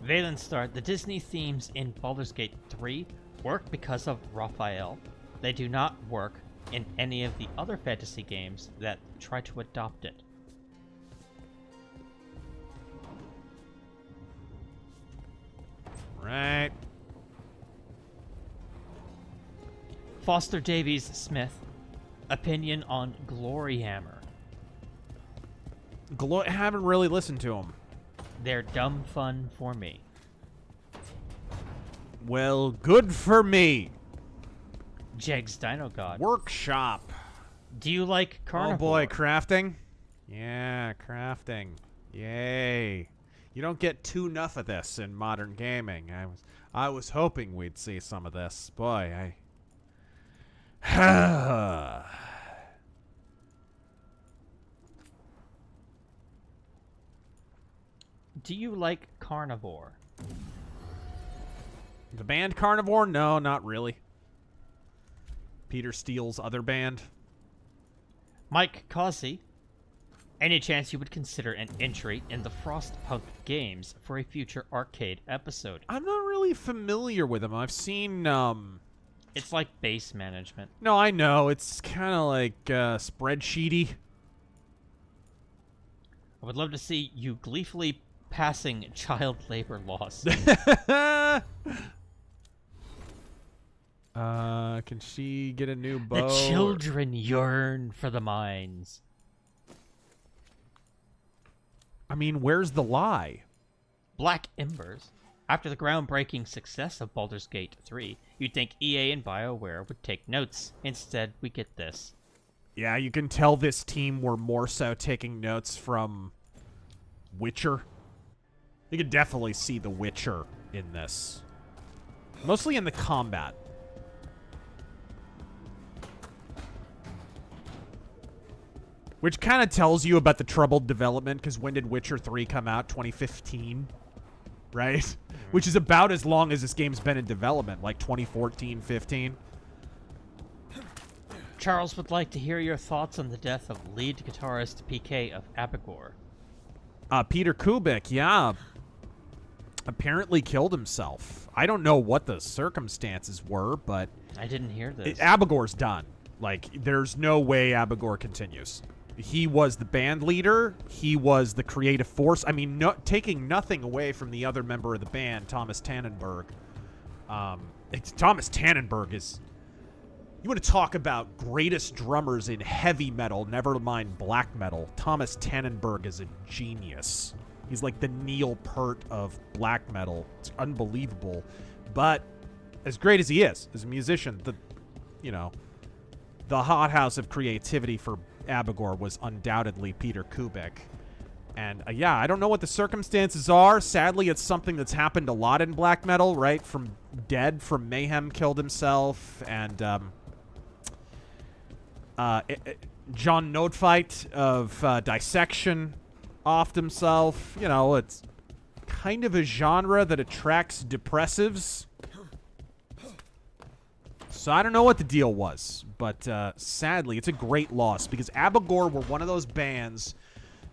Veilguard start. The Disney themes in Baldur's Gate 3 work because of Raphael. They do not work in any of the other fantasy games that try to adopt it. Right. Foster Davies Smith. Opinion on Gloryhammer. Haven't really listened to him. They're dumb fun for me. Well, good for me. Jegs Dino God. Workshop. Do you like carnivore? Oh boy, crafting? Yeah, crafting. Yay. You don't get too enough of this in modern gaming. I was hoping we'd see some of this. Boy, Do you like carnivore? The band Carnivore? No, not really. Peter Steele's other band. Mike Causey. Any chance you would consider an entry in the Frostpunk games for a future arcade episode? I'm not really familiar with them. I've seen, It's like base management. No, I know. It's kind of like, spreadsheety. I would love to see you gleefully passing child labor laws. Can she get a new bow? The children yearn for the mines. I mean, where's the lie? Black Embers. After the groundbreaking success of Baldur's Gate 3, you'd think EA and BioWare would take notes. Instead, we get this. Yeah, you can tell this team were more so taking notes from Witcher. You could definitely see the Witcher in this. Mostly in the combat. Which kind of tells you about the troubled development, because when did Witcher 3 come out? 2015? Right? Mm-hmm. Which is about as long as this game's been in development, like 2014, 15. Charles would like to hear your thoughts on the death of lead guitarist PK of Abigor. Peter Kubik, yeah. Apparently killed himself. I don't know what the circumstances were, but... I didn't hear this. Abigor's done. Like, there's no way Abigor continues. He was the band leader. He was the creative force. I mean, taking nothing away from the other member of the band, Thomas Tannenberg. Thomas Tannenberg is... You want to talk about greatest drummers in heavy metal, never mind black metal. Thomas Tannenberg is a genius. He's like the Neil Peart of black metal. It's unbelievable. But as great as he is, as a musician, the hothouse of creativity for Abigor was undoubtedly Peter Kubik. And yeah, I don't know what the circumstances are. Sadly, it's something that's happened a lot in black metal, right? From Mayhem killed himself, and John Notefight of Dissection offed himself. You know, it's kind of a genre that attracts depressives. So I don't know what the deal was, but sadly, it's a great loss, because Abigor were one of those bands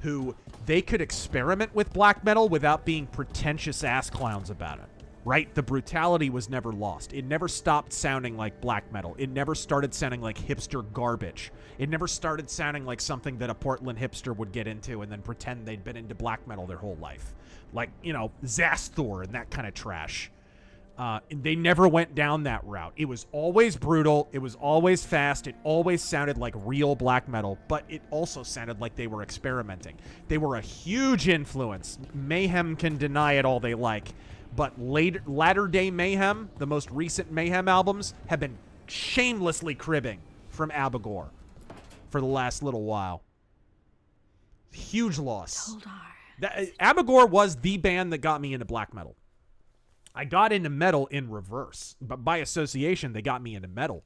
who they could experiment with black metal without being pretentious ass clowns about it, right? The brutality was never lost. It never stopped sounding like black metal. It never started sounding like hipster garbage. It never started sounding like something that a Portland hipster would get into and then pretend they'd been into black metal their whole life. Like, you know, Zasthor and that kind of trash. They never went down that route. It was always brutal. It was always fast. It always sounded like real black metal, but it also sounded like they were experimenting. They were a huge influence. Mayhem can deny it all they like, but latter-day Mayhem, the most recent Mayhem albums, have been shamelessly cribbing from Abigor for the last little while. Huge loss. Abigor was the band that got me into black metal. I got into metal in reverse, but by association, they got me into metal.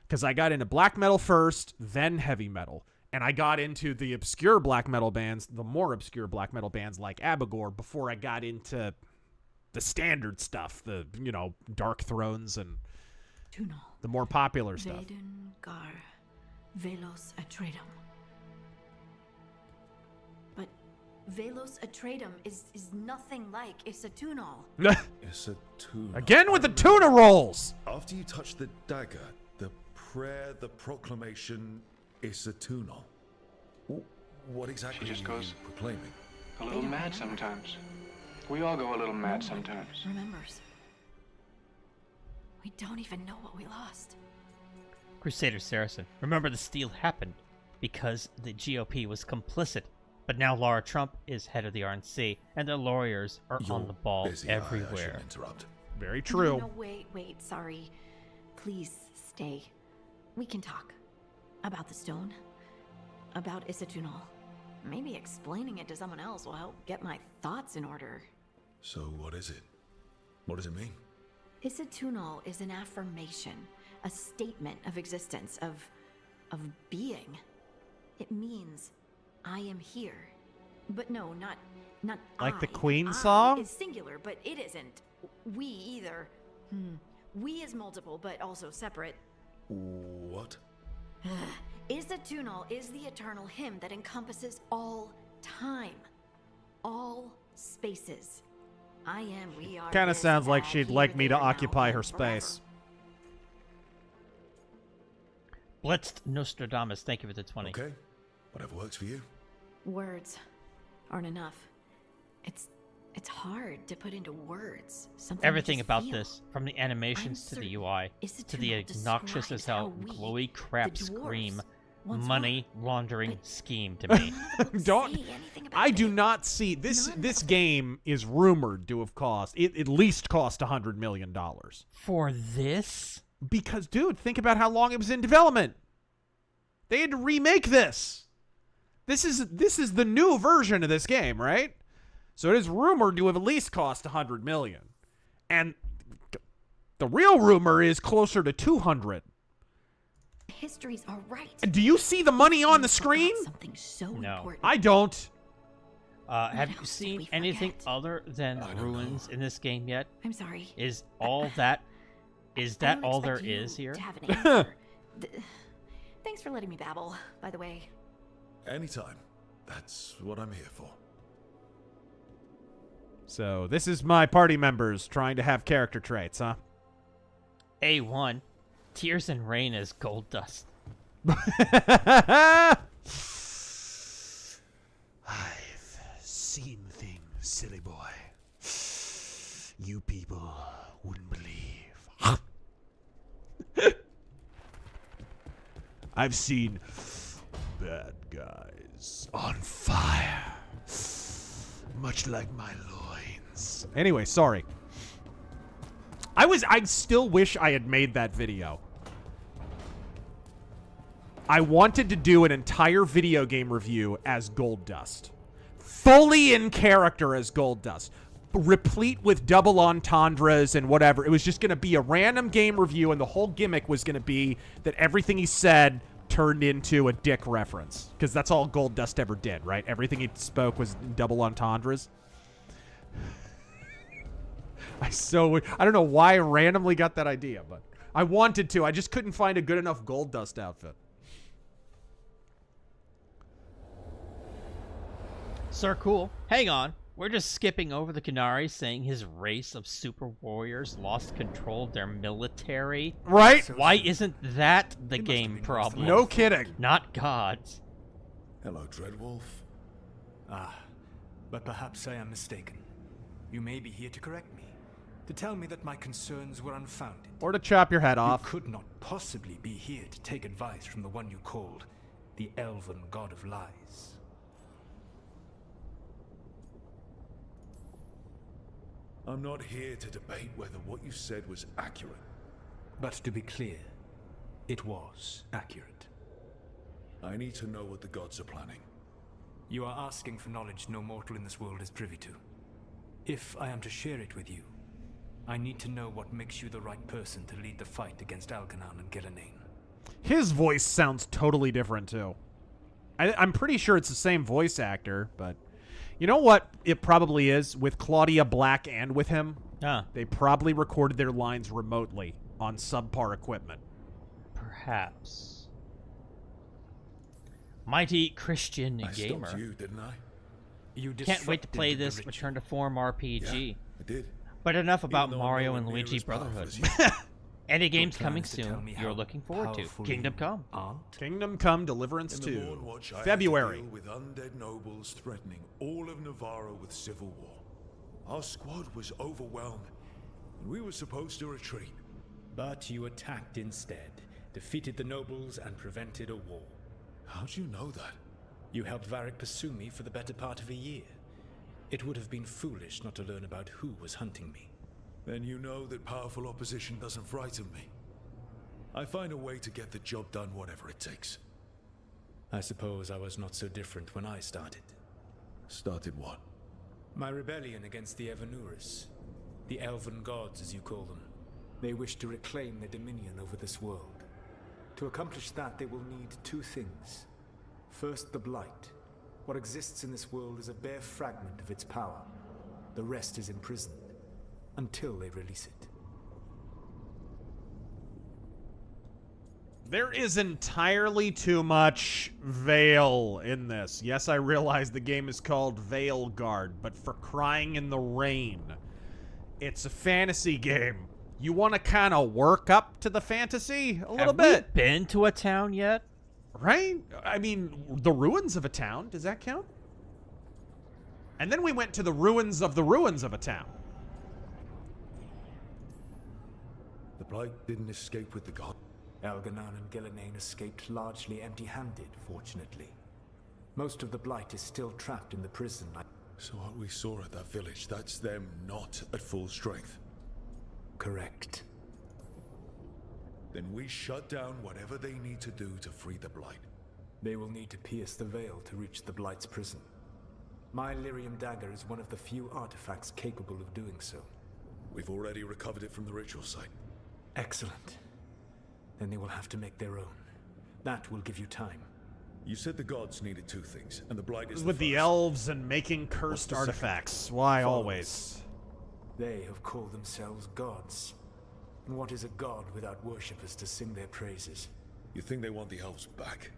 Because I got into black metal first, then heavy metal. And I got into the obscure black metal bands, the more obscure black metal bands like Abigor, before I got into standard stuff, the, you know, Dark Thrones and Tunal. the more popular stuff. Veilguard, Velos Atreitum. But Velos Atreitum is nothing like Isatunal. Isatunal. Again with the tuna rolls. After you touch the dagger, the prayer, the proclamation, Isatunal. What exactly She just are you goes proclaiming? a little mad sometimes. We all go a little mad sometimes. Remembers. We don't even know what we lost. Crusader Saracen. Remember, the steal happened because the GOP was complicit. But now Laura Trump is head of the RNC, and the lawyers are on the ball busy. everywhere. I interrupt. Very true. No, wait, sorry. Please stay. We can talk. About the stone. About Isatunal. Maybe explaining it to someone else will help get my thoughts in order. So what is it? What does it mean? Isatunal is an affirmation, a statement of existence, of being. It means I am here. But no, not Like the I. Queen I song? is singular, but it isn't. We either. We is multiple, but also separate. What? Isatunal is the eternal hymn that encompasses all time, all spaces. I am, we are. Kind of this, sounds like that, she'd here, like me to there, now, occupy and her forever. space. Blitzed Nostradamus, thank you for the 20. Okay. Whatever works for you. Words aren't enough. It's hard to put into words. Something you Everything just about feel. this, from the animations to the certain UI, to the Isatunal obnoxious as hell describes how glowy crap the dwarves, scream, once money were. laundering But scheme to me. Don't. Say anything about I do it. not see this. None This of it. game is rumored to have cost it at least cost $100 million. For this? Because, dude, think about how long it was in development. They had to remake this. This is the new version of this game, right? So it is rumored to have at least cost $100 million, and the real rumor is closer to 200. Histories are right. Do you see the money on the We forgot screen? Something so No. important. I don't. Have What you else did seen we anything forget? other than I don't ruins know. in this game yet? I'm sorry. Is all that? Is I that don't all there expect you is here? To have an answer. Thanks for letting me babble, by the way. Anytime. That's what I'm here for. So this is my party members trying to have character traits, huh? A1, Tears and Rain as gold dust. I've seen things, silly boy. You people wouldn't believe. I've seen bad guys on fire, much like my loins. Anyway, sorry. I still wish I had made that video. I wanted to do an entire video game review as Gold Dust. Fully in character as Gold Dust. Replete with double entendres and whatever. It was just going to be a random game review, and the whole gimmick was going to be that everything he said turned into a dick reference. Because that's all Gold Dust ever did, right? Everything he spoke was double entendres. I don't know why I randomly got that idea, but I wanted to. I just couldn't find a good enough Gold Dust outfit. Sir Cool, hang on. We're just skipping over the Canary saying his race of super warriors lost control of their military. Right? Why isn't that the game problem? No kidding. Not gods. Hello, Dreadwolf. But perhaps I am mistaken. You may be here to correct me, to tell me that my concerns were unfounded. Or to chop your head off. You could not possibly be here to take advice from the one you called the Elven God of Lies. I'm not here to debate whether what you said was accurate. But to be clear, it was accurate. I need to know what the gods are planning. You are asking for knowledge no mortal in this world is privy to. If I am to share it with you, I need to know what makes you the right person to lead the fight against Algernon and Gillenane. His voice sounds totally different, too. I'm pretty sure it's the same voice actor, but... You know what it probably is with Claudia Black and with him? They probably recorded their lines remotely on subpar equipment. Perhaps. Mighty Christian Gamer. I stopped you, didn't I? You Can't wait to play disrupted the this ritual. Return to Form RPG. Yeah, I did. But enough about Even though Mario I'm and nowhere near Luigi as powerful Brotherhood. as you. Any games Your plan coming is to tell soon me you're how looking forward to. powerful Kingdom you Come. aren't? Kingdom Come Deliverance In the 2. Mornwatch, I February. had to deal with undead nobles threatening all of Navarro with civil war. Our squad was overwhelmed, and we were supposed to retreat. But you attacked instead, defeated the nobles, and prevented a war. How'd you know that? You helped Varric pursue me for the better part of a year. It would have been foolish not to learn about who was hunting me. Then you know that powerful opposition doesn't frighten me. I find a way to get the job done whatever it takes. I suppose I was not so different when I started. Started what? My rebellion against the Evanuris. The Elven Gods, as you call them. They wish to reclaim their dominion over this world. To accomplish that, they will need two things. First, the Blight. What exists in this world is a bare fragment of its power. The rest is imprisoned, until they release it. There is entirely too much Veil in this. Yes, I realize the game is called Veilguard, but for crying in the rain. It's a fantasy game. You want to kind of work up to the fantasy a little Have bit. we been to a town yet? Right? I mean, the ruins of a town. Does that count? And then we went to the ruins of a town. The Blight didn't escape with the god. Elganan and Gillenane escaped largely empty-handed, fortunately. Most of the Blight is still trapped in the prison. So what we saw at that village, that's them not at full strength. Correct. Then we shut down whatever they need to do to free the Blight. They will need to pierce the veil to reach the Blight's prison. My Lyrium dagger is one of the few artifacts capable of doing so. We've already recovered it from the ritual site. Excellent. Then they will have to make their own. That will give you time. You said the gods needed two things, and the Blight is With the elves and making cursed artifacts. Why always? They have called themselves gods. And what is a god without worshippers to sing their praises? You think they want the elves back?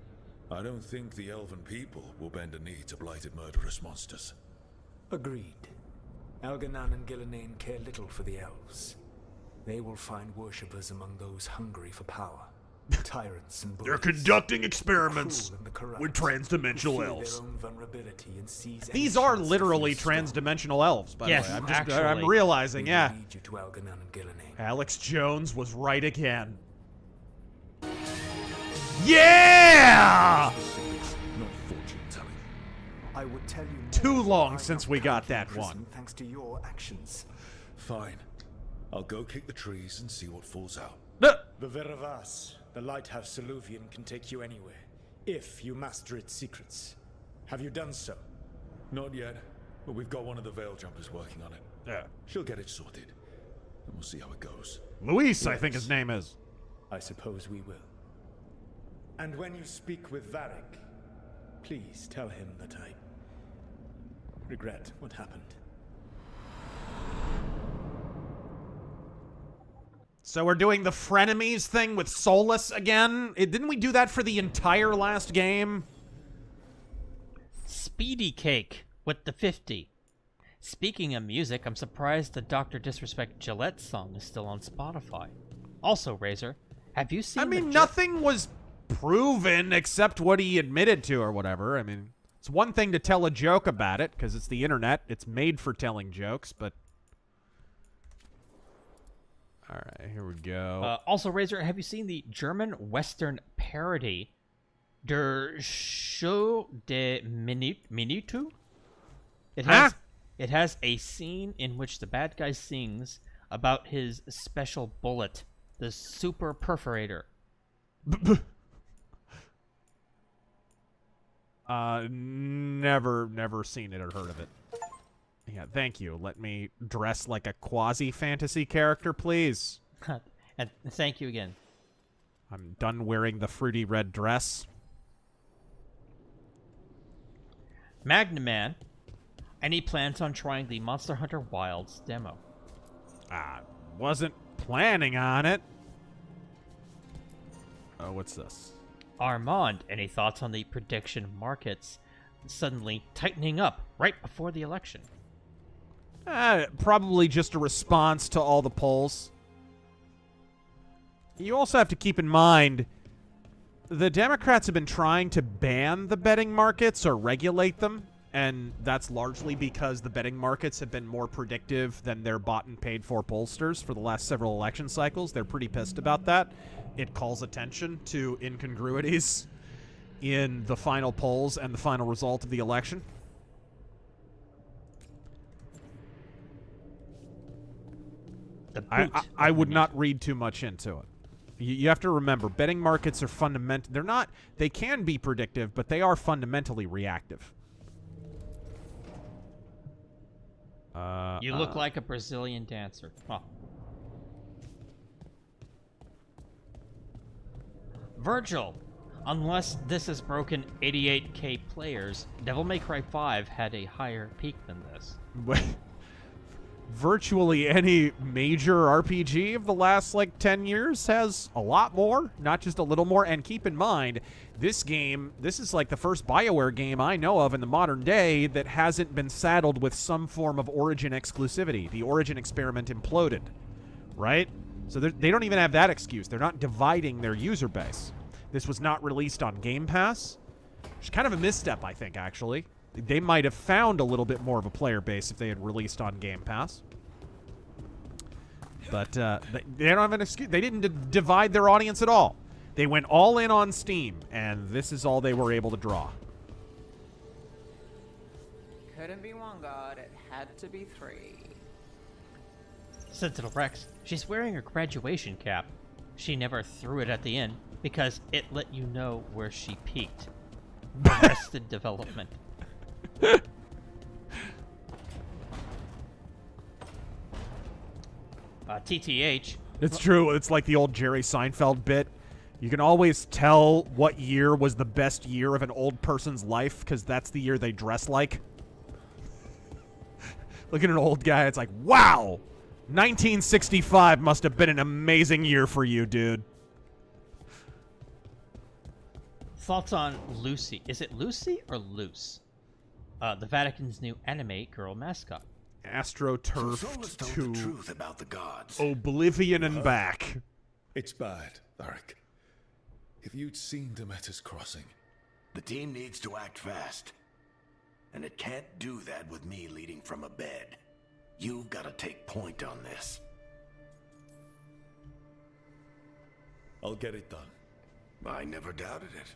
I don't think the elven people will bend a knee to blighted murderous monsters. Agreed. Elganan and Gillenane care little for the elves. They will find worshippers among those hungry for power. Tyrants and bullies. They're conducting experiments The cruel and the with corrupt, transdimensional who feel elves. their own vulnerability and seize These any are chance to literally feel strong. transdimensional elves, by Yes, the way. I'm actually. realizing, We yeah. will lead you to Elganan and Gillenane. Alex Jones was right again. Yeah! Not fortune telling. I would tell you more Too if long I since not we got currently in that prison one. Thanks to your actions. Fine. I'll go kick the trees and see what falls out. The Veravas, the lighthouse Soluvian, can take you anywhere, if you master its secrets. Have you done so? Not yet, but we've got one of the Veil Jumpers working on it. Yeah. She'll get it sorted, and we'll see how it goes. Luis, I think his name is. I suppose we will. And when you speak with Varric, please tell him that I regret what happened. So we're doing the frenemies thing with Solus again? Didn't we do that for the entire last game? Speedy Cake with the 50. Speaking of music, I'm surprised the Dr. Disrespect Gillette song is still on Spotify. Also, Razor, have you seen I mean, nothing was proven except what he admitted to or whatever. I mean, it's one thing to tell a joke about it, because it's the internet. It's made for telling jokes, but... Alright, here we go. Also, Razor, have you seen the German Western parody Der Show de Minutu? It has a scene in which the bad guy sings about his special bullet, the Super Perforator. Never seen it or heard of it. Yeah, thank you. Let me dress like a quasi-fantasy character, please. And thank you again. I'm done wearing the fruity red dress. Magnaman, Any plans on trying the Monster Hunter Wilds demo? Wasn't planning on it. Oh, what's this? Armand, any thoughts on the prediction markets suddenly tightening up right before the election? Probably just a response to all the polls. You also have to keep in mind, the Democrats have been trying to ban the betting markets or regulate them, and that's largely because the betting markets have been more predictive than their bought and paid for pollsters for the last several election cycles. They're pretty pissed about that. It calls attention to incongruities in the final polls and the final result of the election. I would not read too much into it. You have to remember, betting markets are fundamental. They can be predictive, but they are fundamentally reactive. You look like a Brazilian dancer. Huh. Virgil, unless this has broken 88k players, Devil May Cry 5 had a higher peak than this. Virtually any major RPG of the last, 10 years has a lot more, not just a little more. And keep in mind, this is the first BioWare game I know of in the modern day that hasn't been saddled with some form of Origin exclusivity. The Origin experiment imploded, right? So they don't even have that excuse. They're not dividing their user base. This was not released on Game Pass, which is kind of a misstep, I think, actually. They might have found a little bit more of a player base if they had released on Game Pass. But they don't have an excuse. They didn't divide their audience at all. They went all in on Steam, and this is all they were able to draw. Couldn't be one god, it had to be three. Sentinel Rex, she's wearing her graduation cap. She never threw it at the end because it let you know where she peaked. Arrested Development. TTH. It's true. It's like the old Jerry Seinfeld bit. You can always tell what year was the best year of an old person's life because that's the year they dress like. Look at an old guy. It's like, wow, 1965 must have been an amazing year for you, dude. Thoughts on Lucy? Is it Lucy or Luce? The Vatican's new anime girl mascot. AstroTurf to the truth about the gods. Oblivion and back. It's bad, Varric. If you'd seen Demeter's crossing. The team needs to act fast. And it can't do that with me leading from a bed. You've got to take point on this. I'll get it done. I never doubted it.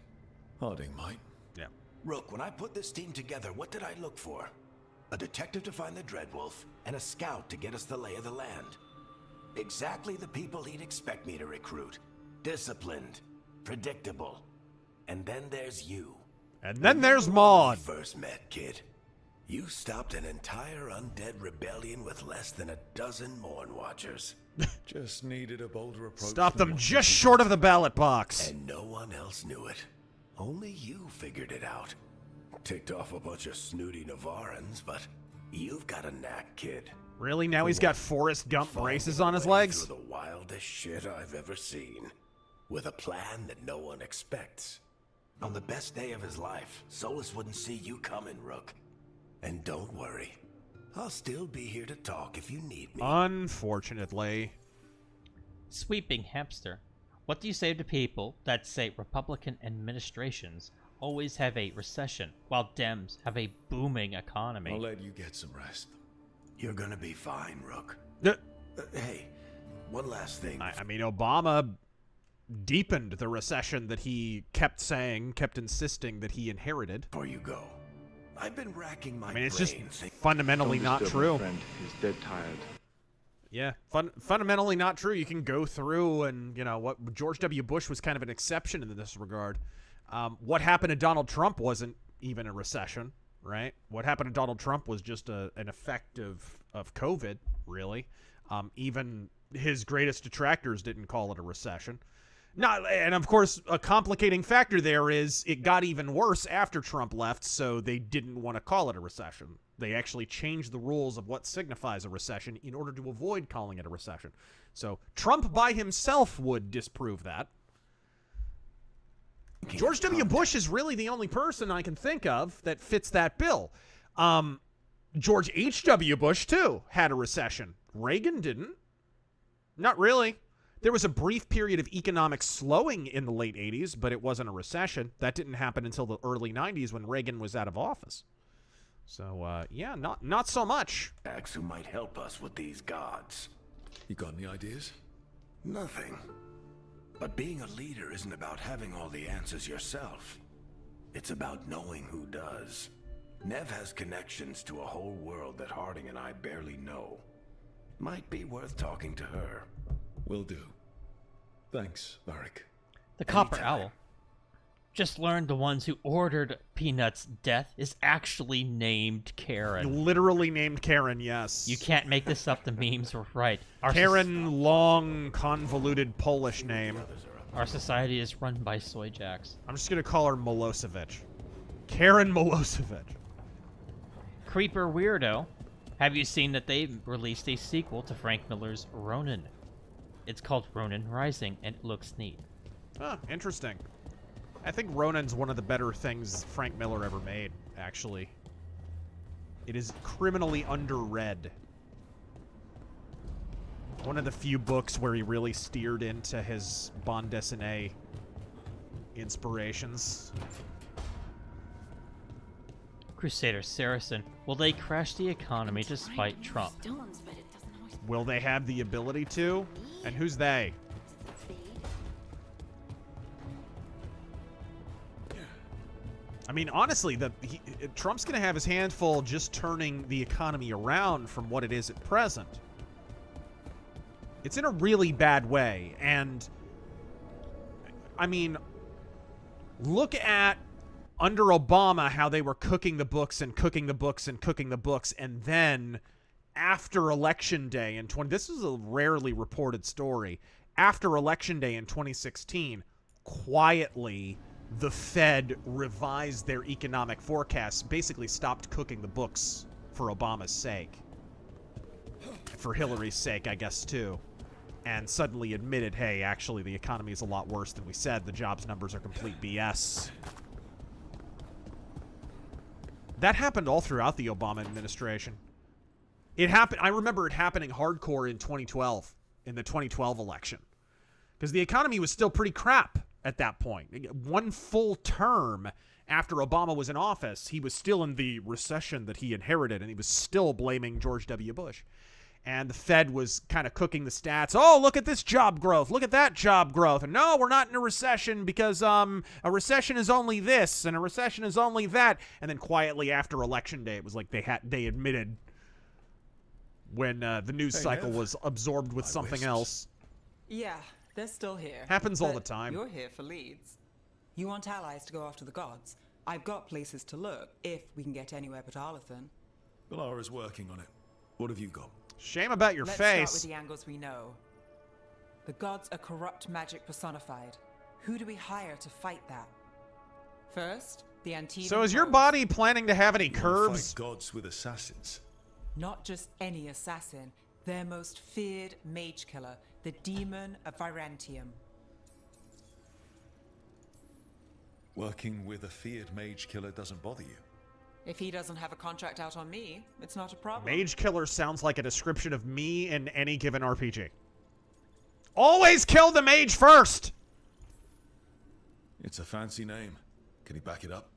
Harding might. Yeah. Rook, when I put this team together, what did I look for? A detective to find the Dreadwolf, and a scout to get us the lay of the land. Exactly the people he'd expect me to recruit. Disciplined, predictable. And then there's you. And then there's Maud. First met, kid. You stopped an entire undead rebellion with less than a dozen Morn Watchers. Just needed a bolder approach. Stop them just short of the ballot box. And no one else knew it. Only you figured it out. Ticked off a bunch of snooty Navarrans, but you've got a knack, kid. Really? Now he's got Forrest Gump braces on his legs? Through the wildest shit I've ever seen. With a plan that no one expects. On the best day of his life, Solus wouldn't see you coming, Rook. And don't worry. I'll still be here to talk if you need me. Unfortunately. Sweeping Hamster. What do you say to people that say Republican administrations always have a recession, while Dems have a booming economy? I'll let you get some rest. You're gonna be fine, Rook. Hey, one last thing. I mean, Obama deepened the recession that he kept insisting that he inherited. Before you go, I've been racking my it's brain. just fundamentally not true. Friend. He's dead tired. Yeah, fundamentally not true. You can go through and, what George W. Bush was kind of an exception in this regard. What happened to Donald Trump wasn't even a recession, right? What happened to Donald Trump was just an effect of COVID, really. Even his greatest detractors didn't call it a recession. And of course, a complicating factor there is it got even worse after Trump left, so they didn't want to call it a recession. They actually changed the rules of what signifies a recession in order to avoid calling it a recession. So Trump by himself would disprove that. George W. Bush is really the only person I can think of that fits that bill. George H.W. Bush, too, had a recession. Reagan didn't. Not really. There was a brief period of economic slowing in the late 80s, but it wasn't a recession. That didn't happen until the early 90s when Reagan was out of office. So, yeah, not so much. Who might help us with these gods. You got any ideas? Nothing. But being a leader isn't about having all the answers yourself. It's about knowing who does. Nev has connections to a whole world that Harding and I barely know. Might be worth talking to her. Will do. Thanks, Varric. The Copper Owl. Just learned the ones who ordered Peanut's death is actually named Karen. Literally named Karen, yes. You can't make this up. The memes were right. Karen, long, convoluted Polish name. Our society is run by soy jacks. I'm just going to call her Milosevic. Karen Milosevic. Creeper Weirdo. Have you seen that they released a sequel to Frank Miller's Ronin? It's called Ronin Rising, and it looks neat. Huh, interesting. I think Ronin's one of the better things Frank Miller ever made, actually. It is criminally underread. One of the few books where he really steered into his bande dessinée inspirations. Crusader Saracen. Will they crash the economy despite Trump? Will they have the ability to? And who's they? I mean, honestly, Trump's going to have his hand full just turning the economy around from what it is at present. It's in a really bad way. And, I mean, look at under Obama how they were cooking the books and cooking the books and cooking the books. And then after Election Day in this is a rarely reported story. After Election Day in 2016, quietly, the Fed revised their economic forecasts, basically stopped cooking the books for Obama's sake. For Hillary's sake, I guess, too. And suddenly admitted, hey, actually, the economy is a lot worse than we said. The jobs numbers are complete BS. That happened all throughout the Obama administration. It happened. I remember it happening hardcore in 2012, in the 2012 election. Because the economy was still pretty crap at that point. One full term after Obama was in office, he was still in the recession that he inherited, and he was still blaming George W. Bush. And the Fed was kind of cooking the stats. Oh, look at this job growth. Look at that job growth. And no, we're not in a recession because a recession is only this and a recession is only that. And then quietly after Election Day, it was like they admitted when the news cycle was absorbed with something else. Yeah, they're still here. Happens all the time. You're here for leads. You want allies to go after the gods. I've got places to look if we can get anywhere but Arlathan. Valara's working on it. What have you got? Shame about your Let's face. Start with the angles we know. The gods are corrupt magic personified. Who do we hire to fight that? First, the Antivan. So is your body planning to have any curves? Fight gods with assassins. Not just any assassin. Their most feared mage killer, the demon of Virantium. Working with a feared mage killer doesn't bother you. If he doesn't have a contract out on me, it's not a problem. Mage killer sounds like a description of me in any given RPG. Always kill the mage first! It's a fancy name. Can he back it up?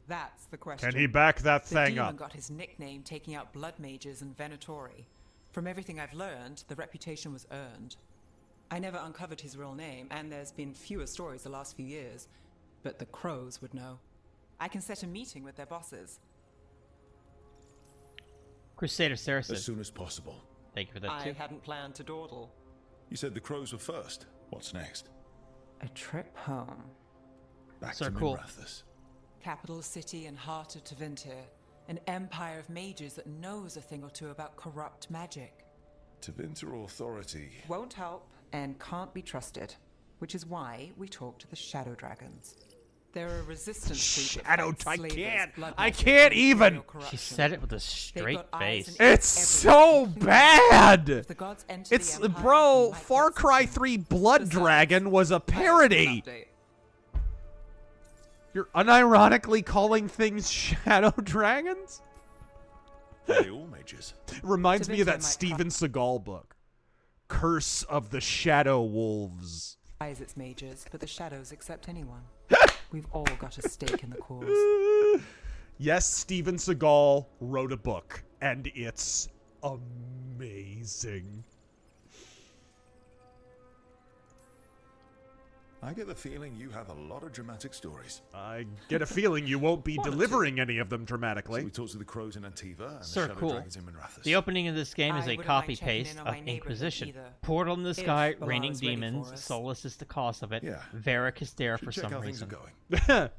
That's the question. Can he back that the thing demon up? Got his nickname taking out blood mages and Venatori. From everything I've learned, the reputation was earned. I never uncovered his real name, and there's been fewer stories the last few years, but the crows would know. I can set a meeting with their bosses. Crusader Saracen. As soon as possible. Thank you for that, too. I hadn't planned to dawdle. You said the crows were first. What's next? A trip home. Back So to cool. Minrathous. Capital city and heart of Tevinter. An empire of mages that knows a thing or two about corrupt magic. Tevinter Authority. Won't help and can't be trusted. Which is why we talk to the Shadow Dragons. There are resistance troops that Shadow, fight I slavers, can't. blood I magic, can't and even. imperial She corruption. said it with a They've straight got eyes face. in It's everything, so including bad. if the gods enter the It's Empire, bro. you might Far get some Cry shit. 3 Blood Besides, Dragon was a parody. update. You're unironically calling things shadow dragons? Are they all mages? Reminds me of that Divinity might Steven Seagal book, Curse of the Shadow Wolves. Eyes its mages, but the shadows accept anyone. We've all got a stake in the cause. Yes, Steven Seagal wrote a book, and it's amazing. I get the feeling you have a lot of dramatic stories. I get a feeling you won't be delivering any of them So dramatically. we talked to the crows in Antiva and Sir, the Shadow cool. Dragons in Minrathous. The opening of this game is I a wouldn't mind checking copy-paste in on of my neighborhood Inquisition. either. Portal in the If sky, Balara's raining ready demons. for us. Solus is the cause of it. Yeah. Varric is there Should for check some how things reason. are going.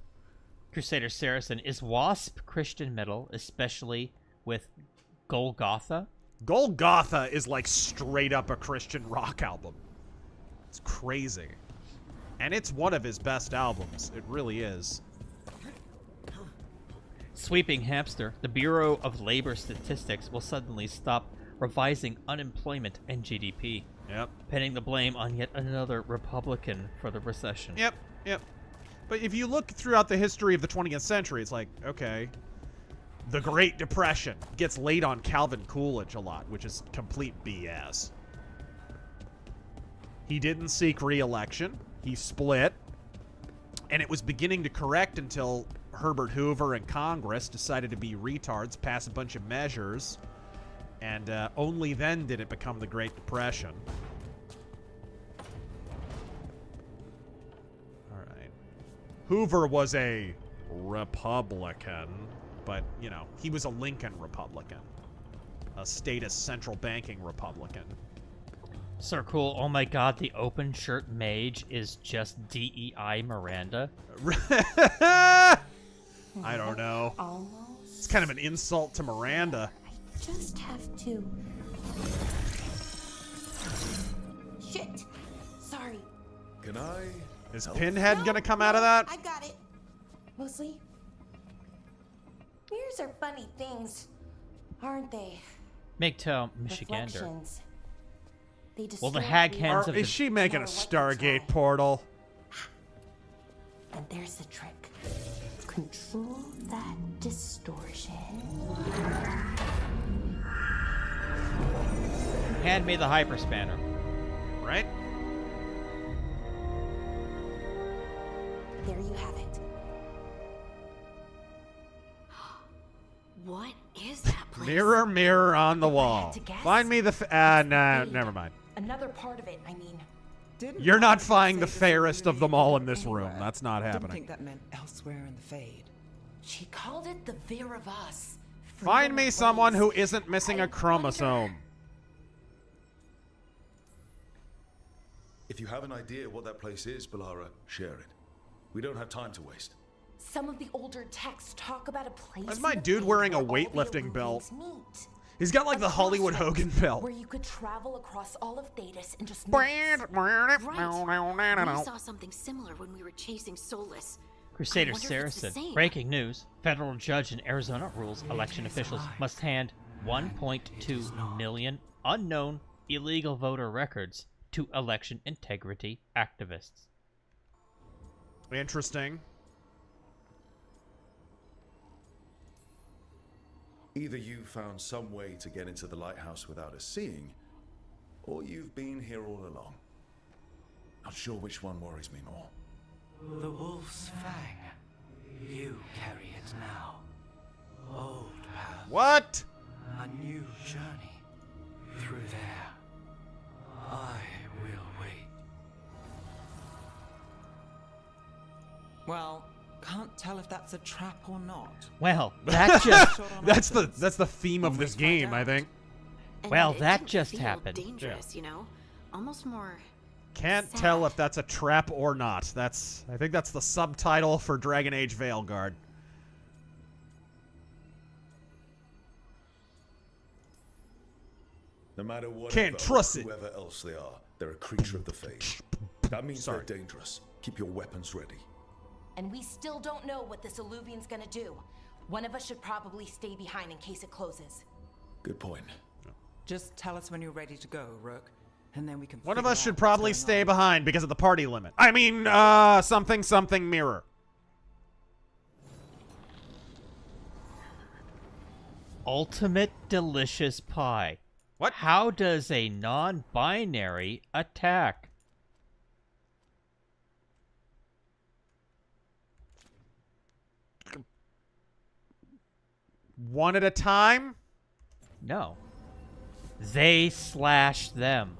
Crusader Saracen is Wasp Christian metal, especially with Golgotha. Golgotha is like straight up a Christian rock album. It's crazy. And it's one of his best albums. It really is. Sweeping Hamster, the Bureau of Labor Statistics will suddenly stop revising unemployment and GDP, Yep. pinning the blame on yet another Republican for the recession. Yep. Yep. But if you look throughout the history of the 20th century, it's like, okay, the Great Depression gets laid on Calvin Coolidge a lot, which is complete BS. He didn't seek re-election. He split. And it was beginning to correct until Herbert Hoover and Congress decided to be retards, pass a bunch of measures, and only then did it become the Great Depression. Alright. Hoover was a Republican, but, you know, he was a Lincoln Republican. A statist central banking Republican. Sir Cool, oh my god, the open shirt mage is just DEI Miranda. I don't know. Almost. It's kind of an insult to Miranda. Just have to. Shit. Sorry. Can I? Is help? Pinhead gonna come out of that? I got it. Mostly. Mirrors are funny things, aren't they? MGTOW, Michigander. Reflections. They Well, the distort hag the hands Or of is the... she making a No matter what you Stargate try. portal? And there's the trick. Control that distortion. Hand me the hyperspanner. Right? There you have it. What is that place? Mirror, mirror on the If I wall. had to guess, Find me the. Nah, never mind. Another part of it, I mean. Didn't You're not Badlands finding the say this fairest of really them all in anywhere? this room. That's not Didn't happening. think that meant elsewhere in the Fade. She called it the Veer of Us. Find Freedom me of someone ways. who isn't missing I a chromosome. If you have an idea what that place is, Balara, share it. We don't have time to waste. Some of the older texts talk about a place. That's in my the dude Fade wearing a where all the weightlifting belt. Illuminings meet. He's got like A the Hollywood crossroads Hogan belt. Where you could travel across all of Thetis in just Right. minutes. We saw something similar when we were chasing Solus. Crusader I wonder if it's the Saracen. same. Breaking news. Federal judge in Arizona rules election officials must hand 1.2 million unknown illegal voter records to election integrity activists. Interesting. Either you found some way to get into the lighthouse without us seeing, or you've been here all along. Not sure which one worries me more. The wolf's fang. You carry it now. Old path. What? A new journey. Through there. I will wait. Well, can't tell if that's a trap or not. Well, that just... That's the theme of this game, I think. And Well, it that didn't just feel happened. Dangerous, you know, almost more. Can't sad. tell if that's a trap or not. I think that's the subtitle for Dragon Age Veilguard. No matter what, Can't trust it. whoever else they are, they're a creature of the Fade. That means Sorry. they're dangerous. Keep your weapons ready. and we still don't know what this Illuvian's gonna do. One of us should probably stay behind in case it closes. Good point. Just tell us when you're ready to go, Rook, and then we can. One of figure us out should what's probably going stay on. behind because of the party limit. I mean, something mirror. Ultimate delicious pie. What? How does a non-binary attack? One at a time? No. They/them.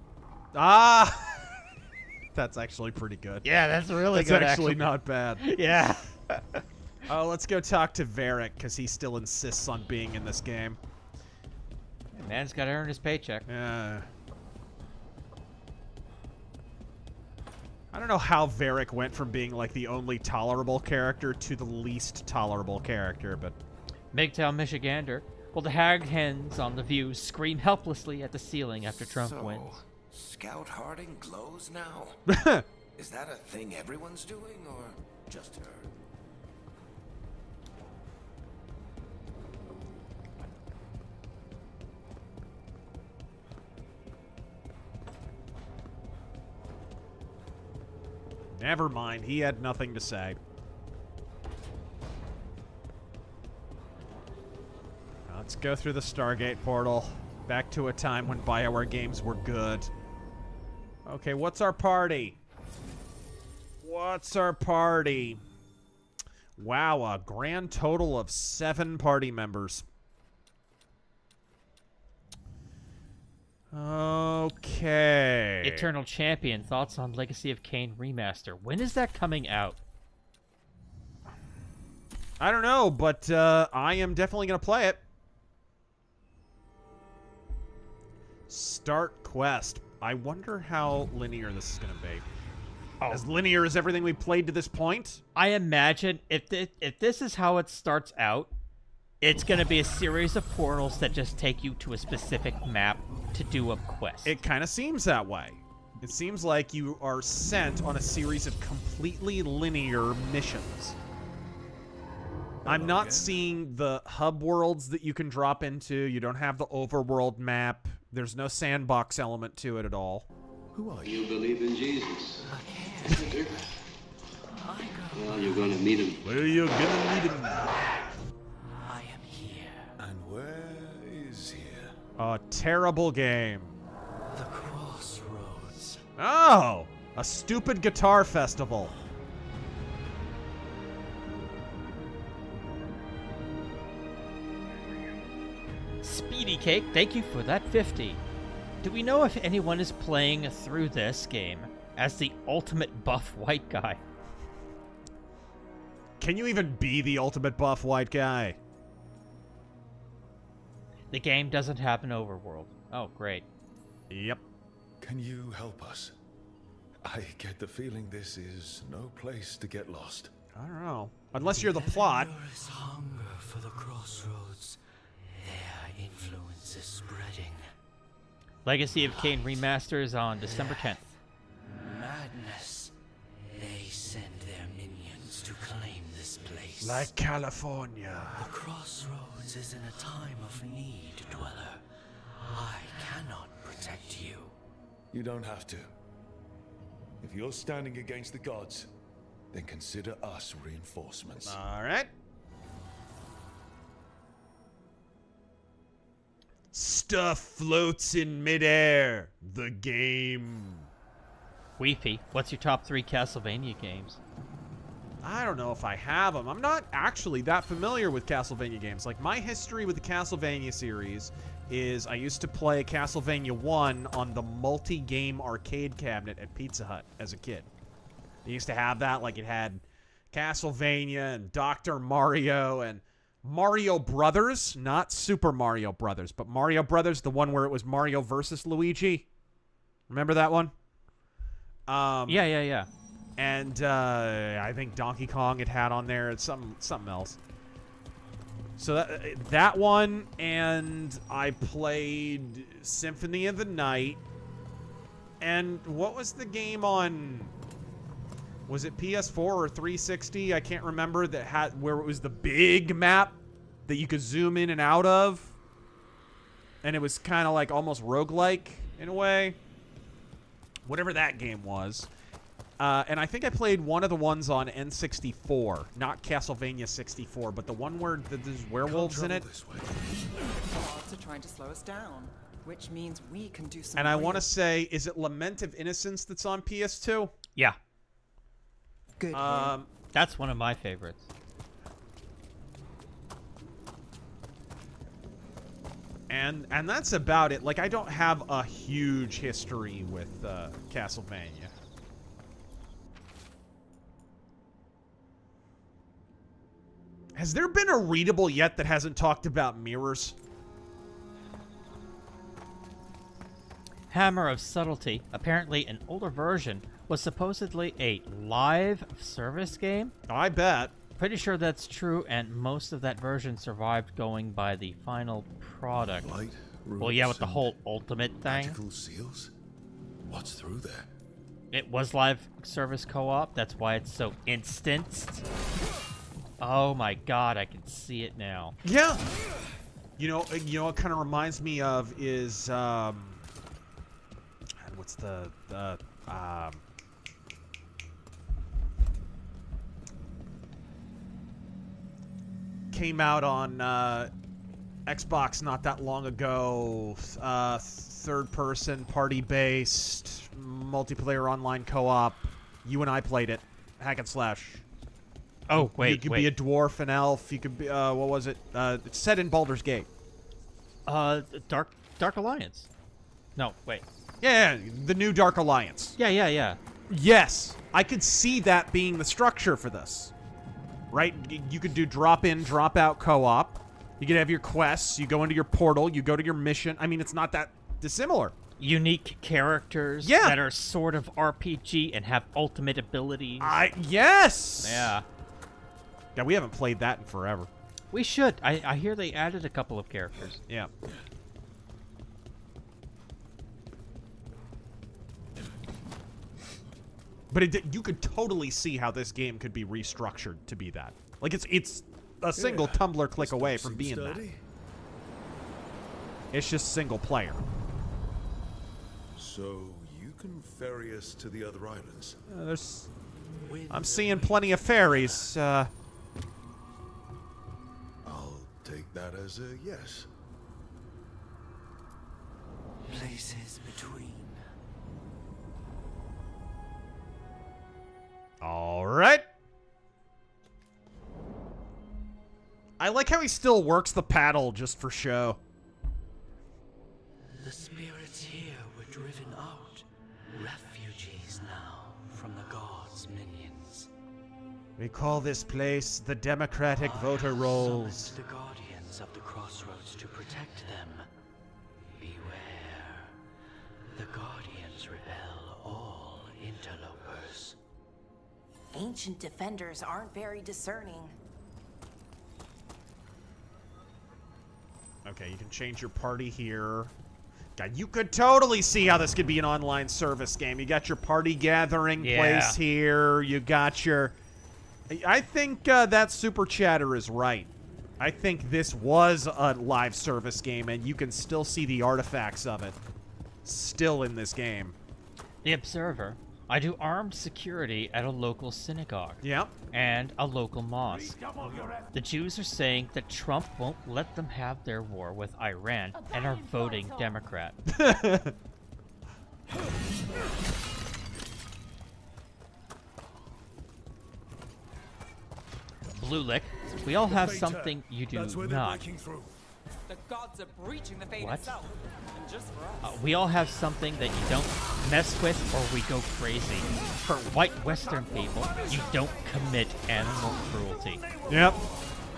Ah! That's actually pretty good. Yeah, that's really that's good. actually not bad. Yeah. Oh, let's go talk to Varric, because he still insists on being in this game. Man's got to earn his paycheck. Yeah. I don't know how Varric went from being like the only tolerable character to the least tolerable character, but... MGTOW Michigander. Well, the hag hens on the view scream helplessly at the ceiling after Trump wins. Scout Harding glows now? Is that a thing everyone's doing, or just her? Never mind, he had nothing to say. Let's go through the Stargate portal. Back to a time when BioWare games were good. Okay, what's our party? What's our party? Wow, a grand total of 7 party members. Okay. Eternal Champion, thoughts on Legacy of Kain Remaster. When is that coming out? I don't know, but I am definitely going to play it. Start quest. I wonder how linear this is going to be. As linear as everything we've played to this point? I imagine if this is how it starts out, it's going to be a series of portals that just take you to a specific map to do a quest. It kind of seems that way. It seems like you are sent on a series of completely linear missions. I'm not seeing the hub worlds that you can drop into. You don't have the overworld map. There's no sandbox element to it at all. Who are you? You believe in Jesus? Well, you're gonna meet him. Well, you're gonna meet him. I am here. And where is here? A terrible game. The crossroads. Oh! A stupid guitar festival. Speedy Cake, thank you for that 50. Do we know if anyone is playing through this game as the ultimate buff white guy? Can you even be the ultimate buff white guy? The game doesn't have an overworld. Oh, great. Yep. Can you help us? I get the feeling this is no place to get lost. I don't know. Unless you're the plot. There is hunger for the crossroads. Their influence is spreading. Legacy of Kain Remaster is on December 10th. Madness. They send their minions to claim this place. Like California. The crossroads is in a time of need, Dweller. I cannot protect you. You don't have to. If you're standing against the gods, then consider us reinforcements. All right. Stuff floats in midair. The game. Weepy, what's your top 3 Castlevania games? I don't know if I have them. I'm not actually that familiar with Castlevania games. Like, my history with the Castlevania series is I used to play Castlevania 1 on the multi-game arcade cabinet at Pizza Hut as a kid. They used to have that. Like, it had Castlevania and Dr. Mario and Mario Brothers. Not Super Mario Brothers, but Mario Brothers, the one where it was Mario versus Luigi. Remember that one? Yeah. And I think Donkey Kong it had on there. It's something else. So that one, and I played Symphony of the Night. And what was the game on Was it PS4 or 360? I can't remember, that had where it was the big map that you could zoom in and out of. And it was kind of like almost roguelike in a way. Whatever that game was. And I think I played one of the ones on N64, not Castlevania 64, but the one where there's werewolves in it. Gods are trying to slow us down, which means we can do some. And I want to say, is it Lament of Innocence that's on PS2? Yeah. Good. That's one of my favorites. And that's about it. Like, I don't have a huge history with Castlevania. Has there been a readable yet that hasn't talked about mirrors? Hammer of Subtlety, apparently an older version, was supposedly a live service game. I bet. Pretty sure that's true, and most of that version survived going by the final product. Light, well, yeah, with the whole ultimate thing. Magical seals? What's through there? It was live service co-op. That's why it's so instanced. Oh my god, I can see it now. Yeah. You know what kind of reminds me of is what's the came out on Xbox not that long ago. Third-person, party-based, multiplayer online co-op. You and I played it. Hack and slash. Oh, wait, You could be a dwarf, an elf. You could be, what was it? It's set in Baldur's Gate. Dark Alliance. No, wait. Yeah, the new Dark Alliance. Yeah. Yes, I could see that being the structure for this. Right? You could do drop-in, drop-out co-op. You could have your quests. You go into your portal. You go to your mission. I mean, it's not that dissimilar. Unique characters that are sort of RPG and have ultimate abilities. Yes! Yeah. Yeah, we haven't played that in forever. We should. I hear they added a couple of characters. Yeah. But you could totally see how this game could be restructured to be that. Like, it's a single Tumblr click away from being that. It's just single player. So you can ferry us to the other islands? I'm seeing plenty of ferries. I'll take that as a yes. Places between. All right. I like how he still works the paddle just for show. The spirits here were driven out. Refugees now from the gods' minions. We call this place the Democratic Voter Rolls. The guardians of the crossroads to protect them. Beware. The guardians repel all interlopers. Ancient defenders aren't very discerning. Okay, you can change your party here. God, you could totally see how this could be an online service game. You got your party gathering place here. You got your... I think that Super Chatter is right. I think this was a live service game, and you can still see the artifacts of it still in this game. The Observer. I do armed security at a local synagogue. Yep. And a local mosque. The Jews are saying that Trump won't let them have their war with Iran and are voting Democrat. Blue Lick, we all have something you do not. The gods are breaching the fate What? itself. And just for us. We all have something that you don't mess with or we go crazy. For white Western people, you don't commit animal cruelty. Yep.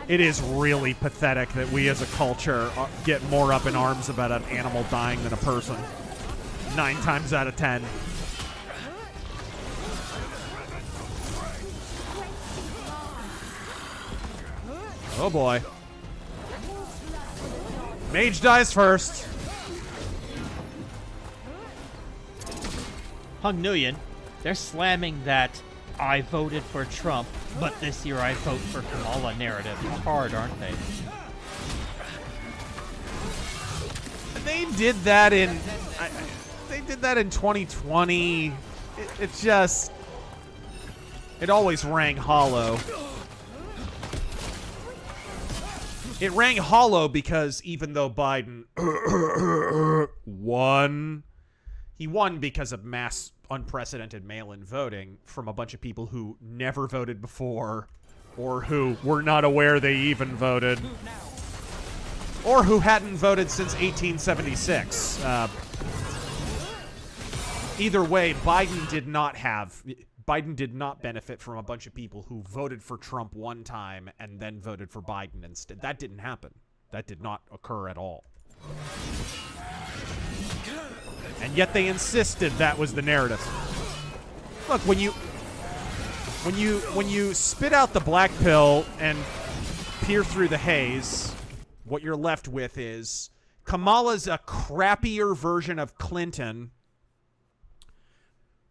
It is really pathetic that we as a culture get more up in arms about an animal dying than a person. 9 times out of 10. Oh boy. Mage dies first. Hung Nguyen, they're slamming that I voted for Trump, but this year I vote for Kamala narrative. It's hard, aren't they? They did that in. They did that in 2020. It's just. It always rang hollow. It rang hollow because even though Biden won, he won because of mass unprecedented mail-in voting from a bunch of people who never voted before, or who were not aware they even voted, or who hadn't voted since 1876. Either way, Biden did not benefit from a bunch of people who voted for Trump one time and then voted for Biden instead. That didn't happen. That did not occur at all. And yet they insisted that was the narrative. Look, when you spit out the black pill and peer through the haze, what you're left with is Kamala's a crappier version of Clinton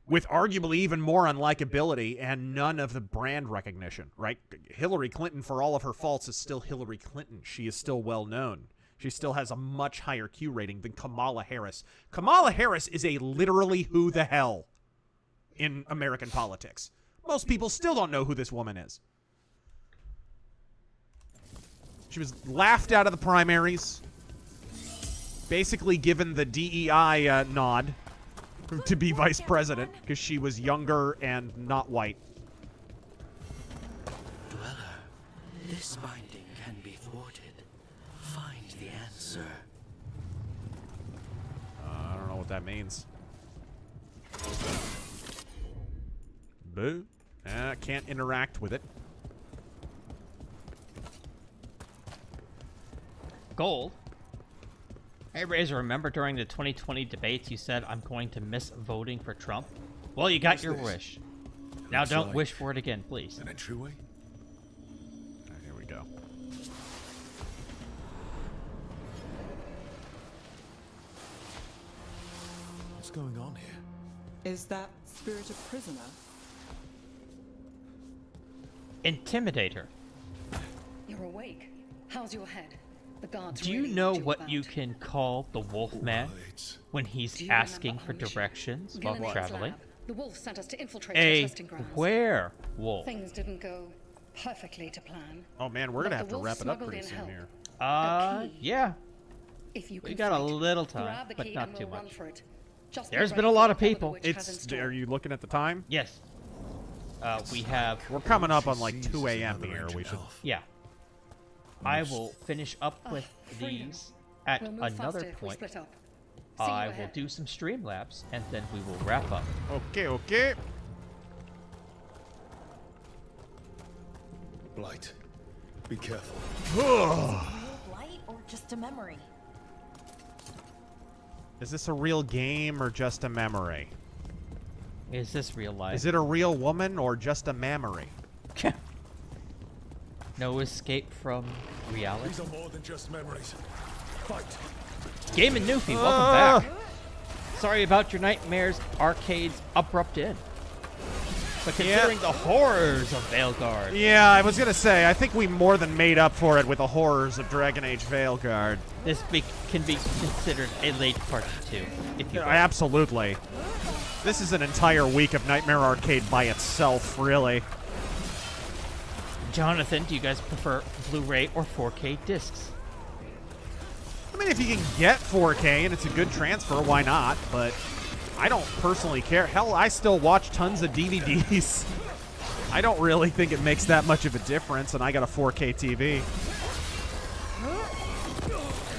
with arguably even more unlikability and none of the brand recognition, right? Hillary Clinton, for all of her faults, is still Hillary Clinton. She is still well known. She still has a much higher Q rating than Kamala Harris. Kamala Harris is a literally who the hell in American politics. Most people still don't know who this woman is. She was laughed out of the primaries, basically given the DEI nod to be vice president because she was younger and not white. Dweller, this binding can be thwarted. Find the answer. I don't know what that means. Boo. Can't interact with it. Gold. Hey, Razor, remember during the 2020 debates you said, I'm going to miss voting for Trump? Well, you got your wish. Now don't wish for it again, please. An entryway? All right, here we go. What's going on here? Is that spirit a prisoner? Intimidate her. You're awake. How's your head? The guards Do you really know do what that. you can call the Wolfman when he's asking for directions while Gillen's traveling? lab. The wolf sent us to infiltrate A the testing grounds. werewolf. Things didn't go perfectly to plan. Oh man, we're But gonna the have to wolf wrap it up smuggled pretty in soon help. here. Yeah. If you We can got a fight, little time, grab the but key not and too we'll run much. for it. Just There's be been a ready lot for of whatever the people. witch has in store. Are you looking at the time? Yes. We have... We're coming up on like 2 a.m. here. We should... Yeah. I will finish up with freedom. these at We'll move another faster if we point. split up. See you I will ahead. do some Streamlabs, and then we will wrap up. Okay. Blight, be careful. Light or just a memory? Is this a real game or just a memory? Is this real life? Is it a real woman or just a memory? No escape from reality? These are more than just memories. Fight. Game and Newfie, welcome back. Sorry about your nightmares, Arcade's abrupt end. But considering the horrors of Veilguard. Yeah, I was gonna say, I think we more than made up for it with the horrors of Dragon Age Veilguard. This can be considered a late part 2, if you will. Absolutely. This is an entire week of Nightmare Arcade by itself, really. Jonathan, do you guys prefer Blu-ray or 4K discs? I mean, if you can get 4K and it's a good transfer, why not? But I don't personally care. Hell, I still watch tons of DVDs. I don't really think it makes that much of a difference, and I got a 4K TV.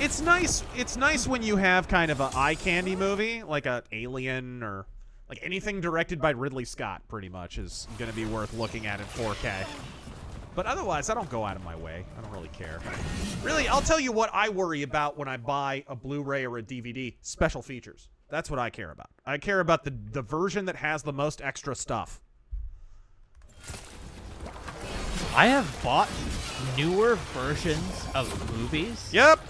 It's nice. It's nice when you have kind of an eye candy movie, like a Alien or like anything directed by Ridley Scott. Pretty much is going to be worth looking at in 4K. But otherwise, I don't go out of my way. I don't really care. Really, I'll tell you what I worry about when I buy a Blu-ray or a DVD. Special features. That's what I care about. I care about the version that has the most extra stuff. I have bought newer versions of movies. Yep.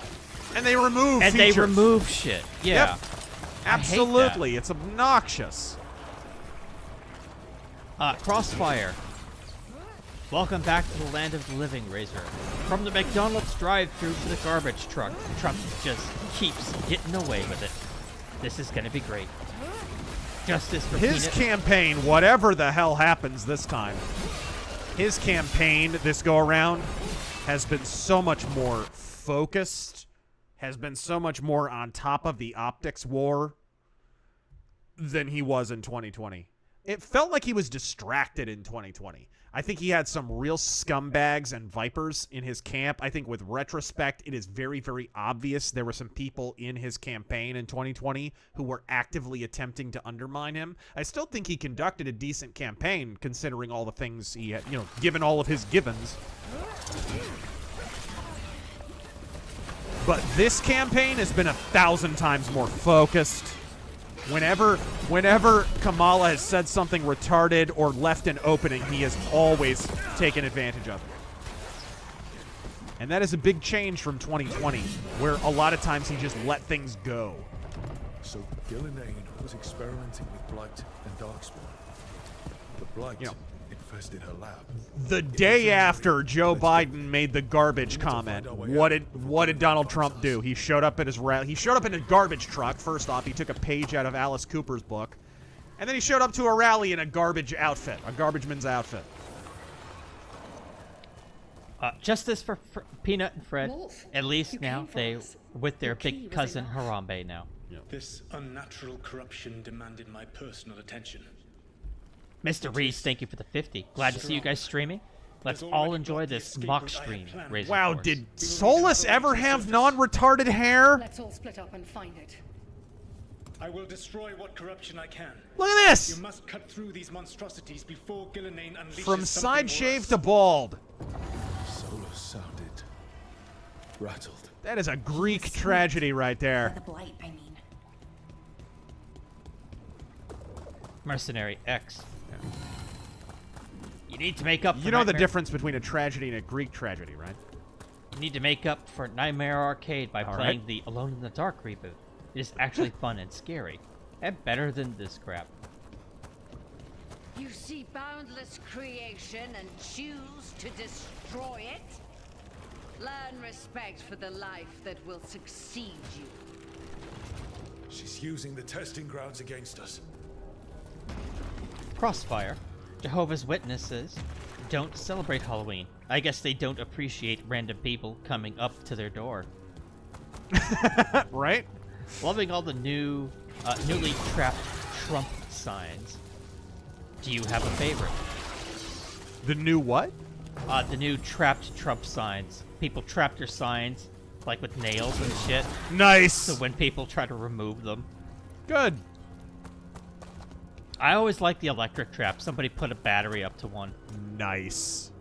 And they remove features. They remove shit. Yeah. Yep. Absolutely. It's obnoxious. Crossfire. Welcome back to the land of the living, Razor. From the McDonald's drive-thru to the garbage truck, Trump just keeps getting away with it. This is gonna be great. Justice for his Peanut. campaign, whatever the hell happens this time, his campaign this go around has been so much more focused, has been so much more on top of the optics war than he was in 2020. It felt like he was distracted in 2020. I think he had some real scumbags and vipers in his camp. I think with retrospect, it is very, very obvious there were some people in his campaign in 2020 who were actively attempting to undermine him. I still think he conducted a decent campaign considering all the things he had, you know, given all of his givens. But this campaign has been 1,000 times more focused. Whenever Kamala has said something retarded or left an opening, he has always taken advantage of it. And that is a big change from 2020, where a lot of times he just let things go. So Gillenane was experimenting with Blight and Darkspawn. The Blight infested her lab. The day after Joe Biden made the garbage comment, what did Donald Trump do? He showed up at his rally. He showed up in a garbage truck. First off, he took a page out of Alice Cooper's book, and then he showed up to a rally in a garbage outfit, a garbage man's outfit. Justice for Peanut and Fred. Wolf, At least you now came for they us. with their Your key big was cousin enough. Harambe now. This unnatural corruption demanded my personal attention. Mr. Reese, thank you for the 50. Glad to see you guys streaming. Let's all enjoy this mock stream. Razor Wow, Force. did Solus ever have non-retarded hair? Let's all split up and find it. I will destroy what corruption I can. Look at this! You must cut through these monstrosities before Gillenane unleashes From something side worse. shave to bald. Solus sounded rattled. That is a Greek tragedy right there. The blight, I mean. Mercenary X. You need to make up for You know the Nightmare- difference between a tragedy and a Greek tragedy, right? You need to make up for Nightmare Arcade by All playing right. the Alone in the Dark reboot. It is actually fun and scary. And better than this crap. You see boundless creation and choose to destroy it? Learn respect for the life that will succeed you. She's using the testing grounds against us. Crossfire. Jehovah's Witnesses don't celebrate Halloween. I guess they don't appreciate random people coming up to their door. Right? Loving all the new, newly trapped Trump signs. Do you have a favorite? The new what? The new trapped Trump signs. People trap their signs, like with nails and shit. Nice! So when people try to remove them. Good. I always like the electric trap. Somebody put a battery up to one. Nice.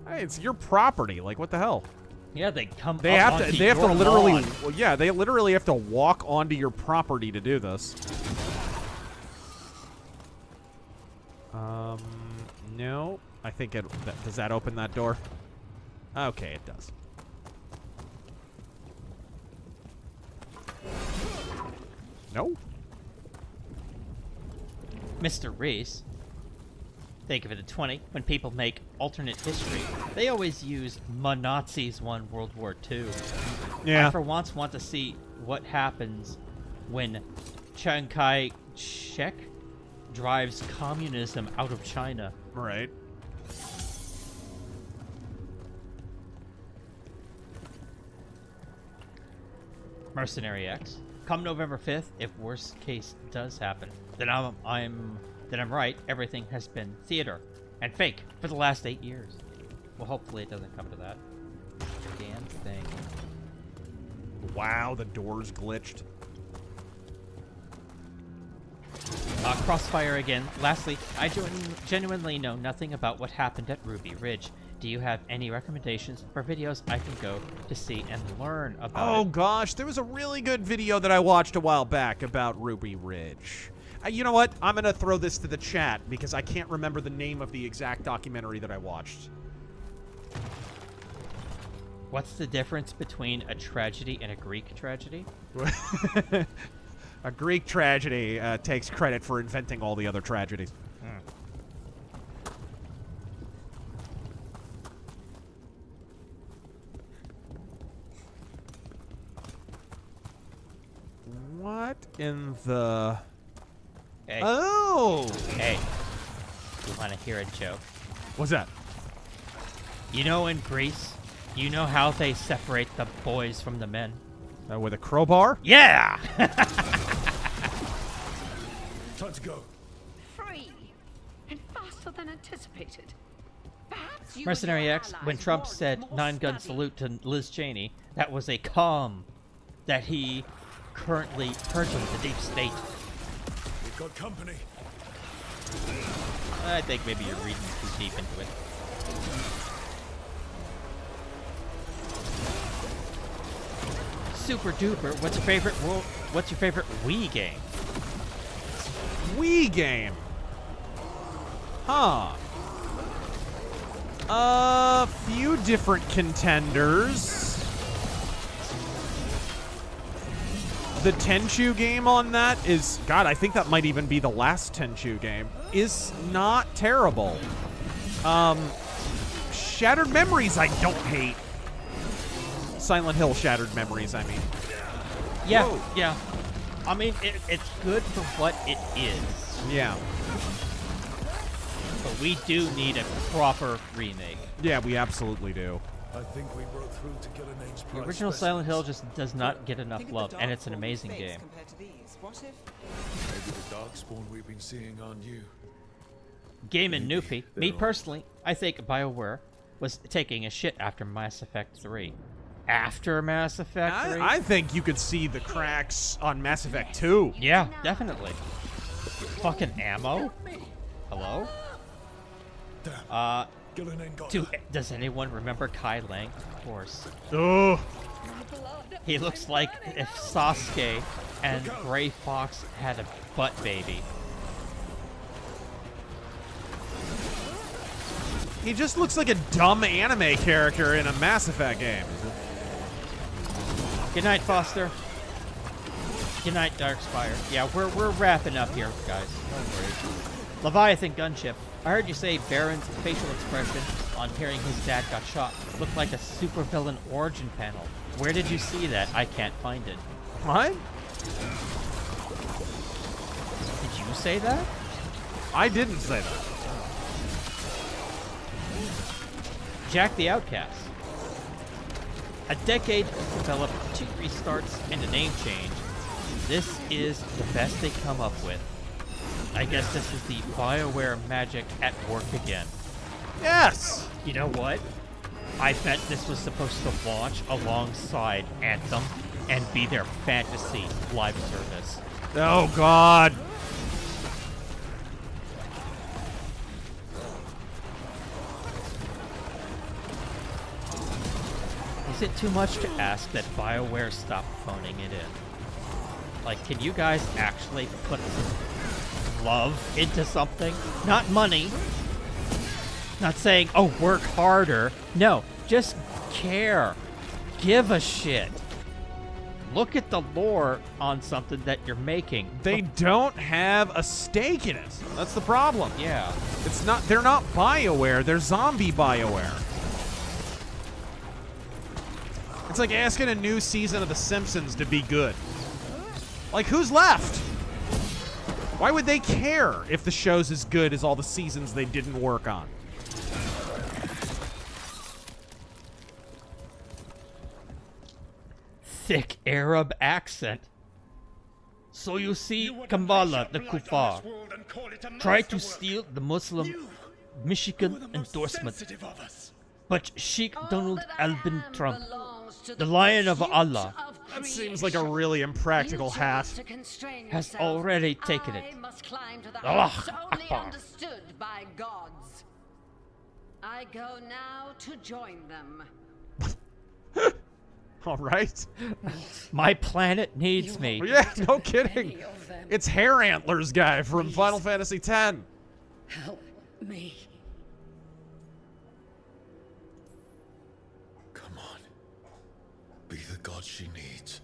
Hey, it's your property. Like, what the hell? Yeah, they come. They up have to. onto They have to your literally. lawn. Well, yeah, they literally have to walk onto your property to do this. No. I think it. Does that open that door? Okay, it does. No. Mr. Reese. Thank you for the 20. When people make alternate history, they always use Nazis won World War II. Yeah. I for once want to see what happens when Chiang Kai-shek drives communism out of China. Right. Mercenary X. Come November 5th, if worst case does happen, then I'm right. Everything has been theater and fake for the last 8 years. Well, hopefully it doesn't come to that. Damn thing. Wow, the door's glitched. Crossfire again. Lastly, I genuinely know nothing about what happened at Ruby Ridge. Do you have any recommendations for videos I can go to see and learn about Oh it? gosh, there was a really good video that I watched a while back about Ruby Ridge. You know what? I'm gonna throw this to the chat because I can't remember the name of the exact documentary that I watched. What's the difference between a tragedy and a Greek tragedy? A Greek tragedy takes credit for inventing all the other tragedies. What in the... Hey. Oh! Hey. You want to hear a joke? What's that? You know in Greece, you know how they separate the boys from the men? With a crowbar? Yeah! Time to go. Free and faster than anticipated. Perhaps you Mercenary and your X, allies when Trump warrant said more 9-gun study. salute to Liz Cheney, that was a calm that he currently purging the deep state. We've got company. I think maybe you're reading too deep into it. Super duper. What's your favorite Wii game? Wii game. Huh. A few different contenders. The Tenchu game on that is, God, I think that might even be the last Tenchu game, is not terrible. Shattered Memories I don't hate. Silent Hill Shattered Memories, I mean. Yeah, Whoa. yeah. I mean, it's good for what it is. Yeah. But we do need a proper remake. Yeah, we absolutely do. I think we broke through to Killer Name's The prize original specimens. Silent Hill just does not get enough Think of love, the and it's an Darkspawn amazing face game. compared to these. What if... Maybe the Darkspawn we've been seeing are new. Game and Maybe Noopy. they're Me all- personally, I think BioWare was taking a shit after Mass Effect 3. After Mass Effect 3? I think you could see the cracks on Mass Effect 2. Yeah, definitely. Fucking ammo? Hello? Killer Name got Does anyone remember Kai Lang? Of course. Oh. He looks like if Sasuke and Gray Fox had a butt baby. He just looks like a dumb anime character in a Mass Effect game. Good night, Foster. Good night, Darkspire. Yeah, we're wrapping up here, guys. Don't worry. Leviathan Gunship. I heard you say Baron's facial expression on hearing his dad got shot looked like a supervillain origin panel. Where did you see that? I can't find it. What? Did you say that? I didn't say that. Jack the Outcast. A decade to develop 2 restarts and a name change. This is the best they come up with. I guess this is the BioWare magic at work again. Yes! You know what? I bet this was supposed to launch alongside Anthem and be their fantasy live service. Oh, God. Is it too much to ask that BioWare stop phoning it in? Like, can you guys actually put some love into something? Not money. Not saying, oh, work harder. No, just care. Give a shit. Look at the lore on something that you're making. They don't have a stake in it. That's the problem. Yeah. It's not. They're not BioWare. They're zombie BioWare. It's like asking a new season of The Simpsons to be good. Like, who's left? Why would they care if the show's as good as all the seasons they didn't work on? Thick Arab accent. So you see, Kamala, the Kuffar, tried to steal the Muslim Michigan endorsement. But Sheikh Donald Albin Trump, the Lion of Allah, That seems like a really impractical hat. has already taken it. Allah Allah only Akbar. understood by gods. I go now to join them. All right. My planet needs me. Yeah, no kidding. It's Hair Antlers guy from Final Fantasy X. Help me. Come on. Be the god she needs.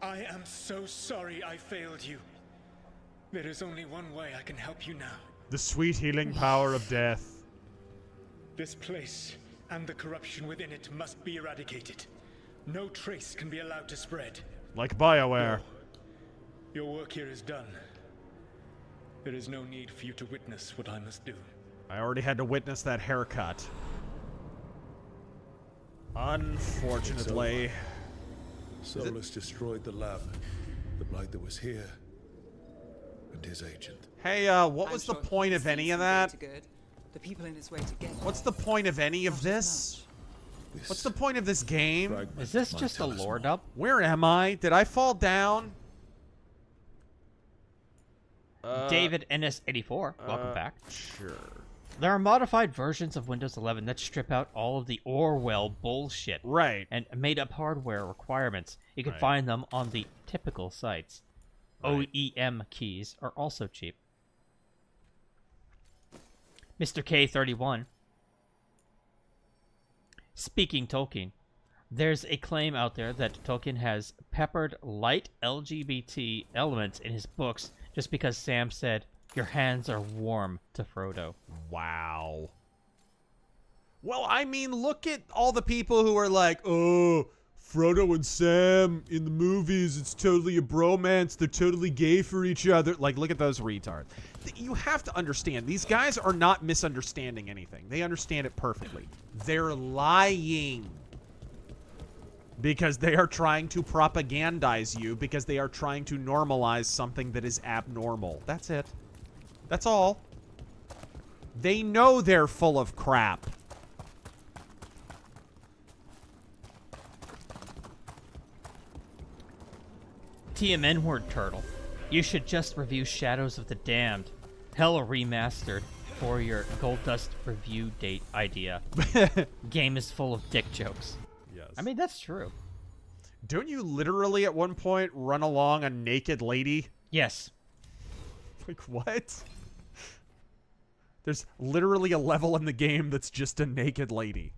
I am so sorry I failed you. There is only one way I can help you now. The sweet healing power of death. This place and the corruption within it must be eradicated. No trace can be allowed to spread. Like BioWare. Your work here is done. There is no need for you to witness what I must do. I already had to witness that haircut. Unfortunately. Solus destroyed the lab, the blight that was here, and his agent. Hey, what was the point of any of that? The people in his way to get What's the point of any of this? What's the point of this game? Is this just a lore dump? Where am I? Did I fall down? David NS84, welcome back. Sure. There are modified versions of Windows 11 that strip out all of the Orwell bullshit. Right. And made up hardware requirements. You can Right. find them on the typical sites. Right. OEM keys are also cheap. Mr. K31. Speaking Tolkien, there's a claim out there that Tolkien has peppered light LGBT elements in his books just because Sam said, "Your hands are warm" to Frodo. Wow. Well, I mean, look at all the people who are like, oh, Frodo and Sam in the movies, it's totally a bromance. They're totally gay for each other. Like, look at those retards. You have to understand, these guys are not misunderstanding anything. They understand it perfectly. They're lying. Because they are trying to propagandize you, because they are trying to normalize something that is abnormal. That's it. That's all. They know they're full of crap. TMN word turtle. You should just review Shadows of the Damned. Hella remastered for your Gold Dust review date idea. Game is full of dick jokes. Yes. I mean, that's true. Don't you literally at one point run along a naked lady? Yes. Like, what? There's literally a level in the game that's just a naked lady.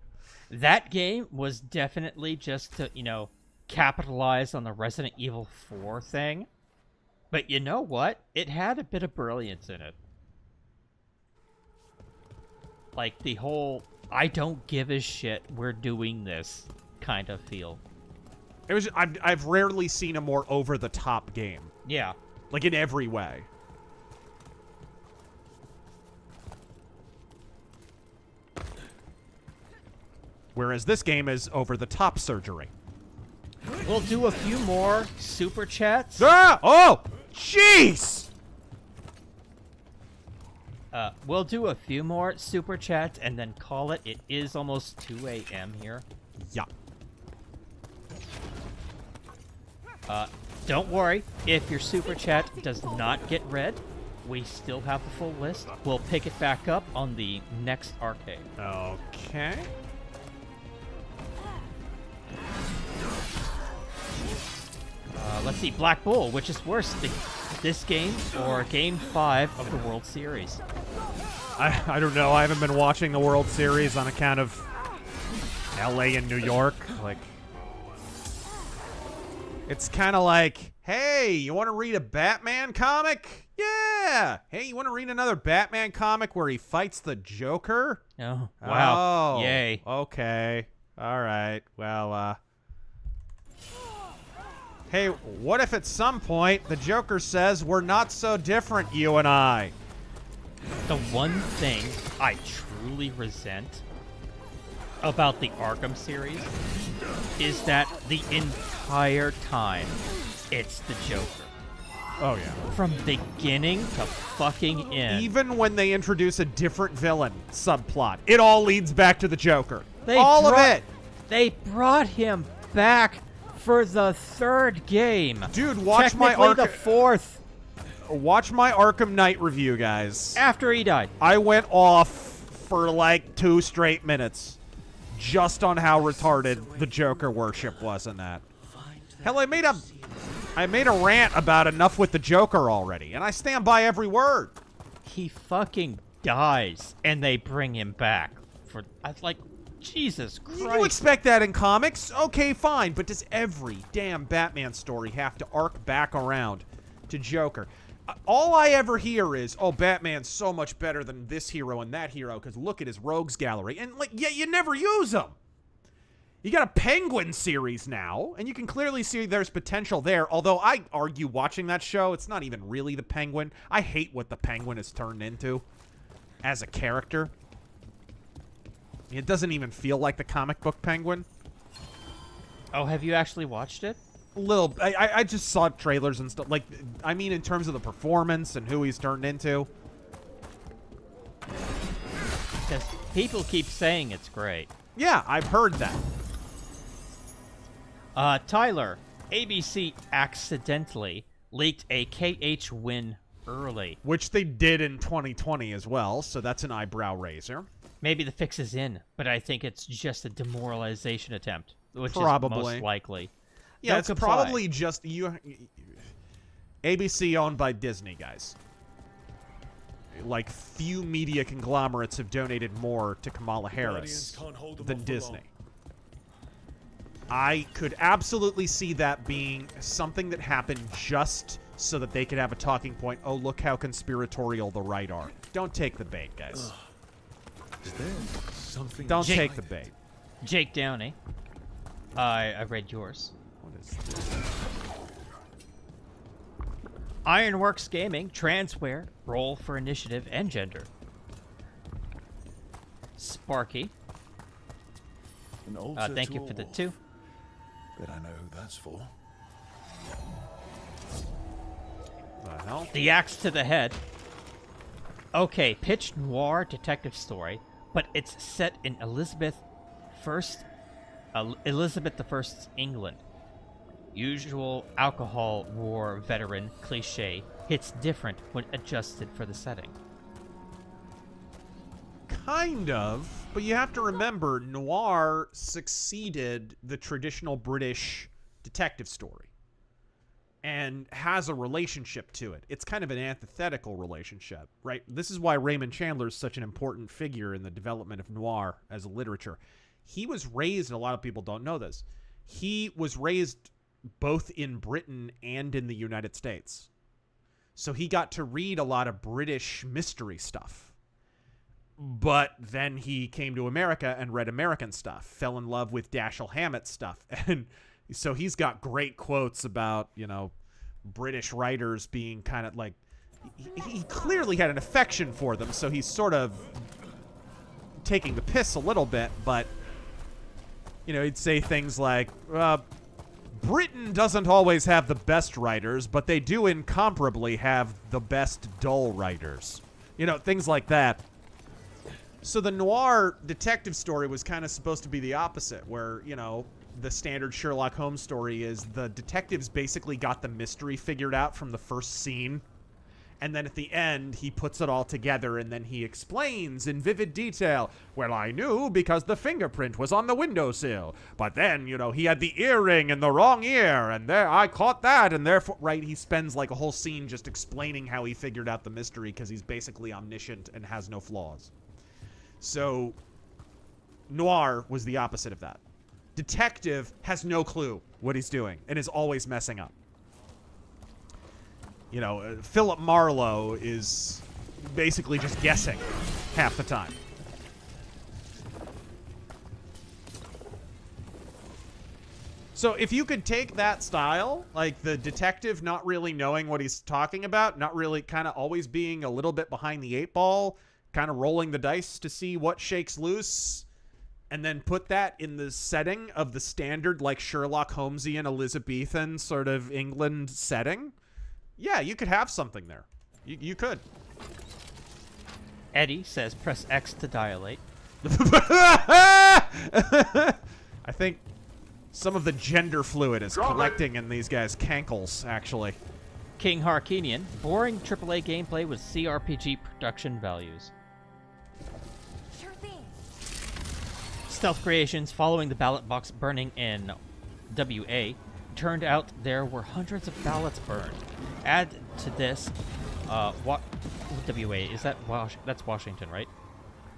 That game was definitely just to, capitalize on the Resident Evil 4 thing. But you know what? It had a bit of brilliance in it. Like the whole, I don't give a shit, we're doing this kind of feel. It was. I've rarely seen a more over-the-top game. Yeah. Like, in every way. Whereas this game is over-the-top surgery. We'll do a few more super chats. Ah! Oh! Jeez! We'll do a few more super chats and then call it. It is almost 2 a.m. here. Yeah. Don't worry. If your super chat does not get read, we still have the full list. We'll pick it back up on the next arcade. Okay. Let's see. Black Bull, which is worse, this game or Game 5 of the World Series? I don't know. I haven't been watching the World Series on account of LA and New York. Like, it's kind of like, hey, you want to read a Batman comic? Yeah. Hey, you want to read another Batman comic where he fights the Joker? Oh, wow. Oh, yay. Okay. All right. Well, hey, what if at some point the Joker says we're not so different, you and I? The one thing I truly resent about the Arkham series is that the entire time it's the Joker. Oh, yeah. From beginning to fucking end. Even when they introduce a different villain subplot, it all leads back to the Joker. All of it. They brought him back for the third game. Dude, watch my the fourth. Watch my Arkham Knight review, guys. After he died. I went off for like 2 straight minutes just on how retarded the Joker worship was in that. Hell, I made a rant about enough with the Joker already, and I stand by every word. He fucking dies, and they bring him back. I was like, Jesus Christ. You expect that in comics? Okay, fine, but does every damn Batman story have to arc back around to Joker? All I ever hear is, oh, Batman's so much better than this hero and that hero because look at his rogues gallery. And, like, yet you never use them. You got a Penguin series now, and you can clearly see there's potential there, although I argue watching that show, it's not even really the Penguin. I hate what the Penguin has turned into as a character. It doesn't even feel like the comic book Penguin. Oh, have you actually watched it? Little, I just saw trailers and stuff. Like, I mean, in terms of the performance and who he's turned into. Because people keep saying it's great. Yeah, I've heard that. Tyler, ABC accidentally leaked a KH win early. Which they did in 2020 as well, so that's an eyebrow raiser. Maybe the fix is in, but I think it's just a demoralization attempt, which Probably. is most likely. Yeah, Don't it's comply. probably just ABC owned by Disney, guys. Like, few media conglomerates have donated more to Kamala Harris than Disney. I could absolutely see that being something that happened just so that they could have a talking point. Oh, look how conspiratorial the right are. Don't take the bait, guys. Is there something? Don't take the bait. Jake Downey. I read yours. What is this? Ironworks Gaming, transwear, role for initiative and gender. Sparky. An altar Thank to you a for the wolf. 2. Bet I know who that's for. The hell? The axe to the head. Okay, pitch noir detective story, but it's set in Elizabeth I's England. Usual alcohol war veteran cliche hits different when adjusted for the setting. Kind of, but you have to remember, noir succeeded the traditional British detective story and has a relationship to it. It's kind of an antithetical relationship, right? This is why Raymond Chandler is such an important figure in the development of noir as a literature. He was raised, and a lot of people don't know this, he was raised both in Britain and in the United States. So he got to read a lot of British mystery stuff. But then he came to America and read American stuff, fell in love with Dashiell Hammett's stuff. And so he's got great quotes about, you know, British writers being kind of like, he clearly had an affection for them. So he's sort of taking the piss a little bit, but, you know, he'd say things like, Britain doesn't always have the best writers, but they do incomparably have the best dull writers. You know, things like that. So the noir detective story was kind of supposed to be the opposite, where, you know, the standard Sherlock Holmes story is the detectives basically got the mystery figured out from the first scene. And then at the end, he puts it all together, and then he explains in vivid detail, well, I knew because the fingerprint was on the windowsill. But then, you know, he had the earring in the wrong ear, and there I caught that, and therefore, right, he spends like a whole scene just explaining how he figured out the mystery because he's basically omniscient and has no flaws. So, noir was the opposite of that. Detective has no clue what he's doing and is always messing up. You know, Philip Marlowe is basically just guessing half the time. So if you could take that style, like the detective not really knowing what he's talking about, not really kind of always being a little bit behind the eight ball, kind of rolling the dice to see what shakes loose, and then put that in the setting of the standard, like Sherlock Holmesian Elizabethan sort of England setting, yeah, you could have something there. You could. Eddie says press X to dilate. I think some of the gender fluid is collecting in these guys' cankles, actually. King Harkinian, boring AAA gameplay with CRPG production values. Sure thing. Stealth creations following the ballot box burning in WA. Turned out there were hundreds of ballots burned. Add to this, WA, is that that's Washington, right?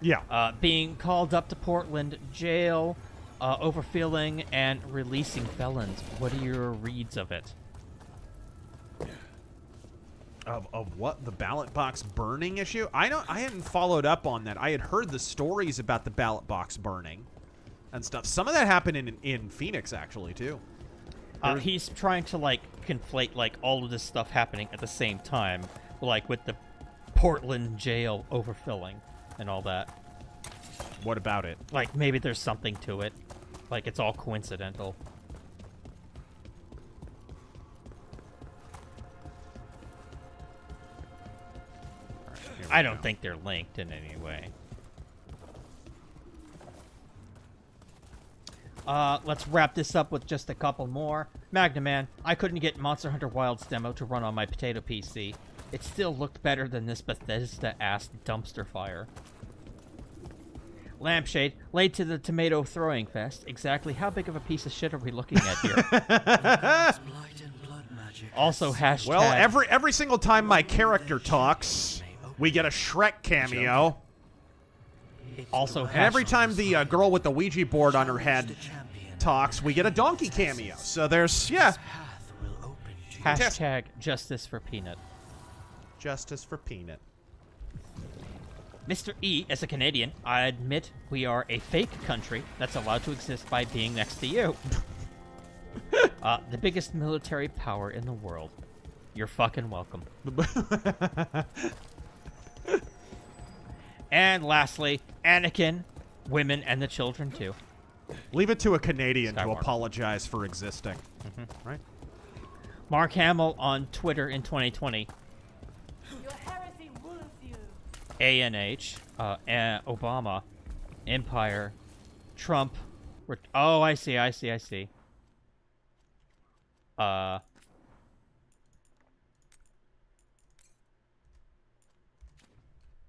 Yeah. Being called up to Portland jail, overfilling and releasing felons. What are your reads of it? Of what? The ballot box burning issue? I hadn't followed up on that. I had heard the stories about the ballot box burning. and stuff. Some of that happened in Phoenix, actually, too. He's trying to, like, conflate, like, all of this stuff happening at the same time, like, with the Portland jail overfilling and all that. What about it? Like, maybe there's something to it. Like, it's all coincidental. I don't think they're linked in any way. Let's wrap this up with just a couple more. Magnaman, I couldn't get Monster Hunter Wilds demo to run on my potato PC. It still looked better than this Bethesda-ass dumpster fire. Lampshade, laid to the tomato throwing fest. Exactly how big of a piece of shit are we looking at here? Also, hashtag... Well, every single time my character talks, we get a Shrek cameo. Also, and every time the girl with the Ouija board on her head talks, we get a donkey cameo. So there's, yeah. Hashtag justice for Peanut. Justice for Peanut. Mr. E, as a Canadian, I admit we are a fake country that's allowed to exist by being next to you. The biggest military power in the world. You're fucking welcome. And lastly, Anakin, women, and the children too. Leave it to a Canadian to Skywalker. apologize for existing. Right? Mark Hamill on Twitter in 2020. Your heresy wounds you. ANH, Obama, Empire, Trump. Oh, I see.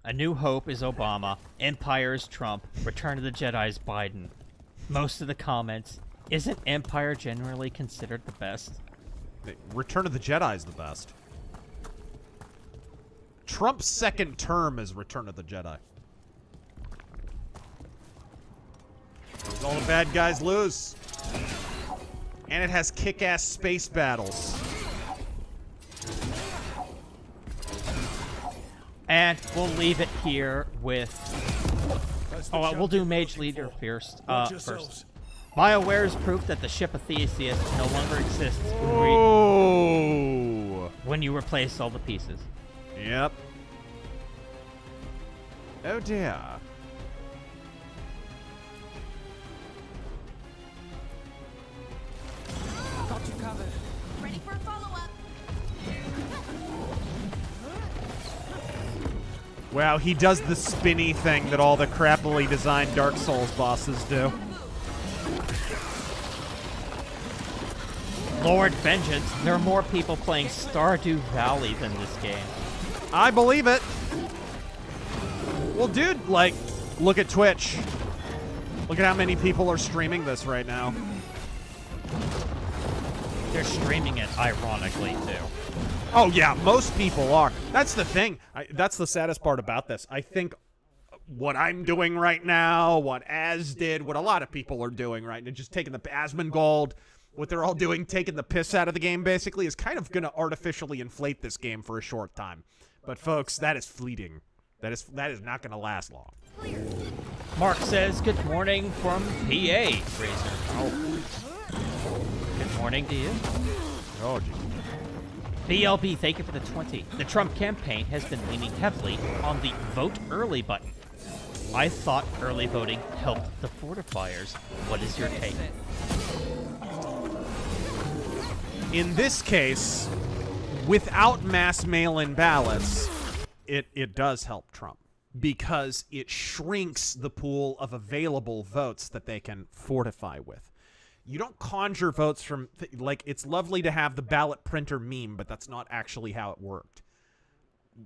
A New Hope is Obama. Empire is Trump. Return of the Jedi is Biden. Most of the comments, isn't Empire generally considered the best? Return of the Jedi is the best. Trump's second term is Return of the Jedi. All the bad guys lose. And it has kick-ass space battles. And we'll leave it here with... Oh, we'll do Mage Leader first. First. BioWare is proof that the ship of Theseus no longer exists when you replace all the pieces. Yep. Oh dear. Got you covered. Ready for a follow-up. Wow, he does the spinny thing that all the crappily designed Dark Souls bosses do. Lord Vengeance, there are more people playing Stardew Valley than this game. I believe it. Well, dude, like, look at Twitch. Look at how many people are streaming this right now. They're streaming it ironically, too. Oh, yeah, most people are. That's the thing. That's the saddest part about this. I think what I'm doing right now, what Az did, what a lot of people are doing right now, just taking the Asmongold, what they're all doing, taking the piss out of the game, basically, is kind of going to artificially inflate this game for a short time. But, folks, that is fleeting. That is not going to last long. Mark says, good morning from PA, Razor. Oh. Good morning to you. Oh, geez. BLB, thank you for the 20. The Trump campaign has been leaning heavily on the vote early button. I thought early voting helped the fortifiers. What is your take? In this case, without mass mail-in ballots, it does help Trump because it shrinks the pool of available votes that they can fortify with. You don't conjure votes from, like, it's lovely to have the ballot printer meme, but that's not actually how it worked.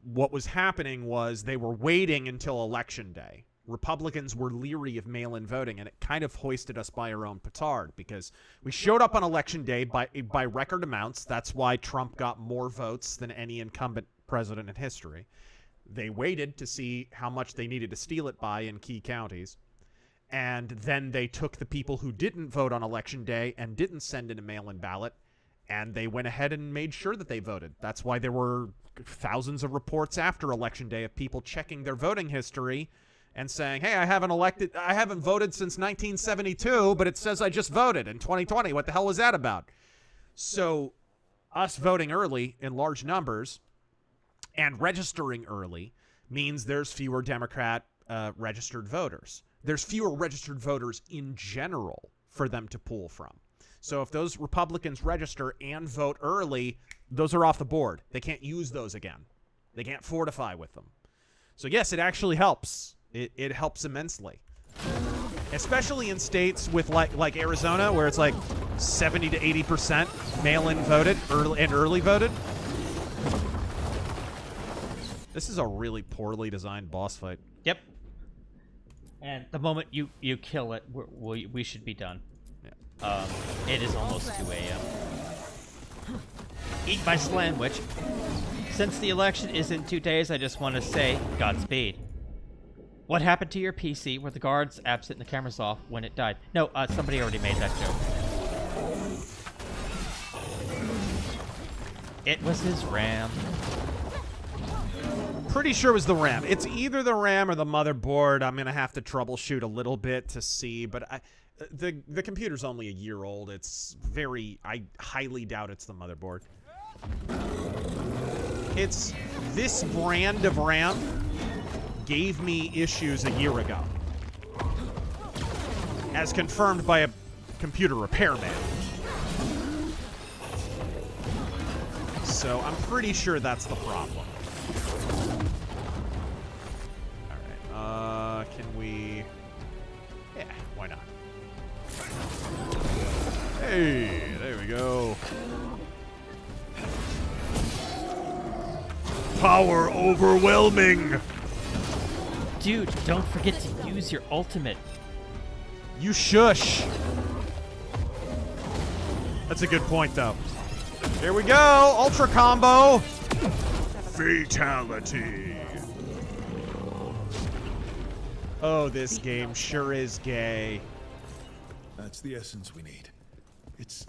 What was happening was they were waiting until Election Day. Republicans were leery of mail-in voting, and it kind of hoisted us by our own petard because we showed up on Election Day by record amounts. That's why Trump got more votes than any incumbent president in history. They waited to see how much they needed to steal it by in key counties. And then they took the people who didn't vote on Election Day and didn't send in a mail-in ballot, and they went ahead and made sure that they voted. That's why there were thousands of reports after Election Day of people checking their voting history and saying, hey, I haven't voted since 1972, but it says I just voted in 2020. What the hell was that about? So us voting early in large numbers and registering early means there's fewer Democrat registered voters. There's fewer registered voters in general for them to pull from. So if those Republicans register and vote early, those are off the board. They can't use those again. They can't fortify with them. So yes, it actually helps. It helps immensely. Especially in states with like Arizona, where it's like 70 to 80% mail-in voted early voted. This is a really poorly designed boss fight. Yep. And the moment you kill it, we should be done. Yeah. It is almost 2 a.m. Eat my sandwich. Since the election is in 2 days, I just want to say Godspeed. What happened to your PC? Were the guards absent and the cameras off when it died? No, somebody already made that joke. It was his RAM. Pretty sure it was the RAM. It's either the RAM or the motherboard. I'm gonna have to troubleshoot a little bit to see, but the computer's only a year old. It's I highly doubt it's the motherboard. It's this brand of RAM gave me issues a year ago, as confirmed by a computer repairman. So I'm pretty sure that's the problem. All right, can we? Yeah, why not? Hey, there we go. Power overwhelming. Dude, don't forget to use your ultimate. You shush. That's a good point, though. Here we go. Ultra combo. Fatality. Oh, this game sure is gay. That's the essence we need. It's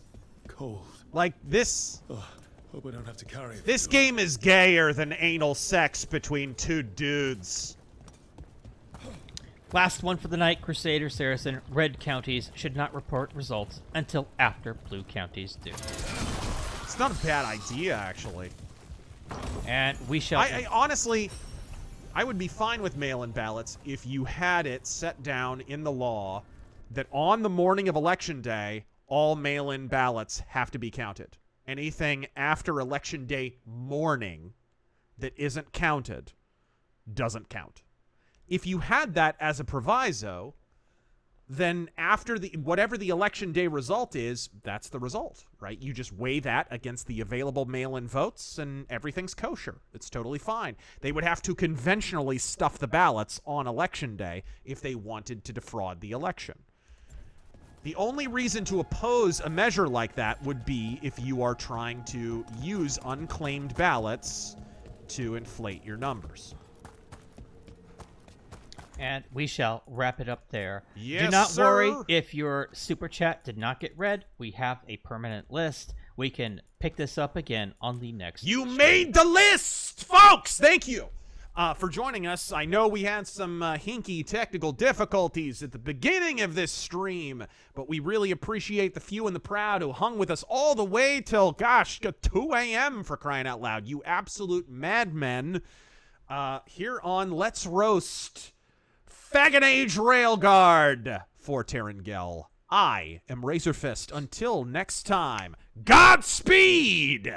cold. Like this. Oh, hope I don't have to carry it. This game is gayer than anal sex between two dudes. Last one for the night, Crusader Saracen. Red counties should not report results until after blue counties do. It's not a bad idea, actually. And we shall... I honestly, I would be fine with mail-in ballots if you had it set down in the law that on the morning of Election Day, all mail-in ballots have to be counted. Anything after Election Day morning that isn't counted doesn't count. If you had that as a proviso, then after whatever the Election Day result is, that's the result, right? You just weigh that against the available mail-in votes and everything's kosher. It's totally fine. They would have to conventionally stuff the ballots on Election Day if they wanted to defraud the election. The only reason to oppose a measure like that would be if you are trying to use unclaimed ballots to inflate your numbers. And we shall wrap it up there. Yes, do not sir. worry if your super chat did not get read. We have a permanent list. We can pick this up again on the next You stream. made the list, folks! Thank you for joining us. I know we had some hinky technical difficulties at the beginning of this stream, but we really appreciate the few and the proud who hung with us all the way till, gosh, 2 a.m. for crying out loud. You absolute madmen. Here on Let's Roast Faggot Age Railguard for Terrangel. I am Razorfist. Until next time, Godspeed!